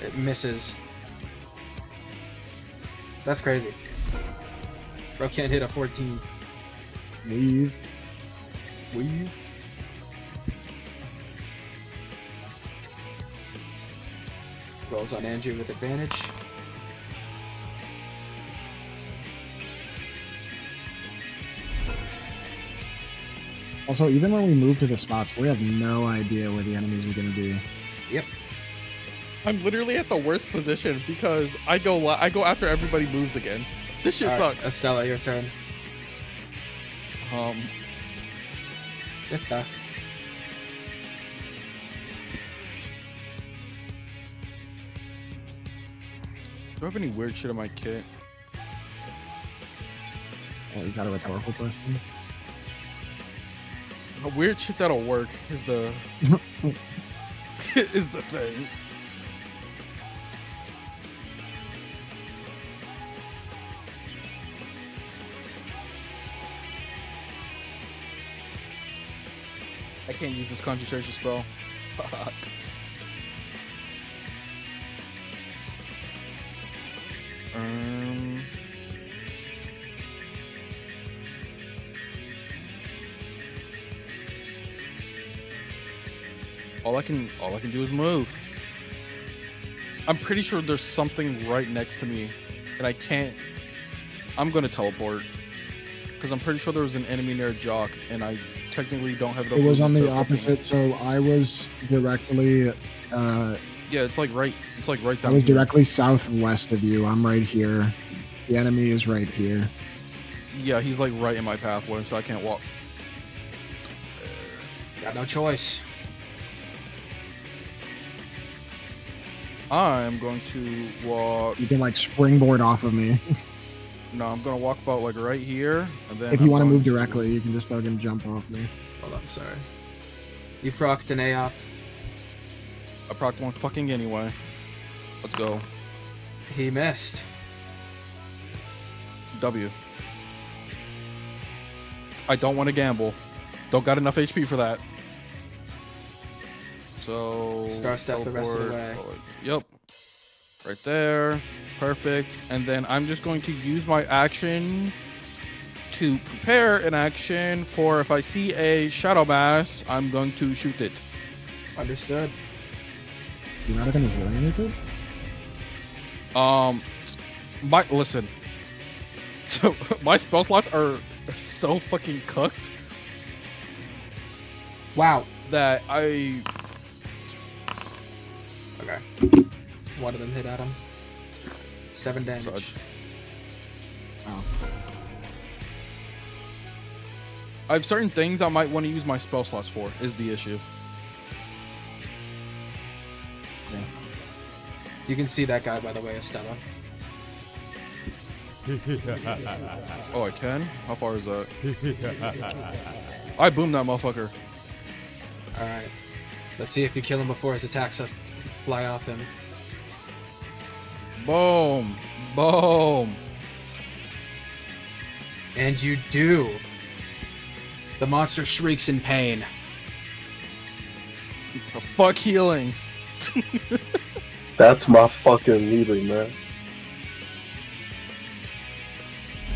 It misses. That's crazy. Bro can't hit a 14. Leave. Rolls on Andrew with advantage. Also, even when we move to the spots, we have no idea where the enemies are going to be. Yep. I'm literally at the worst position because I go after everybody moves again. This shit Alright, sucks. Estella, your turn. Yeah. Do I have any weird shit in my kit? Oh, is that a rhetorical question? A weird shit that'll work is the is the thing. I can't use this concentration spell. Fuck. Um. All I can do is move. I'm pretty sure there's something right next to me, and I can't. I'm gonna teleport because I'm pretty sure there was an enemy near Jock, and I technically don't have enough. It was on movement the to fucking- opposite, so I was directly. Yeah, it's like right. It's like right I down. was here. directly southwest of you. I'm right here. The enemy is right here. Yeah, he's like right in my pathway, so I can't walk. Got no choice. I'm going to walk. You can like springboard off of me. No, I'm gonna walk about like right here, and then. If you I'm want to going move directly, you can just fucking jump off me. Hold on, sorry. You procced an AOP. I procced one fucking anyway. Let's go. He missed. W. I don't want to gamble. Don't got enough HP for that. So Star step the rest of the teleport way. forward. Yep. Right there. Perfect. And then I'm just going to use my action to prepare an action for if I see a shadow mass, I'm going to shoot it. Understood. You're not gonna do anything? Listen. So my spell slots are so fucking cooked Wow. that I Okay. One of them hit at him. 7 damage. Such. Oh. I have certain things I might want to use my spell slots for, is the issue. You can see that guy, by the way, Estella. Oh, I can? How far is that? I boomed that motherfucker. Alright. Let's see if you kill him before his attacks fly off him. Boom. Boom. And you do. The monster shrieks in pain. The fuck healing. That's my fucking leader, man.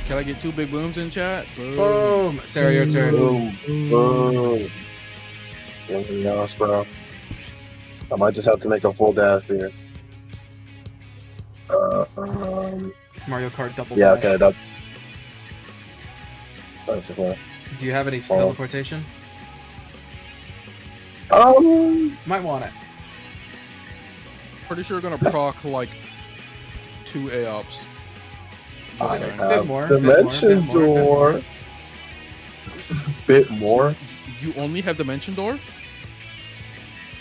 Can I get 2 big booms in chat? Boom. Boom! Sarah, your turn. Boom. Boom. Anything else, bro? I might just have to make a full dash here. Mario Kart double Yeah, dash. okay, that's okay. Do you have any teleportation? Might want it. Pretty sure we're gonna proc like 2 AOPs. I Just saying. have Bit more, Dimension bit more, bit more, Door. Bit more. You only have Dimension Door?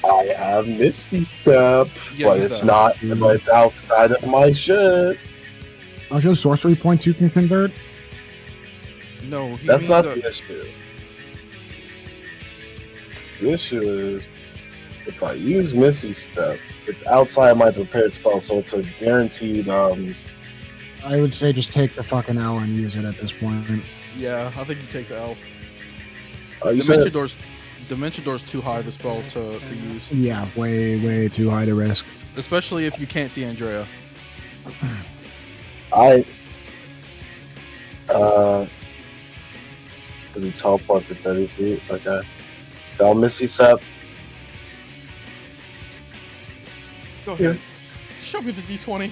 I have Misty Step, Yeah, but you it's do. not. But it's outside of my shit. I'll show sorcery points you can convert. No, he That's means not that- the issue. The issue is if I use Misty Step, it's outside my prepared spell, so it's a guaranteed. I would say just take the fucking L and use it at this point. Yeah, I think you take the L. You said Dimension Door's too high the spell to use. Yeah, way too high to risk. Especially if you can't see Andrea. Did he teleport for 30 feet? Okay. I'll Misty Step. Go ahead. Show me the D20.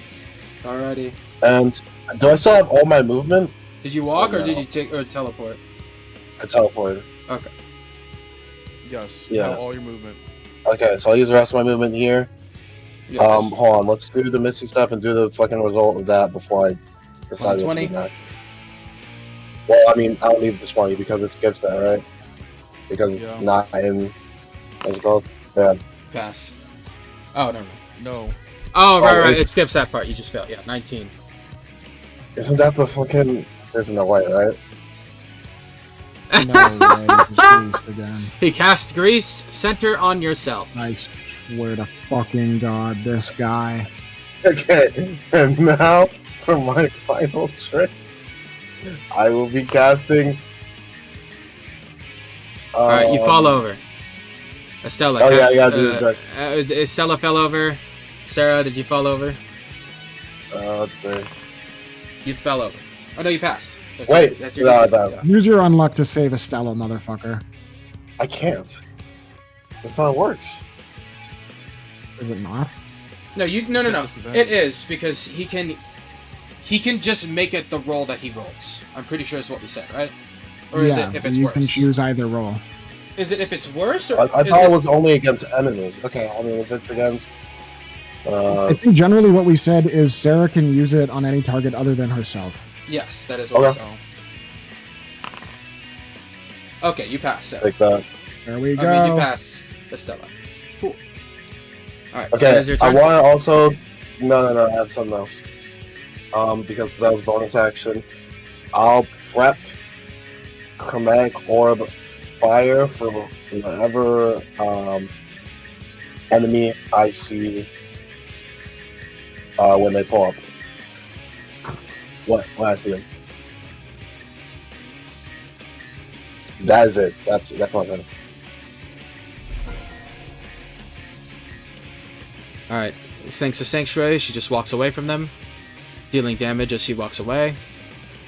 Alrighty. And do I still have all my movement? Did you walk Oh, or did no. you take or teleport? I teleported. Okay. Yes. Yeah. You have all your movement. Okay, so I'll use the rest of my movement here. Yes. Hold on. Let's do the Misty Step and do the fucking result of that before I decide what's 20? next. Well, I mean, I don't need the 20 because it skips that, right? Because it's Yeah. not in. What's it called? Yeah. Pass. Oh no. No. Oh right, right. it's- It skips that part. You just failed. Yeah, 19. Isn't that the fucking? There's no way, right? No way, just waste again. He cast grease. Center on yourself. I swear to fucking god, this guy. Okay, and now for my final trick, I will be casting. All right, you fall over. Estella. Oh, yeah, cast, I gotta do the Estella fell over. Sarah, did you fall over? Let's see. You fell over. Oh no, you passed. That's Wait, your, that's your no, I DC. passed. Yeah. Use your unluck to save Estella, motherfucker. I can't. That's how it works. Is it not? No, no. Disadvantage. It is because he can just make it the roll that he rolls. I'm pretty sure is what we said, right? Or is it if it's you worse? can choose either roll. Is it if it's worse or I is thought it was only against enemies. Okay, I mean if it's against. I think generally what we said is Sarah can use it on any target other than herself. Yes, that is what we Okay. said. Okay, you passed. Sarah. Like that. There we go. I mean, you pass Estella. Cool. Alright, Okay, that is your I turn. want to also. No, I have something else. Because that was bonus action. I'll prep chromatic orb fire for whatever enemy I see when they pull up. When I see them. That is it. That's my turn. Alright, thanks to Sanctuary, she just walks away from them, dealing damage as she walks away,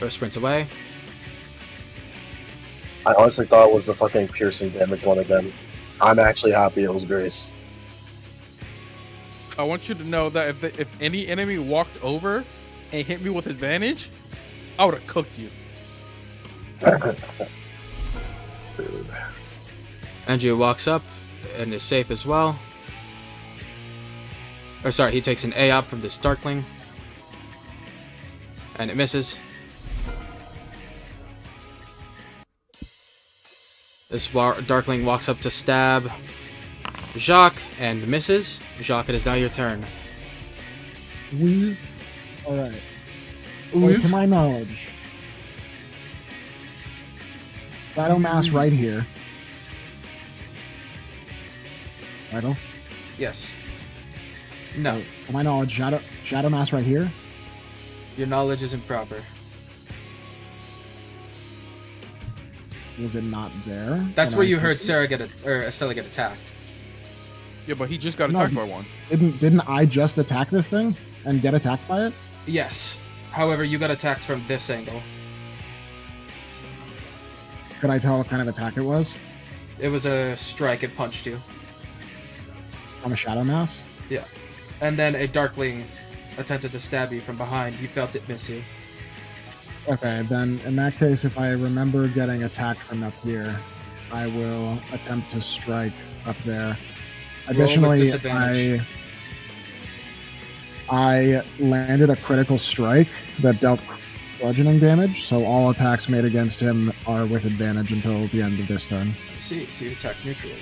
or sprints away. I honestly thought it was the fucking piercing damage one again. I'm actually happy it was Grace. I want you to know that if any enemy walked over and hit me with advantage, I would have cooked you. Dude. Andrew walks up and is safe as well. Or sorry, he takes an AOP from this Darkling. And it misses. This Darkling walks up to stab Jacques and misses. Jacques, it is now your turn. Alright. To my knowledge, Shadow Mass right here. Vital? Yes. No. To my knowledge, Shadow Mass right here. Your knowledge isn't proper. Was it not there? That's When where I you heard clicked it? Sarah or Estella get attacked. Yeah, but he just got No, attacked by one. Didn't I just attack this thing and get attacked by it? Yes. However, you got attacked from this angle. Could I tell what kind of attack it was? It was a strike. It punched you. From a Shadow Mass? Yeah. And then a Darkling attempted to stab you from behind. You felt it miss you. Okay, then in that case, if I remember getting attacked from up here, I will attempt to strike up there. Roll with Additionally, disadvantage. I landed a critical strike that dealt bludgeoning damage, so all attacks made against him are with advantage until the end of this turn. I see. So you attack neutrally.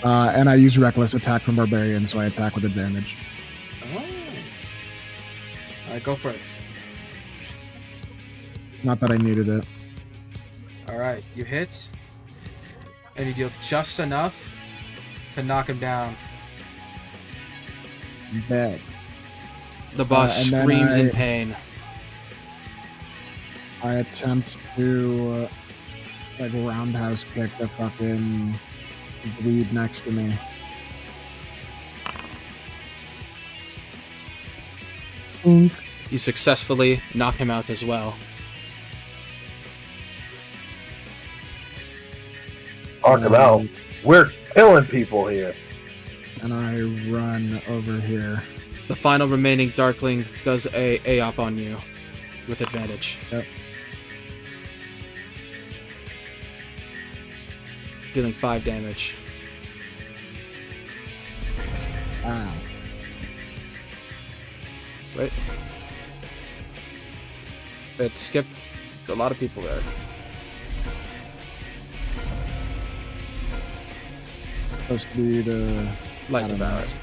And I use reckless attack from Barbarian, so I attack with advantage. Oh. Alright, go for it. Not that I needed it. Alright, you hit. And you deal just enough to knock him down. Bad. The boss and then screams in I- pain. I attempt to like roundhouse kick the fucking bleed next to me. Oink. You successfully knock him out as well. Talk about. We're killing people here. And I run over here. The final remaining Darkling does a AOP on you with advantage. Yep. Dealing 5 damage. Ow. Wait. It skipped a lot of people there. Supposed to be the Light Shadow Devourer. Mass.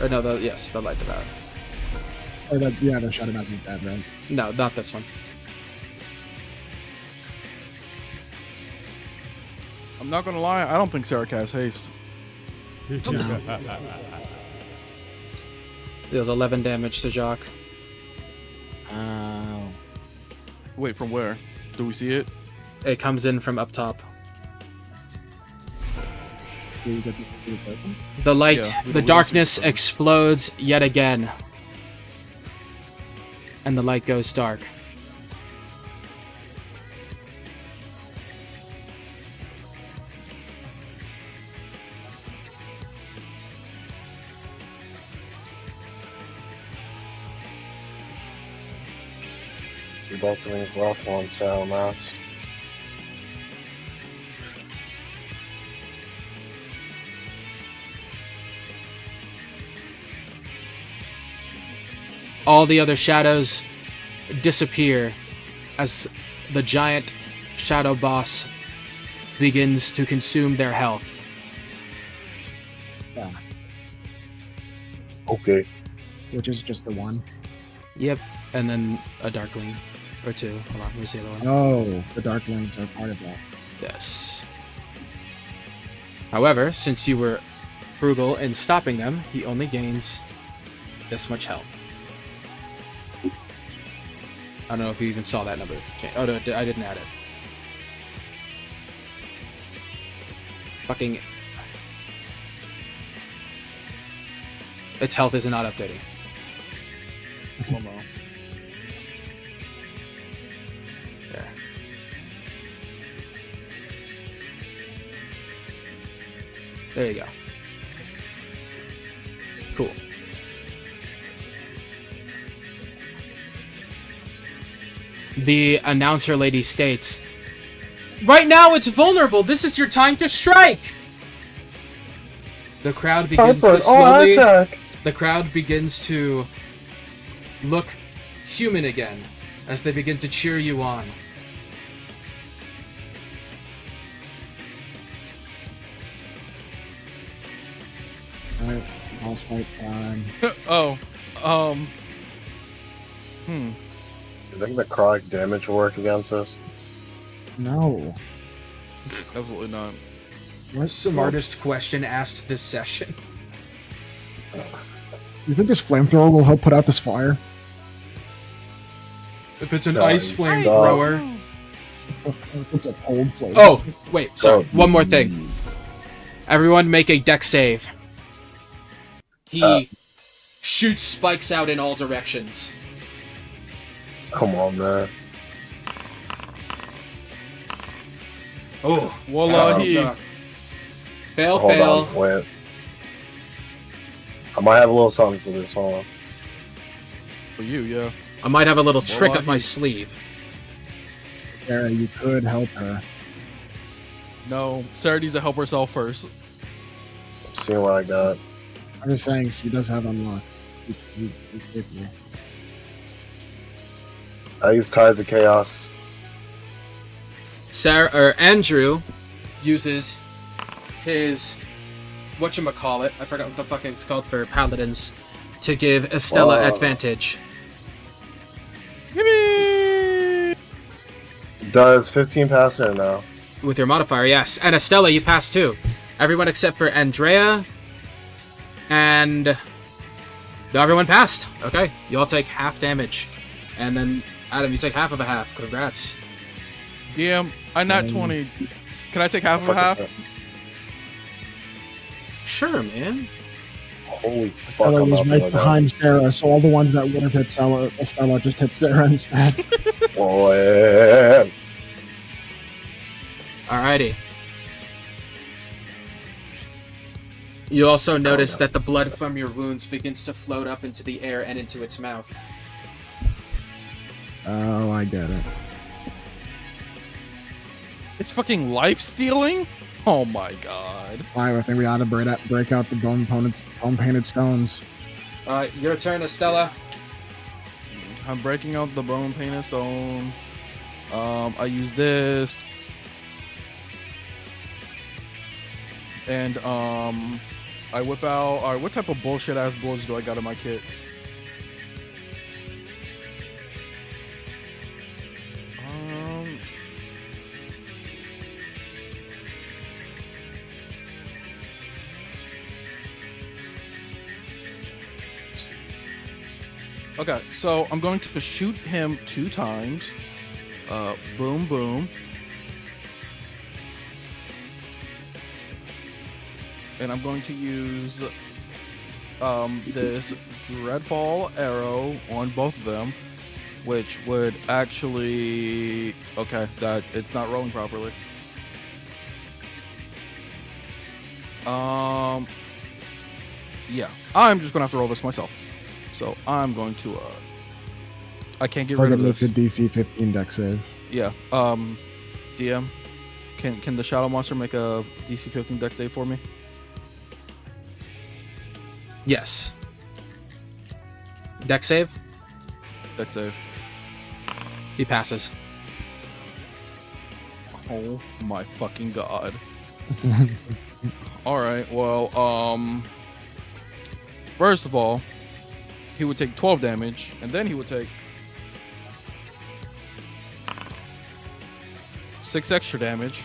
Or no, yes, the Light Devourer. Or the, yeah, the Shadow Mass is dead, right? No, not this one. I'm not gonna lie, I don't think Sarah has haste. No. Deals 11 damage to Jacques. Ow. Wait, from where? Do we see it? It comes in from up top. Do you get to see the person? The light, Yeah, we the don't darkness see the person. explodes yet again. And the light goes dark. Darkling's left one, so Max. All the other shadows disappear as the giant shadow boss begins to consume their health. Yeah, Okay. which is just the one. Yep. And then a Darkling or two. Hold on, let me see the other one. Oh, the Darklings are part of that. Yes. However, since you were frugal in stopping them, he only gains this much health. I don't know if you even saw that number. Oh, no, I didn't add it. Fucking... Its health is not updating. Oh, no. There. There you go. Cool. The announcer lady states, "Right now it's vulnerable. This is your time to strike." The crowd begins to slowly... The crowd begins to look human again as they begin to cheer you on. Alright, boss fight time. Oh, Do you think the chronic damage will work against us? No. absolutely not. What? Smartest question asked this session. You think this flamethrower will help put out this fire? If it's an Nice. ice flamethrower... It's a cold flame. Oh, wait, sorry. Oh. One more thing. Everyone make a dex save. He shoots spikes out in all directions. Come on, man. Oh, Wallahi. Fail, Hold fail. on, wait. I might have a little something for this. Hold on. For you, yeah. I might have a little trick up Wallahi. my sleeve. Sarah, you could help her. No, Sarah needs to help herself first. I'm seeing what I got. I'm just saying, she does have unlock. He's capable. I use Tides of Chaos. Andrew uses his whatchamacallit, I forgot what the fuck it's called for paladins, to give Estella Whoa. advantage. Does 15 pass or no? With your modifier, yes. And Estella, you pass too. Everyone except for Andrea. And... No, everyone passed. Okay, you all take half damage. And then, Adam, you take half of a half. Congrats. DM, I'm not 20. Can I take half of a Fuck is half? that? Sure, man. Holy fuck, Stella I'm was about to right go down. behind Sarah, so all the ones that would have hit Stella just hit Sarah instead. Boy. Alrighty. You also notice that the blood from your wounds begins to float up into the air and into its mouth. Oh, I get it. It's fucking life stealing? Oh my god. I think we ought to break out the bone painted stones. Your turn, Estella. I'm breaking out the bone painted stone. I use this. And I whip out. Alright, what type of bullshit ass boards do I got in my kit? Okay, so I'm going to shoot him 2 times. Boom, boom. And I'm going to use this Dreadfall arrow on both of them, which would actually... Okay, that it's not rolling properly. Yeah, I'm just gonna have to roll this myself. So I'm going to I can't get rid of Makes this. a DC 15 dex save. Yeah. DM, can the shadow monster make a DC 15 dex save for me? Yes. Dex save? Dex save. He passes. Oh my fucking god. Alright, well, first of all, he would take 12 damage, and then he would take 6 extra damage.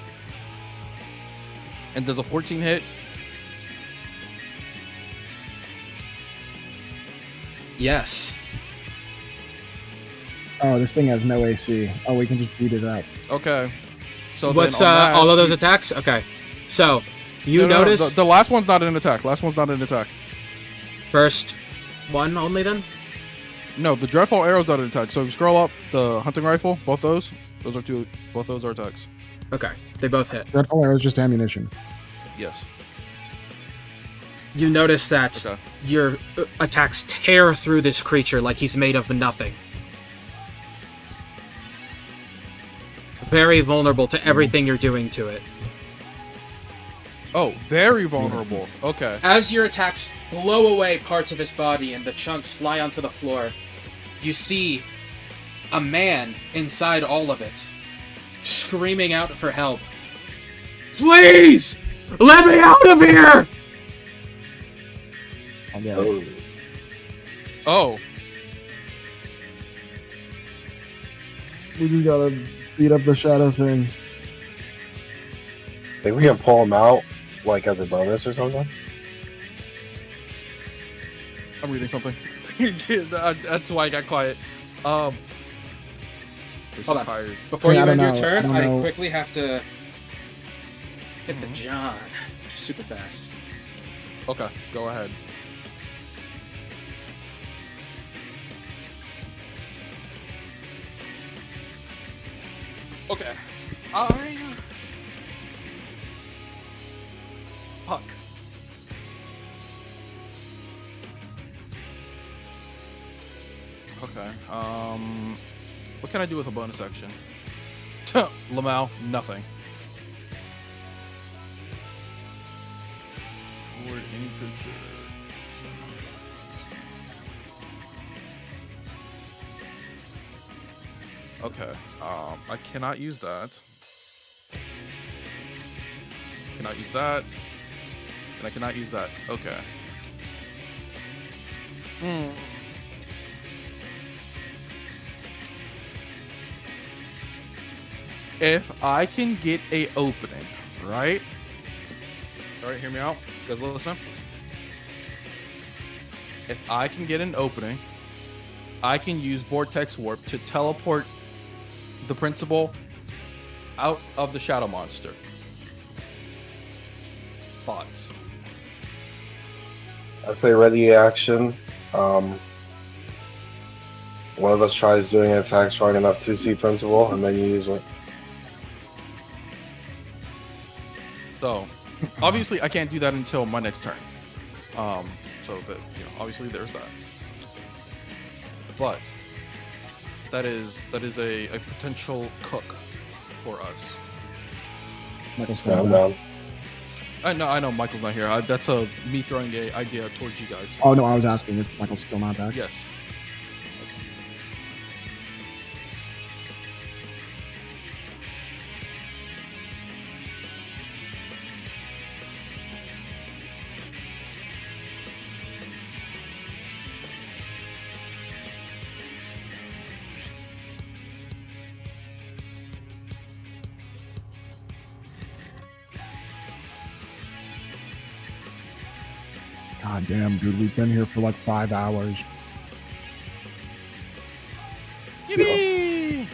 And does a 14 hit? Yes. Oh, this thing has no AC. Oh, we can just beat it up. Okay. So What's then on that, all of those attacks? Okay. So you No, notice the last one's not an attack. Last one's not an attack. first one only then? No, the Dreadfall Arrow's not an attack. So if you scroll up, the hunting rifle, both those are two. Both those are attacks. Okay. They both hit. Dreadful Arrow is just ammunition. Yes. You notice that Okay. your attacks tear through this creature like he's made of nothing. Very vulnerable to everything you're doing to it. Oh, very vulnerable. Okay. As your attacks blow away parts of his body and the chunks fly onto the floor, you see a man inside all of it, screaming out for help. Please! Let me out of here! I'll get it. Oh. Oh. We just gotta beat up the shadow thing. Think we can pull him out, like, as a bonus or something? I'm reading something. That's why I got quiet. Hold on. Fires. Before Hey, you I end don't your know. turn, I I don't know. quickly have to hit the John. Super fast. Okay, go ahead. Okay. Fuck. Okay. What can I do with a bonus action? Lamau, nothing. Ward any creature. Okay. I cannot use that. Cannot use that. And I cannot use that. Okay. If I can get a opening, right? Alright, hear me out. You guys listening? If I can get an opening, I can use Vortex Warp to teleport the principal out of the shadow monster. Thoughts? I say ready action. One of us tries doing an attack strong enough to see principal, and then you use it. So, obviously, I can't do that until my next turn. So that obviously there's that. But that is a potential cook for us. Michael's Yeah, I'm down. down. I know Michael's not here. That's me throwing a idea towards you guys. Oh no, I was asking. Is Michael still not back? Yes. God damn, dude, we've been here for like 5 hours. Yippee!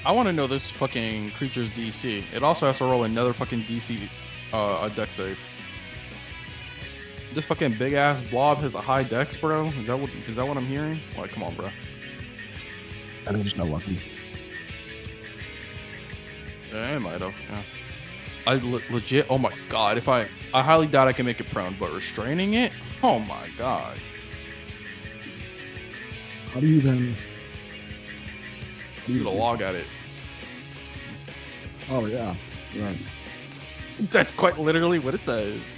I want to know this fucking creature's DC. It also has to roll another fucking DC, dex save. This fucking big ass blob has a high dex, bro. Is that what I'm hearing? Like, come on, bro. I think just got lucky. Yeah, it might have. Yeah. I legit. Oh my god! If I highly doubt I can make it prone, but restraining it. Oh my god. How do you then? You gotta log at it. Oh yeah, right. That's quite literally what it says.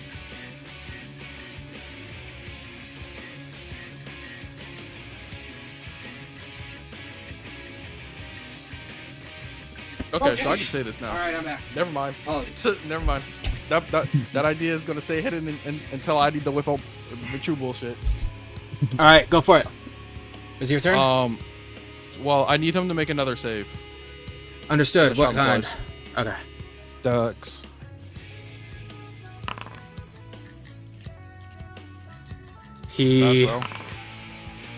Okay, so I can say this now. All right, I'm back. Never mind. Oh, Never mind. That idea is gonna stay hidden until I need to whip up the true bullshit. all right, go for it. Is it your turn? Well, I need him to make another save. Understood. What shot kind? twice. Okay. Ducks. He Well.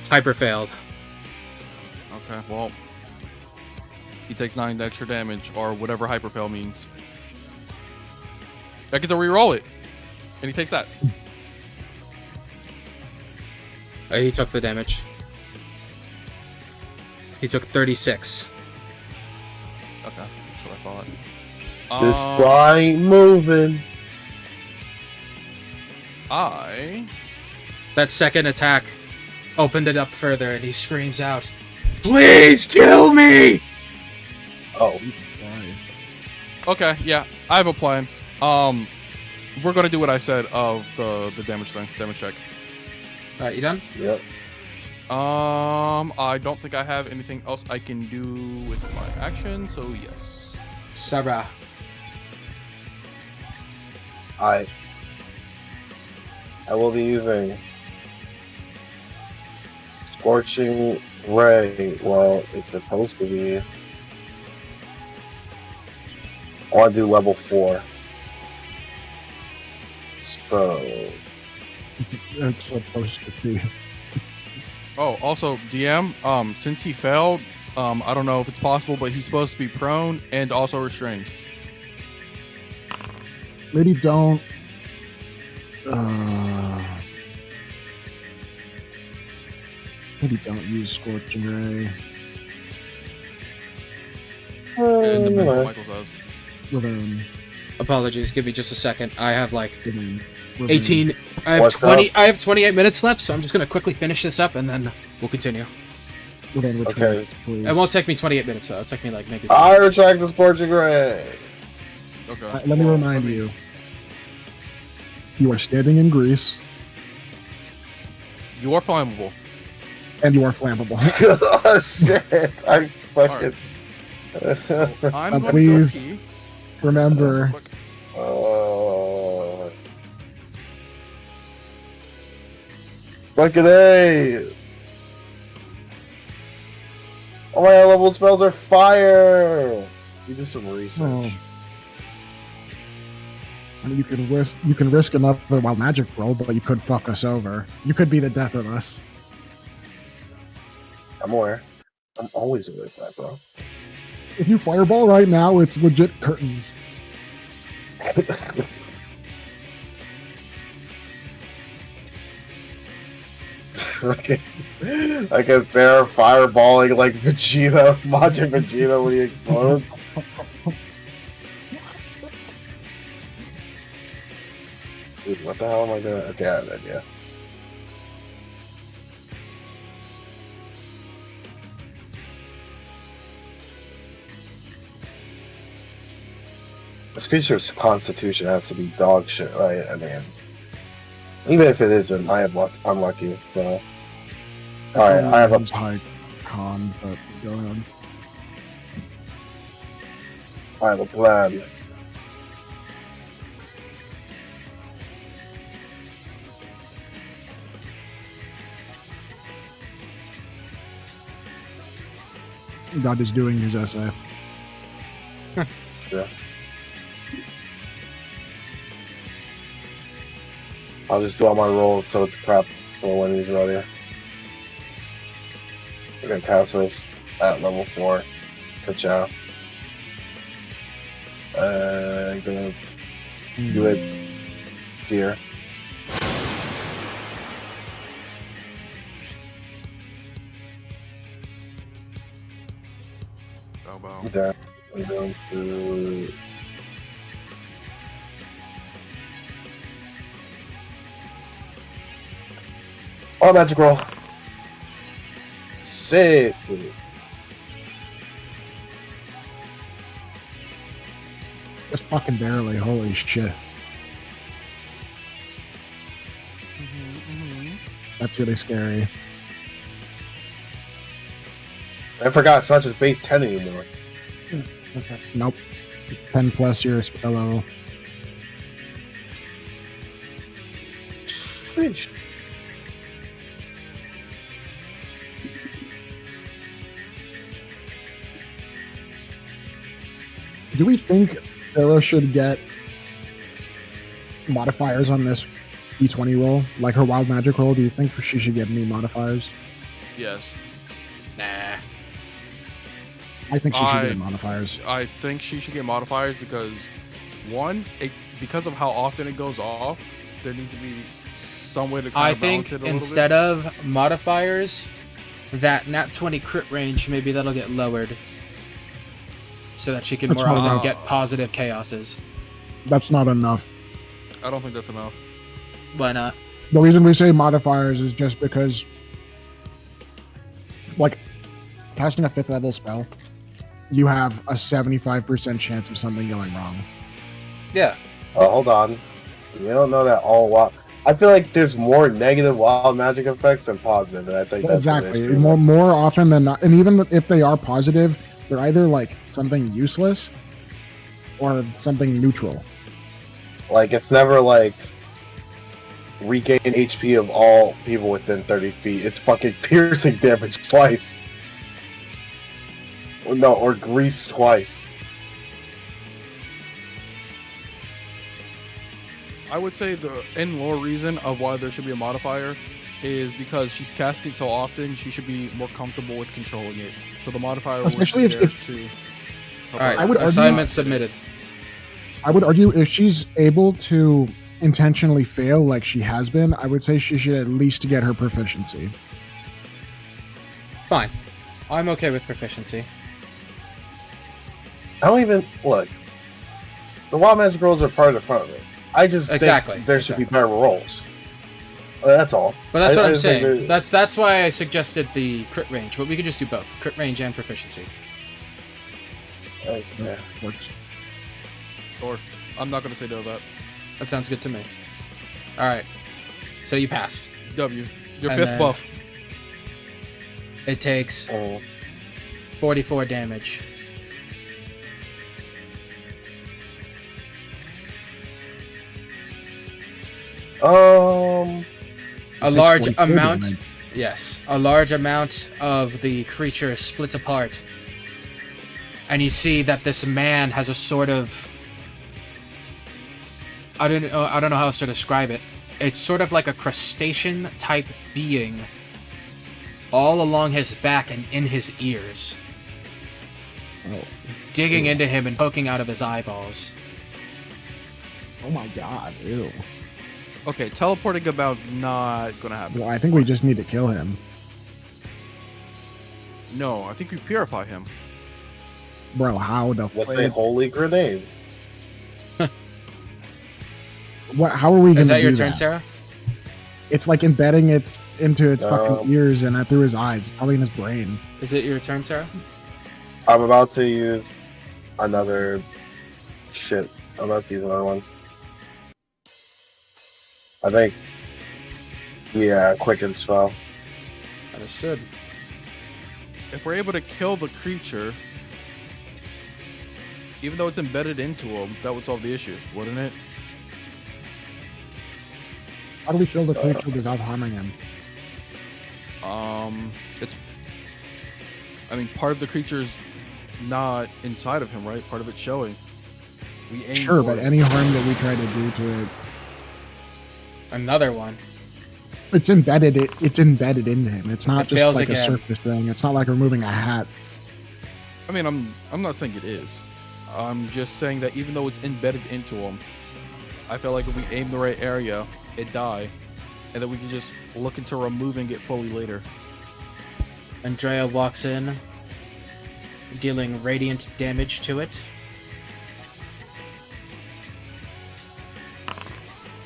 hyper failed. Okay, well, he takes 9 extra damage, or whatever hyperfail means. I get to reroll it, and he takes that. He took the damage. He took 36. Okay, that's what I thought. This fly ain't moving. That second attack opened it up further, and he screams out, "Please kill me!" Oh, Okay, yeah, I have a plan. We're gonna do what I said of the damage thing, damage check. All right, you done? yep. I don't think I have anything else I can do with my action, so yes. Sarah. I will be using Scorching Ray. Well, it's supposed to be. I want to do level 4. So It's supposed to be. Oh, also, DM, since he failed, I don't know if it's possible, but he's supposed to be prone and also restrained. Maybe don't. Maybe don't use Scorching Ray. And the Michael says. Within, Apologies, give me just a second. I have like within 18. I have What's 20. up? I have 28 minutes left, so I'm just gonna quickly finish this up, and then we'll continue. Within which Okay. one, please. It won't take me 28 minutes, though. It'll take me like maybe. I retract the Scorching Ray. Okay. Let me remind you. You are standing in grease, You are flammable. and you are flammable. Oh shit! I fucking. I'm going please. to go key. Remember, Oh. Fucking A! All my level spells are fire! You do some research. oh. I mean, you can risk another wild magic roll, but you could fuck us over. You could be the death of us. I'm aware. I'm always aware of that, bro. If you fireball right now, it's legit curtains. Okay. I can Sarah fireballing like Vegeta, Majin Vegeta when he explodes. Dude, what the hell am I doing? Okay, I have an idea. This creature's constitution has to be dog shit, right? I mean, even if it isn't, I have I'm lucky. So, all right, I have a high con, but go ahead. plan. God is doing his essay. Yeah. I'll just do all my rolls so it's prepped for when he's ready. We're gonna cast this at level 4. Good job. Gonna do it here. Elbow. Okay. I'm going to. Oh, magic roll. Safely. Just fucking barely. Holy shit. That's really scary. I forgot it's not just base 10 anymore. Okay. Nope. It's 10 plus your spell level. Sheesh. Do we think Sarah should get modifiers on this D20 roll? Like her wild magic roll, do you think she should get any modifiers? Yes. Nah. I think she should get modifiers. I think she should get modifiers because, one, because of how often it goes off, there needs to be some way to kind I of balance think it a little instead bit. of modifiers, that nat 20 crit range, maybe that'll get lowered. So that she can That's more not often enough. get positive chaoses. That's not enough. I don't think that's enough. Why not? The reason we say modifiers is just because, like, casting a 5th level spell, you have a 75% chance of something going wrong. Yeah. Oh, hold on. You don't know that all wild. I feel like there's more negative wild magic effects than positive, and I think that's an Exactly. issue. More often than not, and even if they are positive, they're either like something useless or something neutral. Like, it's never like regain HP of all people within 30 feet. It's fucking piercing damage twice. Or no, or grease twice. I would say the in-lore reason of why there should be a modifier is because she's casting so often, she should be more comfortable with controlling it. So the modifier Especially would be if- there to help All right. her. I would argue- Assignment submitted. I would argue if she's able to intentionally fail like she has been, I would say she should at least get her proficiency. Fine. I'm okay with proficiency. I don't even look. The wild magic rolls are part of the fun of it. I just Exactly, think there should be better rolls. That's all. But that's I- what I I'm just think saying. that- That's why I suggested the crit range, but we could just do both. Crit range and proficiency. yeah. Works. Or I'm not gonna say no to that. That sounds good to me. Alright. So you passed. W. Your And fifth then- buff. It takes Mm. 44 damage. Um. A Takes large 44 amount, damage. yes, a large amount of the creature splits apart, and you see that this man has a sort of, I don't know how else to describe it. It's sort of like a crustacean type being, all along his back and in his ears, Oh. digging into him and poking out of his eyeballs. Oh my god, ew. Okay, teleporting about's not gonna happen. Well, I think we just need to kill him. No, I think we purify him. Bro, how the With a fuck? holy grenade. What? How are we gonna Is that do your turn, Sarah? It's like embedding it into its fucking Um, ears and through his eyes, probably in his brain. Is it your turn, Sarah? I'm about to use another. Shit. I'm about to use another one. I think. Yeah, quicken spell. Understood. If we're able to kill the creature, even though it's embedded into him, that would solve the issue, wouldn't it? How do we kill the creature without harming him? It's. I mean, part of the creature's not inside of him, right? Part of it's showing. We aim Sure, for but it. any harm that we try to do to it, Another one. it's embedded. It's embedded into him. It's not It just fails like again. a surface thing. It's not like removing a hat. I mean, I'm not saying it is. I'm just saying that even though it's embedded into him, I feel like if we aim the right area, it die, and then we can just look into removing it fully later. Andrea walks in, dealing radiant damage to it.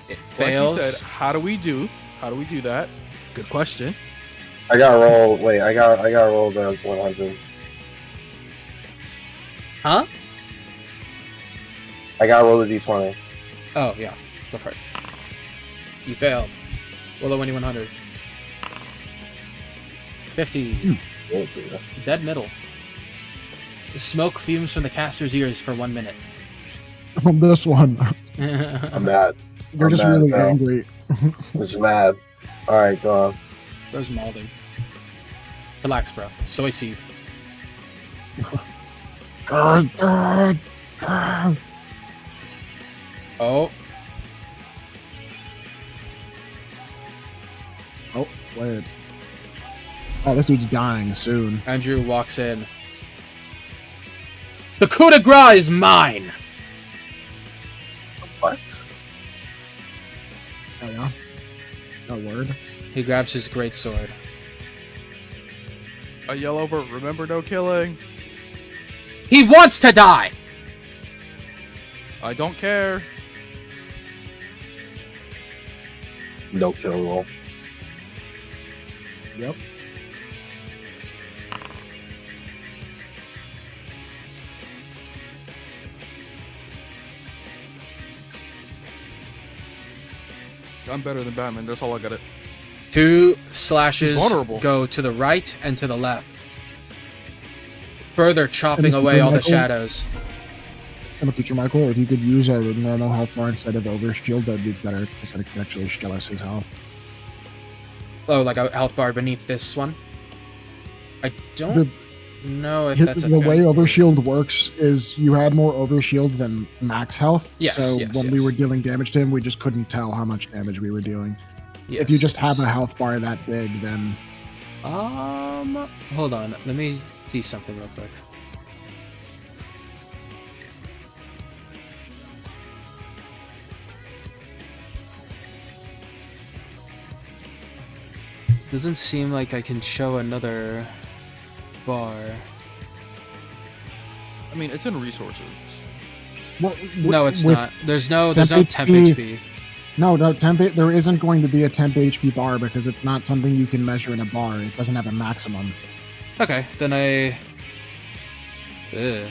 It Like you fails. said, how do we do that? Good question. I gotta roll. Wait, I gotta roll the 100. Huh? I gotta roll the d20. Oh, yeah. Go for it. You failed. Roll a 100. 50. Oh, dear. Dead middle. Smoke fumes from the caster's ears for 1 minute. From this one. I'm mad. You're I'm just mad as really hell. angry. I'm just mad. Alright, go on. Where's Malden? Relax, bro. Soy seed. Oh, Oh, wait. Oh, this dude's dying soon. Andrew walks in. The coup de grace is mine! What? Oh, yeah? No word? He grabs his greatsword. I yell over, remember no killing. He wants to die! I don't care. No kill roll. Yep. I'm better than Batman, that's all I got it. 2 slashes He's vulnerable. go to the right and to the left, further chopping And away all the Michael? shadows. In the future, Michael, if you could use a normal health bar instead of overshield, that'd be better, because then it could actually show us his health. Oh, like a health bar beneath this one? I don't The, know if the that's a way overshield works is you had more overshield than max health. Yes, So yes, when we yes. were dealing damage to him, we just couldn't tell how much damage we were dealing. Yes. If you just have a health bar that big, then Hold on. Let me see something real quick. Doesn't seem like I can show another bar. I mean, it's in resources. well, No, it's with not. There's no temp temp HP. HP. No, there isn't going to be a temp HP bar because it's not something you can measure in a bar. It doesn't have a maximum. Okay, then I. Ugh.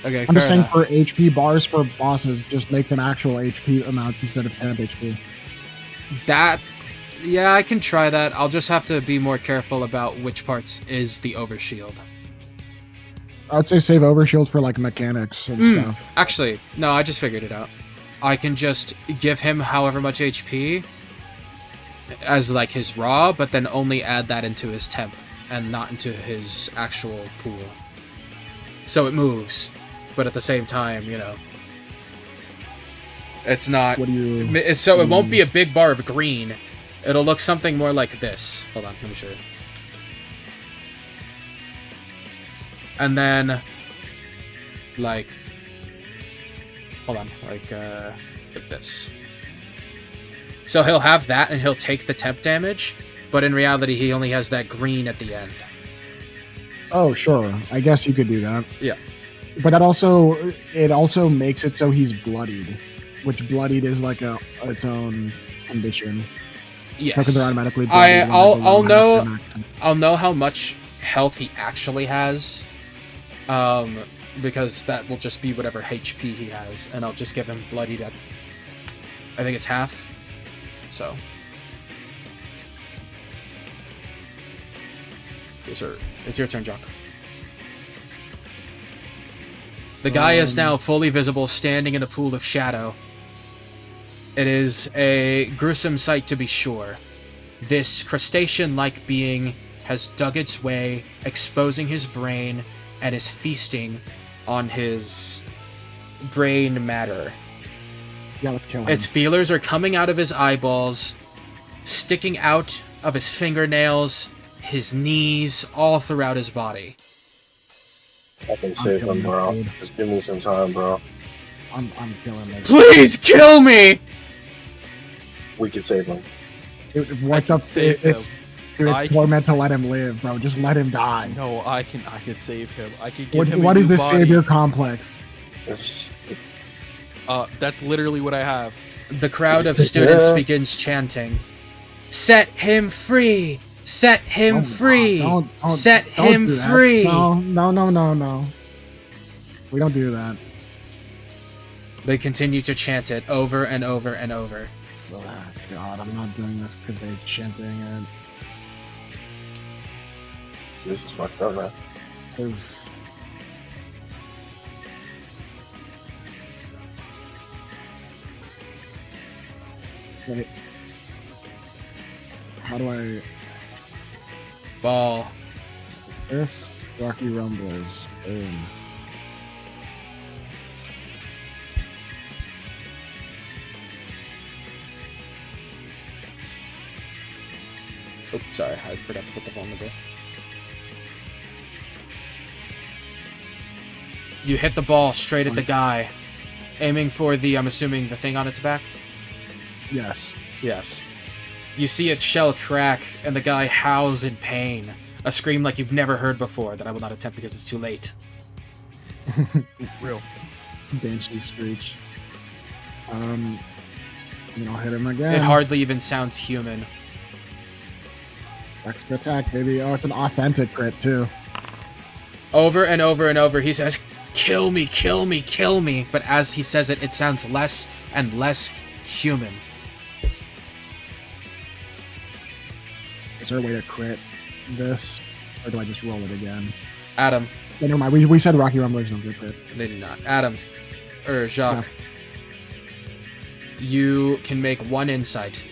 Okay, I'm just fair saying enough. for HP bars for bosses, just make them actual HP amounts instead of temp HP. That. Yeah, I can try that. I'll just have to be more careful about which parts is the overshield. I'd say save overshield for like mechanics and stuff. Actually, no, I just figured it out. I can just give him however much HP as like his raw, but then only add that into his temp and not into his actual pool. So it moves, but at the same time, you know, it's not. What do you? So it won't be a big bar of green. It'll look something more like this. Hold on, let me show you. And then, like, hold on, like this. So he'll have that, and he'll take the temp damage, but in reality, he only has that green at the end. Oh, sure. I guess you could do that. Yeah. But it also makes it so he's bloodied, which bloodied is like its own condition. Yes. Because they're automatically bloodied. I'll know how much health he actually has, because that will just be whatever HP he has, and I'll just give him bloodied at, I think it's half. So. Yes, sir. It's your turn, Jock. The guy is now fully visible, standing in a pool of shadow. It is a gruesome sight to be sure. This crustacean-like being has dug its way, exposing his brain, and is feasting on his brain matter. Yeah, let's kill him. Its feelers are coming out of his eyeballs, sticking out of his fingernails, his knees, all throughout his body. I can save him, bro. Just give me some time, bro. I'm killing him. Please kill me! We can save him. What the? save It's him. dude, I it's can torment to s- let him live, bro. Just let him die. No, I can save him. I can give him What a is new this body. savior complex? That's literally what I have. The crowd of students begins chanting, "Set him free! Set him free! Don't Set don't him do that. free!" No. We don't do that. They continue to chant it over and over and over. Oh, God, I'm not doing this because they're chanting it. This is fucked up, man. Wait. How do I... Ball. This? Rocky Rumblers. Boom. Oops, sorry, I forgot to put the vulnerable. You hit the ball straight at the guy, aiming for the, I'm assuming, the thing on its back? Yes. Yes. You see its shell crack, and the guy howls in pain. A scream like you've never heard before that I will not attempt because it's too late. Real. Banshee Screech. And I'll hit him again. It hardly even sounds human. Extra attack, baby. Oh, it's an authentic crit, too. Over and over and over, he says, "Kill me, kill me, kill me." But as he says it, it sounds less and less human. Is there a way to crit this? Or do I just roll it again? Adam. Oh, never mind. We said Rocky Rumblers don't get crit. They did not. Adam. Jacques. No. You can make one insight.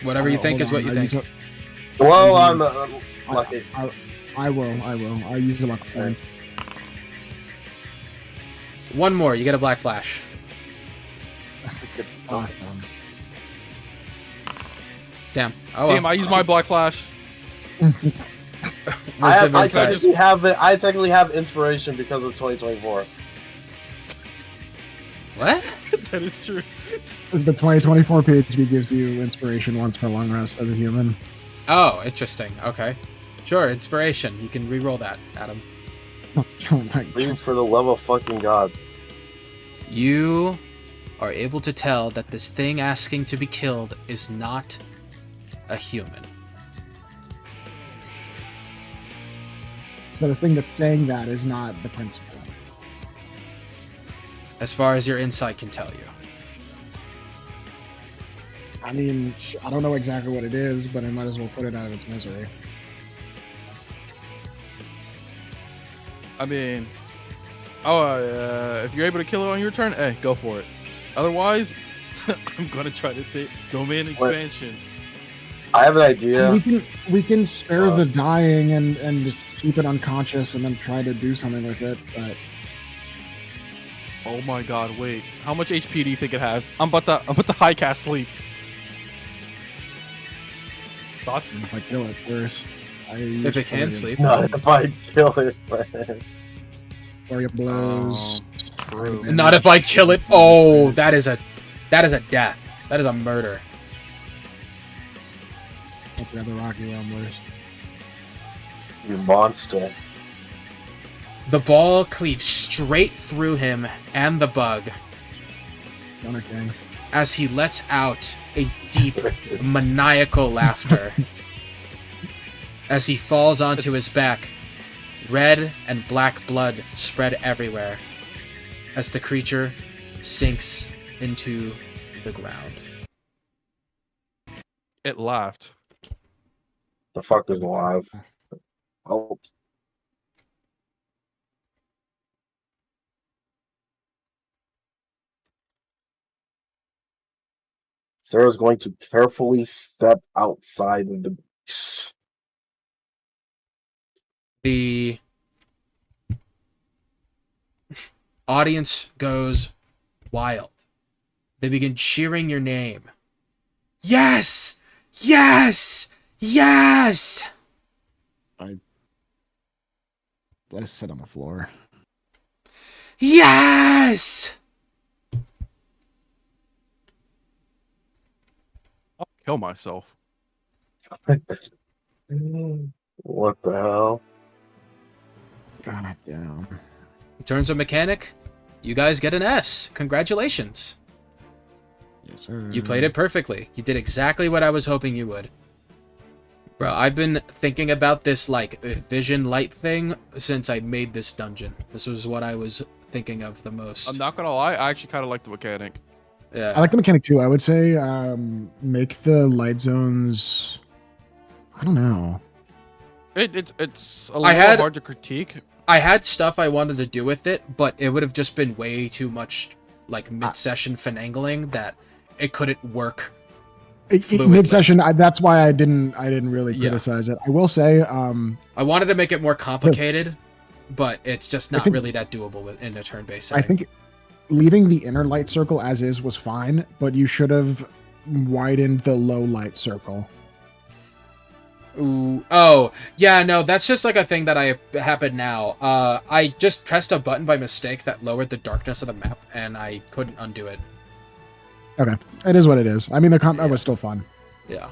Whatever you think is what you think. Well, I'm lucky. I will. I'll use the luck points. One more. You get a black flash. Awesome. Damn. Oh, well. Damn, I use my black flash. I technically have inspiration because of 2024. What? That is true. The 2024 PhD gives you inspiration once per long rest as a human. Oh, interesting. Okay. Sure, inspiration. You can re-roll that, Adam. Oh my God. Please, for the love of fucking God. You are able to tell that this thing asking to be killed is not a human. So the thing that's saying that is not the principal. As far as your insight can tell you. I mean, I don't know exactly what it is, but I might as well put it out of its misery. I mean, if you're able to kill it on your turn, hey, go for it. Otherwise, I'm gonna try to say domain expansion. I have an idea. We can spare the dying and just keep it unconscious and then try to do something with it. But oh my God, wait! How much HP do you think it has? I'm about to high cast sleep. Thoughts? if I kill it first, If it can sleep. Not if I kill it, man. Flurry of blows. True. Not if I kill it. Oh, that is a death. That is a murder. Hope we have the Rocky Rumblers. You monster. The ball cleaves straight through him and the bug Gunner King. as he lets out a deep, maniacal laughter. As he falls onto his back, red and black blood spread everywhere as the creature sinks into the ground. It laughed. The fuck is alive? Oh. Sarah's going to carefully step outside of the base. The audience goes wild. They begin cheering your name. Yes! Yes! Yes! I sit on the floor. Yes! I'll kill myself. What the hell? God damn. In terms of mechanic, you guys get an S. Congratulations. Yes, sir. You played it perfectly. You did exactly what I was hoping you would. Bro, I've been thinking about this, like, vision light thing since I made this dungeon. This was what I was thinking of the most. I'm not gonna lie, I actually kind of like the mechanic. Yeah. I like the mechanic too. I would say make the light zones. I don't know. It's a little hard to critique I had stuff I wanted to do with it, but it would have just been way too much like mid-session finagling that it couldn't work fluidly. Mid-session, that's why I didn't really criticize it. I will say, I wanted to make it more complicated, but it's just not really that doable in a turn-based setting. I think leaving the inner light circle as is was fine, but you should have widened the low light circle. Ooh, oh, yeah, no, that's just like a thing that happened now. I just pressed a button by mistake that lowered the darkness of the map, and I couldn't undo it. Okay, it is what it is. I mean, the combat was still fun. Yeah.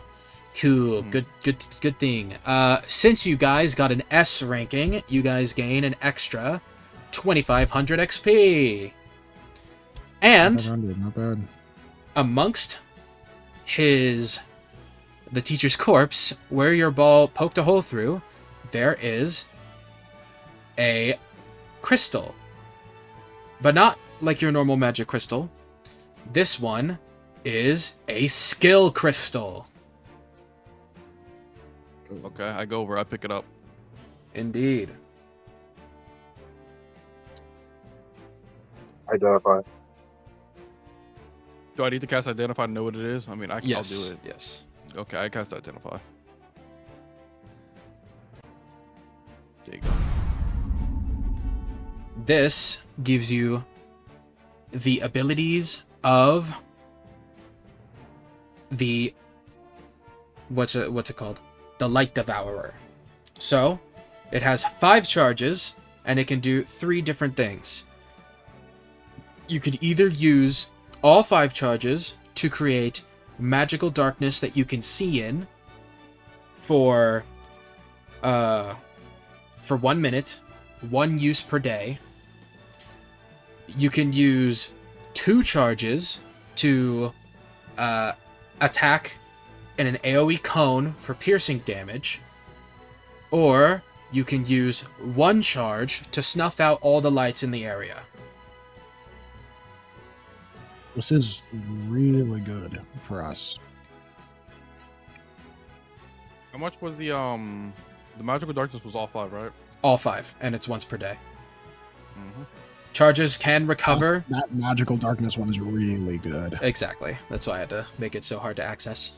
Cool. Good thing. Since you guys got an S ranking, you guys gain an extra 2,500 XP. And not bad. Amongst the teacher's corpse, where your ball poked a hole through, there is a crystal. But not like your normal magic crystal. This one is a skill crystal. Okay, I go over, I pick it up. Indeed. Identify. Do I need to cast Identify to know what it is? I mean, I'll do it. Yes. Okay, I cast Identify. There you go. This gives you the abilities of the what's it called? The Light Devourer. So, it has 5 charges and it can do 3 different things. You could either use all 5 charges to create magical darkness that you can see in for 1 minute, 1 use per day. You can use 2 charges to attack in an AoE cone for piercing damage, or you can use 1 charge to snuff out all the lights in the area. This is really good for us. How much was the magical darkness was all 5, right? All 5, and it's once per day. Charges can recover. That magical darkness one is really good. Exactly. That's why I had to make it so hard to access.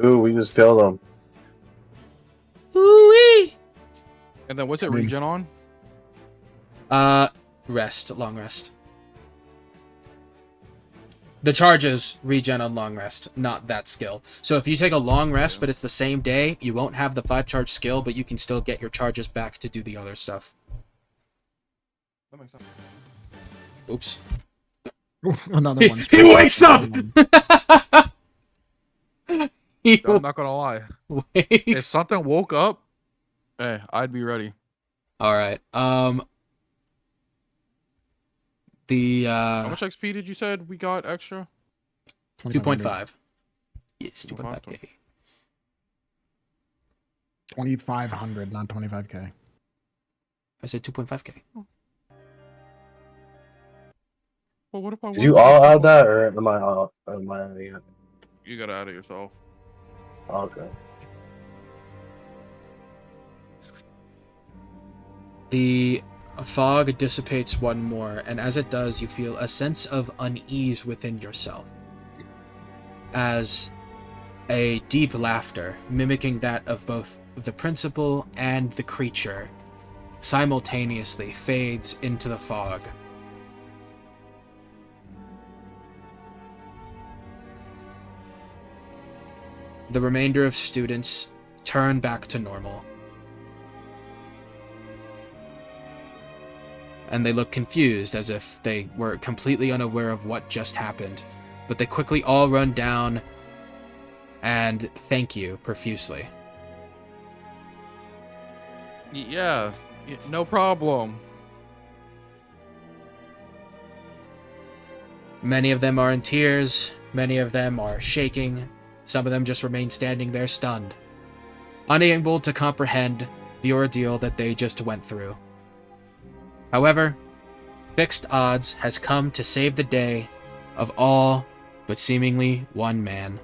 Ooh, we just killed him. Ooh-wee! And then what's it regen on? Long rest. The charges regen on long rest, not that skill. So if you take a long rest, but it's the same day, you won't have the 5 charge skill, but you can still get your charges back to do the other stuff. That makes sense. Oops. Another one. He wakes up! I'm not gonna lie. If Wakes. something woke up, hey, I'd be ready. Alright, How much XP did you said we got extra? 2.5. Yes, 2.5k. 2,500, not 25k. I said 2.5k. Well, what if I Did you all add that, or am I yeah. You gotta add it yourself. Okay. The fog dissipates 1 more, and as it does, you feel a sense of unease within yourself. As a deep laughter, mimicking that of both the principal and the creature, simultaneously fades into the fog. The remainder of students turn back to normal. And they look confused, as if they were completely unaware of what just happened. But they quickly all run down and thank you profusely. Yeah, no problem. Many of them are in tears, many of them are shaking, some of them just remain standing there stunned, unable to comprehend the ordeal that they just went through. However, Fixed Odds has come to save the day of all but seemingly 1 man.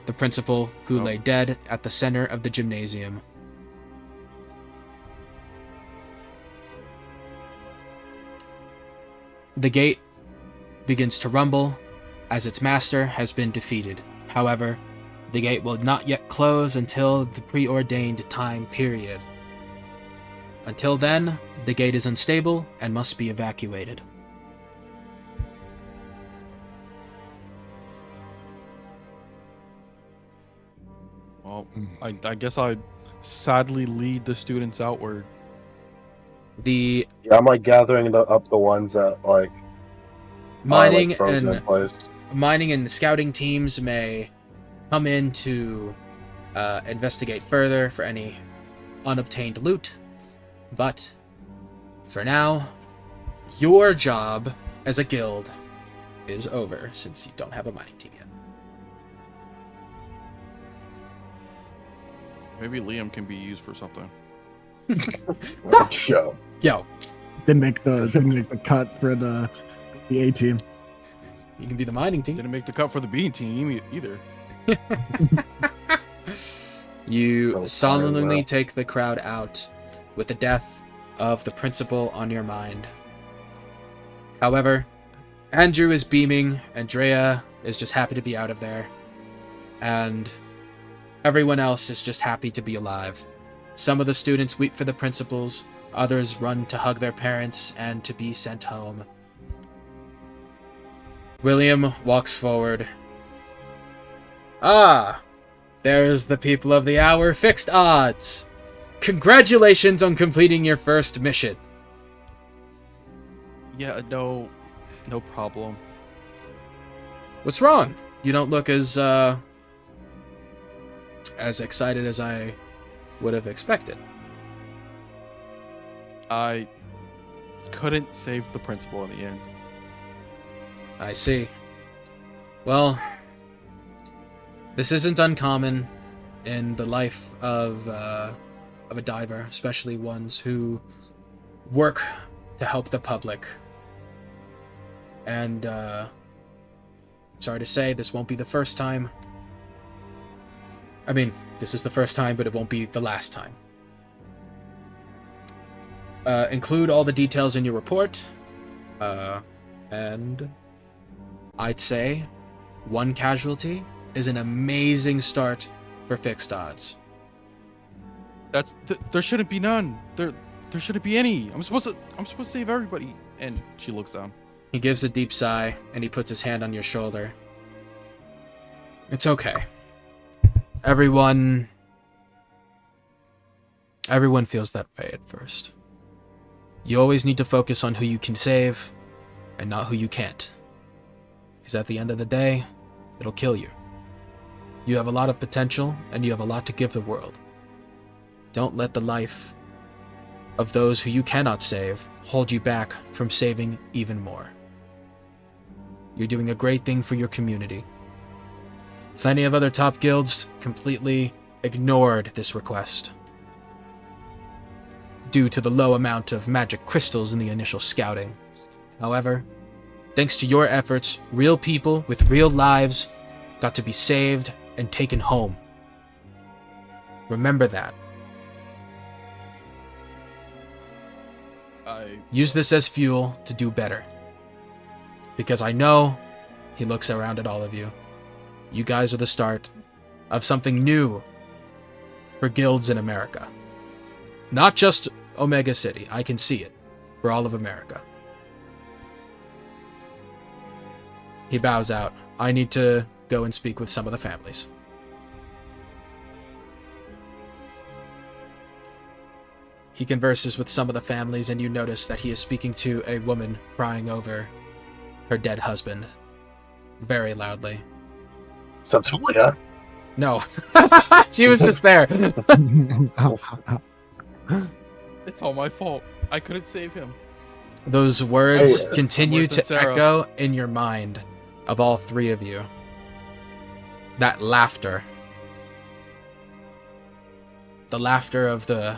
the principal who Oh. lay dead at the center of the gymnasium. The gate begins to rumble as its master has been defeated. However, the gate will not yet close until the preordained time period. Until then, the gate is unstable and must be evacuated. Well, I guess I sadly lead the students outward. The Yeah, I'm like gathering up the ones that like mining are, like, frozen in and place. mining and scouting teams may come in to investigate further for any unobtained loot, but for now, your job as a guild is over since you don't have a mining team yet. Maybe Liam can be used for something. Yo. Yo, Didn't make the cut for the A team. you can be the mining team. Didn't make the cut for the B team either. You Oh, solemnly wow. take the crowd out with the death of the principal on your mind. However, Andrew is beaming, Andrea is just happy to be out of there, and everyone else is just happy to be alive. Some of the students weep for the principals, others run to hug their parents and to be sent home. William walks forward. Ah, there's the people of the hour, Fixed Odds. Congratulations on completing your first mission. Yeah, no problem. What's wrong? You don't look as excited as I would have expected. I couldn't save the principal in the end. I see. Well, this isn't uncommon in the life of a diver, especially ones who work to help the public. And sorry to say, this won't be the first time. I mean, this is the first time, but it won't be the last time. Include all the details in your report. And I'd say 1 casualty is an amazing start for Fixed Odds. There shouldn't be none. There shouldn't be any. I'm supposed to save everybody. And she looks down. He gives a deep sigh, and he puts his hand on your shoulder. It's okay. Everyone feels that way at first. You always need to focus on who you can save, and not who you can't. Because at the end of the day, it'll kill you. You have a lot of potential, and you have a lot to give the world. Don't let the life of those who you cannot save hold you back from saving even more. You're doing a great thing for your community. Plenty of other top guilds completely ignored this request due to the low amount of magic crystals in the initial scouting. However, thanks to your efforts, real people with real lives got to be saved and taken home. Remember that. Use this as fuel to do better. Because I know, he looks around at all of you, you guys are the start of something new for guilds in America. Not just Omega City, I can see it, for all of America. He bows out. I need to go and speak with some of the families. He converses with some of the families, and you notice that he is speaking to a woman crying over her dead husband very loudly. Septulia. No. She was just there. It's all my fault. I couldn't save him. Those words Hey, continue to KamiroSensei. echo in your mind of all 3 of you. That laughter. The laughter of the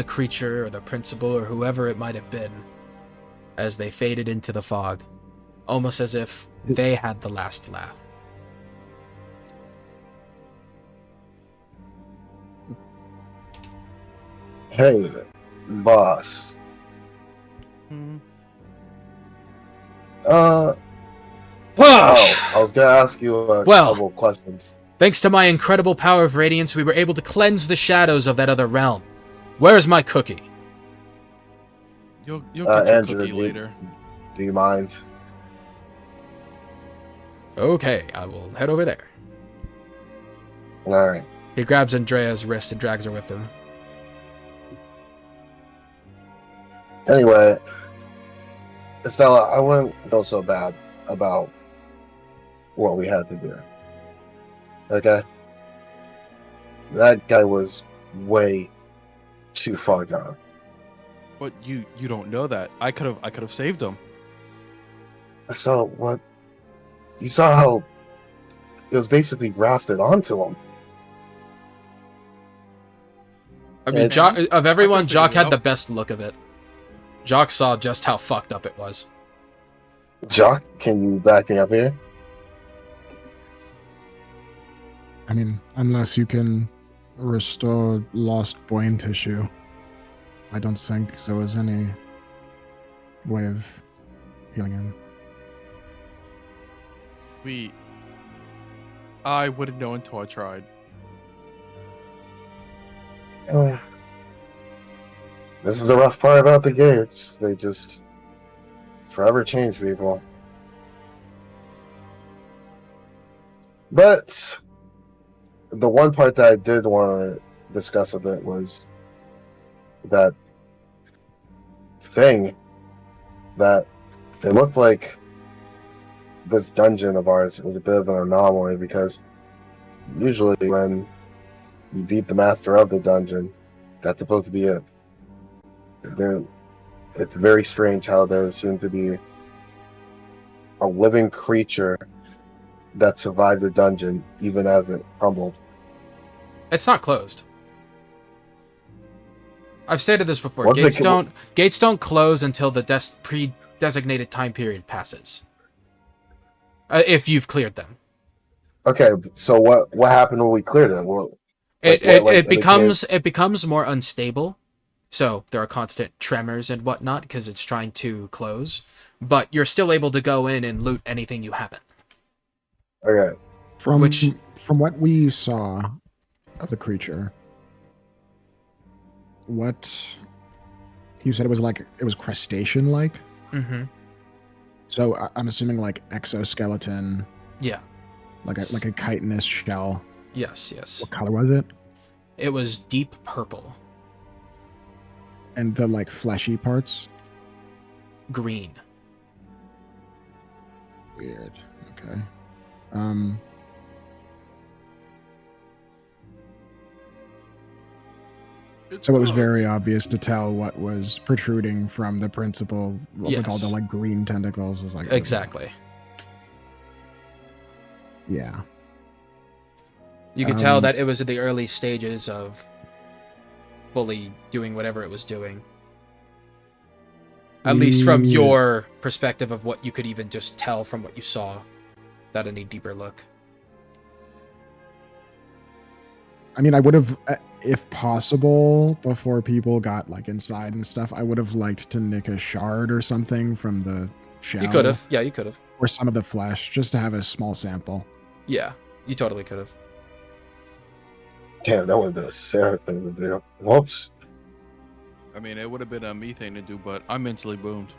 creature or the principal or whoever it might have been as they faded into the fog, almost as if they had the last laugh. Hey, boss. Hmm. I was gonna ask you a Well, couple questions. thanks to my incredible power of radiance, we were able to cleanse the shadows of that other realm. Where's my cookie? You'll get your Andrew, cookie later. do you mind? Okay, I will head over there. Alright. He grabs Andrea's wrist and drags her with him. Anyway, Estella, I wouldn't feel so bad about what we had to do. Okay? That guy was way too far gone. But you don't know that. I could have saved him. So what? You saw how it was basically grafted onto him. I mean, And- Jock, of everyone, figured Jock it had out. the best look of it. Jock saw just how fucked up it was. Jock, can you back me up here? I mean, unless you can restore lost brain tissue, I don't think there was any way of healing him. I wouldn't know until I tried. This is the rough part about the gates. They just forever change people. But the one part that I did want to discuss a bit was that thing that it looked like this dungeon of ours was a bit of an anomaly, because usually when you beat the master of the dungeon, that's supposed to be it. It's very strange how there seemed to be a living creature that survived the dungeon even as it crumbled. It's not closed. I've stated this before. Once Gates don't close until the pre-designated time period passes. If you've cleared them. Okay, so what happened when we cleared it? Well, It becomes more unstable. So there are constant tremors and whatnot because it's trying to close. But you're still able to go in and loot anything you haven't. Okay. From Which- from what we saw of the creature, what you said it was crustacean-like. Mm-hmm. So I'm assuming like exoskeleton, Yeah. like a chitinous shell. Yes. What color was it? It was deep purple. And the like fleshy parts. Green. Weird. Okay. So it was very obvious to tell what was protruding from the principal with all the Yes. like green tentacles was like Exactly. Yeah. You could tell that it was in the early stages of fully doing whatever it was doing. At least from Yeah. your perspective of what you could even just tell from what you saw, without any deeper look. I mean, I would have, if possible, before people got like inside and stuff, I would have liked to nick a shard or something from the shell. You could have. Yeah, you could have. Or some of the flesh, just to have a small sample. Yeah, you totally could have. Damn, that was the Sarah thing to do. Whoops. I mean, it would have been a me thing to do, but I'm mentally boomed.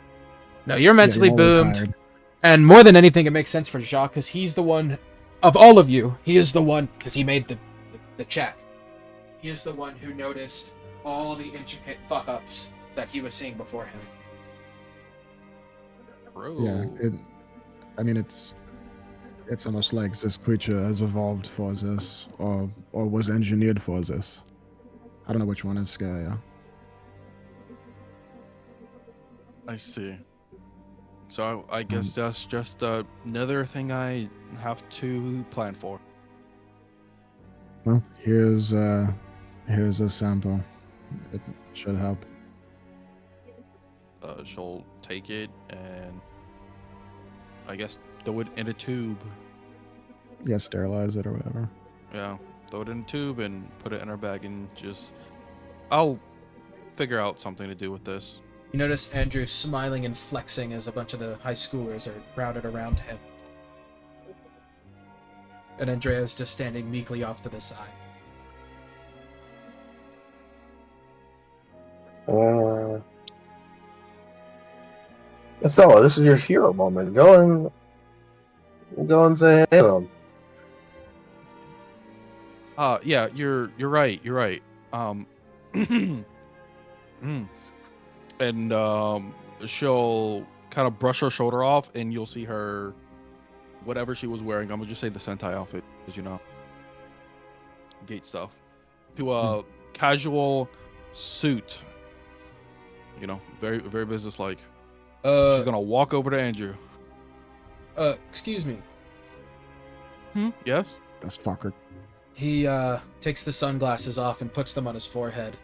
No, you're mentally Yeah, you're already boomed. tired. And more than anything, it makes sense for Jacques, because he's the one, of all of you, he is the one, because he made the check. He is the one who noticed all the intricate fuck-ups that he was seeing before him. Bro. Yeah, it's almost like this creature has evolved for this, or was engineered for this. I don't know which one is scarier. I see. So I guess that's just another thing I have to plan for. Well, here's a sample. It should help. She'll take it and I guess throw it in a tube. Yeah, sterilize it or whatever. Yeah, throw it in a tube and put it in her bag and just. I'll figure out something to do with this. You notice Andrew smiling and flexing as a bunch of the high schoolers are crowded around him. And Andrea's just standing meekly off to the side. Estella, this is your hero moment. Go and say hey to them. Yeah, you're right. You're right. And she'll kind of brush her shoulder off, and you'll see her, whatever she was wearing. I'm gonna just say the Sentai outfit, as you know, gate stuff, to a casual suit. You know, very very businesslike. She's gonna walk over to Andrew. Excuse me. Yes. This fucker. He takes the sunglasses off and puts them on his forehead.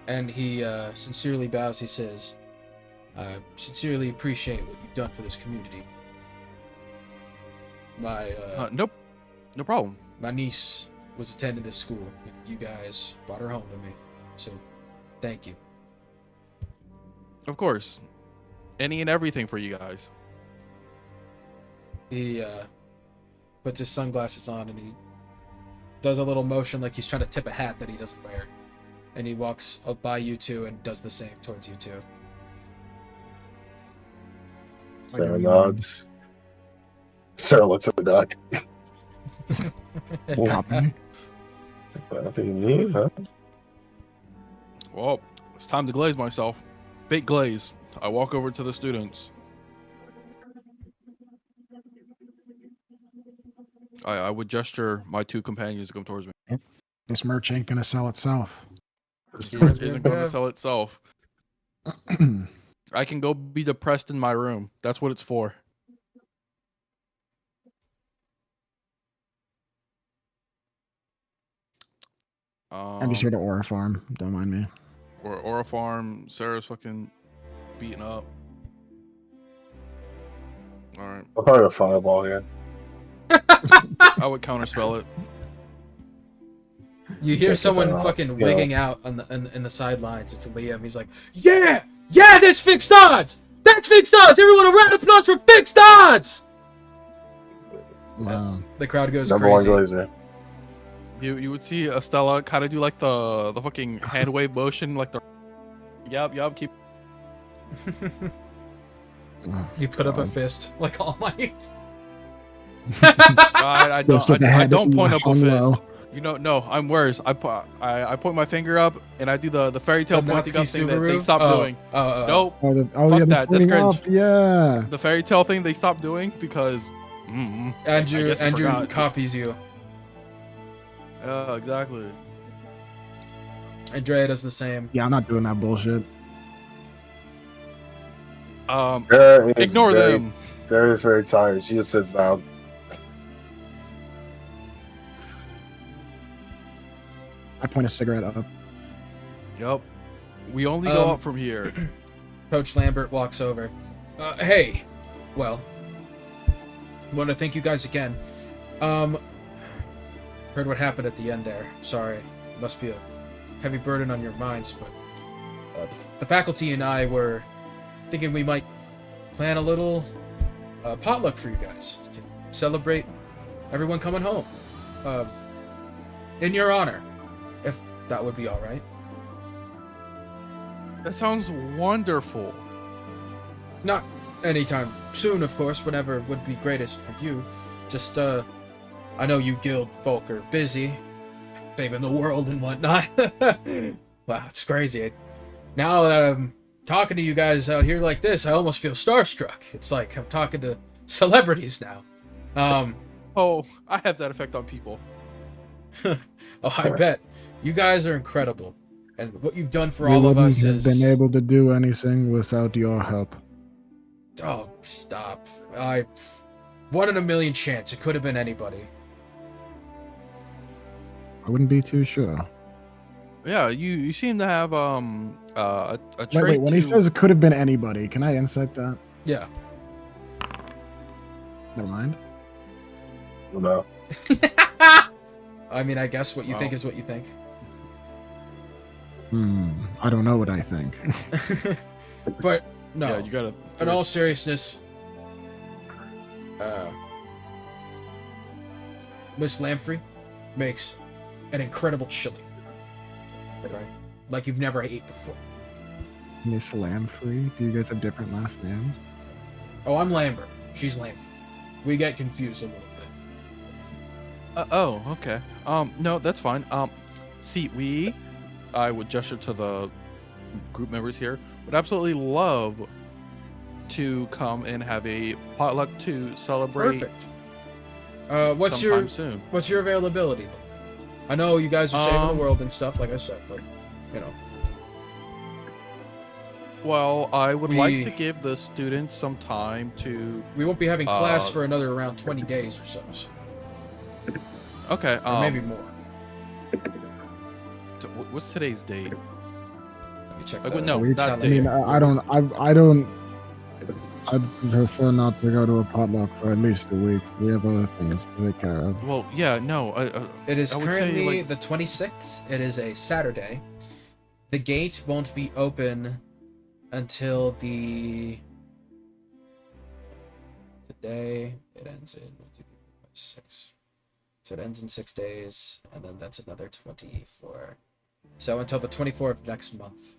And he sincerely bows. He says, I sincerely appreciate what you've done for this community. Nope. No problem. My niece was attending this school. And you guys brought her home to me. So, thank you. Of course. Any and everything for you guys. He puts his sunglasses on and he does a little motion like he's trying to tip a hat that he doesn't wear. And he walks up by you two and does the same towards you two. Sarah nods. Sarah looks at the duck. Copy. Nothing new, huh? Well, it's time to glaze myself. Fake glaze. I walk over to the students. I would gesture my two companions to come towards me. This merch ain't gonna sell itself. This merch isn't going to sell itself. I can go be depressed in my room. That's what it's for. I'm just here to Aura Farm. Don't mind me. Or Aura Farm. Sarah's fucking beaten up. All right. I'll probably a fireball here. I would counterspell it. You hear Check someone it out. fucking Yeah. wigging out on the sidelines. It's Liam. He's like, yeah, there's fixed odds. That's fixed odds. Everyone, a round of applause for fixed odds. Wow. The crowd goes Number one crazy. glazer. You would see Estella kind of do like the fucking hand wave motion, like the. Yup. Keep. You put up a fist like All Might. I Just with the don't head point up a hung low. fist. You know, no, I'm worse. I point my finger up and I do the fairy tale The pointing up Natsuki thing that they Subaru? stopped doing. Nope. Oh, Fuck yeah, the that, that's pointing cringe. up, yeah. The fairy tale thing they stopped doing because. Andrew I guess I forgot. copies you. Yeah, exactly. Andrea does the same. Yeah, I'm not doing that bullshit. Sarah is Ignore very- them. Sarah's very tired. She just sits down. I point a cigarette up. Yup. We only go Um, up from here. Coach Lambert walks over. Hey, well, want to thank you guys again. Heard what happened at the end there. Sorry, it must be a heavy burden on your minds, but the faculty and I were thinking we might plan a little potluck for you guys to celebrate everyone coming home. In your honor, if that would be all right. That sounds wonderful. Not anytime soon, of course, whenever would be greatest for you. Just, I know you guild folk are busy, saving the world and whatnot. Wow, it's crazy. Now that I'm talking to you guys out here like this, I almost feel starstruck. It's like I'm talking to celebrities now. Oh, I have that effect on people. Oh, I bet. You guys are incredible. And what you've done for We all of wouldn't us have is... been able to do anything without your help. Oh, stop. 1 in a million chance. It could have been anybody. I wouldn't be too sure. Yeah, you seem to have a trait. Wait, when he to- says it could have been anybody, can I insight that? Yeah. Never mind. No. I mean, I guess what you Wow. think is what you think. I don't know what I think. But no, Yeah, you gotta. in all seriousness, Miss Lamprey makes an incredible chili. Right? Like you've never ate before. Miss Lamfrey? Do you guys have different last names? Oh, I'm Lambert. She's Lamprey. We get confused a little bit. Oh, okay. No, that's fine. See, I would gesture to the group members here, would absolutely love to come and have a potluck to celebrate. Perfect. What's soon. your availability? I know you guys are saving the world and stuff, like I said, but you know. Well, I would like to give the students some time to. We won't be having class for another around 20 days or so. Okay. Or maybe more. What's today's date? Let me check. No, not I date. mean, I'd prefer not to go to a potluck for at least a week. We have other things to take care of. Well, yeah, no. It is I would say, currently like- the 26th. It is a Saturday. The gate won't be open until today. It ends in 6. So it ends in 6 days, and then that's another 24. So until the 24th of next month.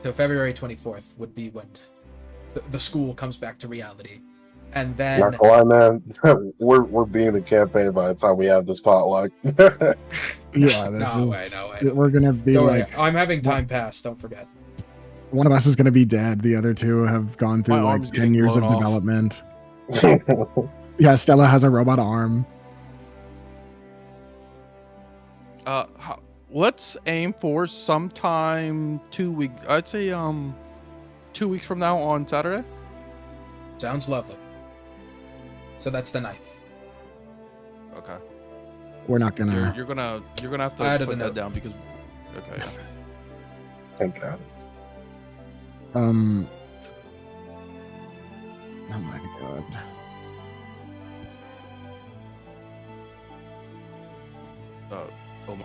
So February 24th would be when the school comes back to reality. And then Not gonna lie, man. we're being the campaign by the time we have this potluck. Yeah, no way. We're gonna be Don't like, worry, I'm having time pass, don't forget. one of us is gonna be dead. The other two have gone through My like arm's 10 getting years of blown off. development. Yeah, Stella has a robot arm. Let's aim for sometime 2 weeks. I'd say 2 weeks from now on Saturday. Sounds lovely. So that's the 9th. Okay. We're not gonna. You're gonna have I to added put a that note. down because. Okay. Thank God. Oh my god.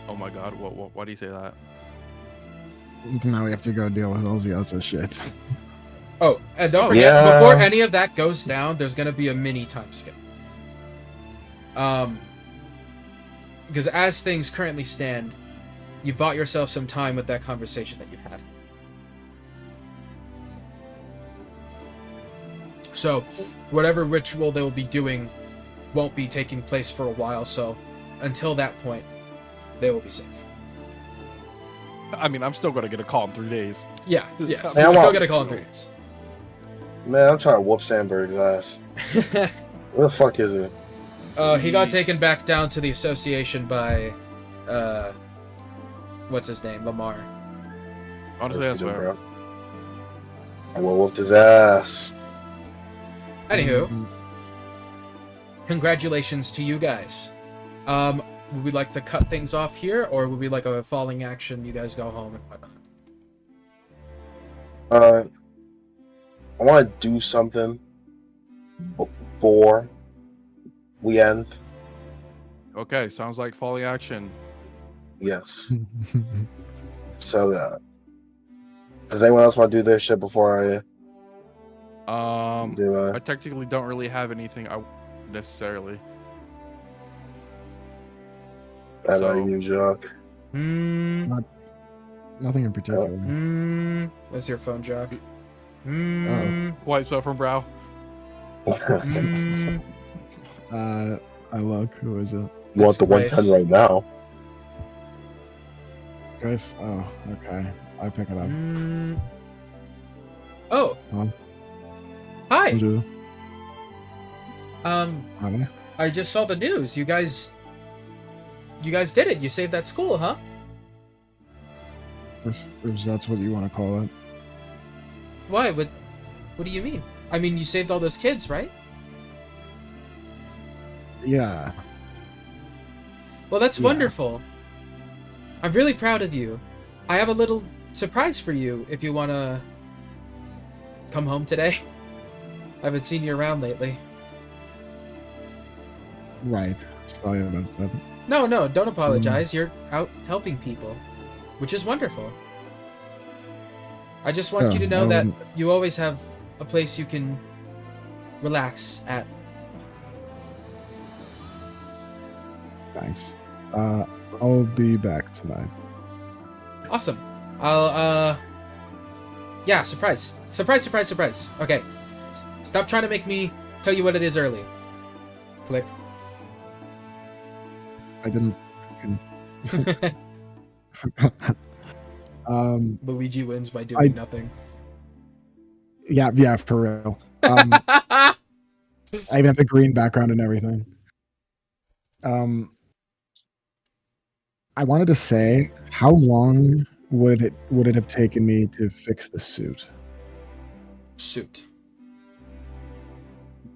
Oh my God! Why do you say that? Now we have to go deal with all the other shit. Oh, and don't forget, Yeah. before any of that goes down, there's gonna be a mini time skip. Because as things currently stand, you bought yourself some time with that conversation that you had. So, whatever ritual they will be doing won't be taking place for a while, so until that point, they will be safe. I mean, I'm still gonna get a call in 3 days. Yeah, yes. Hey, You're I'm still on- gonna call in 3 days. Man, I'm trying to whoop Sandberg's ass. Where the fuck is it? He got taken back down to the association by, what's his name? Lamar. Honestly, that's fair. Bro. I will whoop his ass. Anywho, congratulations to you guys. Would we like to cut things off here, or would we like a falling action? You guys go home and whatnot. I want to do something before we end. Okay, sounds like falling action. Yes. So, does anyone else want to do their shit before I do? I technically don't really have anything I necessarily. How about so- you, Jacques? Nothing in particular. That's your phone, Jock. Wipes up from brow. I look. Who is it? You want the Grace. 110 right now? Grace? Oh, okay. I pick it up. Oh. Huh? Hi. Who's it? Hi. I just saw the news. You guys did it. You saved that school, huh? If that's what you want to call it. Why? What do you mean? I mean, you saved all those kids, right? Yeah. Well, that's Yeah. wonderful. I'm really proud of you. I have a little surprise for you if you want to come home today. I haven't seen you around lately. Right. Sorry about that. No, don't apologize. You're out helping people, which is wonderful. I just want you to know that you always have a place you can relax at. Thanks. I'll be back tonight. Awesome. Yeah, surprise. Surprise, surprise, surprise. Okay. Stop trying to make me tell you what it is early. Click. I didn't. Luigi wins by doing nothing. Yeah, for real. I even have the green background and everything. I wanted to say, how long would it have taken me to fix the suit? Suit.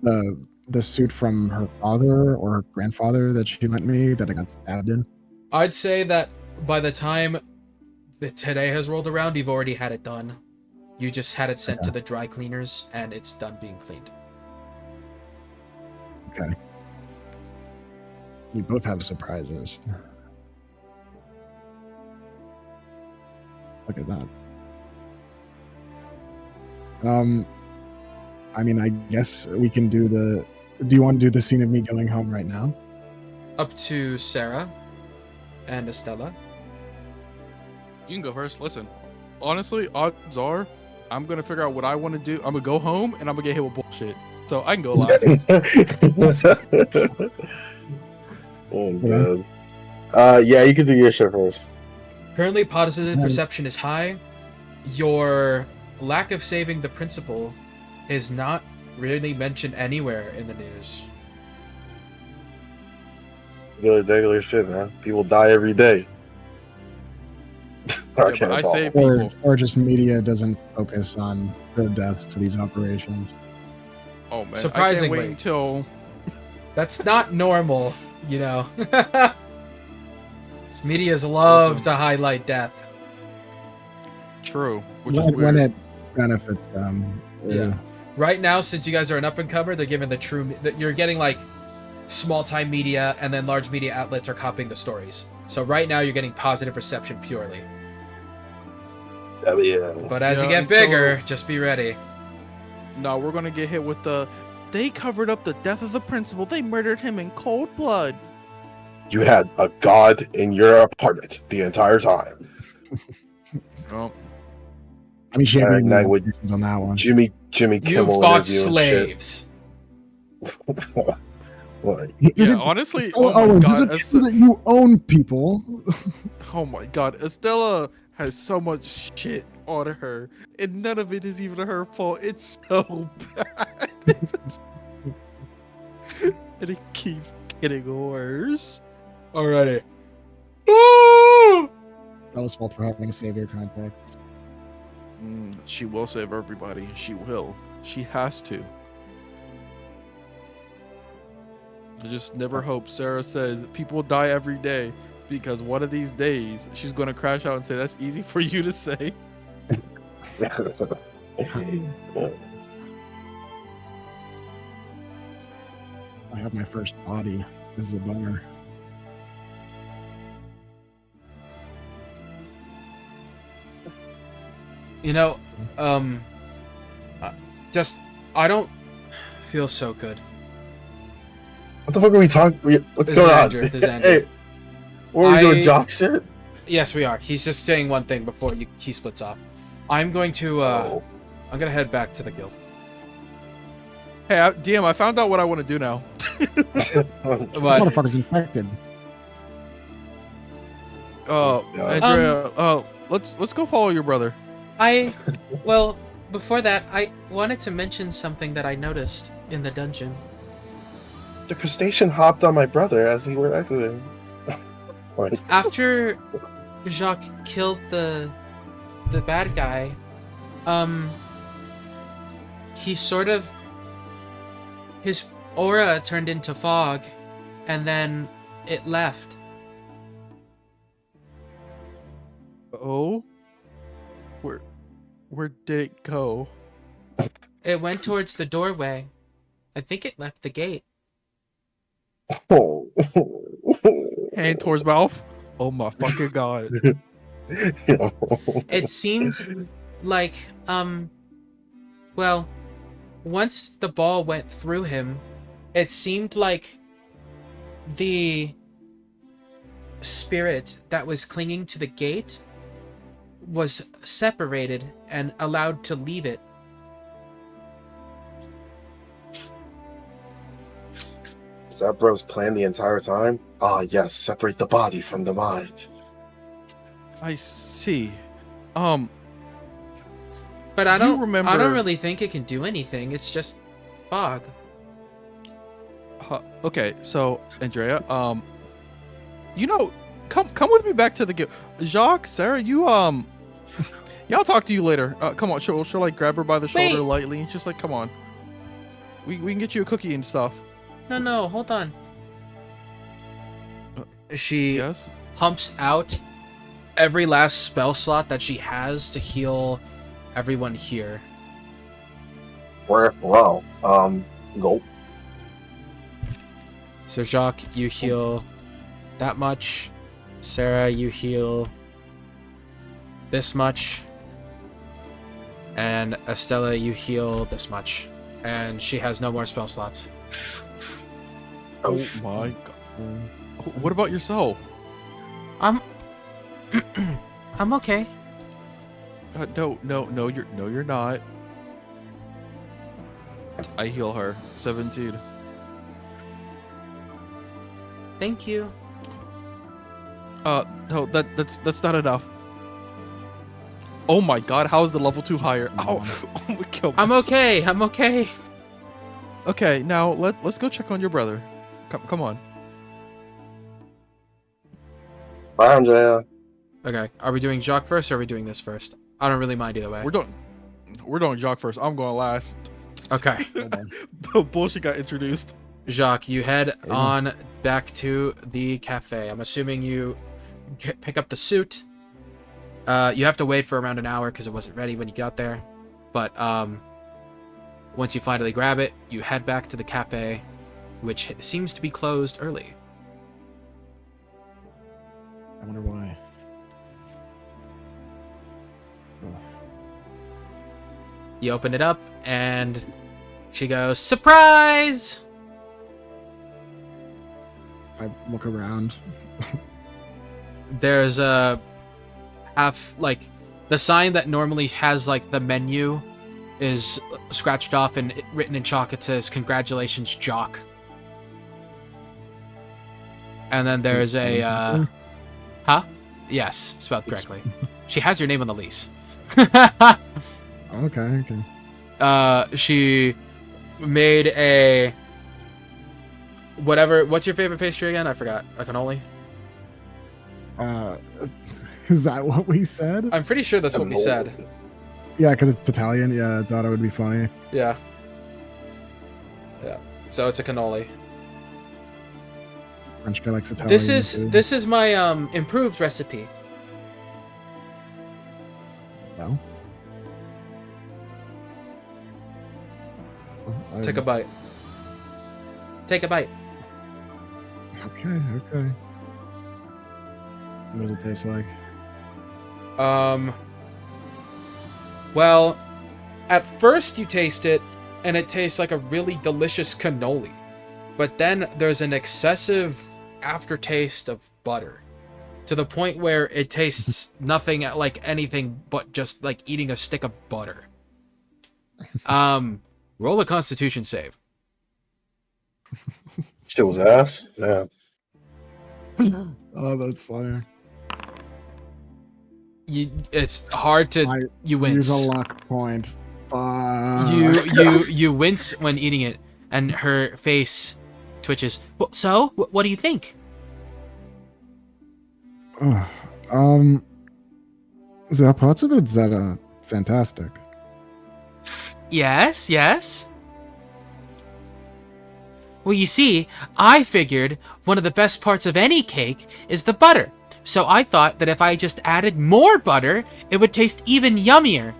The suit from her father or her grandfather that she lent me that I got stabbed in? I'd say that by the time that today has rolled around, you've already had it done. You just had it sent to the dry cleaners, and it's done being cleaned. Okay. We both have surprises. Look at that. I mean, I guess we can do the... Do you want to do the scene of me going home right now? Up to Sarah and Estella. You can go first. Listen, honestly, odds are I'm going to figure out what I want to do. I'm going to go home, and I'm going to get hit with bullshit. So I can go last. Oh, God. Yeah, you can do your shit first. Currently, positive perception is high. Your lack of saving the principal is not really mentioned anywhere in the news. Regular shit, man. People die every day. Yeah, but I save people. Or just media doesn't focus on the deaths to these operations. Oh man, Surprisingly. I can't wait until... That's not normal, you know. Medias love to highlight death. True, which is weird. When it benefits them. Yeah. Right now, since you guys are an up-and-comer, they're giving the true... You're getting, like, small-time media, and then large media outlets are copying the stories. So right now, you're getting positive reception purely. Yeah. But as you get bigger, just be ready. No, we're gonna get hit with the... They covered up the death of the principal. They murdered him in cold blood. You had a god in your apartment the entire time. Oh. I mean, she had Saturday night with on that one. Jimmy You Kimmel bought interview and slaves. What? Yeah, honestly, oh my just God, a true that you own people. oh my God, Estella has so much shit on her, and none of it is even her fault. It's so bad, and it keeps getting worse. Alrighty. Stella's fault for having a savior contact. She will save everybody. She will. She has to. I just never hope Sarah says people die every day, because one of these days she's going to crash out and say, that's easy for you to say. I have my first body. This is a bummer. You know, I don't feel so good. What the fuck are we talking? What's This going is on? Andrew, this is Andrew. Hey, what are we doing, jock shit? Yes, we are. He's just saying one thing before he splits off. I'm going to, I'm gonna head back to the guild. Hey, DM, I found out what I want to do now. This But, motherfucker's infected. Andrea, let's go follow your brother. well, before that, I wanted to mention something that I noticed in the dungeon. The crustacean hopped on my brother as he were exiting. What? After Jacques killed the bad guy, he sort of, his aura turned into fog, and then it left. Oh? Where did it go? It went towards the doorway. I think it left the gate. Oh. Hand towards mouth. Oh my fucking God. It seemed like, well, once the ball went through him, it seemed like the spirit that was clinging to the gate was separated and allowed to leave it. Is that bro's plan the entire time? Ah, yes, separate the body from the mind. I see. But I Do you don't remember- I don't really think it can do anything. It's just fog. Okay, so Andrea, you know, come with me back to the guild. Jacques, Sarah, you yeah, I'll talk to you later. Come on, she'll like grab her by the shoulder Wait. lightly and just like, come on. We can get you a cookie and stuff. No, hold on. She Yes. pumps out every last spell slot that she has to heal everyone here. Wow. Gulp. So Jacques, you heal that much. Sarah, you heal this much. And Estella, you heal this much. And she has no more spell slots. Oh my god. What about yourself? I'm okay. No, you're not. I heal her. 17. Thank you. No, that's not enough. Oh my god, how is the level 2 higher? Oh, oh my god. I'm okay. Okay, now let's go check on your brother. Come on. Bye, Andrea. Okay, are we doing Jacques first or are we doing this first? I don't really mind either way. We're doing Jacques first. I'm going last. Okay. Bullshit got introduced. Jacques, you head on back to the cafe. I'm assuming you pick up the suit. You have to wait for around an hour because it wasn't ready when you got there. But once you finally grab it, you head back to the cafe, which seems to be closed early. I wonder why. You open it up, and she goes, "Surprise!" I look around. There's a the sign that normally has like the menu is scratched off and written in chalk. It says, "Congratulations, Jock." And then there's a yes, spelled correctly. She has your name on the lease. Okay. She made a whatever. What's your favorite pastry again? I forgot. A cannoli. Is that what we said? I'm pretty sure that's what we said. Yeah, because it's Italian. Yeah, I thought it would be funny. Yeah. So it's a cannoli. French guy likes Italian. This is my improved recipe. No. Take a bite. Take a bite. Okay. What does it taste like? Well, at first you taste it, and it tastes like a really delicious cannoli. But then there's an excessive aftertaste of butter, to the point where it tastes nothing like anything but just like eating a stick of butter. Roll a Constitution save. Shit was ass. Yeah. Oh, that's funny. It's hard to. You wince. Use a luck point. You wince when eating it, and her face twitches. Well, so, what do you think? The parts of it that are fantastic. Yes. Well, you see, I figured one of the best parts of any cake is the butter. So I thought that if I just added more butter, it would taste even yummier.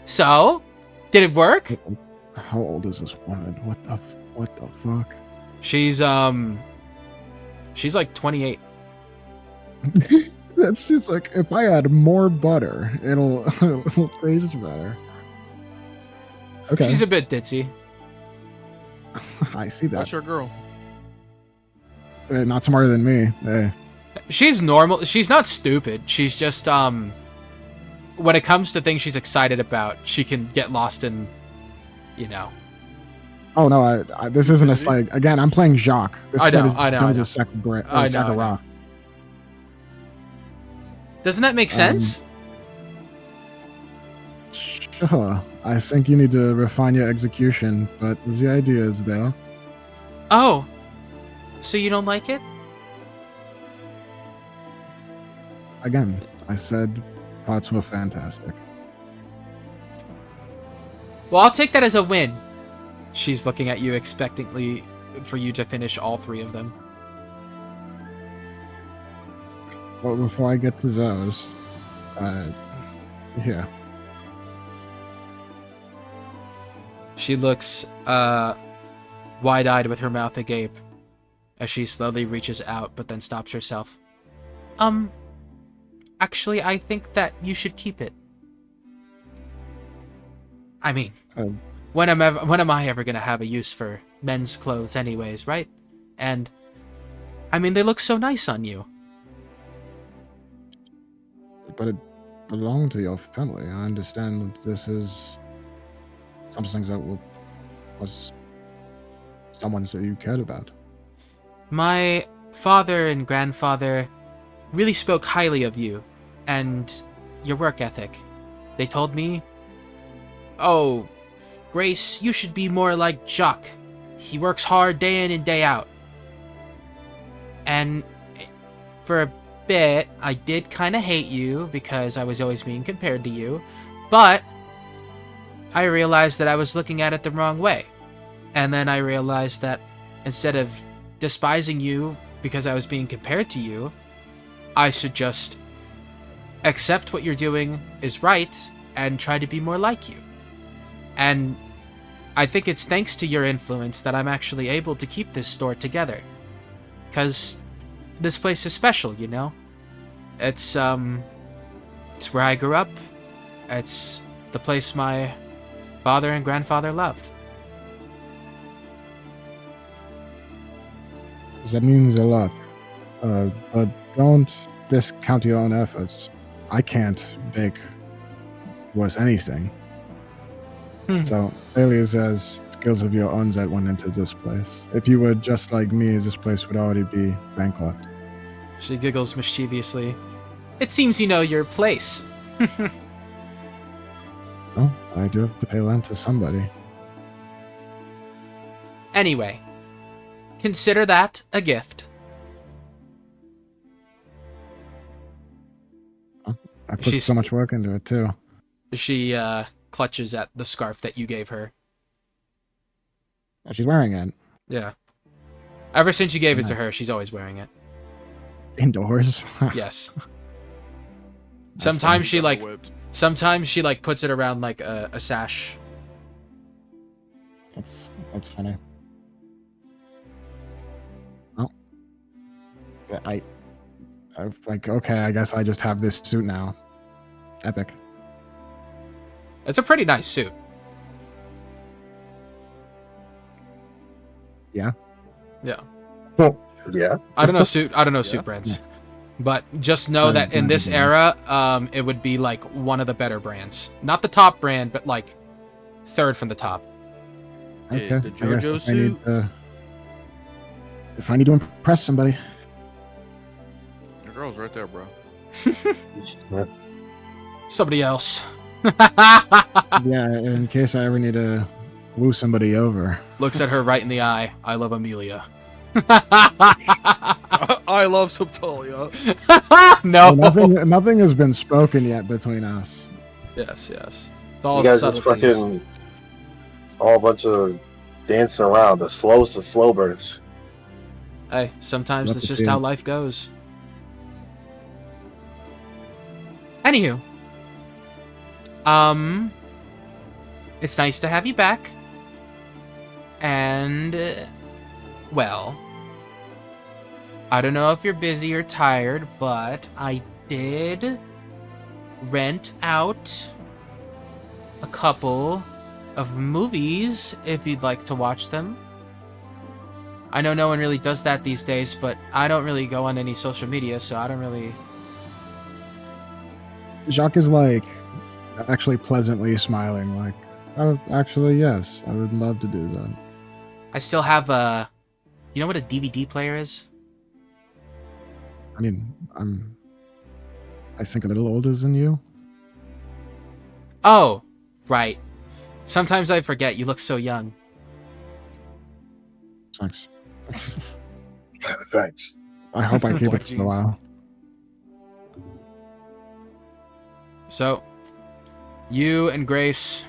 So, did it work? How old is this woman? What the fuck? She's like 28. It's just like, if I add more butter, it'll taste better. Okay. She's a bit ditzy. I see that. That's your girl. Not smarter than me. Hey. She's normal. She's not stupid. She's just, when it comes to things she's excited about, she can get lost in, you know. Oh no, I this isn't a like again. I'm playing Jacques. This I know, kid is I know, dumb I as know. a sack of bread. I know, Sack I of know. rock. Doesn't that make sense? Sure. I think you need to refine your execution, but the idea is there. Oh. So you don't like it? Again, I said parts were fantastic. Well, I'll take that as a win. She's looking at you expectantly for you to finish all 3 of them. Well, before I get to those, yeah. She looks wide-eyed with her mouth agape as she slowly reaches out but then stops herself. Actually, I think that you should keep it. I mean, when am I ever gonna have a use for men's clothes anyways, right? And, I mean, they look so nice on you. But it belonged to your family. I understand this is something that was someone that you cared about. My father and grandfather really spoke highly of you and your work ethic. They told me, "Oh, Grace, you should be more like Jacques. He works hard day in and day out." And for a bit, I did kind of hate you because I was always being compared to you, but I realized that I was looking at it the wrong way. And then I realized that instead of despising you because I was being compared to you, I should just accept what you're doing is right and try to be more like you. And I think it's thanks to your influence that I'm actually able to keep this store together. Because this place is special, you know? It's where I grew up. It's the place my father and grandfather loved. That means a lot. But don't discount your own efforts. I can't bake worth anything. So clearly there's skills of your own that went into this place. If you were just like me, this place would already be bankrupt. She giggles mischievously. It seems you know your place. Well, I do have to pay rent to somebody. Anyway, consider that a gift. I put She's- so much work into it too. She clutches at the scarf that you gave her. She's wearing it Yeah. Ever since you gave it to her, she's always wearing it. indoors. Yes. Sometimes she like Whipped. puts it around like a sash. That's funny. Oh, I like okay. I guess I just have this suit now. Epic. It's a pretty nice suit. Yeah. Yeah. Well, yeah. I don't know suit Yeah. suit brands. But just know that in this era, it would be like one of the better brands. Not the top brand, but like third from the top. Hey, Okay. the I guess JoJo if I need to impress somebody. Your girl's right there, bro. Somebody else. Yeah, in case I ever need to woo somebody over. Looks at her right in the eye. I love Amelia. I love Subtalia. No. Nothing has been spoken yet between us. Yes, yes. It's all You guys just subtleties. fucking all a bunch of dancing around. The slowest of slow burns. Hey, sometimes Love that's to just see how it. life goes. Anywho. It's nice to have you back. And, well, I don't know if you're busy or tired, but I did rent out a couple of movies if you'd like to watch them. I know no one really does that these days, but I don't really go on any social media, so I don't really... Jacques is like actually pleasantly smiling, like, oh, actually, yes, I would love to do that. I still have a... You know what a DVD player is? I mean, I think a little older than you. Oh, right. Sometimes I forget. You look so young. Thanks. Thanks. I hope I keep Oh, it for a jeez. while. So, you and Grace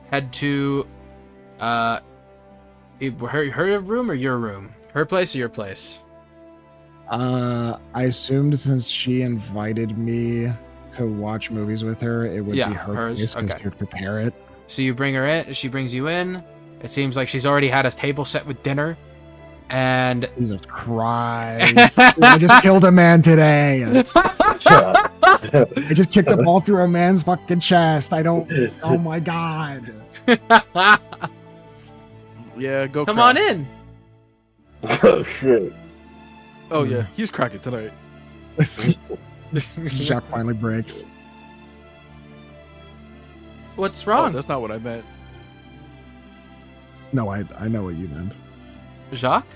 head to, her room or your room? Her place or your place? I assumed since she invited me to watch movies with her, it would Yeah, be her hers, place because okay. she would prepare it. So you bring her in, she brings you in. It seems like she's already had a table set with dinner. And Jesus Christ. Dude, I just killed a man today. I just kicked a ball through a man's fucking chest. I don't. Oh my god. Yeah, go. come crack. on in. Oh shit. Oh yeah, he's cracking tonight. Jacques finally breaks. What's Oh, wrong? that's not what I meant. No, I know what you meant. Jacques?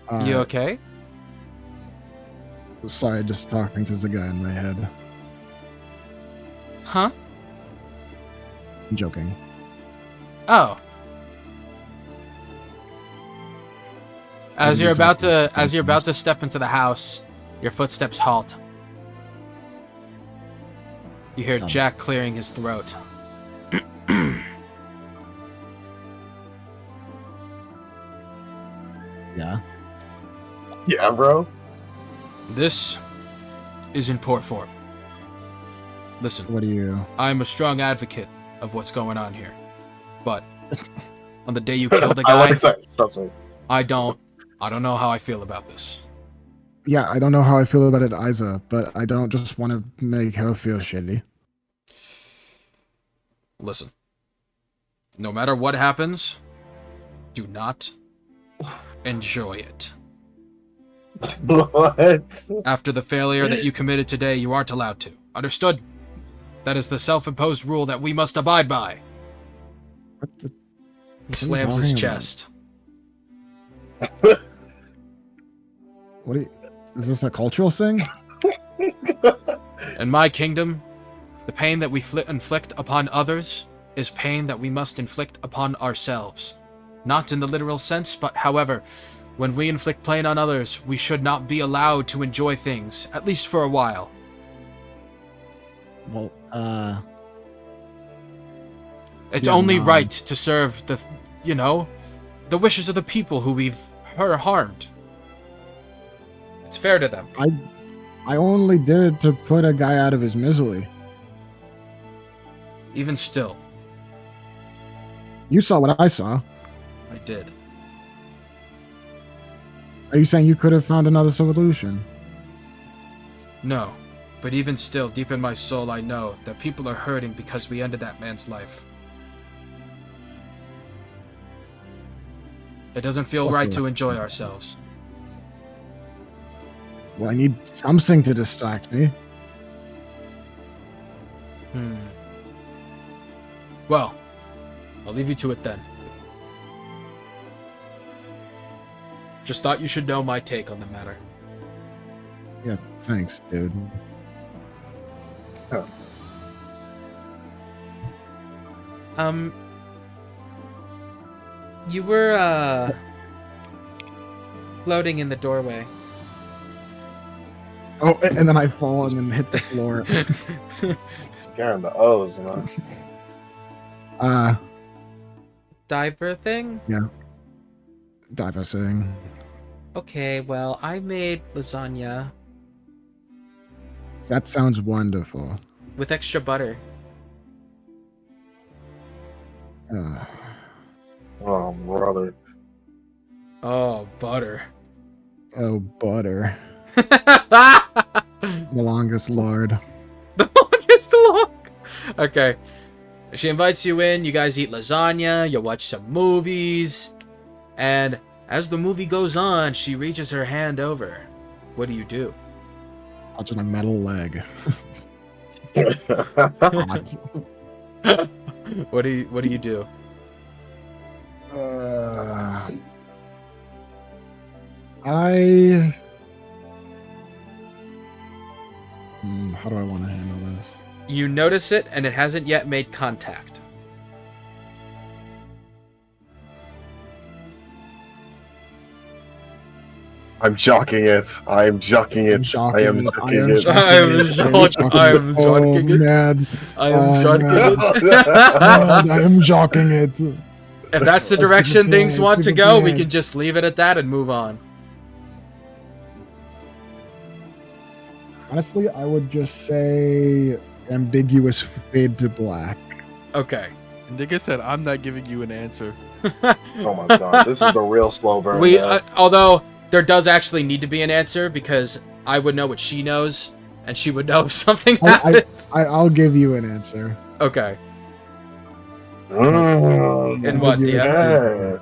You Uh, okay? Sorry, just talking to the guy in my head. Huh? I'm joking. Oh. As you're about to step into the house, your footsteps halt. You hear Oh. Jack clearing his throat. Yeah. Yeah, bro. This is in poor form. Listen, What do you? I'm a strong advocate of what's going on here. But on the day you killed the I guy, like sex. Trust me. I don't know how I feel about this. Yeah, I don't know how I feel about it either, but I don't just want to make her feel shitty. Listen, no matter what happens, do not enjoy it. What? After the failure that you committed today, you aren't allowed to. Understood? That is the self-imposed rule that we must abide by. What the? He slams his talking about? chest. What do you? Is this a cultural thing? In my kingdom, the pain that we inflict upon others is pain that we must inflict upon ourselves. Not in the literal sense, but however, when we inflict pain on others, we should not be allowed to enjoy things, at least for a while. Well, It's Yeah, only no. right to serve the wishes of the people who we've harmed. It's fair to them. I only did it to put a guy out of his misery. Even still, You saw what I saw. I did. Are you saying you could have found another solution? No, but even still, deep in my soul, I know that people are hurting because we ended that man's life. It doesn't feel What's right the- to enjoy ourselves. Well, I need something to distract me. Well, I'll leave you to it then. Just thought you should know my take on the matter. Yeah, thanks, dude. You were, floating in the doorway. Oh, and then I fall and then hit the floor. Scaring the O's, you know. Diver thing? Diversing. Okay, well, I made lasagna That sounds wonderful. with extra butter. Oh, brother. Oh, butter. Oh, butter. The longest lord. The longest long. Okay. She invites you in, you guys eat lasagna, you watch some movies, and as the movie goes on, she reaches her hand over. What do you do? Touching a metal leg. Hot. What do you do? How do I want to handle this? You notice it, and it hasn't yet made contact. I'm jocking it. I am jocking it. I am jocking it. I am jocking it. Man. I am jocking it. Man, I am jocking it. If that's the direction things want to go, we can just leave it at that and move on. Honestly, I would just say ambiguous fade to black. Okay. And like I said, I'm not giving you an answer. Oh my god, this is the real slow burn. We, although there does actually need to be an answer because I would know what she knows, and she would know if something happens. I'll give you an answer. Okay. Mm. And what, DX?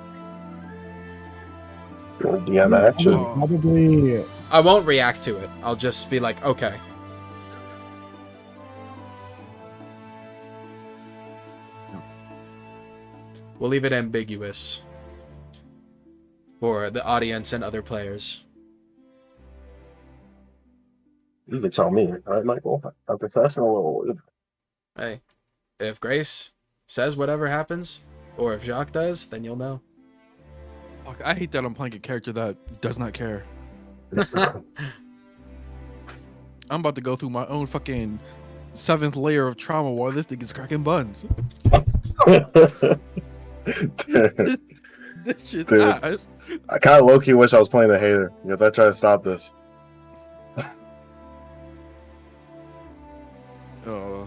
Do you have action? Probably. I won't react to it. I'll just be like, okay. We'll leave it ambiguous for the audience and other players. You can tell me, all right, Michael? I'm professional. Hey, if Grace says whatever happens, or if Jacques does, then you'll know. Fuck, I hate that I'm playing a character that does not care. I'm about to go through my own fucking 7th layer of trauma while this thing is cracking buns. This shit's Dude. ass. I kind of low-key wish I was playing the hater because I try to stop this. Oh.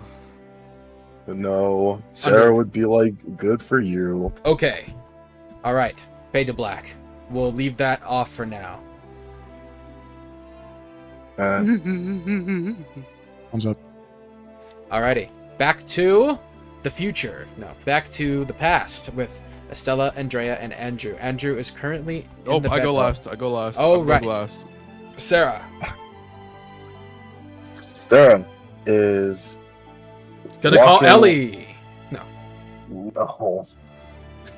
But no, Sarah would be like, good for you. Okay. Alright. Fade to black. We'll leave that off for now. Thumbs up. Alrighty. Back to the future. No, back to the past with Estella, Andrea, and Andrew. Andrew is currently in the I go bedroom. last. I go last. Oh, I'm right. last. Sarah. Sarah is Gonna call walking- Ellie. No. Oh.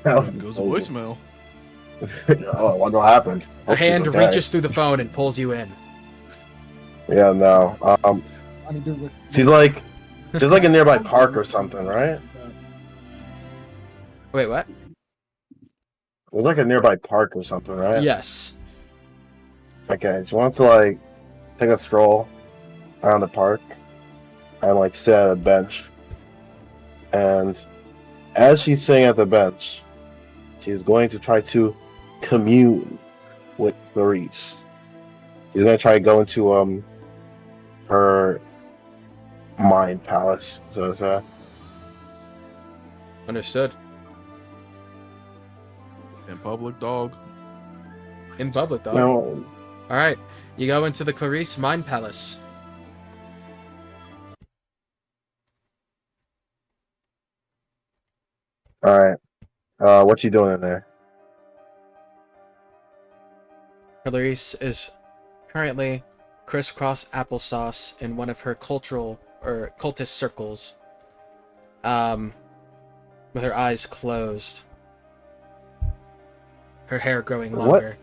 Goes to voicemail. Oh, I wonder what happened. Her Hope she's hand okay. reaches through the phone and pulls you in. Yeah, no. She's like a nearby park or something, right? Wait, what? It was like a nearby park or something, right? Yes. Okay, she wants to like take a stroll around the park and like sit at a bench. And as she's sitting at the bench, she's going to try to commune with Clarice. She's gonna try to go into her mind palace, so to say. Understood. In public, dog. In public, though. No. Alright. You go into the Clarice Mind Palace. Alright. What you doing in there? Clarice is currently crisscross applesauce in one of her cultural or cultist circles. With her eyes closed. Her hair growing What? longer.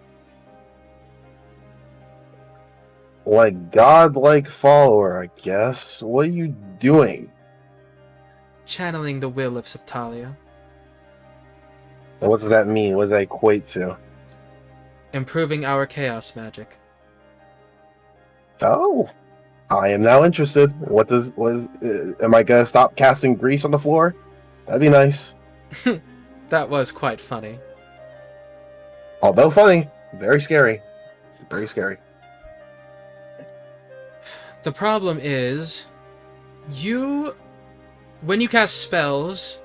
Like godlike follower, I guess. What are you doing? Channeling the will of Septalia. And what does that mean? What does that equate to? Improving our chaos magic. Oh, I am now interested. Am I gonna stop casting grease on the floor? That'd be nice. That was quite funny. Although funny, very scary. Very scary. The problem is, when you cast spells,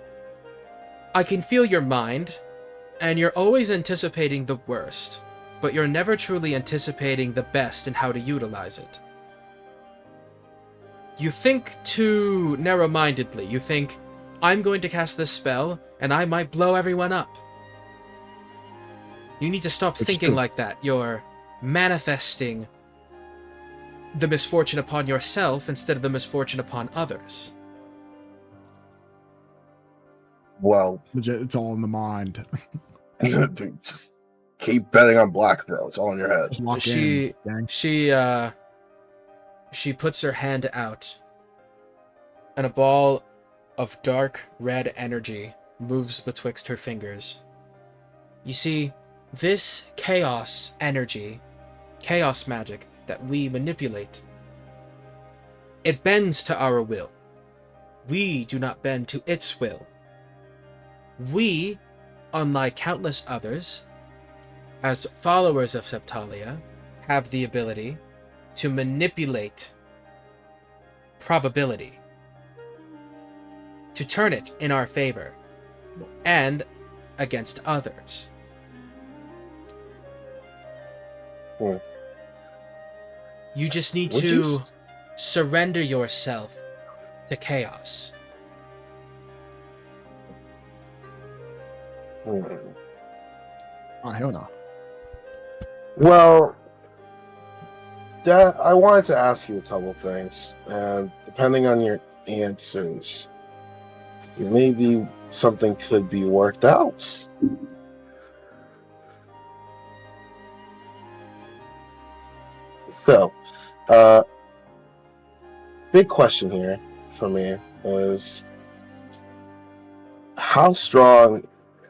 I can feel your mind, and you're always anticipating the worst. but you're never truly anticipating the best in how to utilize it. You think too narrow-mindedly. You think, I'm going to cast this spell, and I might blow everyone up. You need to stop thinking like that. You're manifesting the misfortune upon yourself instead of the misfortune upon others. Well, It's all in the mind. dude, just keep betting on black, bro. It's all in your head. Just lock She- in. Gang. She puts her hand out, and a ball of dark red energy moves betwixt her fingers. You see, this chaos energy, chaos magic that we manipulate, it bends to our will. We do not bend to its will. We, unlike countless others, as followers of Septalia, have the ability to manipulate probability, to turn it in our favor, and against others. Hmm. You just need Would to you surrender yourself to chaos. Oh, hell no. Well, Dad, I wanted to ask you a couple things, and depending on your answers, maybe something could be worked out. So, big question here for me is how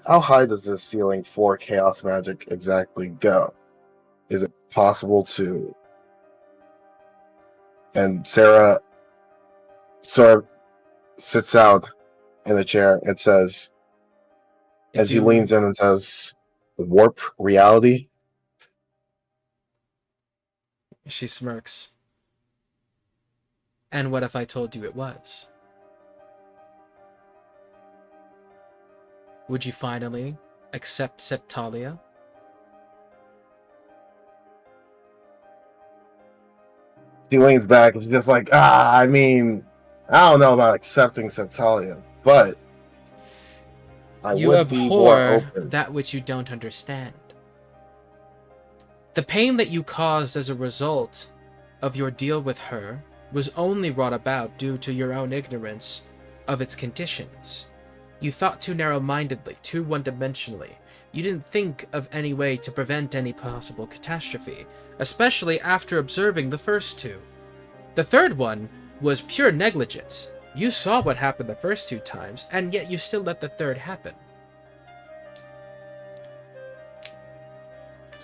high does this ceiling for chaos magic exactly go? Is it possible to? And Sarah sort of sits down in the chair and says, and she leans in and says, warp reality? She smirks. And what if I told you it was? Would you finally accept Septalia? She leans back and she's just like, I mean, I don't know about accepting Septalia, but I You would be more abhor open. that which you don't understand. The pain that you caused as a result of your deal with her was only brought about due to your own ignorance of its conditions. You thought too narrow-mindedly, too one-dimensionally. You didn't think of any way to prevent any possible catastrophe, especially after observing the first two. The third one was pure negligence. You saw what happened the first two times, and yet you still let the third happen.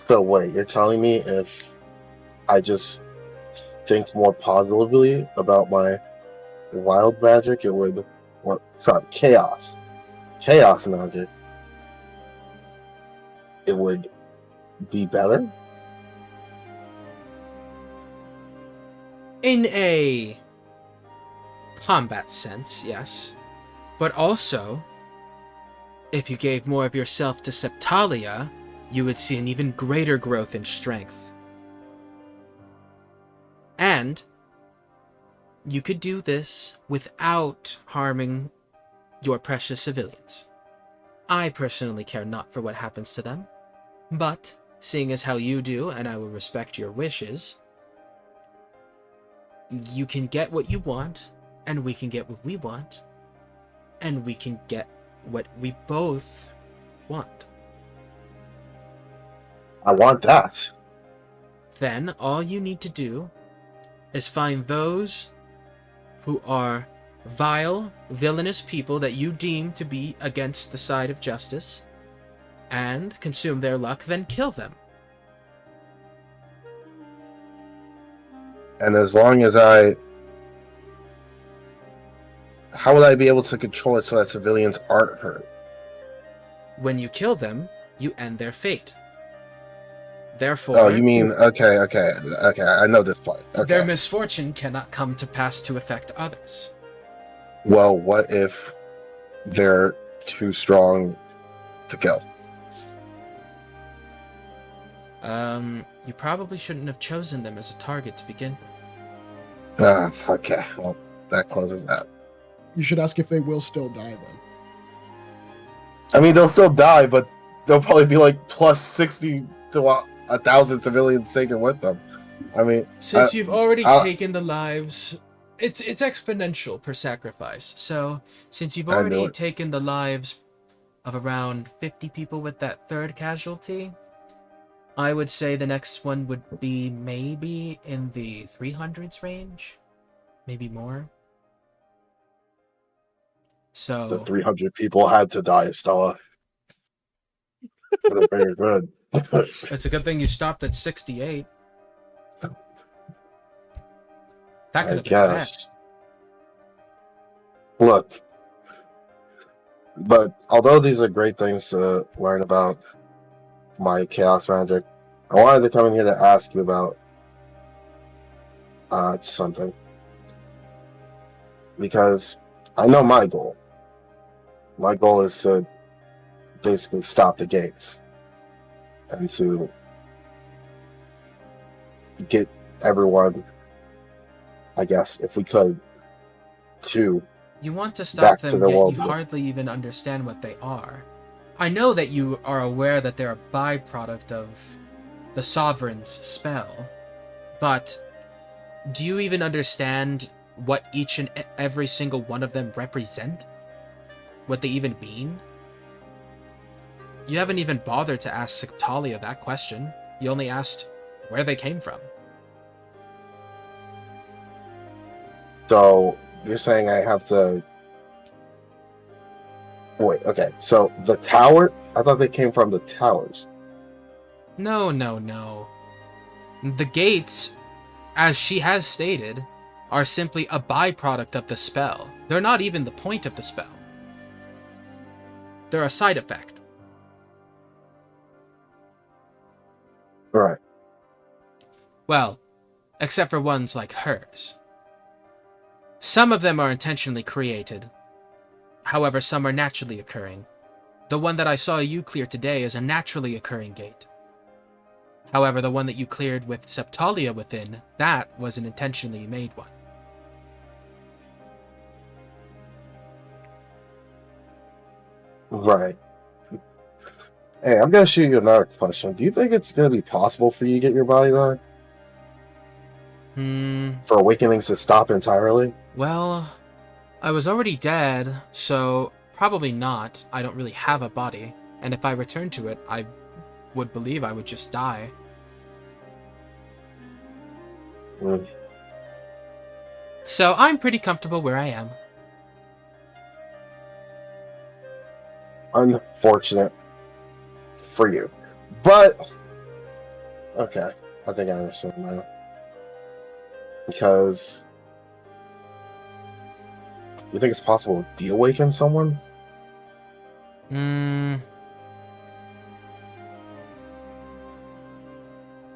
So wait, you're telling me if I just think more positively about my wild magic, it would, or sorry, chaos magic, it would be better? In a combat sense, yes. But also, if you gave more of yourself to Septalia, you would see an even greater growth in strength. And you could do this without harming your precious civilians. I personally care not for what happens to them, but seeing as how you do, and I will respect your wishes, you can get what you want, and we can get what we want, and we can get what we both want. I want that. Then all you need to do is find those who are vile, villainous people that you deem to be against the side of justice, and consume their luck, then kill them. And as long as how would I be able to control it so that civilians aren't hurt? When you kill them, you end their fate. Therefore, Oh, you mean, okay, I know this part. Okay. their misfortune cannot come to pass to affect others. Well, what if they're too strong to kill? You probably shouldn't have chosen them as a target to begin with. Okay. Well, that closes that. You should ask if they will still die, though. I mean, they'll still die, but they'll probably be like plus 60 to 1,000 civilians taken with them. I mean, Since you've already taken the lives, it's exponential per sacrifice. So since you've already taken the lives of around 50 people with that third casualty, I would say the next one would be maybe in the 300s range, maybe more. So the 300 people had to die, Stella. For the greater good. it's a good thing you stopped at 68. That could have been bad. Look, but although these are great things to learn about my chaos magic, I wanted to come in here to ask you about something. Because I know my goal. My goal is to basically stop the gates and to get everyone, I guess, if we could, to you want to stop them, yet world. You hardly even understand what they are. I know that you are aware that they're a byproduct of the Sovereign's spell, but do you even understand what each and every single one of them represent? What they even mean? You haven't even bothered to ask Sectalia that question. You only asked where they came from. So, you're saying I have to... Wait, okay. So, the tower? I thought they came from the towers. No. The gates, as she has stated, are simply a byproduct of the spell. They're not even the point of the spell. They're a side effect. Right. Well, except for ones like hers. Some of them are intentionally created. However, some are naturally occurring. The one that I saw you clear today is a naturally occurring gate. However, the one that you cleared with Septalia within, that was an intentionally made one. Right. Hey, I'm gonna shoot you another question. Do you think it's gonna be possible for you to get your body back? For awakenings to stop entirely? Well, I was already dead, so probably not. I don't really have a body, and if I return to it, I would believe I would just die. So I'm pretty comfortable where I am. Unfortunate for you. But, okay, I think I understand now. Because, you think it's possible to de-awaken someone?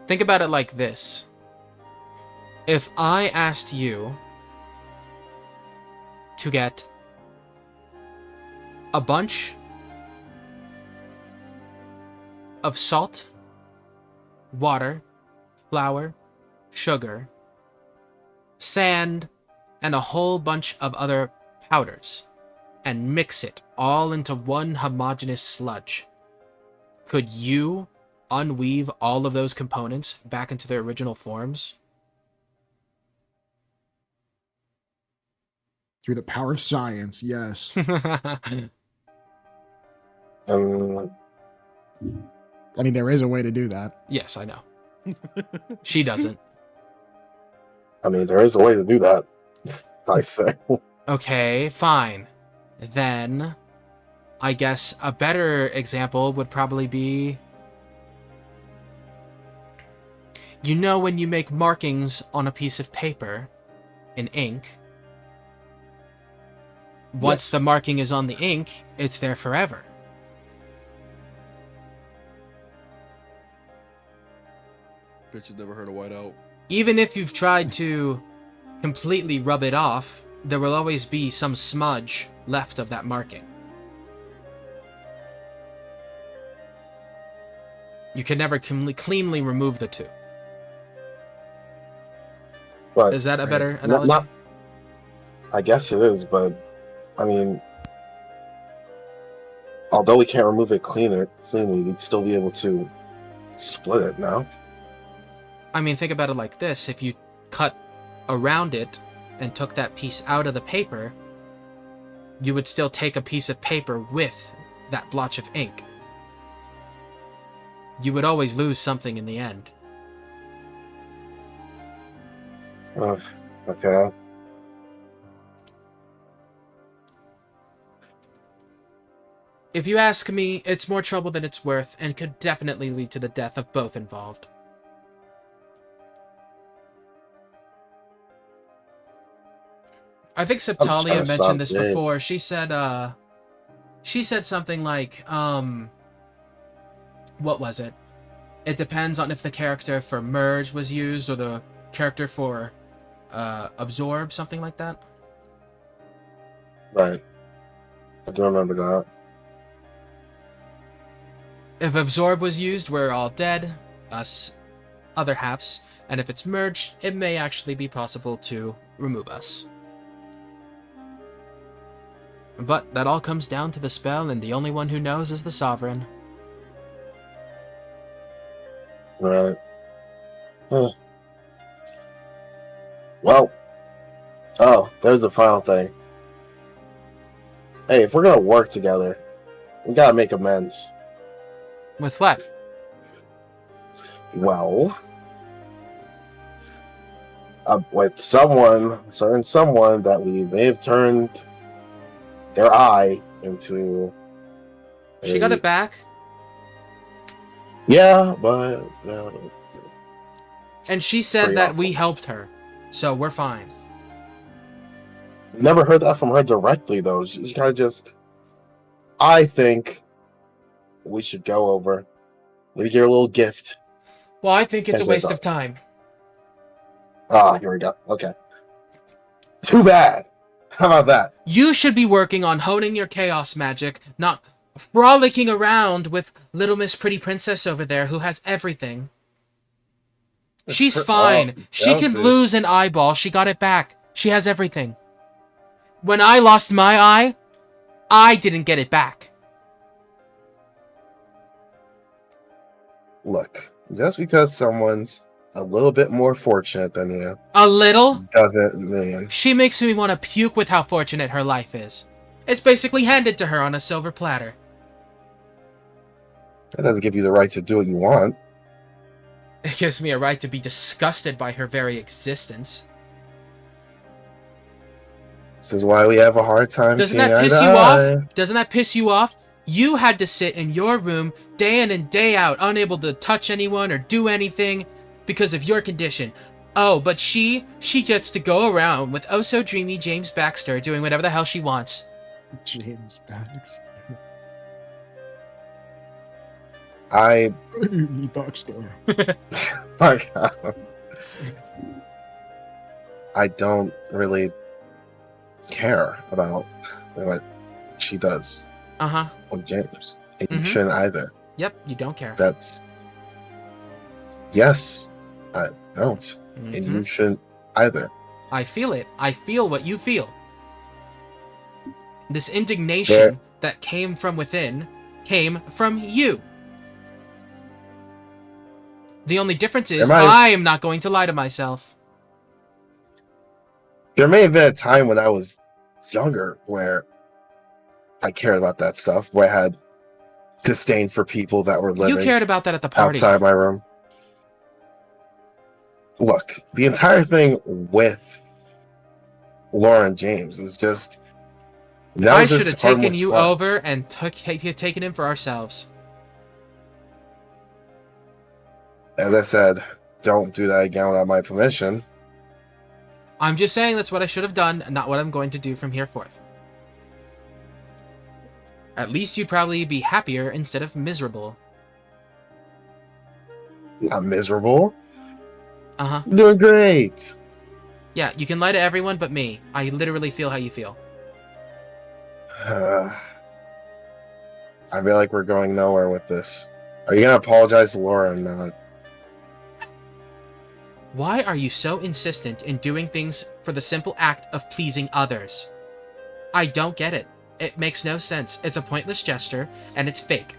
Think about it like this. If I asked you to get a bunch of salt, water, flour, sugar, sand, and a whole bunch of other powders, and mix it all into one homogeneous sludge, could you unweave all of those components back into their original forms? Through the power of science, yes. I I mean, there is a way to do that. Yes, I know. She doesn't. I mean, there is a way to do that, I say. Okay, fine. Then, I guess a better example would probably be... You know when you make markings on a piece of paper in ink? Once the marking is on the ink, it's there forever. Bitch, you never heard of whiteout. Even if you've tried to completely rub it off, there will always be some smudge left of that marking. You can never cleanly remove the two. But Is that a better not, analogy? I guess it is, but I mean, although we can't remove it cleanly, we'd still be able to split it. No. I mean, think about it like this. If you cut around it and took that piece out of the paper, you would still take a piece of paper with that blotch of ink. You would always lose something in the end. Okay. If you ask me, it's more trouble than it's worth and could definitely lead to the death of both involved. I think I'm trying Septalia to stop mentioned this this. before. She said something like, what was it? It depends on if the character for merge was used or the character for absorb, something like that. Right. I do remember that. If absorb was used, we're all dead, us other halves, and if it's merged, it may actually be possible to remove us. But that all comes down to the spell, and the only one who knows is the Sovereign. Right. Huh. Well. Oh, there's the final thing. Hey, if we're gonna work together, we gotta make amends. With what? Well, with certain someone that we may have turned their eye into. She got it back. Yeah, but And she said pretty that awful. we helped her, so we're fine. Never heard that from her directly, though. She kind of just. I think we should go over. Leave your little gift. Well, I think it's a Can't say waste that. of time. Ah, here we go. Okay. Too bad. How about that? You should be working on honing your chaos magic, not frolicking around with little Miss Pretty Princess over there who has everything. She's fine. She can lose an eyeball. She got it back. She has everything. When I lost my eye, I didn't get it back. Look, just because someone's a little bit more fortunate than you A little? doesn't mean. She makes me want to puke with how fortunate her life is. It's basically handed to her on a silver platter. That doesn't give you the right to do what you want. It gives me a right to be disgusted by her very existence. This is why we have a hard time Doesn't seeing that eye piss to you eye. off? Doesn't that piss you off? You had to sit in your room day in and day out, unable to touch anyone or do anything because of your condition. Oh, but she gets to go around with oh so dreamy James Baxter doing whatever the hell she wants. James Baxter. I don't really care about what she does Uh-huh. with James. And you Mhm. shouldn't either. Yep, you don't care. That's yes, I don't, and you Mhm. shouldn't either. I feel it. I feel what you feel. This indignation that came from within came from you. The only difference is I am not going to lie to myself. There may have been a time when I was younger where I cared about that stuff, where I had disdain for people that were You living cared about that at the party. outside my room. Look, the entire thing with Lauren James is just that I was should just have taken harmless you fun. over and taken him for ourselves. As I said, don't do that again without my permission. I'm just saying that's what I should have done, and not what I'm going to do from here forth. At least you'd probably be happier instead of miserable. I'm miserable. Uh-huh. Doing great. Yeah, you can lie to everyone but me. I literally feel how you feel. I feel like we're going nowhere with this. Are you gonna apologize to Laura or not? Why are you so insistent in doing things for the simple act of pleasing others? I don't get it. It makes no sense. It's a pointless gesture, and it's fake.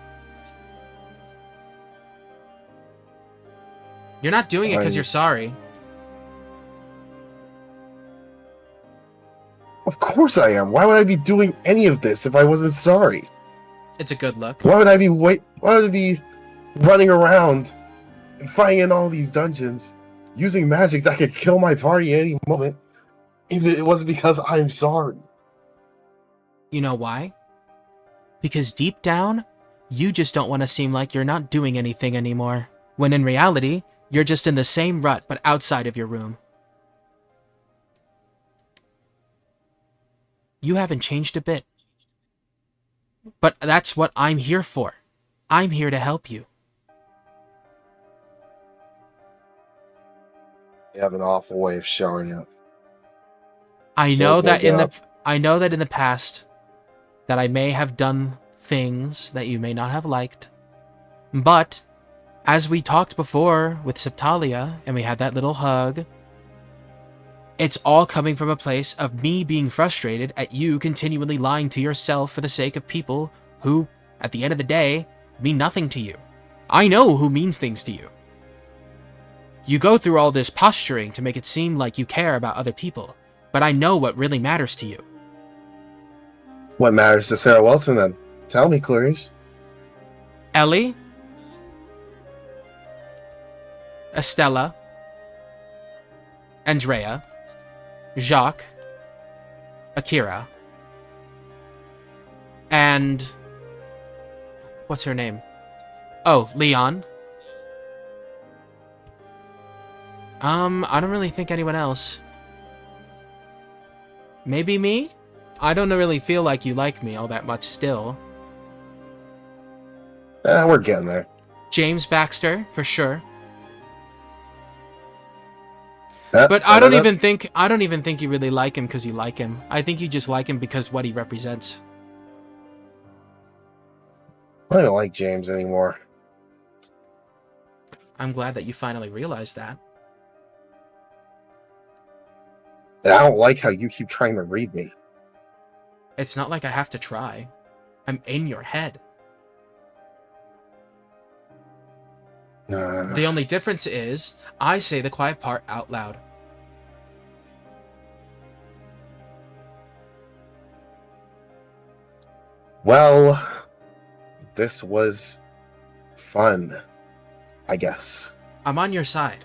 You're not doing it because you're sorry. Of course I am. Why would I be doing any of this if I wasn't sorry? It's a good look. Why would I be running around and fighting in all these dungeons using magic that could kill my party at any moment if it wasn't because I'm sorry? You know why? Because deep down, you just don't want to seem like you're not doing anything anymore, when in reality, you're just in the same rut but outside of your room. You haven't changed a bit. But that's what I'm here for. I'm here to help you. You have an awful way of showing up. I So know it's that my in the past that I may have done things that you may not have liked. But as we talked before with Septalia and we had that little hug, it's all coming from a place of me being frustrated at you continually lying to yourself for the sake of people who, at the end of the day, mean nothing to you. I know who means things to you. You go through all this posturing to make it seem like you care about other people, but I know what really matters to you. What matters to Sarah Welton then? Tell me, Clarice. Ellie, Estella, Andrea, Jacques, Akira, and what's her name? Oh, Leon. I don't really think anyone else. Maybe me? I don't really feel like you like me all that much still. We're getting there. James Baxter, for sure. But I don't even think you really like him because you like him. I think you just like him because what he represents. I don't like James anymore. I'm glad that you finally realized that. And I don't like how you keep trying to read me. It's not like I have to try. I'm in your head. The only difference is, I say the quiet part out loud. Well, this was fun, I guess. I'm on your side.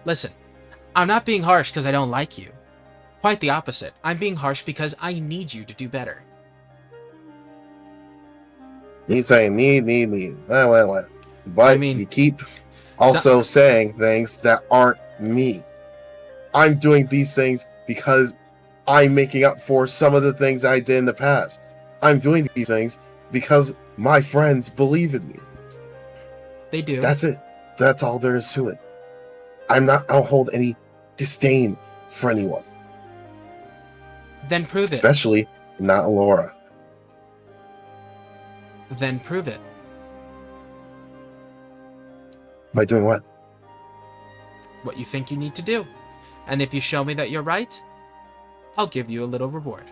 Listen, I'm not being harsh because I don't like you. Quite the opposite. I'm being harsh because I need you to do better. You saying need. What? But I mean, you keep also saying things that aren't me. I'm doing these things because I'm making up for some of the things I did in the past. I'm doing these things because my friends believe in me. They do. That's it. That's all there is to it. I don't hold any disdain for anyone. Then prove it. Especially not Laura. Then prove it. By doing what? What you think you need to do. And if you show me that you're right, I'll give you a little reward.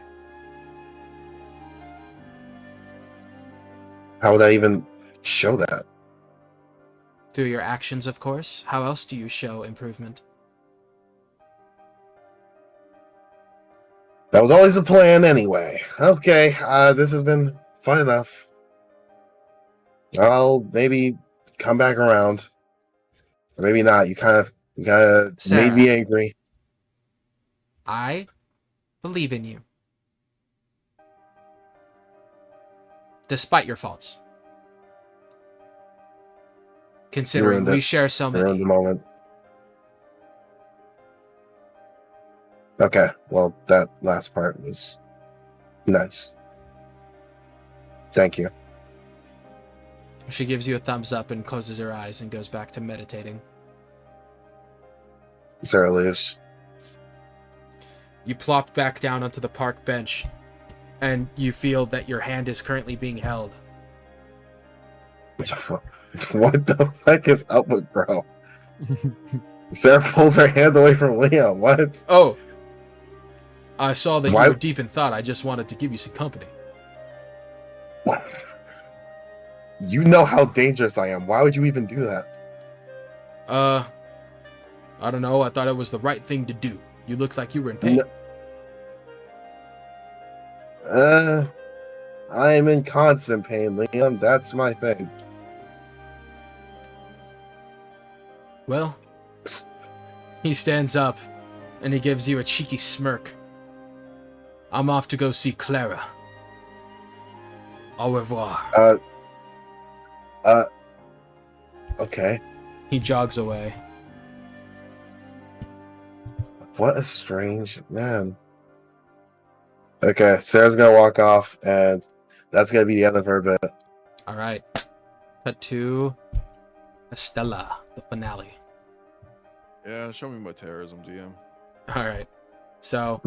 How would I even show that? Through your actions, of course. How else do you show improvement? That was always the plan anyway. Okay, this has been fun enough. I'll maybe come back around. Or maybe not. You kind of Sarah, made me angry. I believe in you. Despite your faults. Considering we share so many. Ruined the moment. Okay, well, that last part was nice. Thank you. She gives you a thumbs up and closes her eyes and goes back to meditating. Sarah leaves. You plop back down onto the park bench, and you feel that your hand is currently being held. What the fuck is up with bro? Sarah pulls her hand away from Liam. What? Oh, I saw that Why- you were deep in thought. I just wanted to give you some company. What? You know how dangerous I am. Why would you even do that? I don't know. I thought it was the right thing to do. You looked like you were in pain. I'm in constant pain, Liam. That's my thing. Well, he stands up and he gives you a cheeky smirk. I'm off to go see Clara. Au revoir. Okay. He jogs away. What a strange man. Okay, Sarah's gonna walk off, and that's gonna be the end of her bit. All right. Cut to Estella, the finale. Yeah, show me my terrorism, DM. All right. So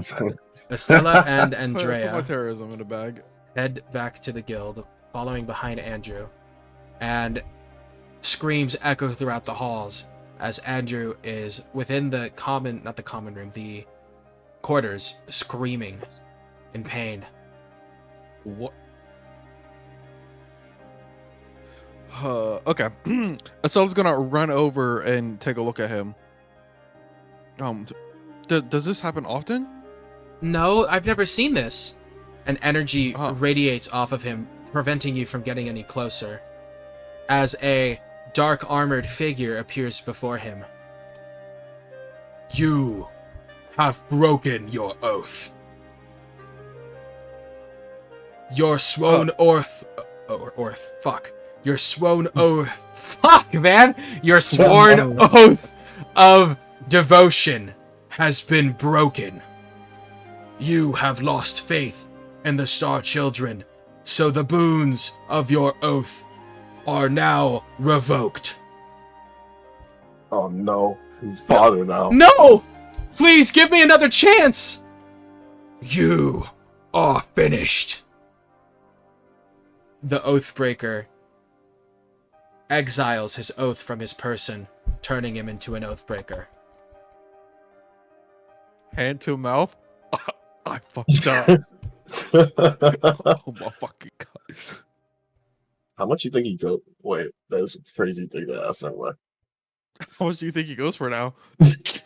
Estella and Put my Andrea terrorism in a bag. head back to the guild, following behind Andrew, and screams echo throughout the halls as Andrew is within the the quarters, screaming in pain. What? Okay. Estella's gonna run over and take a look at him. Does this happen often? No, I've never seen this. An energy Huh. radiates off of him, preventing you from getting any closer, as a dark armored figure appears before him. You have broken your oath. Your sworn oath. Fuck. Your sworn oath. Fuck, man! Your sworn oath of devotion has been broken. You have lost faith in the Star Children, so the boons of your oath are now revoked. Oh no, his father now. No! Please give me another chance! You are finished. The Oathbreaker exiles his oath from his person, turning him into an Oathbreaker. Hand to mouth. I fucked up. Oh my fucking god. How much you think he go? Wait, that's a crazy thing to ask. Anyway. How much do you think he goes for now? That's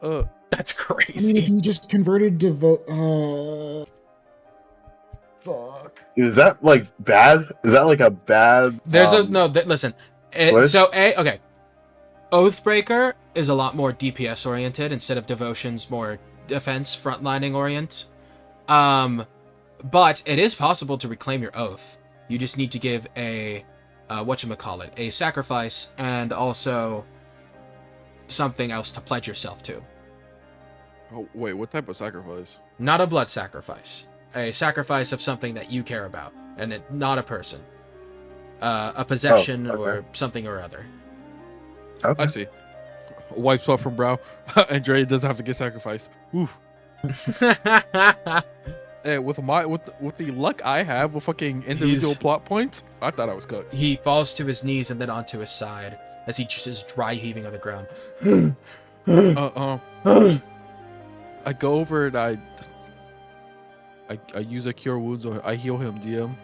I mean, if crazy. you just converted to fuck. Is that like bad? Is that like a bad? Listen. Switch? Okay. Oathbreaker is a lot more DPS oriented instead of Devotion's more defense frontlining orient. But it is possible to reclaim your oath. You just need to give a a sacrifice and also something else to pledge yourself to. Oh wait, what type of sacrifice? Not a blood sacrifice. A sacrifice of something that you care about, and not a person. A possession okay. or something or other. Okay. I see. Wipes off from brow. Andrea doesn't have to get sacrificed. Oof. Hey, with the luck I have with fucking individual plot points, I thought I was cooked. He falls to his knees and then onto his side as he just is dry heaving on the ground. I go over and I use a cure wounds or I heal him, DM.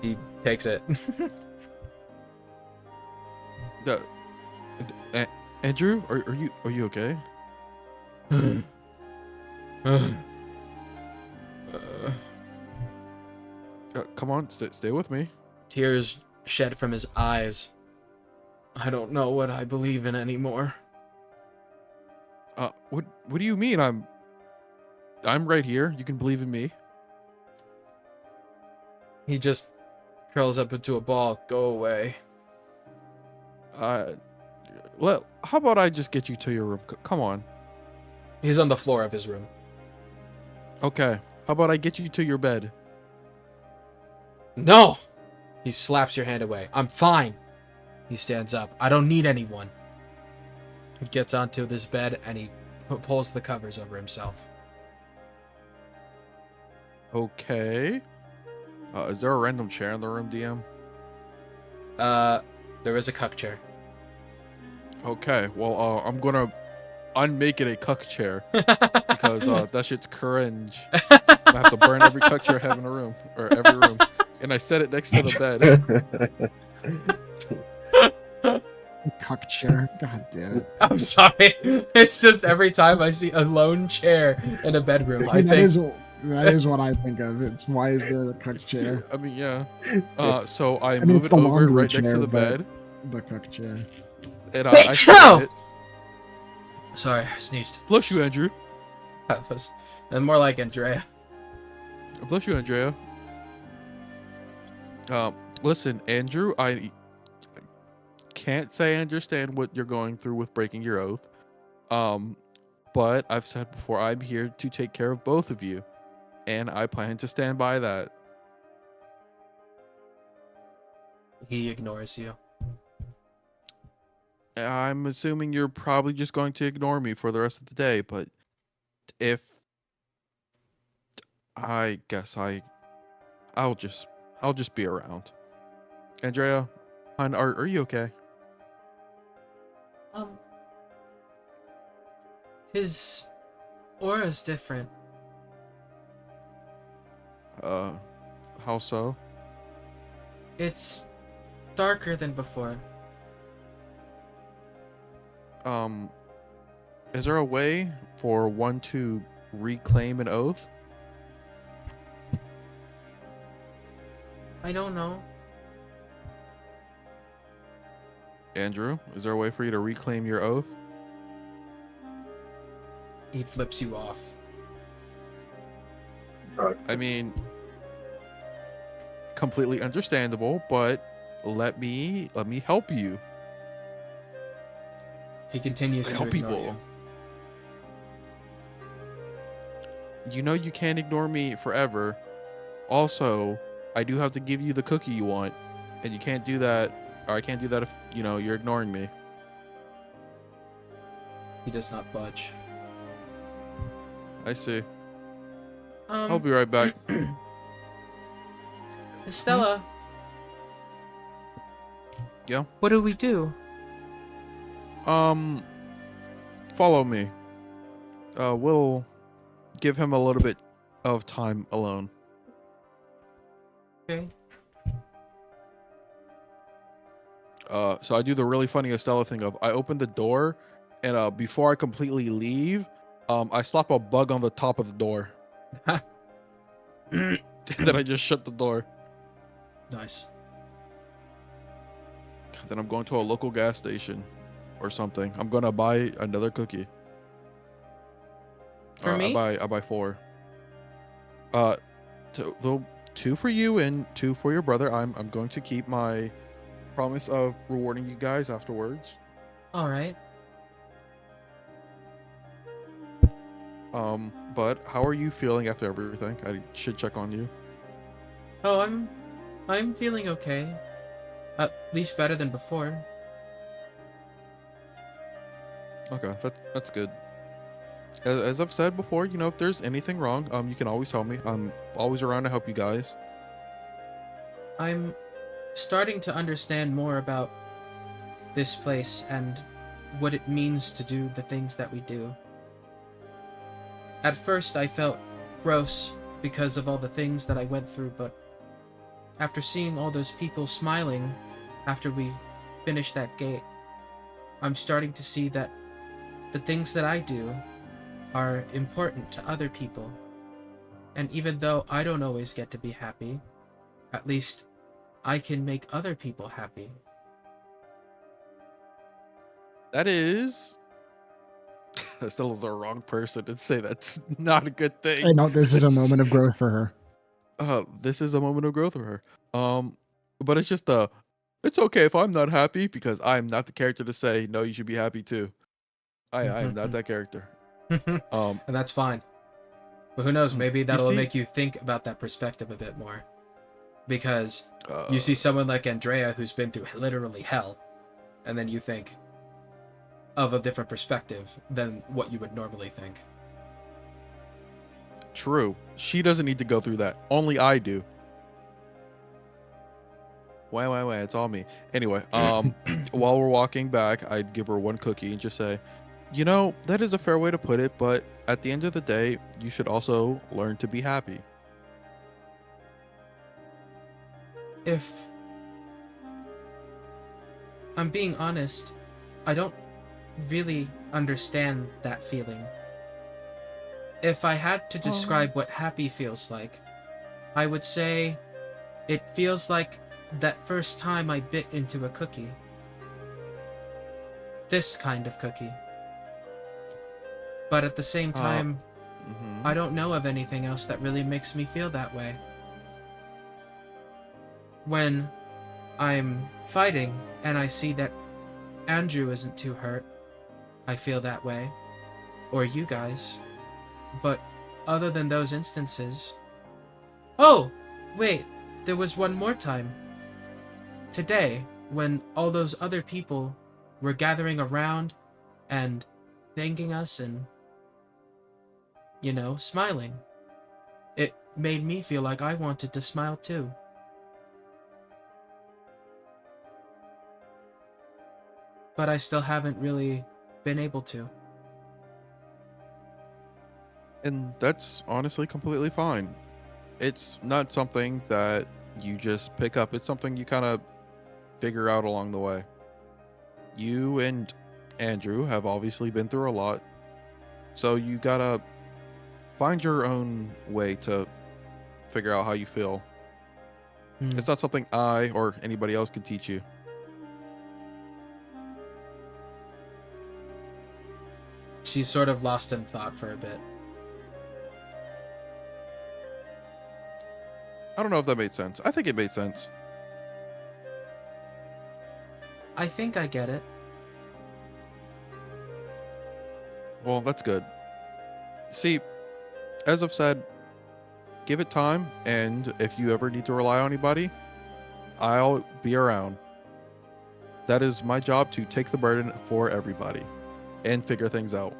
He takes it. Andrew, are you okay? Come on, stay with me. Tears shed from his eyes. I don't know what I believe in anymore. What do you mean? I'm right here. You can believe in me. He just curls up into a ball. Go away. How about I just get you to your room? Come on. He's on the floor of his room. Okay. How about I get you to your bed? No! He slaps your hand away. I'm fine. He stands up. I don't need anyone. He gets onto this bed and he pulls the covers over himself. Okay. Is there a random chair in the room, DM? There is a cuck chair. Okay, well, I'm gonna unmake it a cuck chair because that shit's cringe. I have to burn every cuck chair I have in a room or every room, and I set it next to the bed. Cuck chair. God damn it. I'm sorry. It's just every time I see a lone chair in a bedroom, I that think is what I think of. It's why is there the cuck chair? I mean, yeah. So I mean, move it's it the over laundry right next chair, to the but- bed, The cuck chair. and I set it. Sorry, I sneezed. Bless you, Andrew. That was and more like Andrea. Bless you, Andrea. Listen, Andrew, I can't say I understand what you're going through with breaking your oath. But I've said before, I'm here to take care of both of you, and I plan to stand by that. He ignores you. I'm assuming you're probably just going to ignore me for the rest of the day, but if I guess I'll just be around. Andrea, hon, are you okay? His aura's different. How so? It's darker than before. Is there a way for one to reclaim an oath? I don't know. Andrew, is there a way for you to reclaim your oath? He flips you off. I mean, completely understandable, but let me help you. He continues to Help ignore people. you. You know you can't ignore me forever. Also, I do have to give you the cookie you want, and you can't do that, or I can't do that if, you're ignoring me. He does not budge. I see. I'll be right back. Estella. Yeah? What do we do? Follow me. We'll give him a little bit of time alone. Okay. So I do the really funny Estella thing of I open the door, and before I completely leave, I slap a bug on the top of the door. And then I just shut the door. Nice. Then I'm going to a local gas station or something. I'm gonna buy another cookie. For me? I buy 4. Two for you and 2 for your brother. I'm going to keep my promise of rewarding you guys afterwards. All right. But how are you feeling after everything? I should check on you. Oh, I'm feeling okay. At least better than before. Okay, that's good. As I've said before, if there's anything wrong, you can always tell me. I'm always around to help you guys. I'm starting to understand more about this place and what it means to do the things that we do. At first, I felt gross because of all the things that I went through, but after seeing all those people smiling after we finished that gate, I'm starting to see that the things that I do are important to other people. And even though I don't always get to be happy, at least I can make other people happy. That is... Still is the wrong person to say that's not a good thing. Hey, no, this is a moment of growth for her. This is a moment of growth for her. But it's just it's okay if I'm not happy because I'm not the character to say no. You should be happy too. I am not that character. And that's fine. But who knows? Maybe that'll see- make you think about that perspective a bit more. Because uh, you see someone like Andrea who's been through literally hell, and then you think of a different perspective than what you would normally think. True. She doesn't need to go through that. Only I do. Wait, it's all me. Anyway, while we're walking back, I'd give her one cookie and just say, you know, that is a fair way to put it, but at the end of the day, you should also learn to be happy. If I'm being honest, I don't really understand that feeling. If I had to describe what happy feels like, I would say it feels like that first time I bit into a cookie. This kind of cookie. But at the same time, I don't know of anything else that really makes me feel that way. When I'm fighting and I see that Andrew isn't too hurt, I feel that way. Or you guys. But other than those instances... Oh! Wait, there was one more time. Today, when all those other people were gathering around and thanking us and, you know, smiling. It made me feel like I wanted to smile too. But I still haven't really been able to. And that's honestly completely fine. It's not something that you just pick up. It's something you kind of figure out along the way. You and Andrew have obviously been through a lot. So you gotta find your own way to figure out how you feel. It's not something I or anybody else can teach you. She's sort of lost in thought for a bit. I don't know if that made sense. I think it made sense. I think I get it. Well, that's good. See, as I've said, give it time, and if you ever need to rely on anybody, I'll be around. That is my job, to take the burden for everybody and figure things out.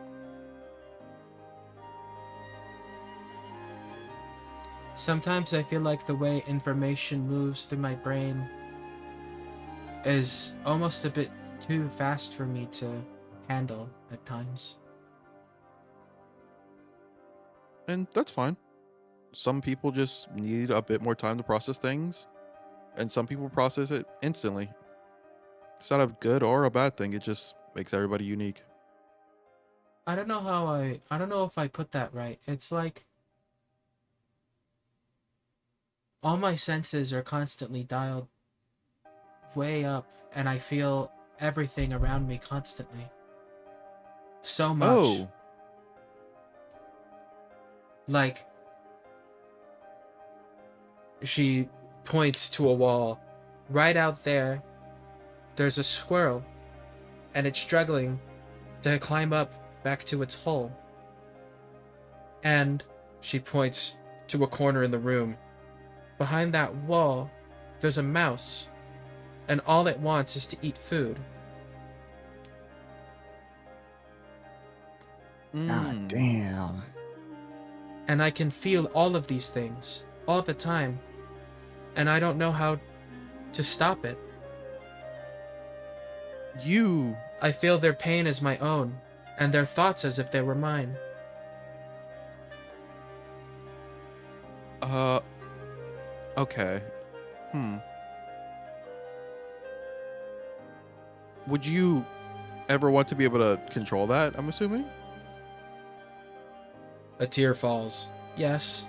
Sometimes I feel like the way information moves through my brain is almost a bit too fast for me to handle at times. And that's fine. Some people just need a bit more time to process things, and some people process it instantly. It's not a good or a bad thing, it just makes everybody unique. I don't know if I put that right. It's like all my senses are constantly dialed way up, and I feel everything around me constantly. So much. Oh, Like, she points to a wall. Right out there, there's a squirrel, and it's struggling to climb up back to its hole. And she points to a corner in the room. Behind that wall, there's a mouse, and all it wants is to eat food. God damn. And I can feel all of these things all the time, and I don't know how to stop it. You. I feel their pain as my own, and their thoughts as if they were mine. Okay. Would you ever want to be able to control that, I'm assuming? A tear falls. Yes.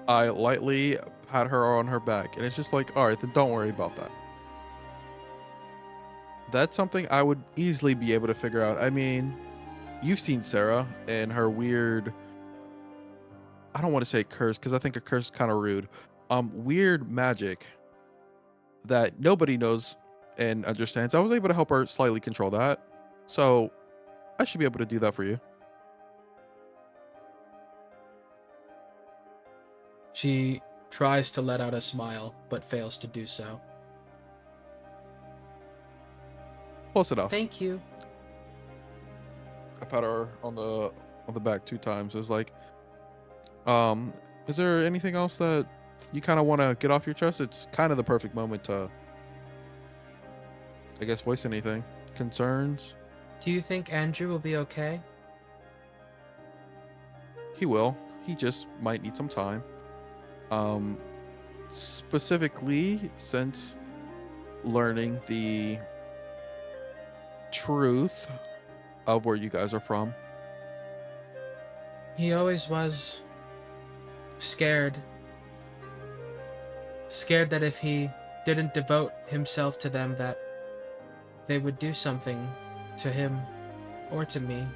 I lightly pat her on her back, and it's just like, alright, then don't worry about that. That's something I would easily be able to figure out. I mean, you've seen Sarah and her weird... I don't want to say curse, because I think a curse is kind of rude. Weird magic that nobody knows and understands. I was able to help her slightly control that. So, I should be able to do that for you. She tries to let out a smile, but fails to do so. Close enough. Thank you. I pat her on the back 2 times. It's like, is there anything else that you kind of want to get off your chest, it's kind of the perfect moment to, I guess, voice anything. Concerns? Do you think Andrew will be okay? He will. He just might need some time. Specifically, since learning the truth of where you guys are from. He always was scared. Scared that if he didn't devote himself to them, that they would do something to him or to me.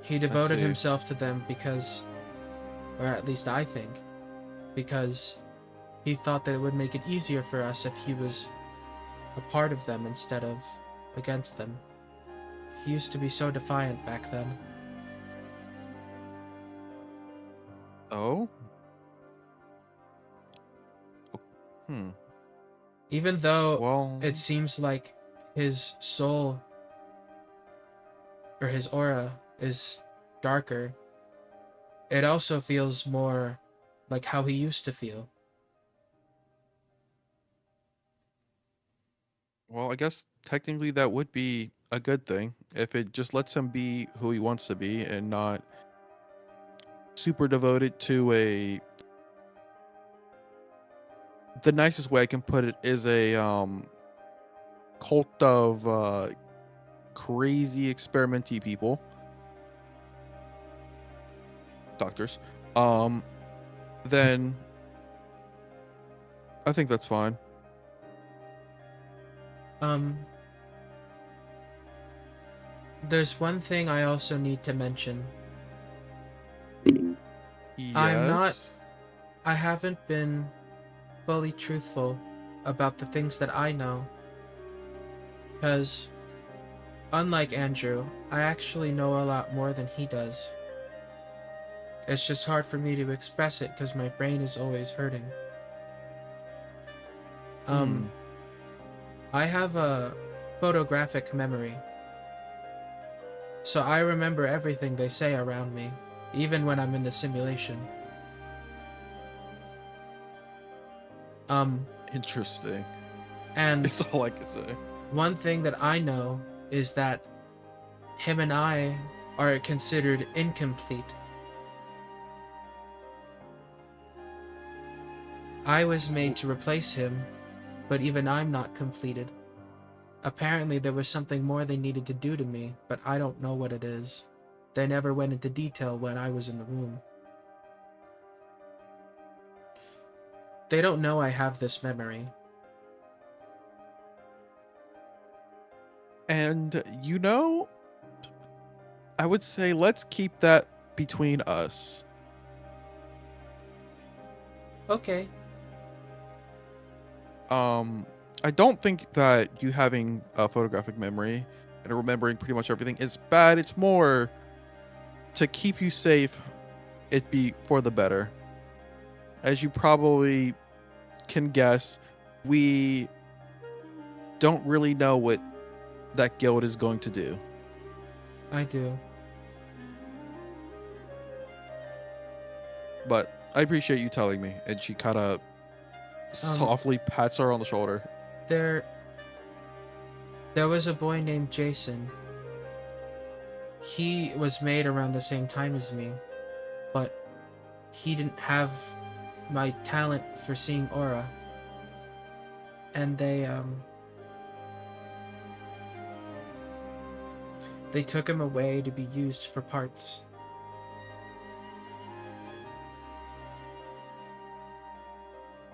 He devoted see. himself to them because, or at least I think, because he thought that it would make it easier for us if he was a part of them instead of against them. He used to be so defiant back then. Oh? Hmm. Even though Well, it seems like his soul or his aura is darker, it also feels more like how he used to feel. I guess technically that would be a good thing if it just lets him be who he wants to be and not super devoted to a. The nicest way I can put it is a cult of crazy experimenty people, doctors. Then I think that's fine. Um, there's one thing I also need to mention. Yes. I haven't been fully truthful about the things that I know. Because, unlike Andrew, I actually know a lot more than he does. It's just hard for me to express it because my brain is always hurting. I have a photographic memory. So I remember everything they say around me, even when I'm in the simulation. Interesting. And It's all I could say. one thing that I know is that him and I are considered incomplete. I was made to replace him, but even I'm not completed. Apparently there was something more they needed to do to me, but I don't know what it is. They never went into detail when I was in the room. They don't know I have this memory. And I would say let's keep that between us. Okay. I don't think that you having a photographic memory and remembering pretty much everything is bad. It's more to keep you safe. It be for the better. As you probably can guess, we don't really know what that guild is going to do. I do. But I appreciate you telling me. And she kind of softly pats her on the shoulder. There was a boy named Jason. He was made around the same time as me, but he didn't have my talent for seeing aura. And they took him away to be used for parts.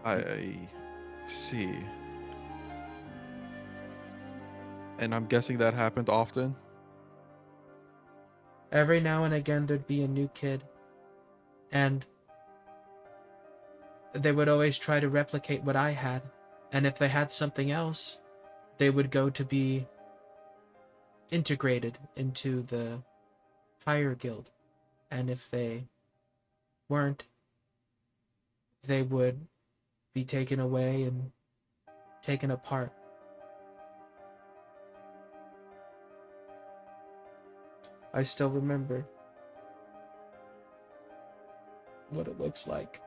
I see. And I'm guessing that happened often. Every now and again there'd be a new kid, and they would always try to replicate what I had, and if they had something else, they would go to be integrated into the higher guild, and if they weren't, they would be taken away and taken apart. I still remember what it looks like.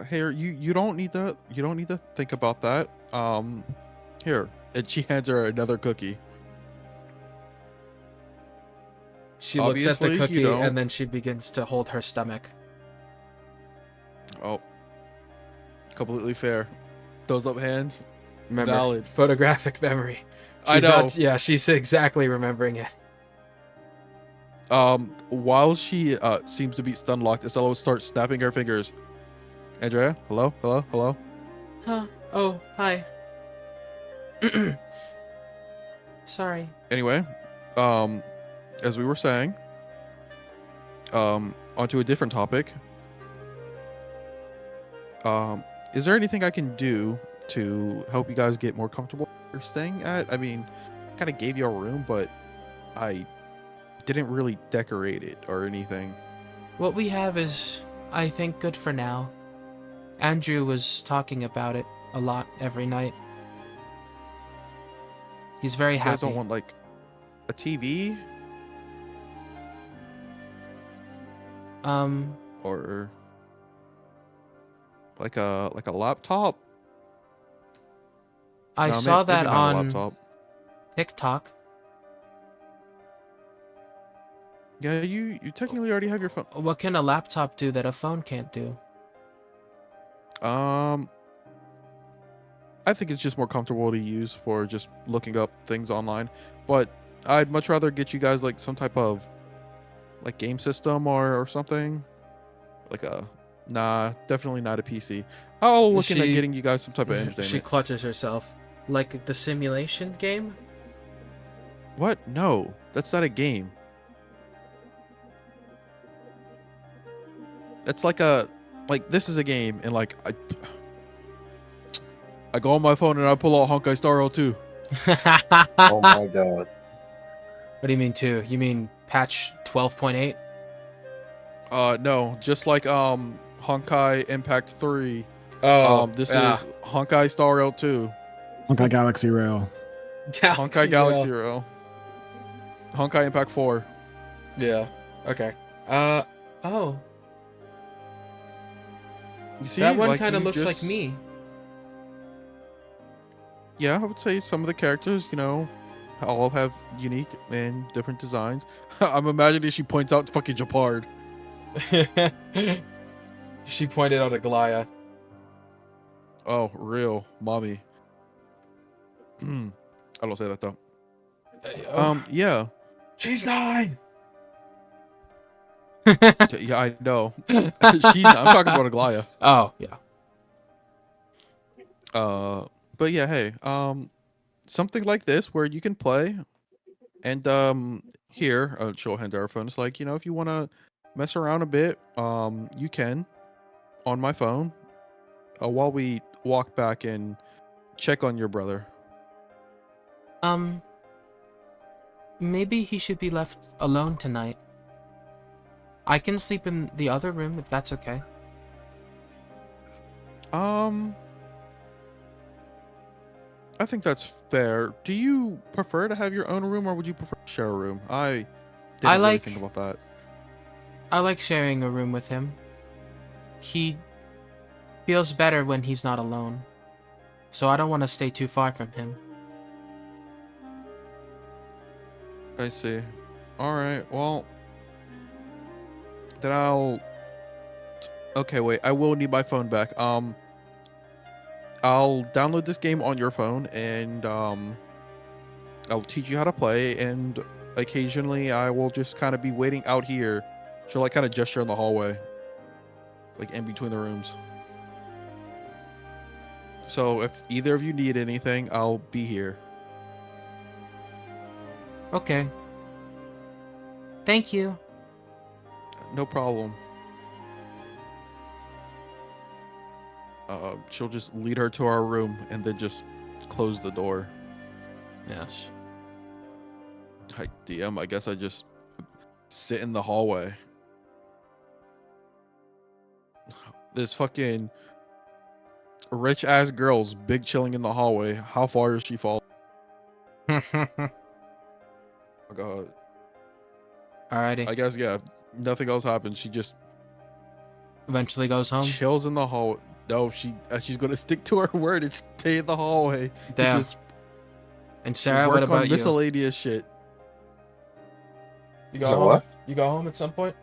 Here, you don't need to think about that. Here, and she hands her another cookie. She looks at the Obviously, you cookie don't. and then she begins to hold her stomach. Oh, completely fair. Those up hands. Remember, Valid. photographic memory. I She's know. Not, yeah, she's exactly remembering it. While she seems to be stun locked, Estella starts snapping her fingers. Andrea, hello, hello, hello. Huh? Oh, hi. Sorry. Anyway, as we were saying, onto a different topic. Is there anything I can do to help you guys get more comfortable where you're staying at? I mean, I kind of gave you a room, but I didn't really decorate it or anything. What we have is, I think, good for now. Andrew was talking about it a lot every night. He's very You guys happy. don't want like a TV or like a laptop? I No, saw maybe that not a on laptop. TikTok. Yeah, you technically already have your phone. What can a laptop do that a phone can't do? I think it's just more comfortable to use for just looking up things online. But I'd much rather get you guys like some type of like game system or something. Like nah, definitely not a PC. I'll look into getting you guys some type of She entertainment. clutches herself. Like the simulation game? What? No, that's not a game. It's like this is a game, and like I go on my phone and I pull out Honkai Star 02. Oh my god. What do you mean 2? You mean patch 12.8? No, just like Honkai Impact 3. This is Honkai Star 02. Honkai Galaxy Rail. Honkai Galaxy Rail. Honkai Impact 4. Yeah. Okay. Oh. You see, That one like, kind of you looks like just- me. Yeah, I would say some of the characters, all have unique and different designs. I'm imagining she points out fucking Japard. She pointed out a Goliath. Oh, real mommy. I don't say that though. Yeah. She's 9. Yeah, I know. I'm talking about a Goliath. Oh, yeah. But yeah, hey, something like this where you can play, and here, she'll hand her phone. It's like, if you want to mess around a bit, you can on my phone, while we walk back and check on your brother. Maybe he should be left alone tonight. I can sleep in the other room if that's okay. I think that's fair. Do you prefer to have your own room, or would you prefer to share a room? I didn't really think about that. I like sharing a room with him. He feels better when he's not alone. So I don't want to stay too far from him. I see. All right. Well, then I'll. Okay, wait. I will need my phone back. I'll download this game on your phone, and I'll teach you how to play. And occasionally, I will just kind of be waiting out here. She'll like kind of gesture in the hallway, like in between the rooms. So if either of you need anything, I'll be here. Okay. Thank you. No problem. She'll just lead her to our room and then just close the door. Yes. Hi, DM. I guess I just sit in the hallway. There's fucking rich ass girls big chilling in the hallway. How far is she falling? Oh god. Alrighty. I guess, yeah. If nothing else happens, she just Eventually goes home. chills in the hall. No, she's gonna stick to her word and stay in the hallway. Damn. Just And Sarah, work what on about you? miscellaneous shit. You go So home? what? You go home at some point?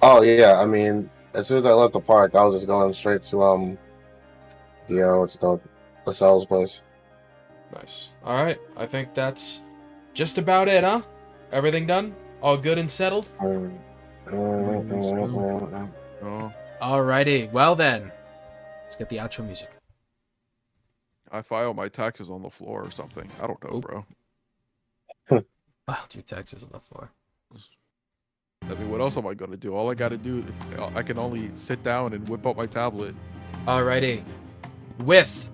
Oh yeah, I mean, as soon as I left the park, I was just going straight to what's it called, the sales place. Nice. All right. I think that's just about it, huh? Everything done? All good and settled? Oh, Alrighty. Well then, let's get the outro music. I file my taxes on the floor or something. I don't know, Oop. bro. Filed your taxes on the floor. I mean, what else am I gonna do? All I gotta do, I can only sit down and whip out my tablet. Alrighty. With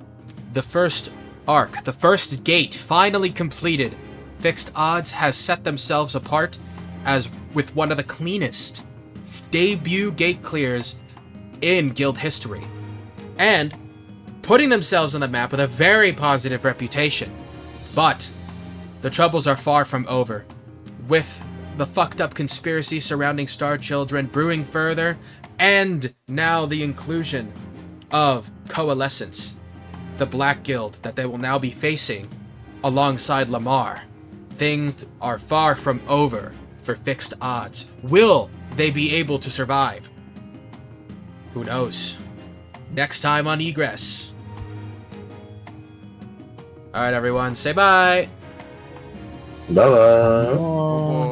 the first arc, the first gate finally completed, Fixed Odds has set themselves apart as with one of the cleanest debut gate clears in guild history, and putting themselves on the map with a very positive reputation. But the troubles are far from over, with the fucked up conspiracy surrounding Star Children brewing further, and now the inclusion of Coalescence, the Black Guild that they will now be facing alongside Lamar. Things are far from over for Fixed Odds. Will they be able to survive? Who knows? Next time on Egress. Alright everyone, say bye! Bye bye. Oh.